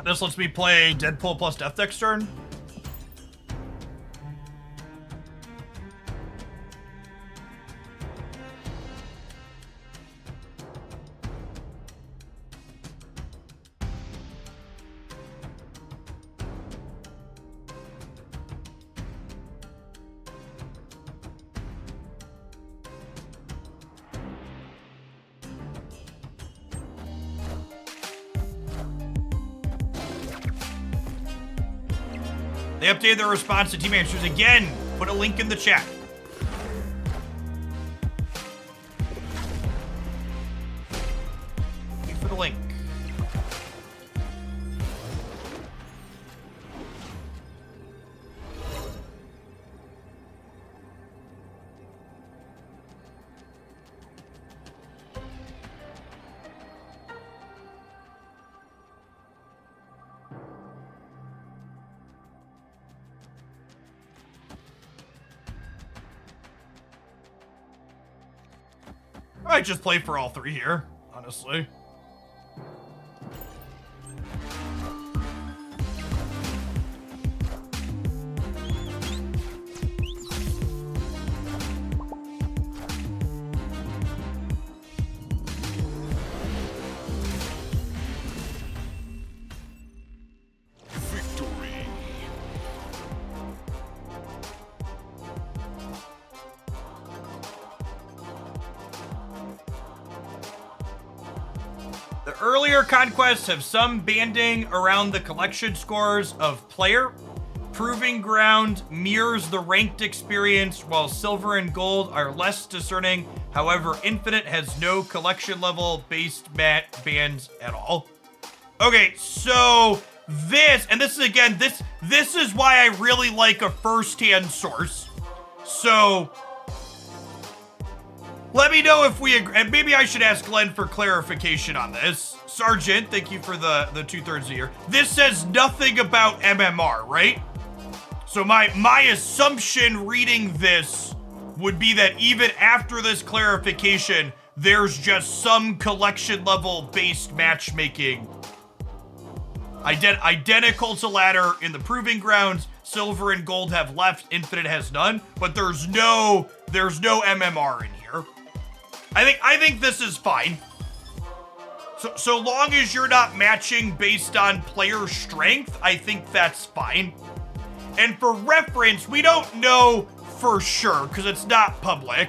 This lets me play Deadpool plus Death next turn. They updated their response to team answers again. Put a link in the chat. Wait for the link. I might just play for all 3 here, honestly. Earlier conquests have some banding around the collection scores of player. Proving Ground mirrors the ranked experience, while Silver and Gold are less discerning. However, Infinite has no collection level based bands at all. Okay, so this is again, this is why I really like a first-hand source. So Let me know if we agree. And maybe I should ask Glenn for clarification on this. Sergeant, thank you for the 2/3 of the year. This says nothing about MMR, right? So my assumption reading this would be that even after this clarification, there's just some collection level based matchmaking. Identical to ladder in the proving grounds. Silver and gold have left, infinite has none, but there's no MMR in here. I think this is fine. So long as you're not matching based on player strength, I think that's fine. And for reference, we don't know for sure because it's not public,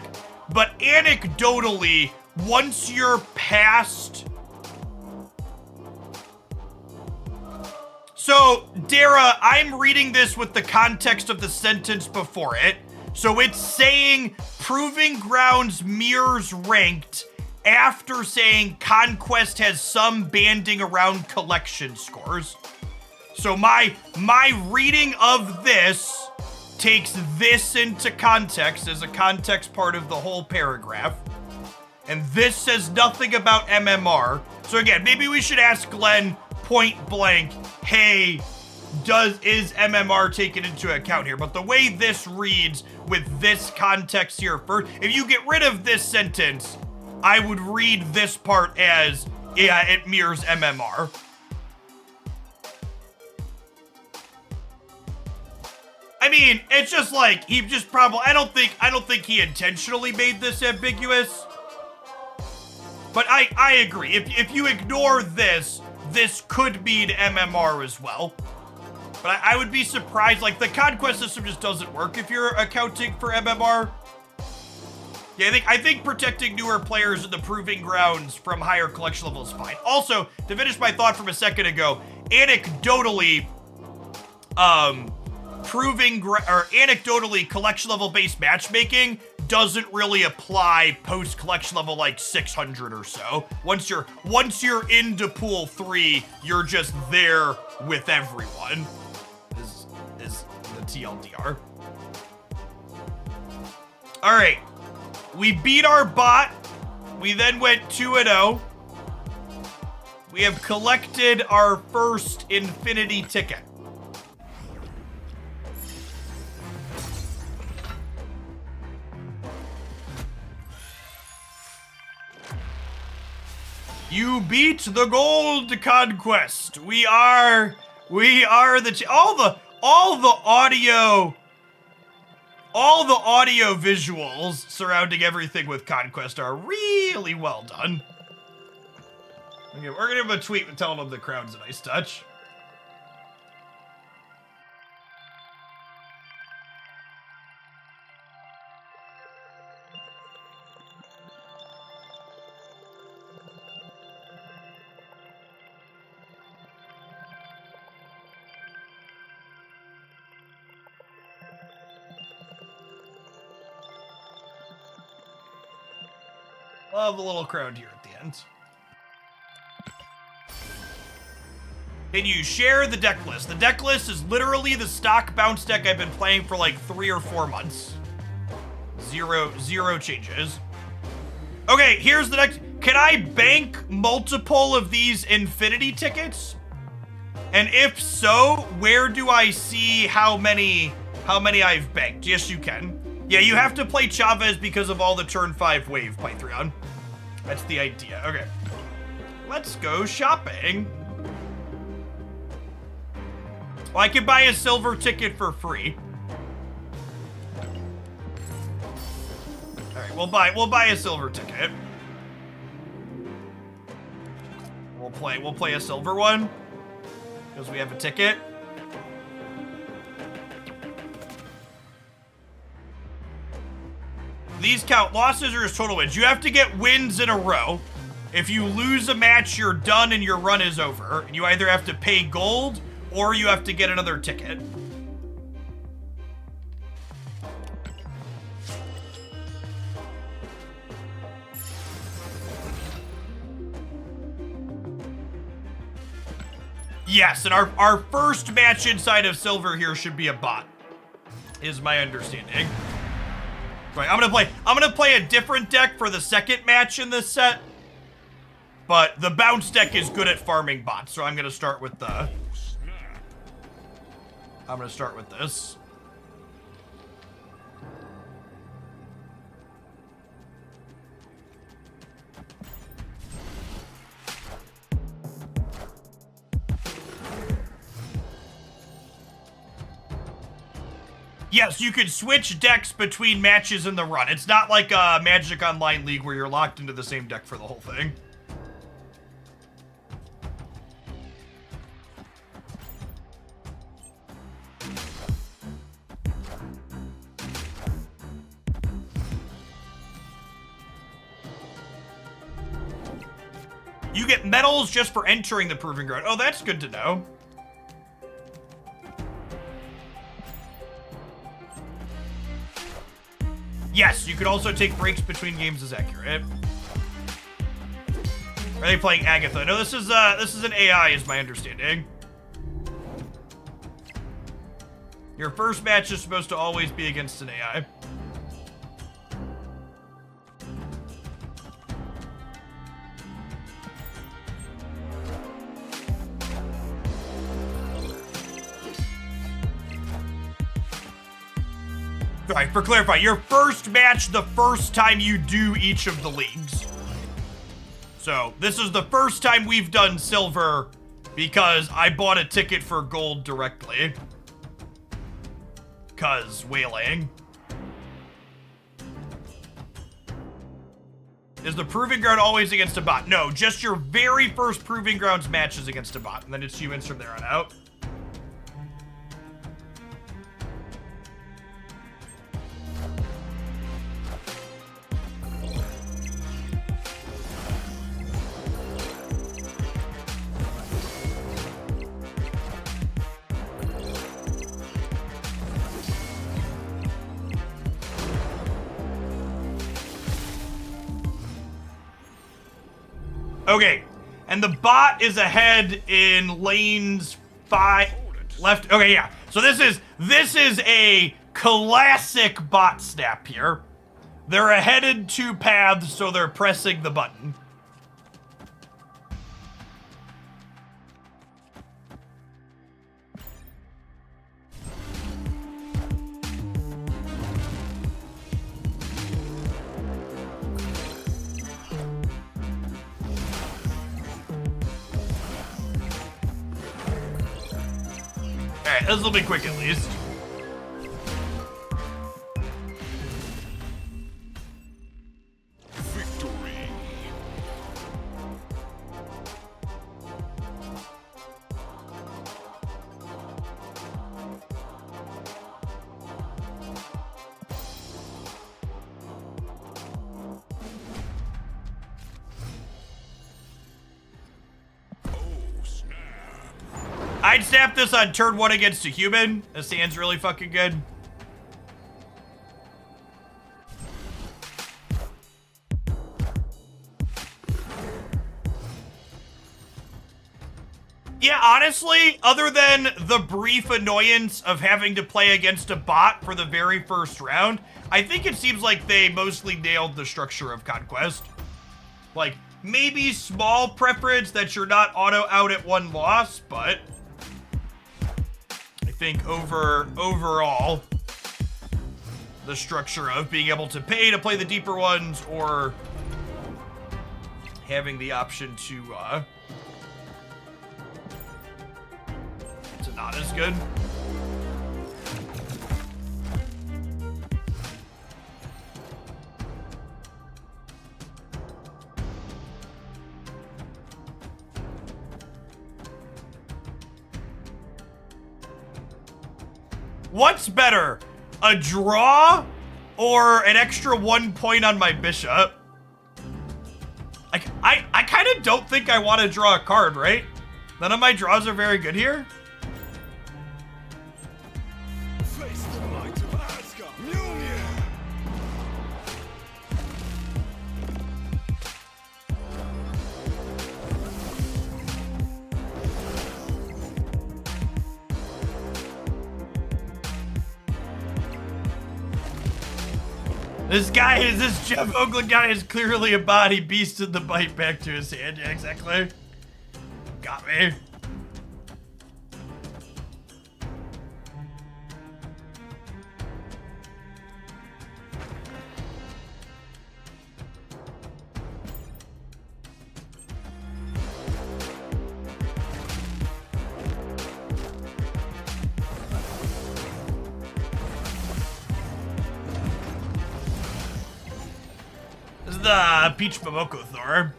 but anecdotally, once you're past... So, Dara, I'm reading this with the context of the sentence before it. So it's saying Proving Grounds mirrors ranked after saying Conquest has some banding around collection scores. So my reading of this takes this into context as a context part of the whole paragraph. And this says nothing about MMR. So again, maybe we should ask Glenn point blank, hey, is MMR taken into account here? But the way this reads with this context here first, if you get rid of this sentence, I would read this part as, yeah, it mirrors MMR. I mean, it's just like, he just probably, I don't think he intentionally made this ambiguous. But I agree, if you ignore this could mean MMR as well. But I would be surprised, like, the Conquest system just doesn't work if you're accounting for MMR. Yeah, I think protecting newer players in the Proving Grounds from higher collection level is fine. Also, to finish my thought from a second ago, anecdotally, anecdotally collection level based matchmaking doesn't really apply post collection level like 600 or so. Once you're into pool 3, you're just there with everyone. Is the TLDR. All right, we beat our bot. We then went 2-0. We have collected our first infinity ticket. You beat the gold conquest. We are the all the audio visuals surrounding everything with conquest are really well done. Okay, we're gonna give him a tweet telling him the crown's a nice touch. Love the little crowd here at the end. Can you share the deck list? The deck list is literally the stock bounce deck I've been playing for like 3 or 4 months. Zero changes. Okay, here's the next. Can I bank multiple of these infinity tickets? And if so, where do I see how many I've banked? Yes, you can. Yeah, you have to play Chavez because of all the turn 5 wave Python. That's the idea. Okay. Let's go shopping. Well, I can buy a silver ticket for free. All right, we'll buy a silver ticket. We'll play a silver one because we have a ticket. These count losses or just total wins. You have to get wins in a row. If you lose a match, you're done and your run is over. And you either have to pay gold or you have to get another ticket. Yes, and our first match inside of silver here should be a bot, is my understanding. Right, I'm gonna play a different deck for the second match in this set. But the bounce deck is good at farming bots, so I'm gonna start with the... I'm gonna start with this. Yes, you can switch decks between matches in the run. It's not like a Magic Online League where you're locked into the same deck for the whole thing. You get medals just for entering the Proving Ground. Oh, that's good to know. Yes, you could also take breaks between games is accurate. Are they playing Agatha? No, this is an AI, is my understanding. Your first match is supposed to always be against an AI. Alright, for clarifying, your first match the first time you do each of the leagues. So, this is the first time we've done silver because I bought a ticket for gold directly. 'Cause whaling. Is the Proving Ground always against a bot? No, just your very first Proving Grounds match is against a bot, and then it's humans from there on out. Okay, and the bot is ahead in lanes 5 left. Okay, yeah. So this is a classic bot snap here. They're ahead in 2 paths, so they're pressing the button. Alright, this will be quick at least. Victory. I'd snap this on turn 1 against a human. This hand's really fucking good. Yeah, honestly, other than the brief annoyance of having to play against a bot for the very first round, I think it seems like they mostly nailed the structure of Conquest. Like, maybe small preference that you're not auto out at 1 loss, but I think overall, the structure of being able to pay to play the deeper ones or having the option to not as good. What's better, a draw or an extra 1 point on my bishop? Like, I kind of don't think I want to draw a card, right? None of my draws are very good here. Face the might of Asgard. Mjolnir. This Jeff Oakland guy is clearly a body beast in the bite back to his hand. Yeah, exactly. Got me. This is the Peach Momoko Thor.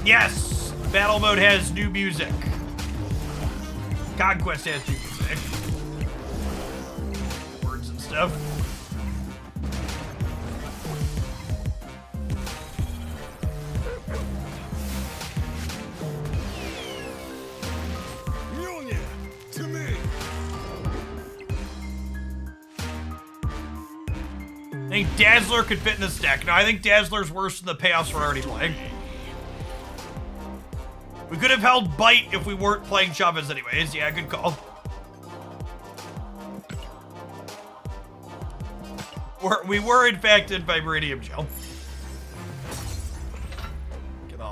Yes! Battle mode has new music. Conquest has new music. Words and stuff. Mjolnir, to me. I think Dazzler could fit in this deck. No, I think Dazzler's worse than the payoffs we're already playing. We could have held Bite if we weren't playing Chavez anyways. Yeah, good call. We were in fact in Vibranium Gel.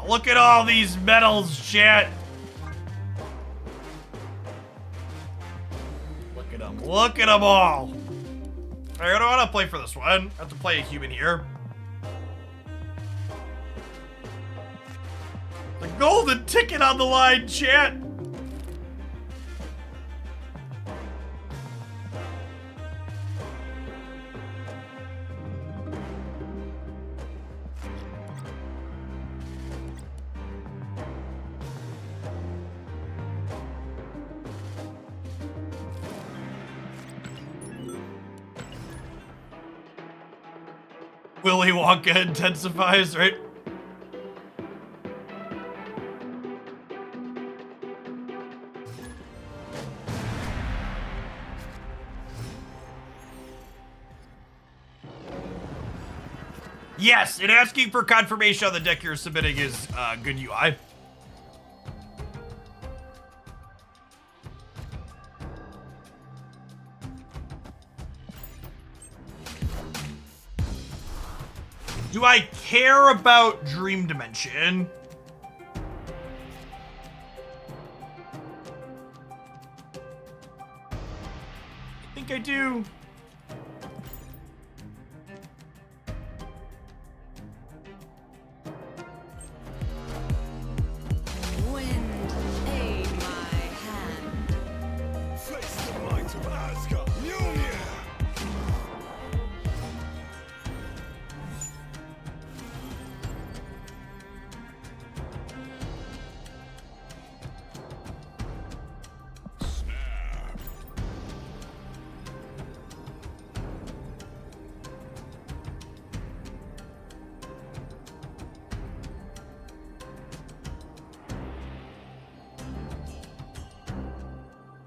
Look at all these medals, chat. Look at them. Look at them all. All right, I don't want to play for this one. I have to play a human here. The golden ticket on the line, chat. Willy Wonka intensifies, right? Yes, and asking for confirmation on the deck you're submitting is good UI. Do I care about Dream Dimension? I think I do. Wind, aid my hand. Face the might of Asgard. Mjolnir.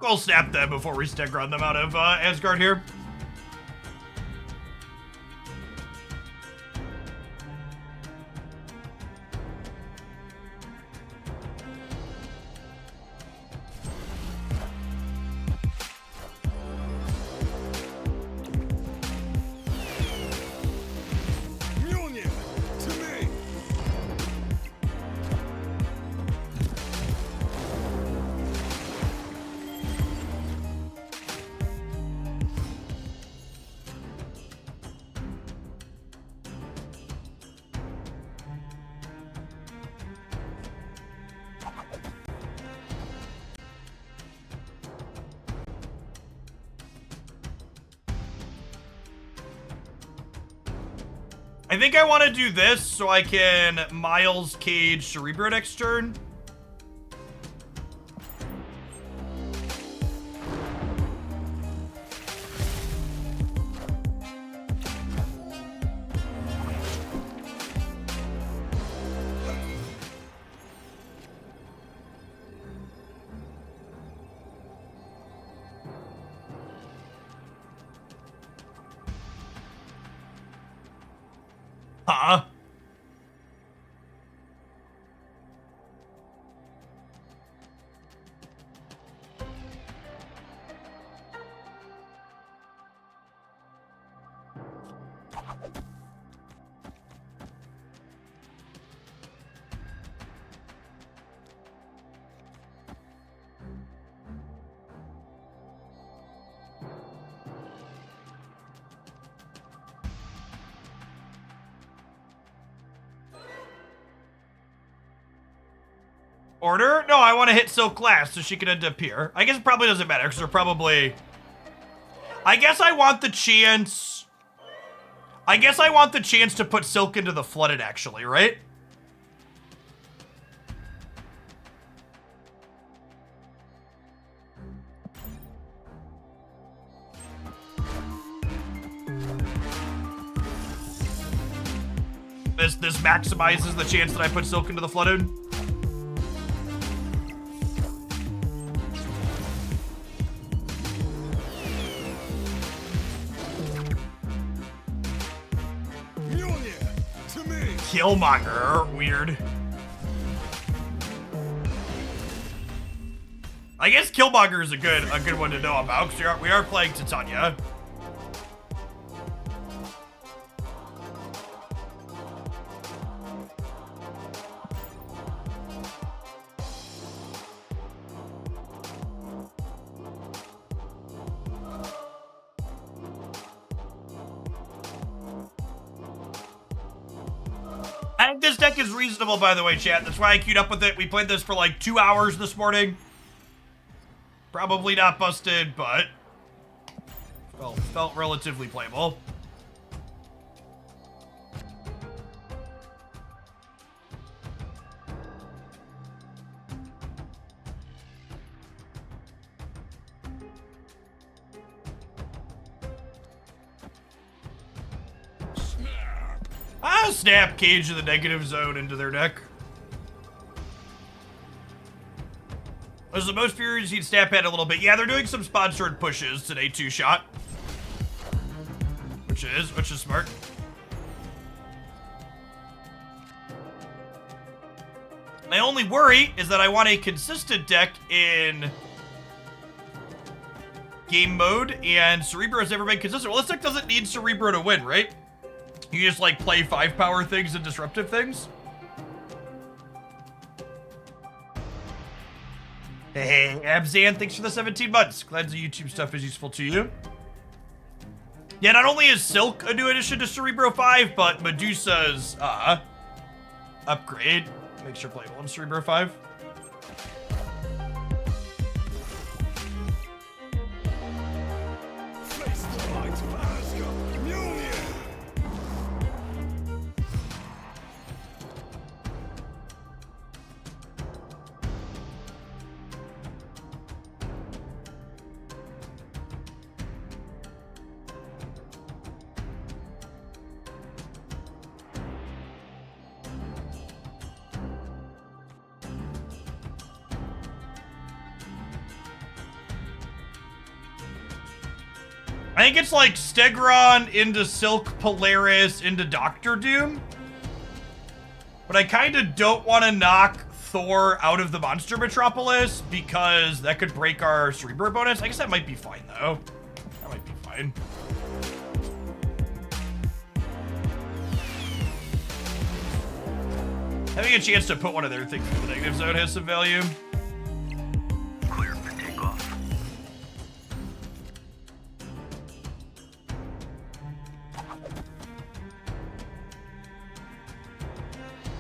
I'll snap them before we stick run them out of Asgard here. Mjolnir, to me. I think I want to do this so I can Miles Cage Cerebro next turn. Order? No, I want to hit Silk last so she can end up here. I guess it probably doesn't matter because they're probably... I guess I want the chance... I guess I want the chance to put Silk into the Flooded, actually, right? This maximizes the chance that I put Silk into the Flooded. Mjolnir, to me. Killmonger, weird. I guess Killmonger is a good one to know about because we are playing Titania. I think this deck is reasonable, by the way, chat. That's why I queued up with it. We played this for like 2 hours this morning. Probably not busted, but felt relatively playable. Snap Cage of the Negative Zone into their deck. Was the most furious he'd snap at a little bit. Yeah, they're doing some sponsored pushes today, 2-shot. Which is smart. My only worry is that I want a consistent deck in game mode, and Cerebro has never been consistent. Well, this deck doesn't need Cerebro to win, right? You just, like, play 5-power things and disruptive things? Hey, Abzan, thanks for the 17 months. Glad the YouTube stuff is useful to you. Yeah, not only is Silk a new addition to Cerebro 5, but Medusa's, upgrade makes her playable in Cerebro 5. Face the might of Asgard. Mjolnir. I think it's like Stegron into Silk, Polaris into Doctor Doom. But I kind of don't want to knock Thor out of the Monster Metropolis because that could break our Cerebro bonus. I guess that might be fine, though. That might be fine. Having a chance to put one of their things in the negative zone has some value. Clear for takeoff.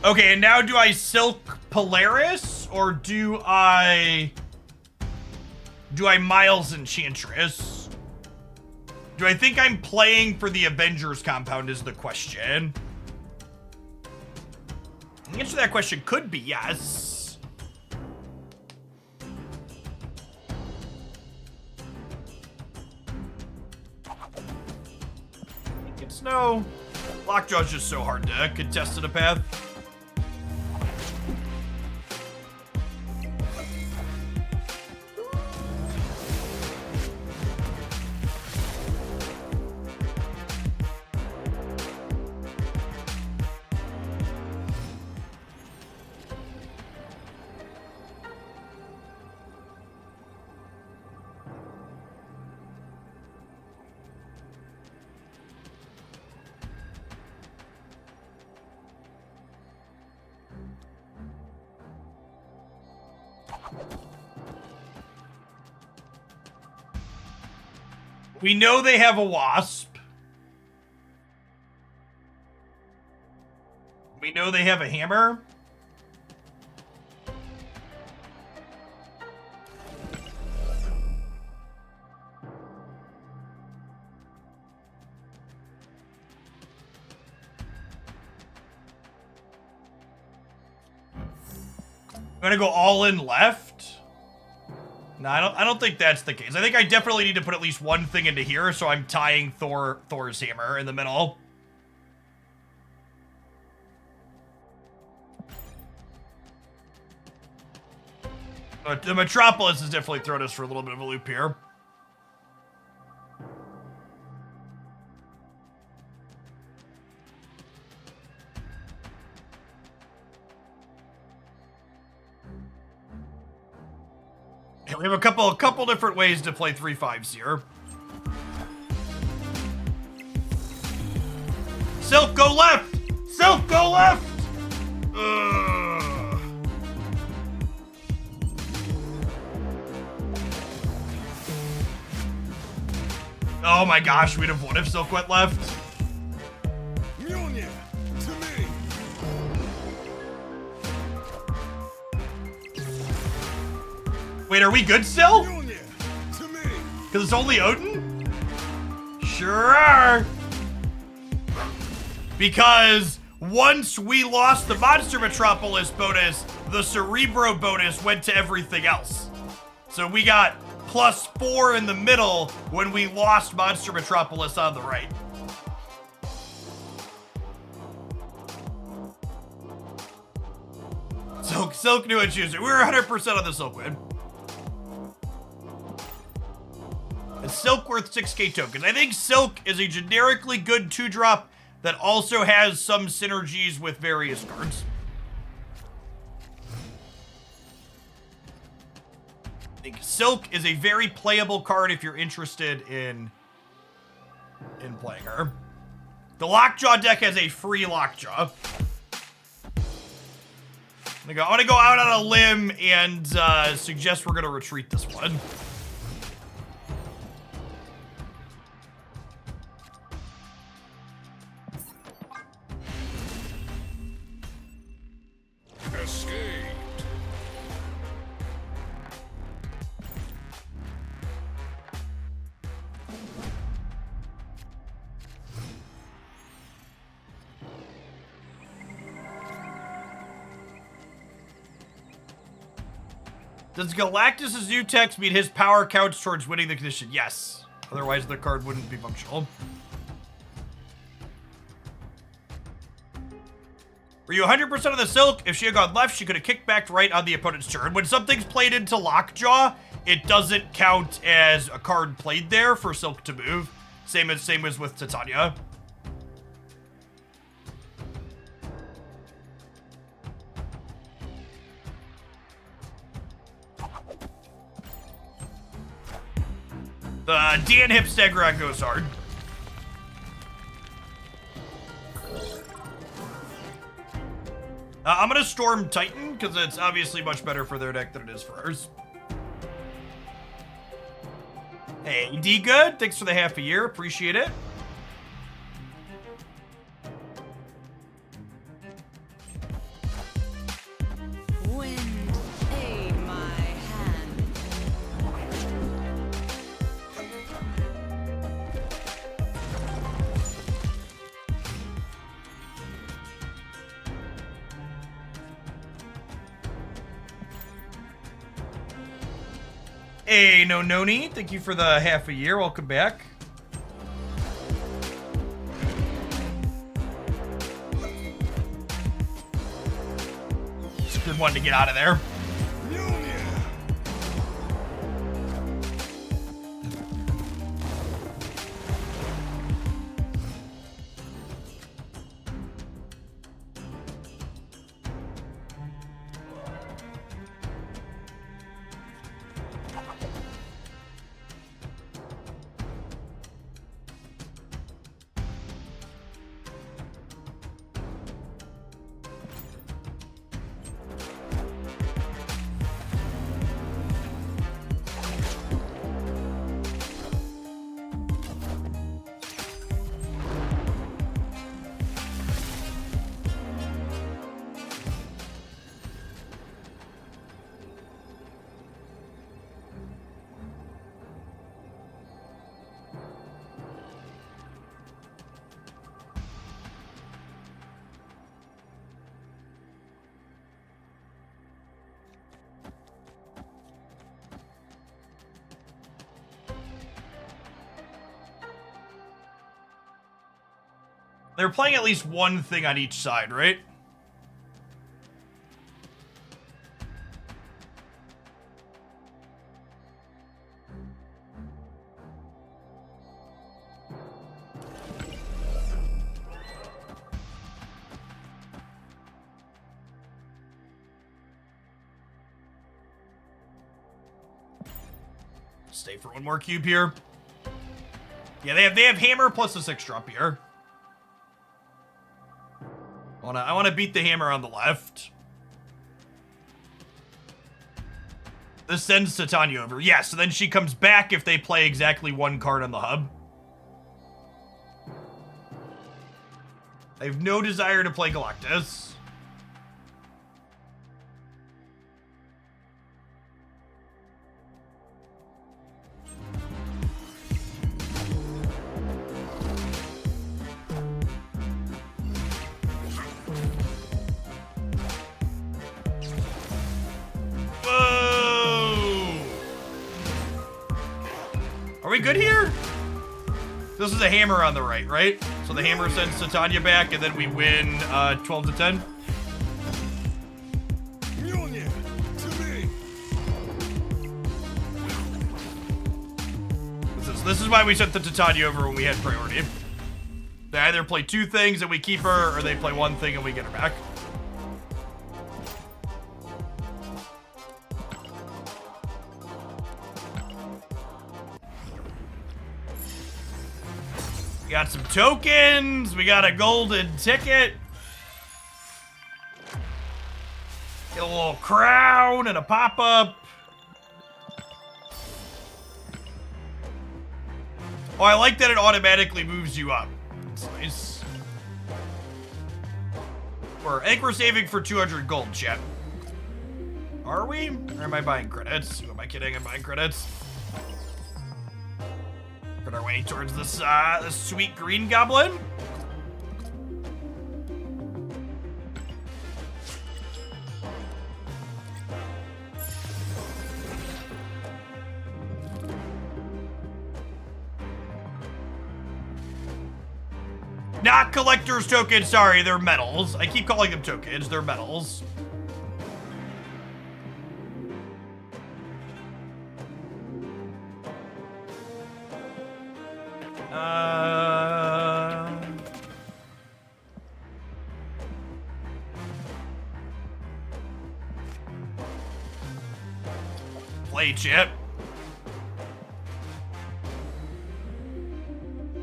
Okay, and now do I Silk Polaris or do I Miles Enchantress? Do I think I'm playing for the Avengers compound is the question. The answer to that question could be yes. It's no... Lockjaw's just so hard to contest in a path. We know they have a Wasp. We know they have a Hammer. I'm gonna go all in left. No, I don't think that's the case. I think I definitely need to put at least one thing into here, so I'm tying Thor's hammer in the middle. But the Metropolis has definitely thrown us for a little bit of a loop here. And we have a couple different ways to play 3/5s here. Silk, go left! Silk, go left! Ugh. Oh my gosh, we'd have won if Silk went left. Mjolnir, to me. Wait, are we good still? Mjolnir, to me. Because it's only Odin? Sure are. Because once we lost the Monster Metropolis bonus, the Cerebro bonus went to everything else. So we got +4 in the middle when we lost Monster Metropolis on the right. Silk knew what she was doing. We were 100% on the Silk win. And Silk worth 6k tokens. I think Silk is a generically good 2-drop that also has some synergies with various cards. I think Silk is a very playable card if you're interested in playing her. The Lockjaw deck has a free Lockjaw. I'm gonna go out on a limb and suggest we're gonna retreat this one. Escaped. Does Galactus' new text mean his power counts towards winning the condition? Yes. Otherwise, the card wouldn't be functional. Were you 100% of the Silk? If she had gone left, she could have kicked back to right on the opponent's turn. When something's played into Lockjaw, it doesn't count as a card played there for Silk to move. Same as with Titania. The Dan Hipstagron goes hard. I'm gonna Storm Titan, because it's obviously much better for their deck than it is for ours. Hey, D good. Thanks for the half a year. Appreciate it. Wind, aid my hand. Hey, no noni. Thank you for the half a year. Welcome back. It's a good one to get out of there. Mjolnir. They're playing at least one thing on each side, right? Stay for one more cube here. Yeah, they have hammer plus a 6-drop here. I wanna beat the hammer on the left. This sends Titania over. Yeah, so then she comes back if they play exactly one card on the hub. I have no desire to play Galactus. Are we good here? This is a hammer on the right? So the hammer sends Titania back, and then we win 12 to 10. Mjolnir, to me. This is why we sent the Titania over when we had priority. They either play two things and we keep her, or they play one thing and we get her back. We got some tokens. We got a golden ticket. Get a little crown and a pop-up. Oh, I like that it automatically moves you up. That's nice. I think we're saving for 200 gold, chat. Are we? Or am I buying credits? Who am I kidding? I'm buying credits. Working our way towards this sweet green goblin. Not collector's tokens, sorry, they're medals. I keep calling them tokens, they're medals. Play chip.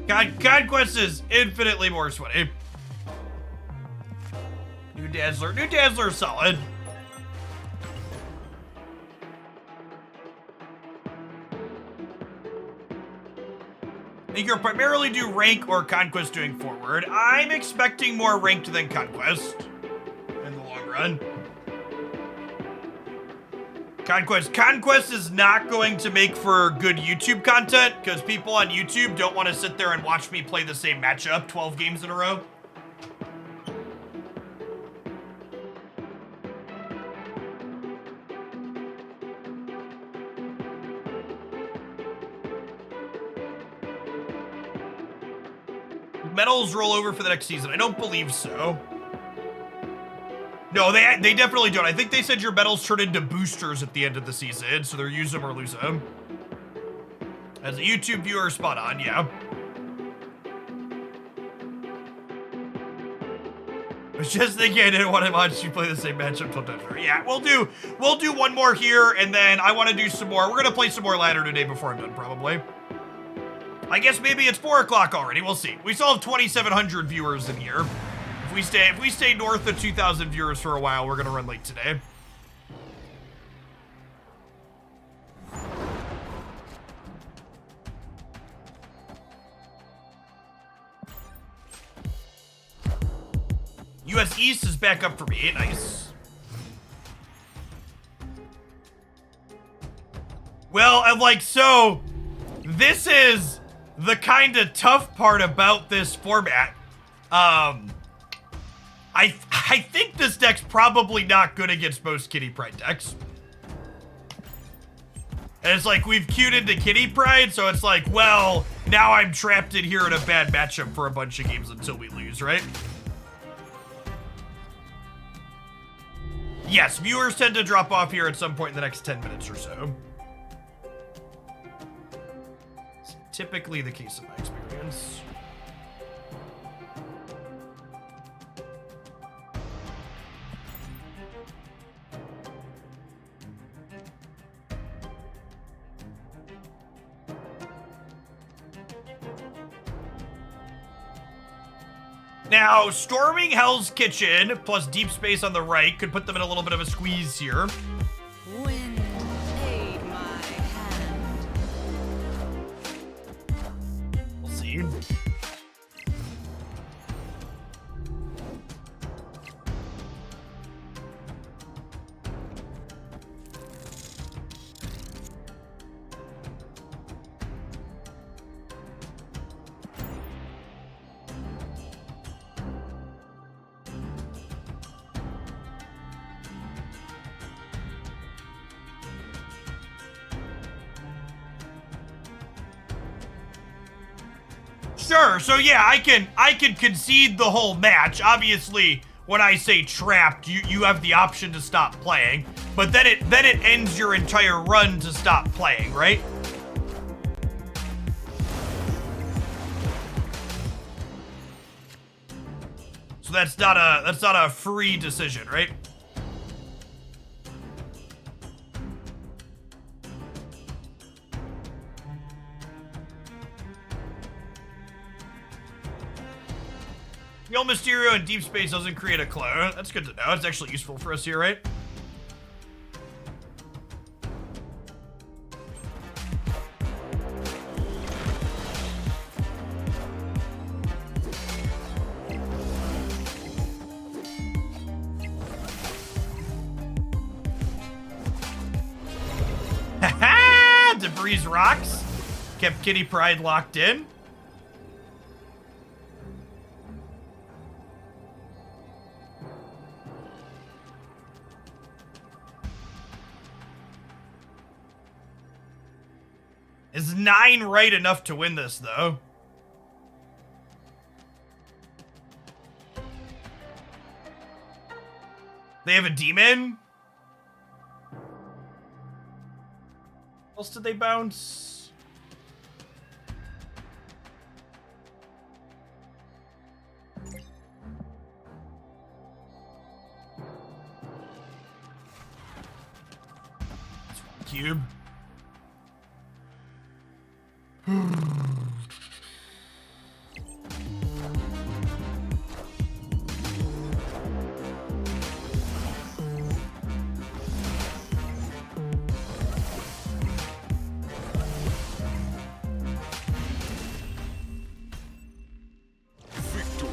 Conquest is infinitely more sweaty. New Dazzler. New Dazzler is solid. I think you'll primarily do rank or conquest doing forward. I'm expecting more ranked than conquest in the long run. Conquest is not going to make for good YouTube content because people on YouTube don't want to sit there and watch me play the same matchup 12 games in a row. Medals roll over for the next season. I don't believe so. No, they definitely don't. I think they said your medals turn into boosters at the end of the season, so they're use them or lose them. As a YouTube viewer, spot on, yeah. I was just thinking I didn't want to watch you play the same matchup till Dazzler. Yeah, we'll do one more here, and then I want to do some more. We're gonna play some more ladder today before I'm done, probably. I guess maybe it's 4 o'clock already. We'll see. We still have 2,700 viewers in here. If we stay north of 2,000 viewers for a while, we're gonna run late today. US East is back up for me. Nice. Well, I'm like, so this is the kind of tough part about this format. I think this deck's probably not good against most Kitty Pride decks. And it's like, we've queued into Kitty Pride, so it's like, well, now I'm trapped in here in a bad matchup for a bunch of games until we lose, right? Yes, viewers tend to drop off here at some point in the next 10 minutes or so. It's typically the case in my experience. Now, storming Hell's Kitchen plus Deep Space on the right could put them in a little bit of a squeeze here. Wind, aid my hand. We'll see. Sure, so yeah, I can concede the whole match. Obviously, when I say trapped, you have the option to stop playing, but then it ends your entire run to stop playing, right? So that's not a free decision, right? Real Mysterio in Deep Space doesn't create a clone. That's good to know. It's actually useful for us here, right? Haha! Debris rocks. Kept Kitty Pride locked in. Is 9 right enough to win this, though? They have a demon? What else did they bounce? Cube.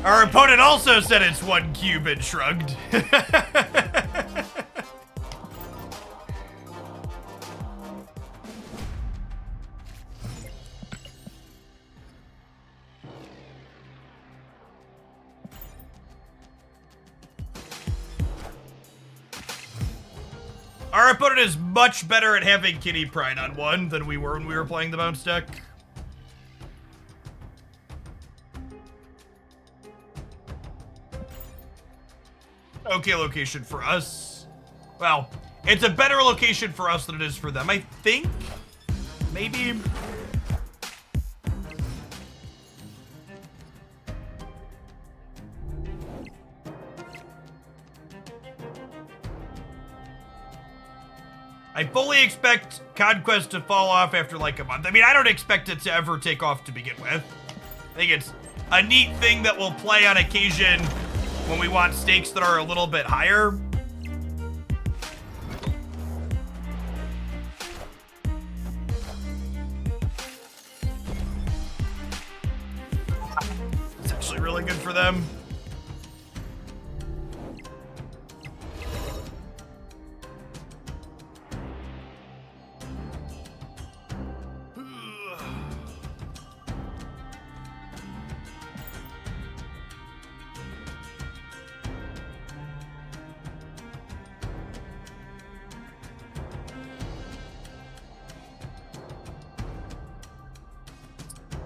Our opponent also said it's 1 cube and shrugged. Our opponent is much better at having Kitty Pride on 1 than we were when we were playing the bounce deck. Okay location for us. Well, it's a better location for us than it is for them, I think. Maybe. I fully expect Conquest to fall off after like a month. I mean, I don't expect it to ever take off to begin with. I think it's a neat thing that we'll play on occasion when we want stakes that are a little bit higher. It's actually really good for them.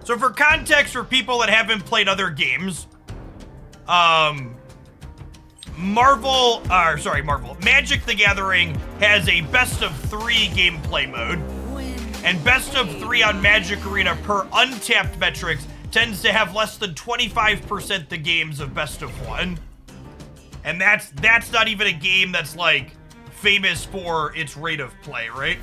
So for context, for people that haven't played other games, Magic the Gathering has a best of 3 gameplay mode. And best of 3 on Magic Arena per untapped metrics tends to have less than 25% the games of best of 1. And that's not even a game that's like famous for its rate of play, right?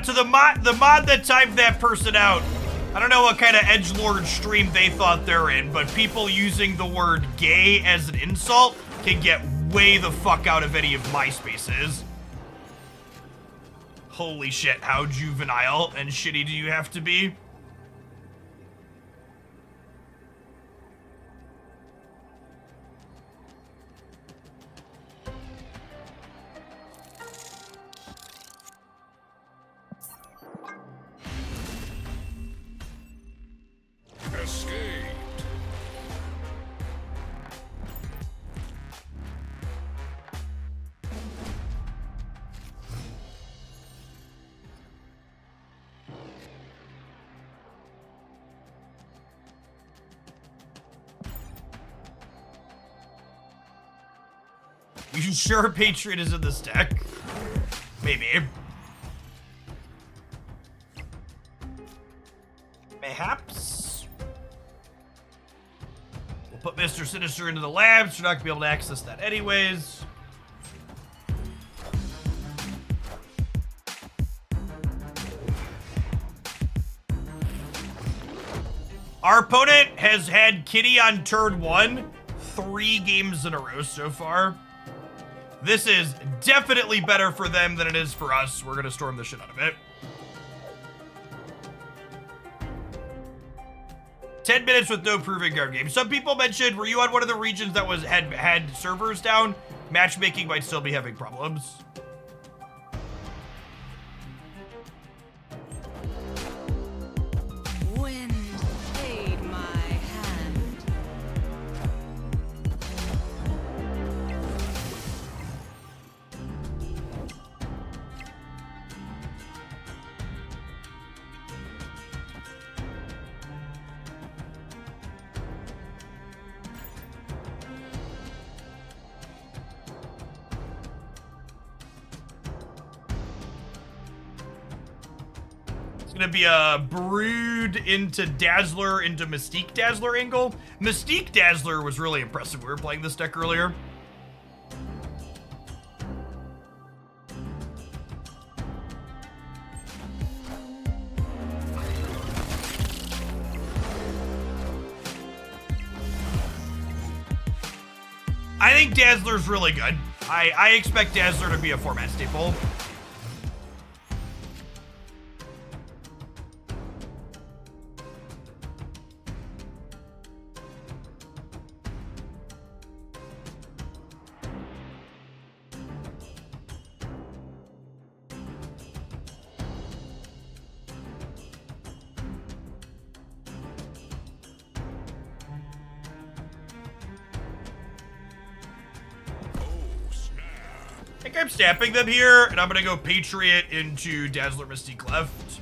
To the mod that typed that person out, I don't know what kind of edgelord stream they thought they're in, but people using the word gay as an insult can get way the fuck out of any of my spaces. Holy shit, how juvenile and shitty do you have to be? Escaped. You sure Patriot is in this deck? Maybe. Mayhaps. We'll put Mr. Sinister into the labs. You're not gonna be able to access that anyways. Our opponent has had Kitty on turn 1 3 games in a row so far. This is definitely better for them than it is for us. We're gonna storm the shit out of it. 10 minutes with no proving guard game. Some people mentioned, were you on one of the regions that had servers down? Matchmaking might still be having problems. Wind aid my hand. It's gonna be a Brood into Dazzler into Mystique Dazzler angle. Mystique Dazzler was really impressive. We were playing this deck earlier. I think Dazzler's really good. I expect Dazzler to be a format staple. I think I'm snapping them here, and I'm gonna go Patriot into Dazzler Mystique left.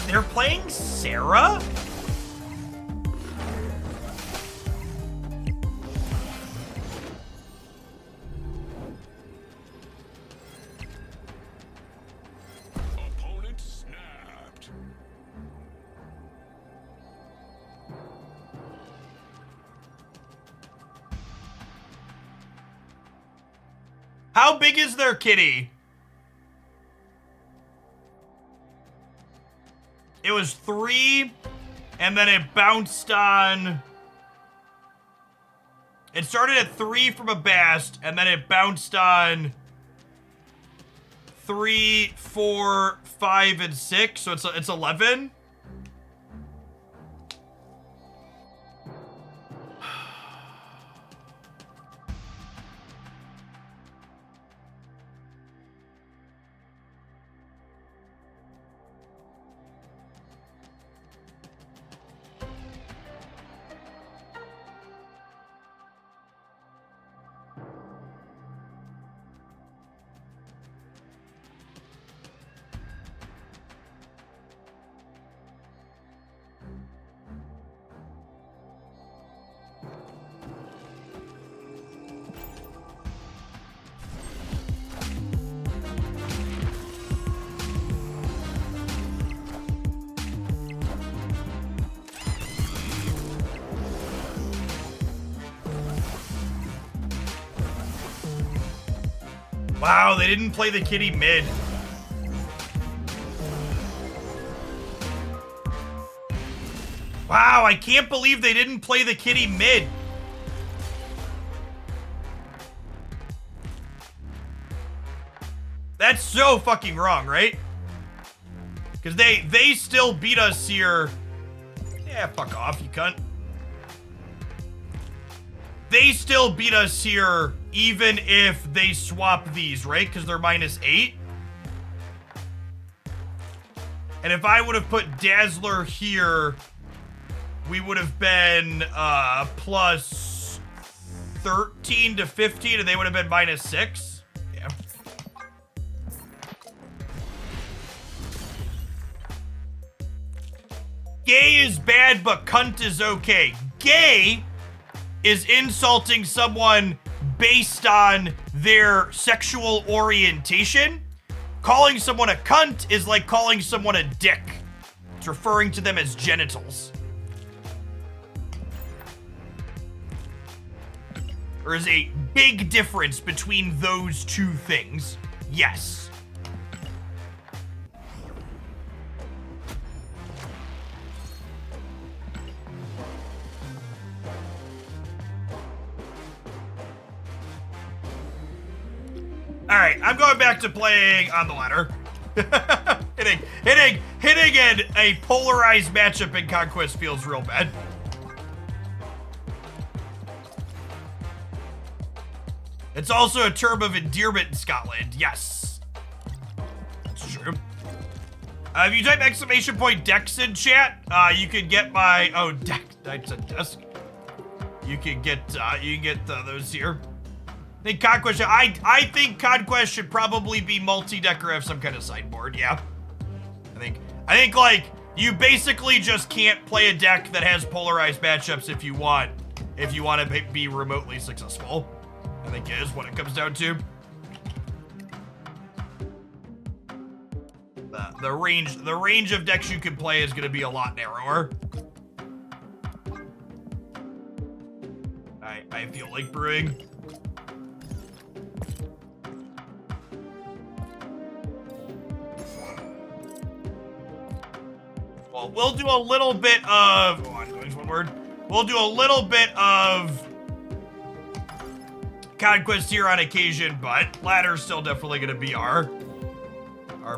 They're playing Sarah? Opponent snapped. How big is their kitty? It was 3, and then it bounced on... It started at 3 from a Bast, and then it bounced on 3, 4, 5, and 6, so it's 11. Wow, they didn't play the kitty mid. Wow, I can't believe they didn't play the kitty mid. That's so fucking wrong, right? Because they still beat us here. Yeah, fuck off, you cunt. They still beat us here even if they swap these, right? Because they're -8. And if I would have put Dazzler here, we would have been plus 13 to 15, and they would have been -6. Yeah. Gay is bad, but cunt is okay. Gay is insulting someone based on their sexual orientation. Calling someone a cunt is like calling someone a dick. It's referring to them as genitals. There is a big difference between those two things. Yes. All right, I'm going back to playing on the ladder. hitting in a polarized matchup in Conquest feels real bad. It's also a term of endearment in Scotland. Yes, that's true. If you type !Dex in chat, you can get my desk. You can get those here. I think Conquest. I think Conquest should probably be multi-decker, have some kind of sideboard. Yeah, I think like you basically just can't play a deck that has polarized matchups if you want to be remotely successful. I think is what it comes down to. The range of decks you can play is going to be a lot narrower. I feel like brewing. Well, we'll do a little bit of. Oh, I'm going one word. We'll do a little bit of Conquest here on occasion, but ladder's still definitely going to be our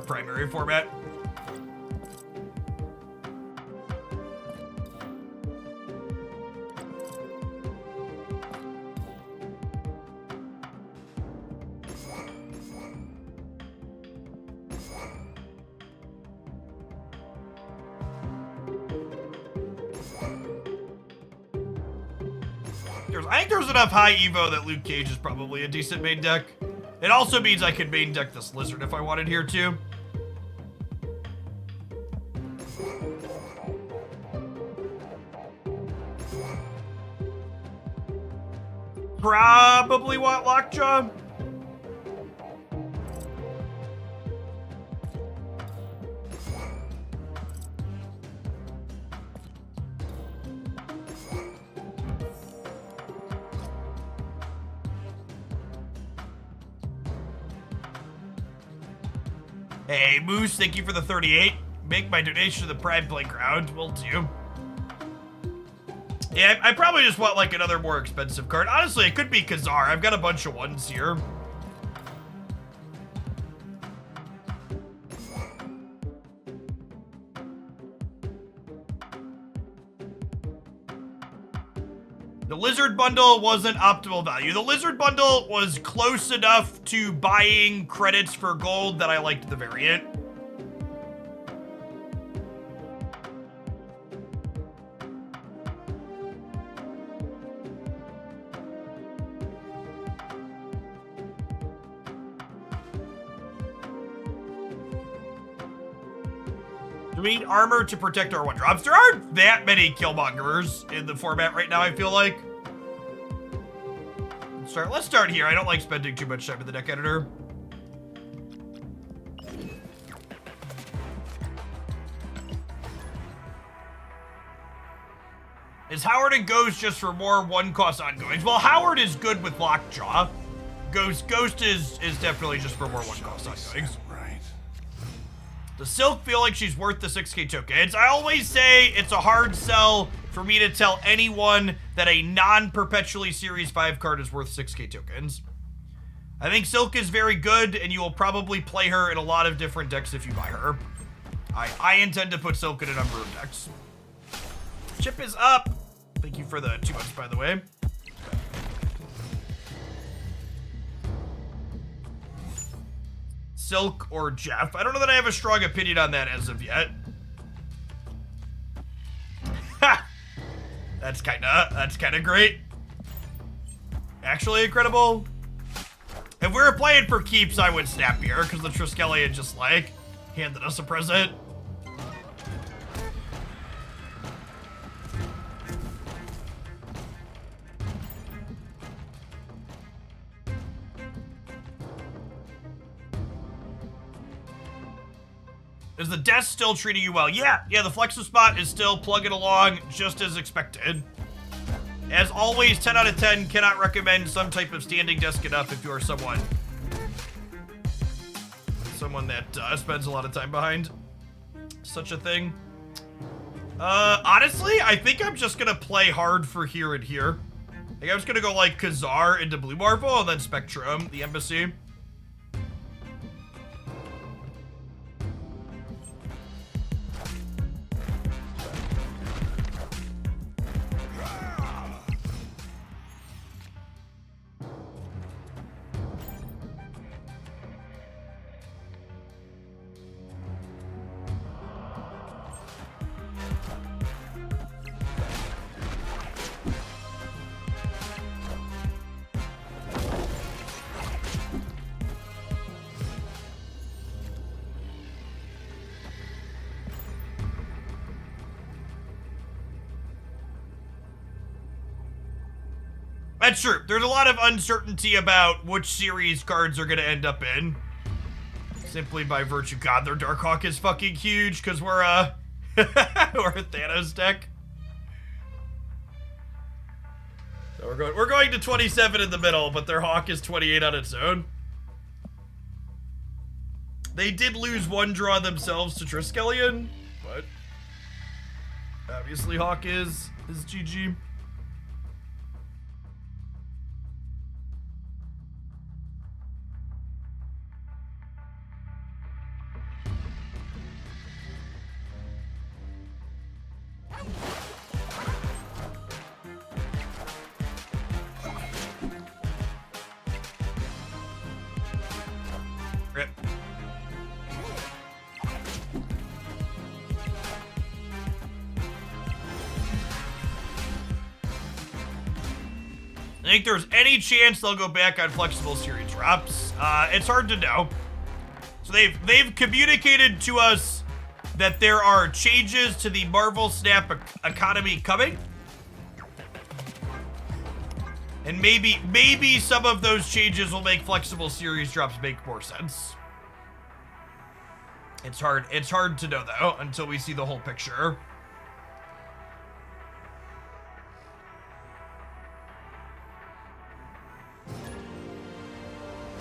primary format. I think there's enough high evo that Luke Cage is probably a decent main deck. It also means I could main deck this Lizard if I wanted here too. Probably want Lockjaw. Hey, Moose, thank you for the 38. Make my donation to the Prime Playground. Will do. Yeah, I probably just want, like, another more expensive card. Honestly, it could be Khazar. I've got a bunch of ones here. The Lizard Bundle wasn't optimal value. The Lizard Bundle was close enough to buying credits for gold that I liked the variant. Do we need armor to protect our 1-drops? There aren't that many Killmongerers in the format right now, I feel like. Let's start here. I don't like spending too much time in the deck editor. Is Howard and Ghost just for more 1-cost ongoings? Well, Howard is good with Lockjaw. Ghost is definitely just for more one cost ongoings. Right. Does Silk feel like she's worth the 6k tokens? I always say it's a hard sell for me to tell anyone that a non-perpetually Series 5 card is worth 6k tokens. I think Silk is very good, and you will probably play her in a lot of different decks if you buy her. I intend to put Silk in a number of decks. Chip is up. Thank you for the 2 months, by the way. Silk or Jeff. I don't know that I have a strong opinion on that as of yet. Ha! That's kinda great. Actually incredible. If we were playing for keeps, I would snap here, because the Triskelion just, like, handed us a present. Is the desk still treating you well? Yeah, the Flexispot is still plugging along just as expected. As always, 10 out of 10, cannot recommend some type of standing desk enough if you are someone that spends a lot of time behind such a thing. Honestly, I think I'm just gonna play hard for here and here. I think I'm just gonna go like Khazar into Blue Marvel and then Spectrum, the Embassy. That's true. There's a lot of uncertainty about which series cards are going to end up in. Simply by virtue. God, their Darkhawk is fucking huge because we're we're a Thanos deck. So we're going to 27 in the middle, but their Hawk is 28 on its own. They did lose one draw themselves to Triskelion, but obviously Hawk is GG. Rip. I think there's any chance they'll go back on flexible series drops. It's hard to know. So they've communicated to us that there are changes to the Marvel Snap economy coming. And maybe some of those changes will make flexible series drops make more sense. It's hard to know though until we see the whole picture.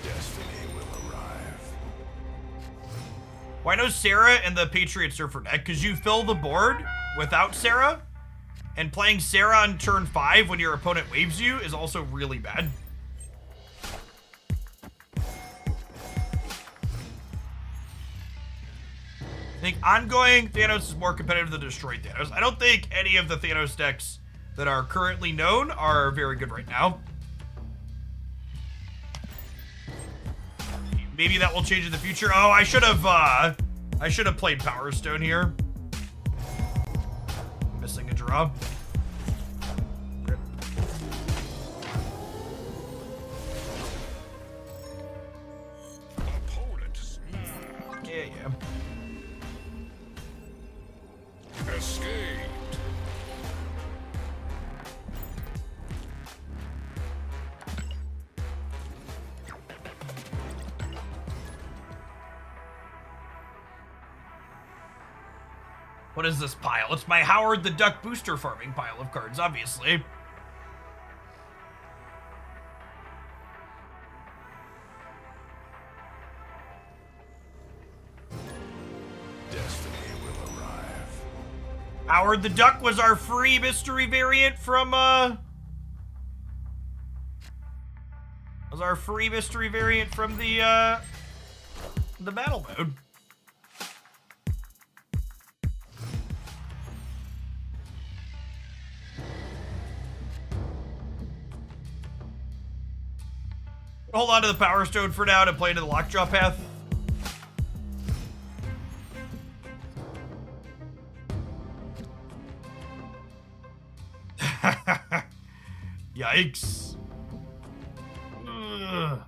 Destiny will arrive. Why no Sarah and the Patriot Surfer deck? Because you fill the board without Sarah, and playing Sarah on turn 5 when your opponent waves you is also really bad. I think ongoing Thanos is more competitive than Destroy Thanos. I don't think any of the Thanos decks that are currently known are very good right now. Maybe that will change in the future. Oh, I should have played Power Stone here. Missing a draw. Opponent Yeah. escaped. What is this pile? It's my Howard the Duck booster farming pile of cards, obviously. Howard the Duck was our free mystery variant from, the battle mode. Hold on to the Power Stone for now to play into the Lockjaw path. Yikes. Ugh.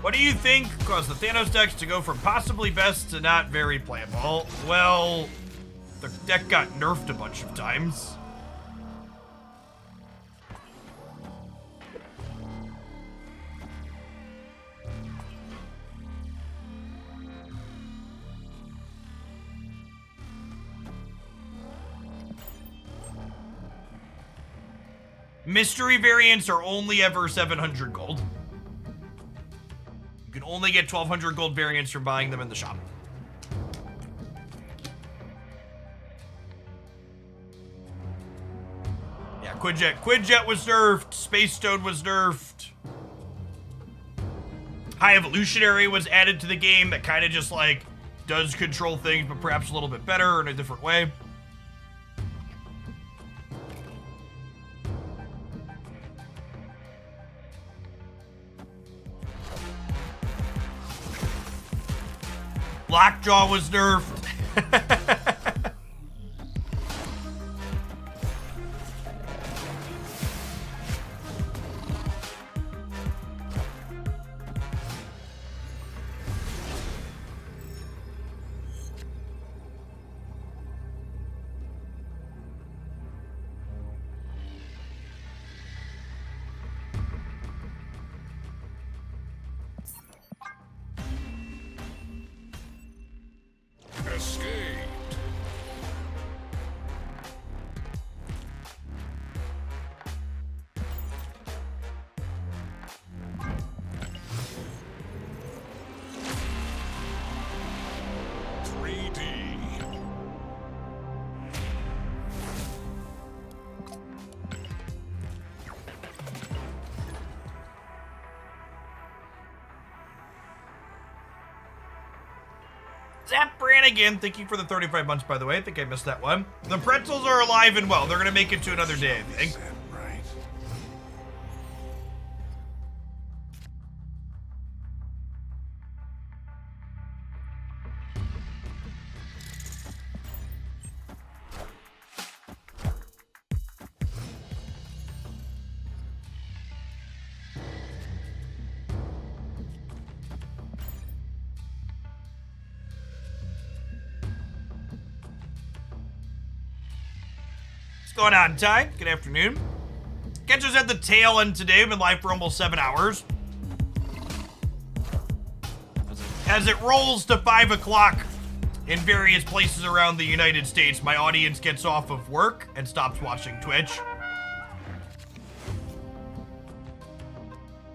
What do you think caused the Thanos decks to go from possibly best to not very playable? Well, the deck got nerfed a bunch of times. Mystery variants are only ever 700 gold. You can only get 1,200 gold variants from buying them in the shop. Yeah, Quinjet was nerfed. Space Stone was nerfed. High Evolutionary was added to the game that kind of just like does control things, but perhaps a little bit better or in a different way. Lockjaw was nerfed. Escaped. Zap Brannigan, thank you for the 35 months, by the way. I think I missed that one. The pretzels are alive and well. They're going to make it to another day, I think. Is that right? What's going on, Ty? Good afternoon. Catch us at the tail end today. We've been live for almost 7 hours. As it rolls to 5 o'clock in various places around the United States, my audience gets off of work and stops watching Twitch.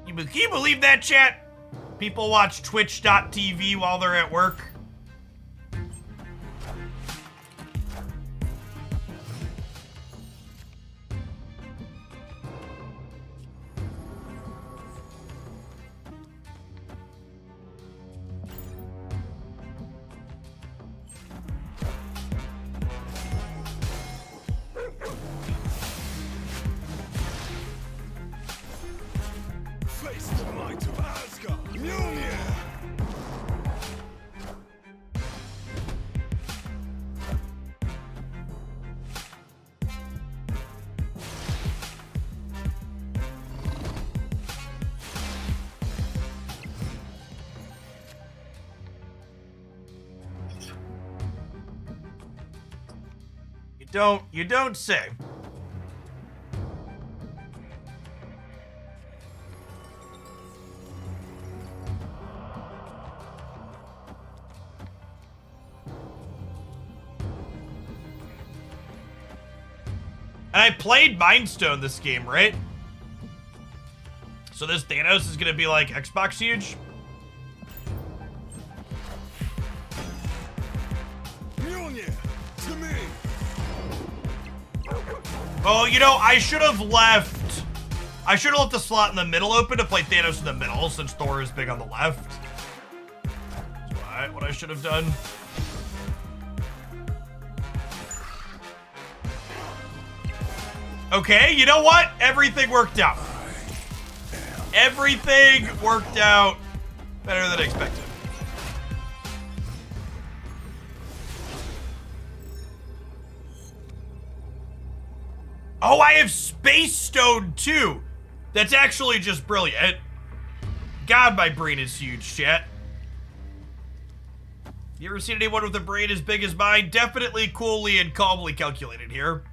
Can you believe that, chat? People watch twitch.tv while they're at work. Face the might of Asgard. Mjolnir. You don't say. And I played Mind Stone this game, right? So this Thanos is gonna be like Xbox huge? Mjolnir, to me. Oh, you know, I should have left the slot in the middle open to play Thanos in the middle, since Thor is big on the left. That's what I should have done. Okay, you know what? Everything worked out. Everything worked out better than expected. Oh, I have Space Stone too. That's actually just brilliant. God, my brain is huge, chat. You ever seen anyone with a brain as big as mine? Definitely coolly and calmly calculated here.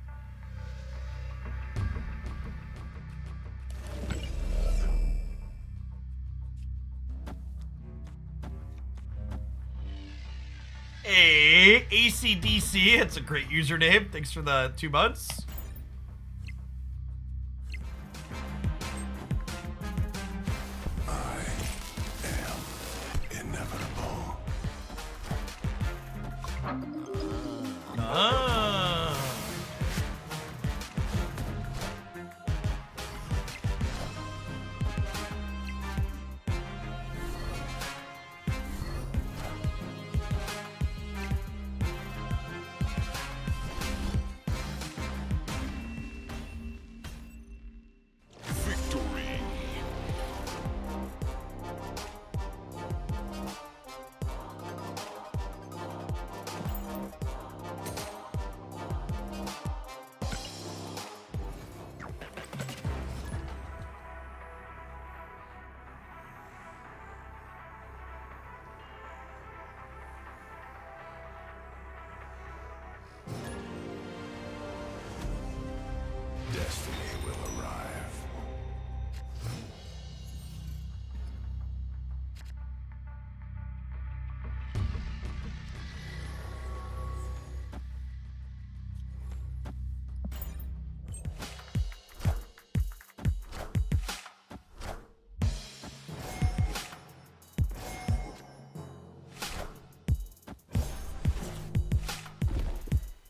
Hey, ACDC, it's a great username. Thanks for the 2 months. Inevitable. Ah. Victory. Destiny will arrive.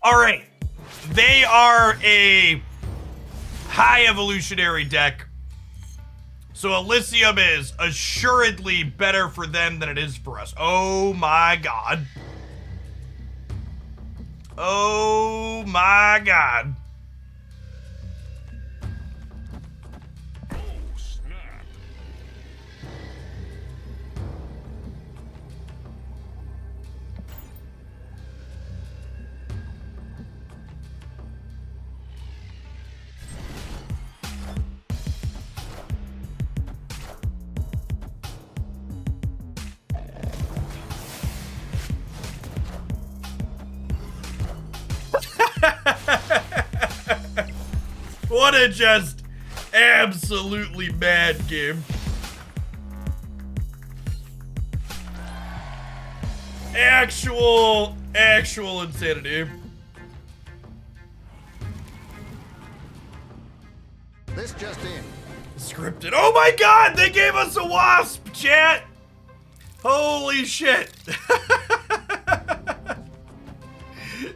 All right. They are a high evolutionary deck. So Elysium is assuredly better for them than it is for us. Oh my god. Oh my god. Oh, snap. What a just absolutely mad game. Actual insanity. This just in. Scripted. Oh my god, they gave us a wasp, chat! Holy shit.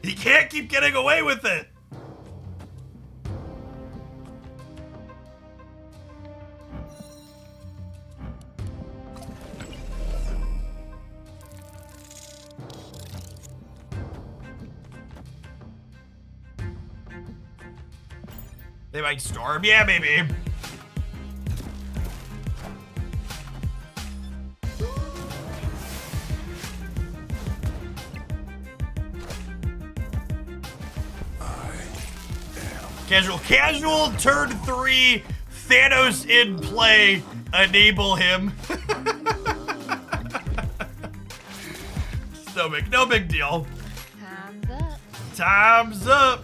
You can't keep getting away with it. They might storm. Yeah, maybe. Casual, turn 3, Thanos in play, enable him. No big deal. Time's up. Time's up.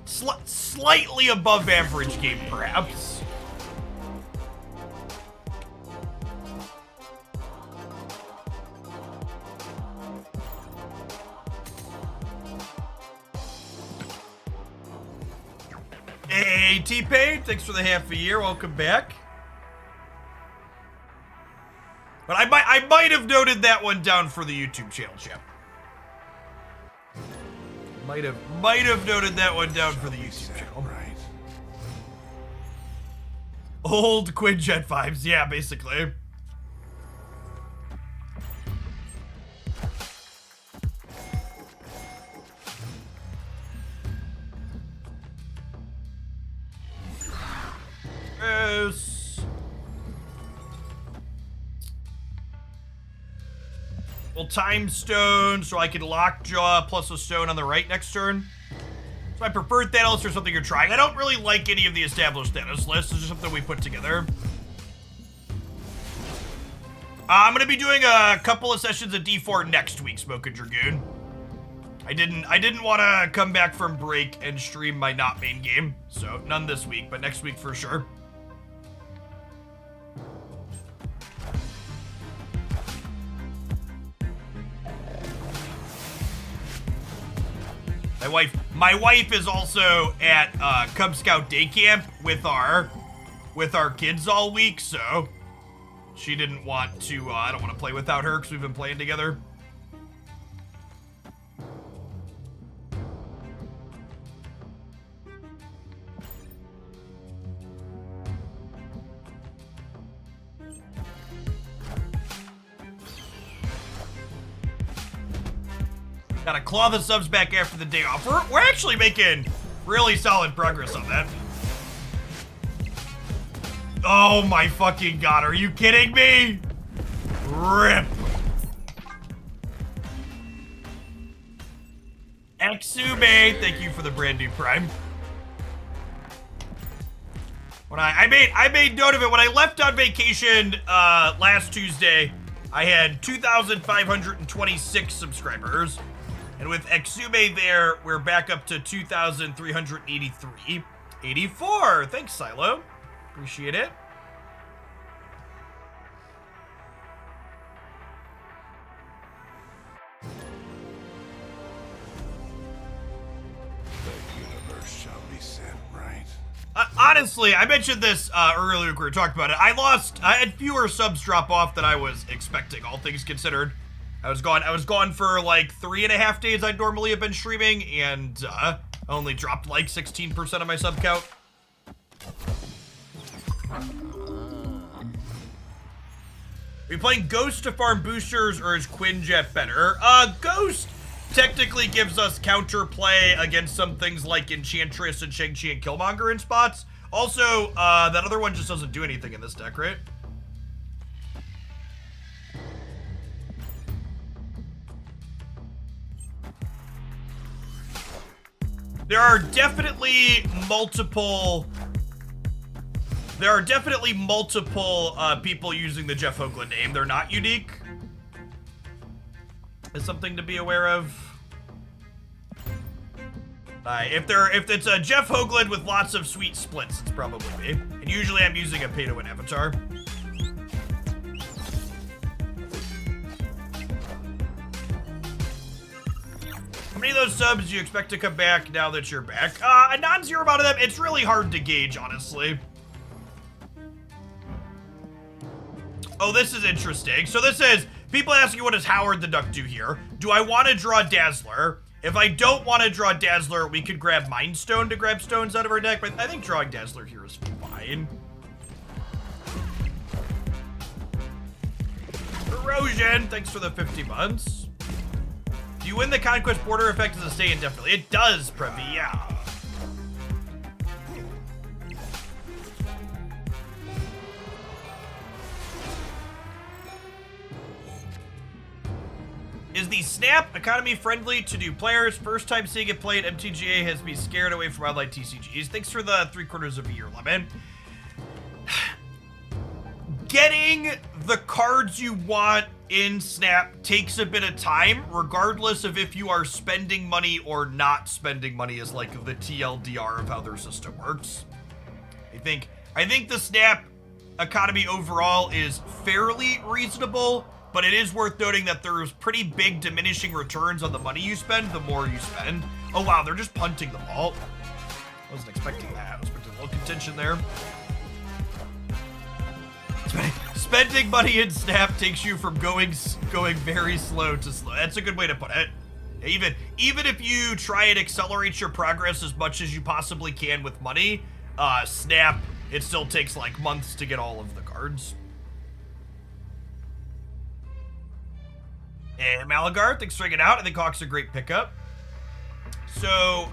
slightly above average game, perhaps. Hey, T-Pain, thanks for the half a year. Welcome back. But I might have noted that one down for the YouTube channel, chap. Might have noted that one down for the YouTube channel. Right. Old Quinjet vibes, yeah, basically. Yes. Well, time stone, so I can lockjaw plus a stone on the right next turn. So I preferred Thanos or something you're trying. I don't really like any of the established Thanos lists. It's just something we put together. I'm gonna be doing a couple of sessions of D4 next week, Smoking Dragoon. I didn't want to come back from break and stream my not main game, so none this week, but next week for sure. My wife is also at Cub Scout day camp with our kids all week, so she didn't want to. I don't want to play without her because we've been playing together. Gotta claw the subs back after the day off. We're actually making really solid progress on that. Oh my fucking god, are you kidding me? RIP. Exume, thank you for the brand new Prime. When I made note of it, when I left on vacation last Tuesday, I had 2,526 subscribers. And with Exume there, we're back up to 2,383. 84! Thanks, Silo. Appreciate it. The universe shall be sent, right? Honestly, I mentioned this earlier when we were talking about it. I had fewer subs drop off than I was expecting, all things considered. I was gone for like 3.5 days I'd normally have been streaming, and only dropped like 16% of my sub count. Are you playing Ghost to farm boosters, or is Quinjet better? Ghost technically gives us counterplay against some things like Enchantress and Shang-Chi and Killmonger in spots. Also, that other one just doesn't do anything in this deck, right? There are definitely multiple people using the Jeff Hoagland name. They're not unique. It's something to be aware of. If it's a Jeff Hoagland with lots of sweet splits, it's probably me. And usually I'm using a pay-to-win avatar. How many of those subs do you expect to come back now that you're back? A non-zero amount of them. It's really hard to gauge, honestly. Oh, this is interesting. So this is, people asking what does Howard the Duck do here? Do I want to draw Dazzler? If I don't want to draw Dazzler, we could grab Mind Stone to grab stones out of our deck, but I think drawing Dazzler here is fine. Erosion, thanks for the 50 months. Do you win the Conquest Border effect as a stay indefinitely? It does, Previ, yeah. Is the Snap economy friendly to new players? First time seeing it played, MTGA has me scared away from online TCGs. Thanks for the 3/4 of a year, Lemon. getting the cards you want in Snap takes a bit of time, regardless of if you are spending money or not spending money, is like the TLDR of how their system works. I think the Snap economy overall is fairly reasonable, but it is worth noting that there's pretty big diminishing returns on the money you spend the more you spend. Oh wow, they're just punting the ball. I wasn't expecting that. I was expecting a little contention there. Spending money in Snap takes you from going very slow to slow. That's a good way to put it. Even if you try and accelerate your progress as much as you possibly can with money, Snap, it still takes like months to get all of the cards. And Malagar, thanks for hanging out. I think Hawk's a great pickup. So,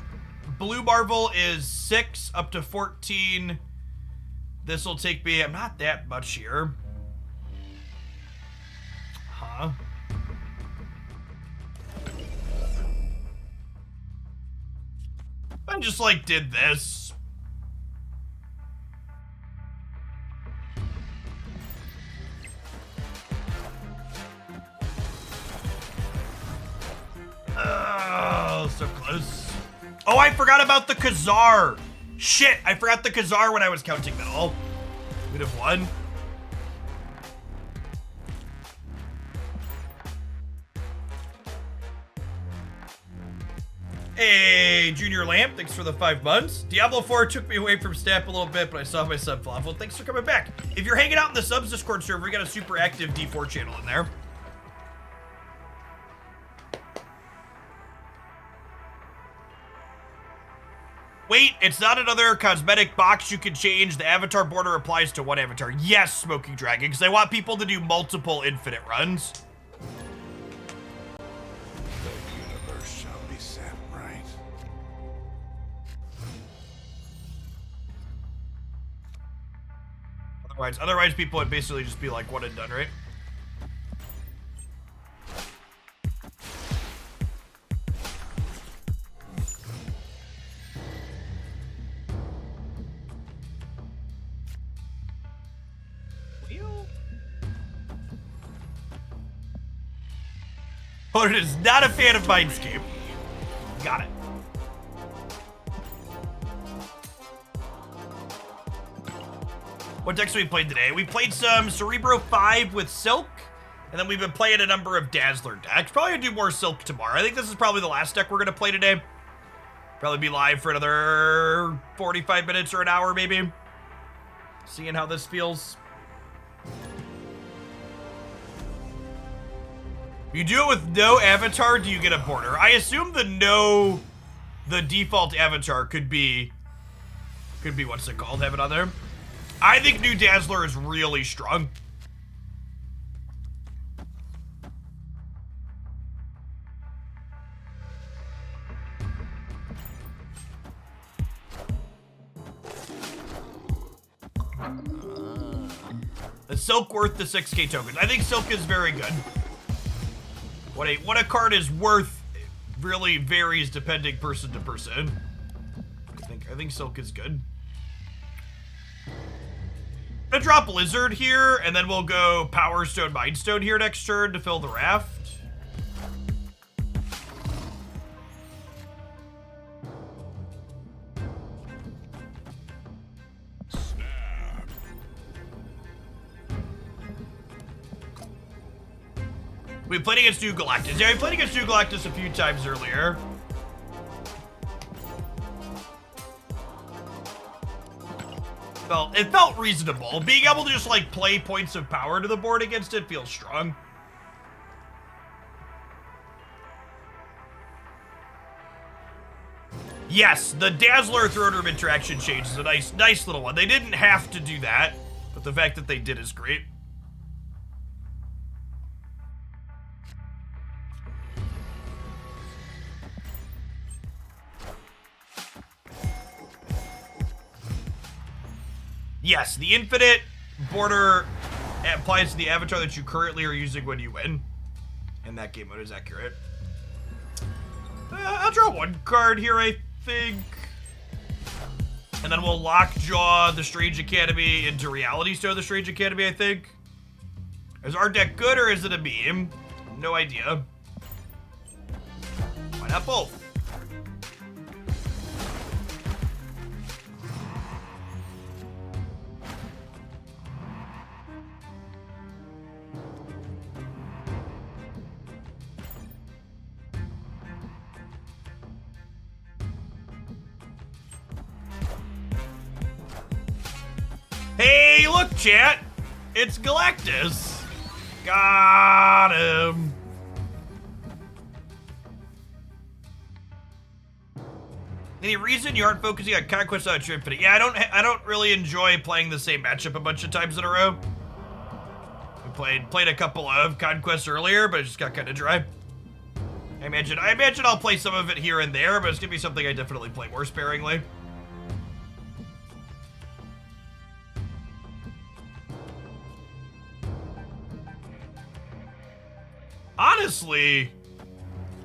Blue Marvel is 6 up to 14. This will take me, I'm not that much here. Huh? I just like did this. Oh, so close. Oh, I forgot about the Khazar. Shit, I forgot the Khazar when I was counting that all. We'd have won. Hey, Junior Lamp, thanks for the 5 months. Diablo 4 took me away from Snap a little bit, but I saw my sub fall. Well, thanks for coming back. If you're hanging out in the subs Discord server, we got a super active D4 channel in there. Wait, it's not another cosmetic box you can change. The avatar border applies to one avatar. Yes, Smoking Dragon, because I want people to do multiple infinite runs. The universe shall be set right. Otherwise people would basically just be like one and done, right? Opponent is not a fan of Mindscape. Got it. What decks have we played today? We played some Cerebro 5 with Silk, and then we've been playing a number of Dazzler decks. Probably gonna do more Silk tomorrow. I think this is probably the last deck we're gonna play today. Probably be live for another 45 minutes or an hour, maybe. Seeing how this feels. You do it with no avatar, do you get a border? I assume the default avatar could be what's it called? Have it on there. I think new Dazzler is really strong. The Silk worth the 6k tokens. I think Silk is very good. What a card is worth really varies depending person to person. I think Silk is good. I'm gonna drop Lizard here, and then we'll go Power Stone, Mind Stone here next turn to fill the raft. We played against New Galactus. Yeah, we played against New Galactus a few times earlier. Well, it felt reasonable. Being able to just, like, play points of power to the board against it feels strong. Yes, the Dazzler Throne Room interaction change is a nice little one. They didn't have to do that, but the fact that they did is great. Yes, the infinite border applies to the avatar that you currently are using when you win. And that game mode is accurate. I'll draw one card here, I think. And then we'll lockjaw the Strange Academy into Reality Stone the Strange Academy, I think. Is our deck good or is it a meme? No idea. Why not both? Hey, look, chat! It's Galactus! Got him! Any reason you aren't focusing on Conquest on Infinite? Yeah, I don't really enjoy playing the same matchup a bunch of times in a row. We played a couple of Conquests earlier, but it just got kind of dry. I imagine I'll play some of it here and there, but it's gonna be something I definitely play more sparingly. Honestly,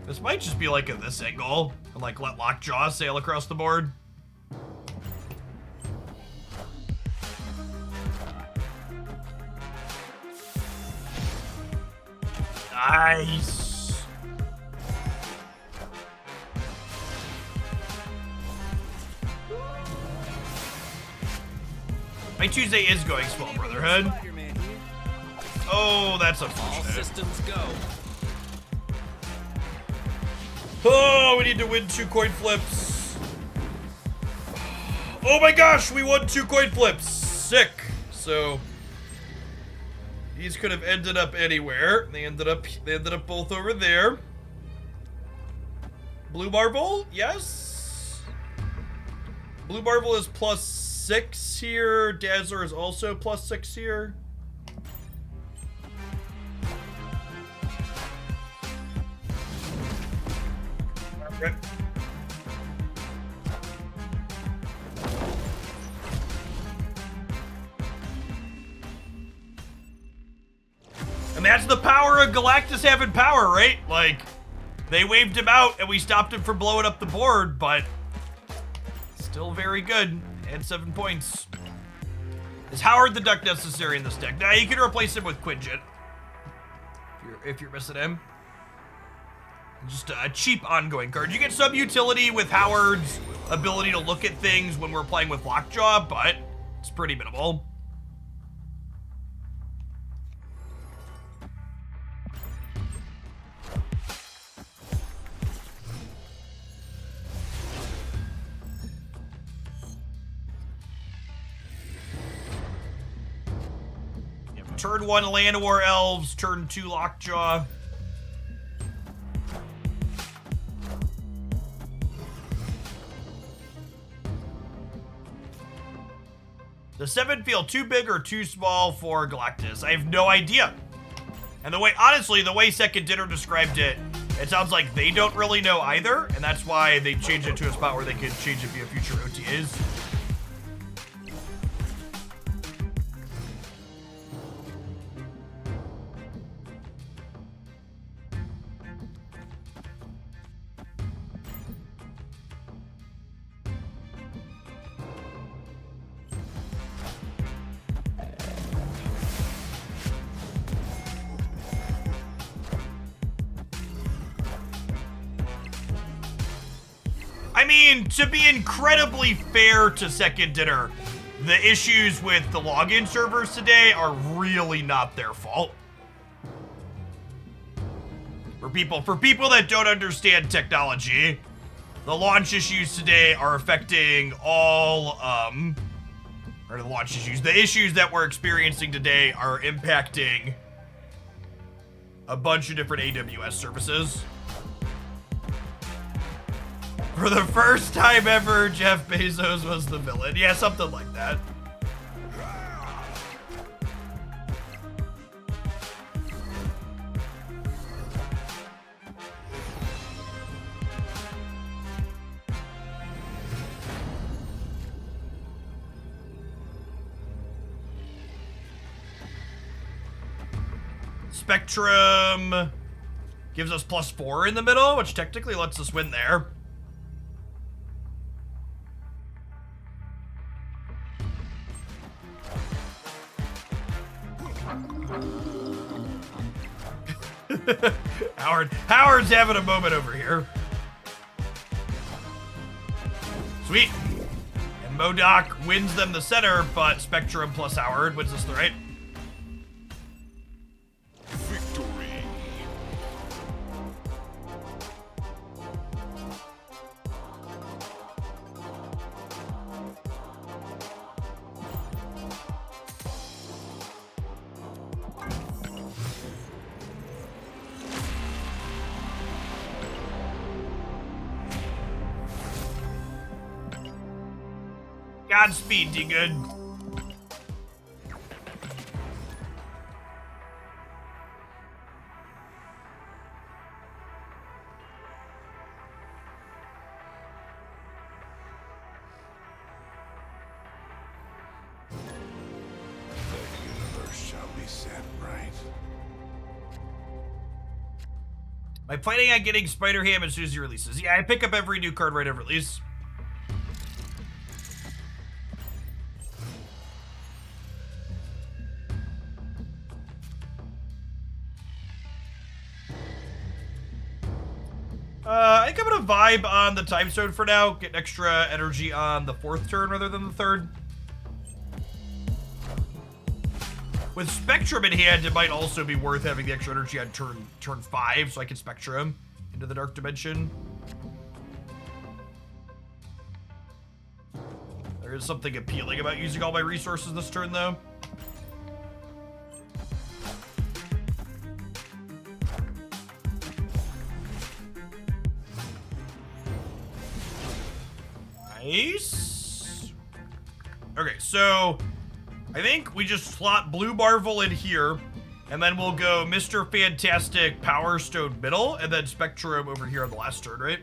this might just be like a this angle and like let Lockjaw sail across the board. Nice. My Tuesday is going small, Brotherhood. Spider-Man here. Oh, that's All unfortunate. systems go. Oh, we need to win 2 coin flips. Oh my gosh, we won 2 coin flips. Sick. So these could have ended up anywhere. They ended up both over there. Blue Marble, yes. Blue Marble is +6 here. Dazzler is also +6 here. Right. And that's the power of Galactus having power, right? Like, they waved him out and we stopped him from blowing up the board, but still very good. And 7 points. Is Howard the Duck necessary in this deck? Now you can replace him with Quinjet. If you're missing him. Just a cheap ongoing card. You get some utility with Howard's ability to look at things when we're playing with Lockjaw, but it's pretty minimal. Turn 1 Land War Elves, turn 2 Lockjaw. Does 7 feel too big or too small for Galactus? I have no idea. And honestly, the way Second Dinner described it, it sounds like they don't really know either, and that's why they changed it to a spot where they could change it via future OTAs. I mean, to be incredibly fair to Second Dinner, the issues with the login servers today are really not their fault. For people that don't understand technology, the launch issues today are affecting all, the issues that we're experiencing today are impacting a bunch of different AWS services. For the first time ever, Jeff Bezos was the villain. Yeah, something like that. Spectrum gives us +4 in the middle, which technically lets us win there. Howard's having a moment over here. Sweet. And MODOK wins them the center, but Spectrum plus Howard wins us the right. Victory. Godspeed, D-Good. The universe shall be set right. Am I planning on getting Spider-Ham as soon as he releases? Yeah, I pick up every new card right at release. I think I'm gonna vibe on the time stone for now. Get extra energy on the 4th turn rather than the 3rd. With Spectrum in hand, it might also be worth having the extra energy on turn 5, so I can Spectrum into the Dark Dimension. There is something appealing about using all my resources this turn, though. Nice. Okay, so I think we just slot Blue Marvel in here, and then we'll go Mr. Fantastic Power Stone middle, and then Spectrum over here on the last turn, right?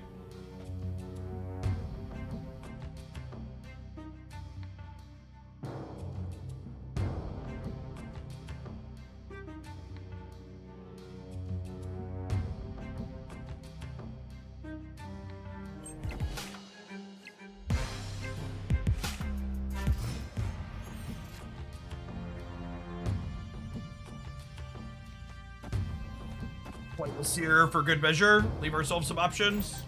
Pointless here for good measure. Leave ourselves some options.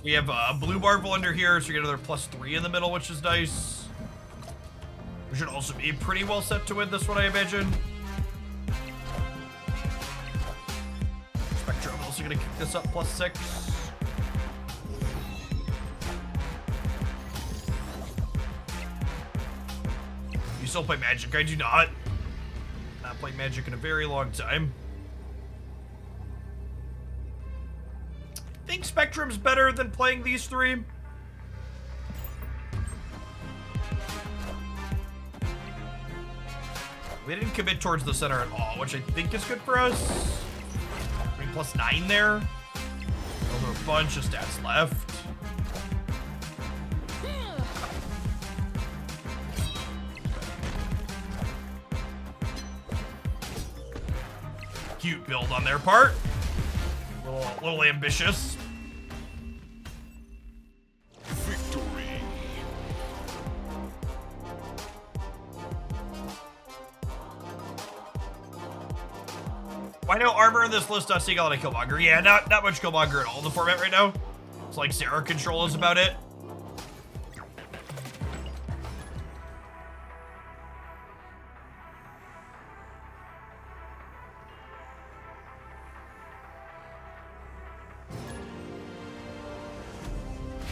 We have a Blue Marvel under here, so we get another +3 in the middle, which is nice. We should also be pretty well set to win this one, I imagine. Spectrum also gonna kick this up +6. You still play Magic? I do not. Not played Magic in a very long time. Think Spectrum's better than playing these 3. We didn't commit towards the center at all, which I think is good for us. I mean, +9 there. Those are a bunch of stats left. Cute build on their part. A little ambitious. Victory. Why no armor in this list? Not seeing a lot of Killmonger. Yeah, not much Killmonger at all in the format right now. It's like Sarah Control is about it.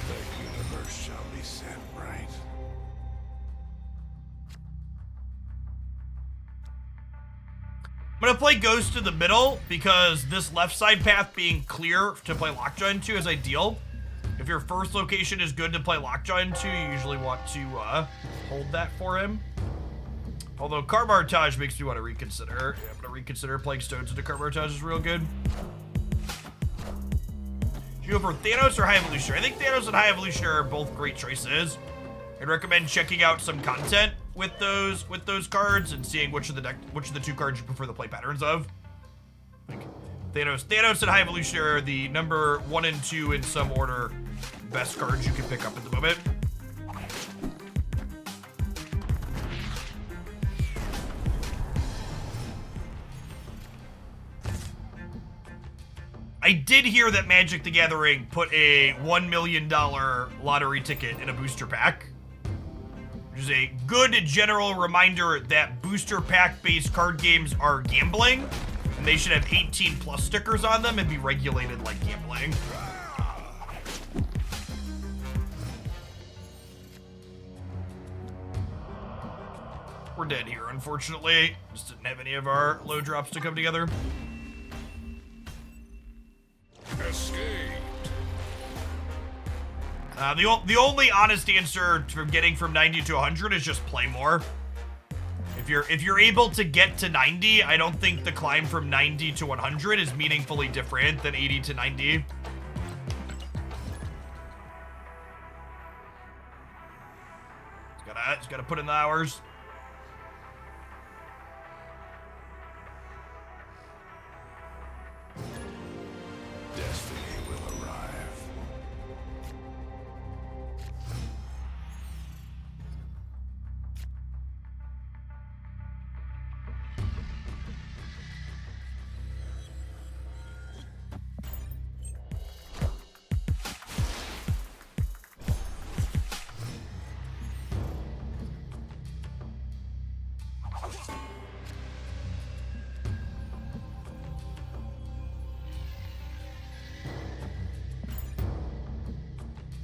The universe shall be set right. I'm gonna play Ghost in the middle because this left side path being clear to play Lockjaw into is ideal. If your first location is good to play Lockjaw into, you usually want to hold that for him. Although Carmartage makes me want to reconsider. Yeah, I'm gonna reconsider playing Stones into Carmartage is real good. You go for Thanos or High Evolutionary? I think Thanos and High Evolutionary are both great choices. I'd recommend checking out some content with those cards and seeing which of the two cards you prefer the play patterns of. Like Thanos and High Evolutionary are the number 1 and 2 in some order best cards you can pick up at the moment. I did hear that Magic the Gathering put a $1 million lottery ticket in a booster pack, which is a good general reminder that booster pack-based card games are gambling, and they should have 18+ stickers on them and be regulated like gambling. We're dead here, unfortunately. Just didn't have any of our low drops to come together. Escaped. The only honest answer to getting from 90 to 100 is just play more. If you're able to get to 90, I don't think the climb from 90 to 100 is meaningfully different than 80 to 90. It's gotta put in the hours. Destiny will arrive.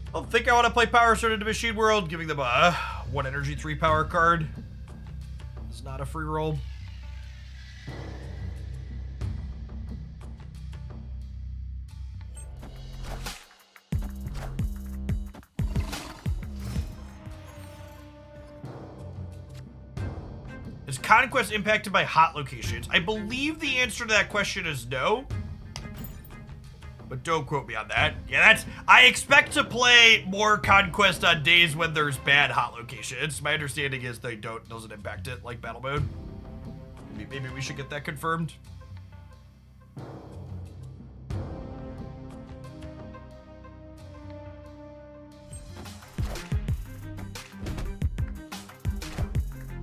I don't think I want to play Power Stone into Machine World. Giving them a 1 energy 3 power card is not a free roll. Is Conquest impacted by hot locations? I believe the answer to that question is no. But don't quote me on that. Yeah, I expect to play more Conquest on days when there's bad hot locations. My understanding is doesn't impact it like battle mode. Maybe we should get that confirmed.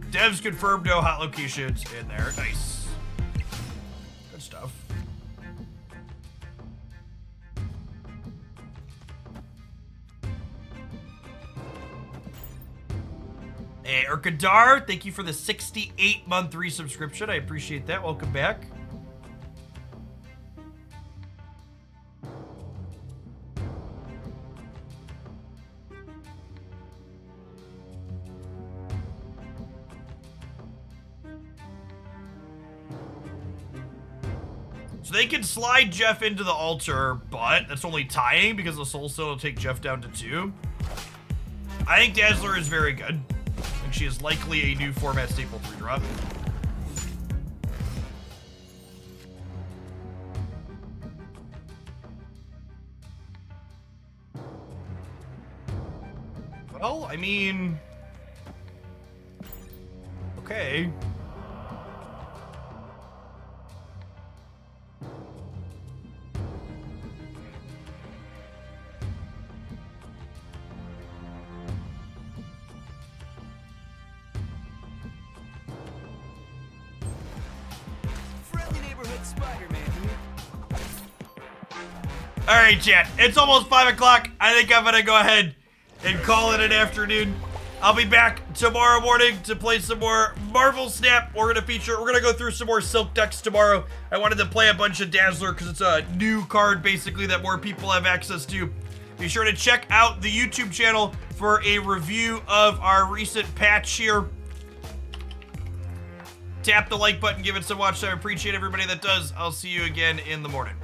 Devs confirmed no hot locations in there. Nice. Good stuff. Hey, Urkadar, thank you for the 68-month resubscription. I appreciate that. Welcome back. So they can slide Jeff into the altar, but that's only tying because the Soul Stone will take Jeff down to 2. I think Dazzler is very good. I think she is likely a new format staple 3-drop. Well, I mean... Okay. All right, chat. It's almost 5 o'clock. I think I'm gonna go ahead and call it an afternoon. I'll be back tomorrow morning to play some more Marvel Snap. We're gonna go through some more Silk decks tomorrow. I wanted to play a bunch of Dazzler because it's a new card basically that more people have access to. Be sure to check out the YouTube channel for a review of our recent patch here. Tap the like button, give it some watch time. Appreciate everybody that does. I'll see you again in the morning.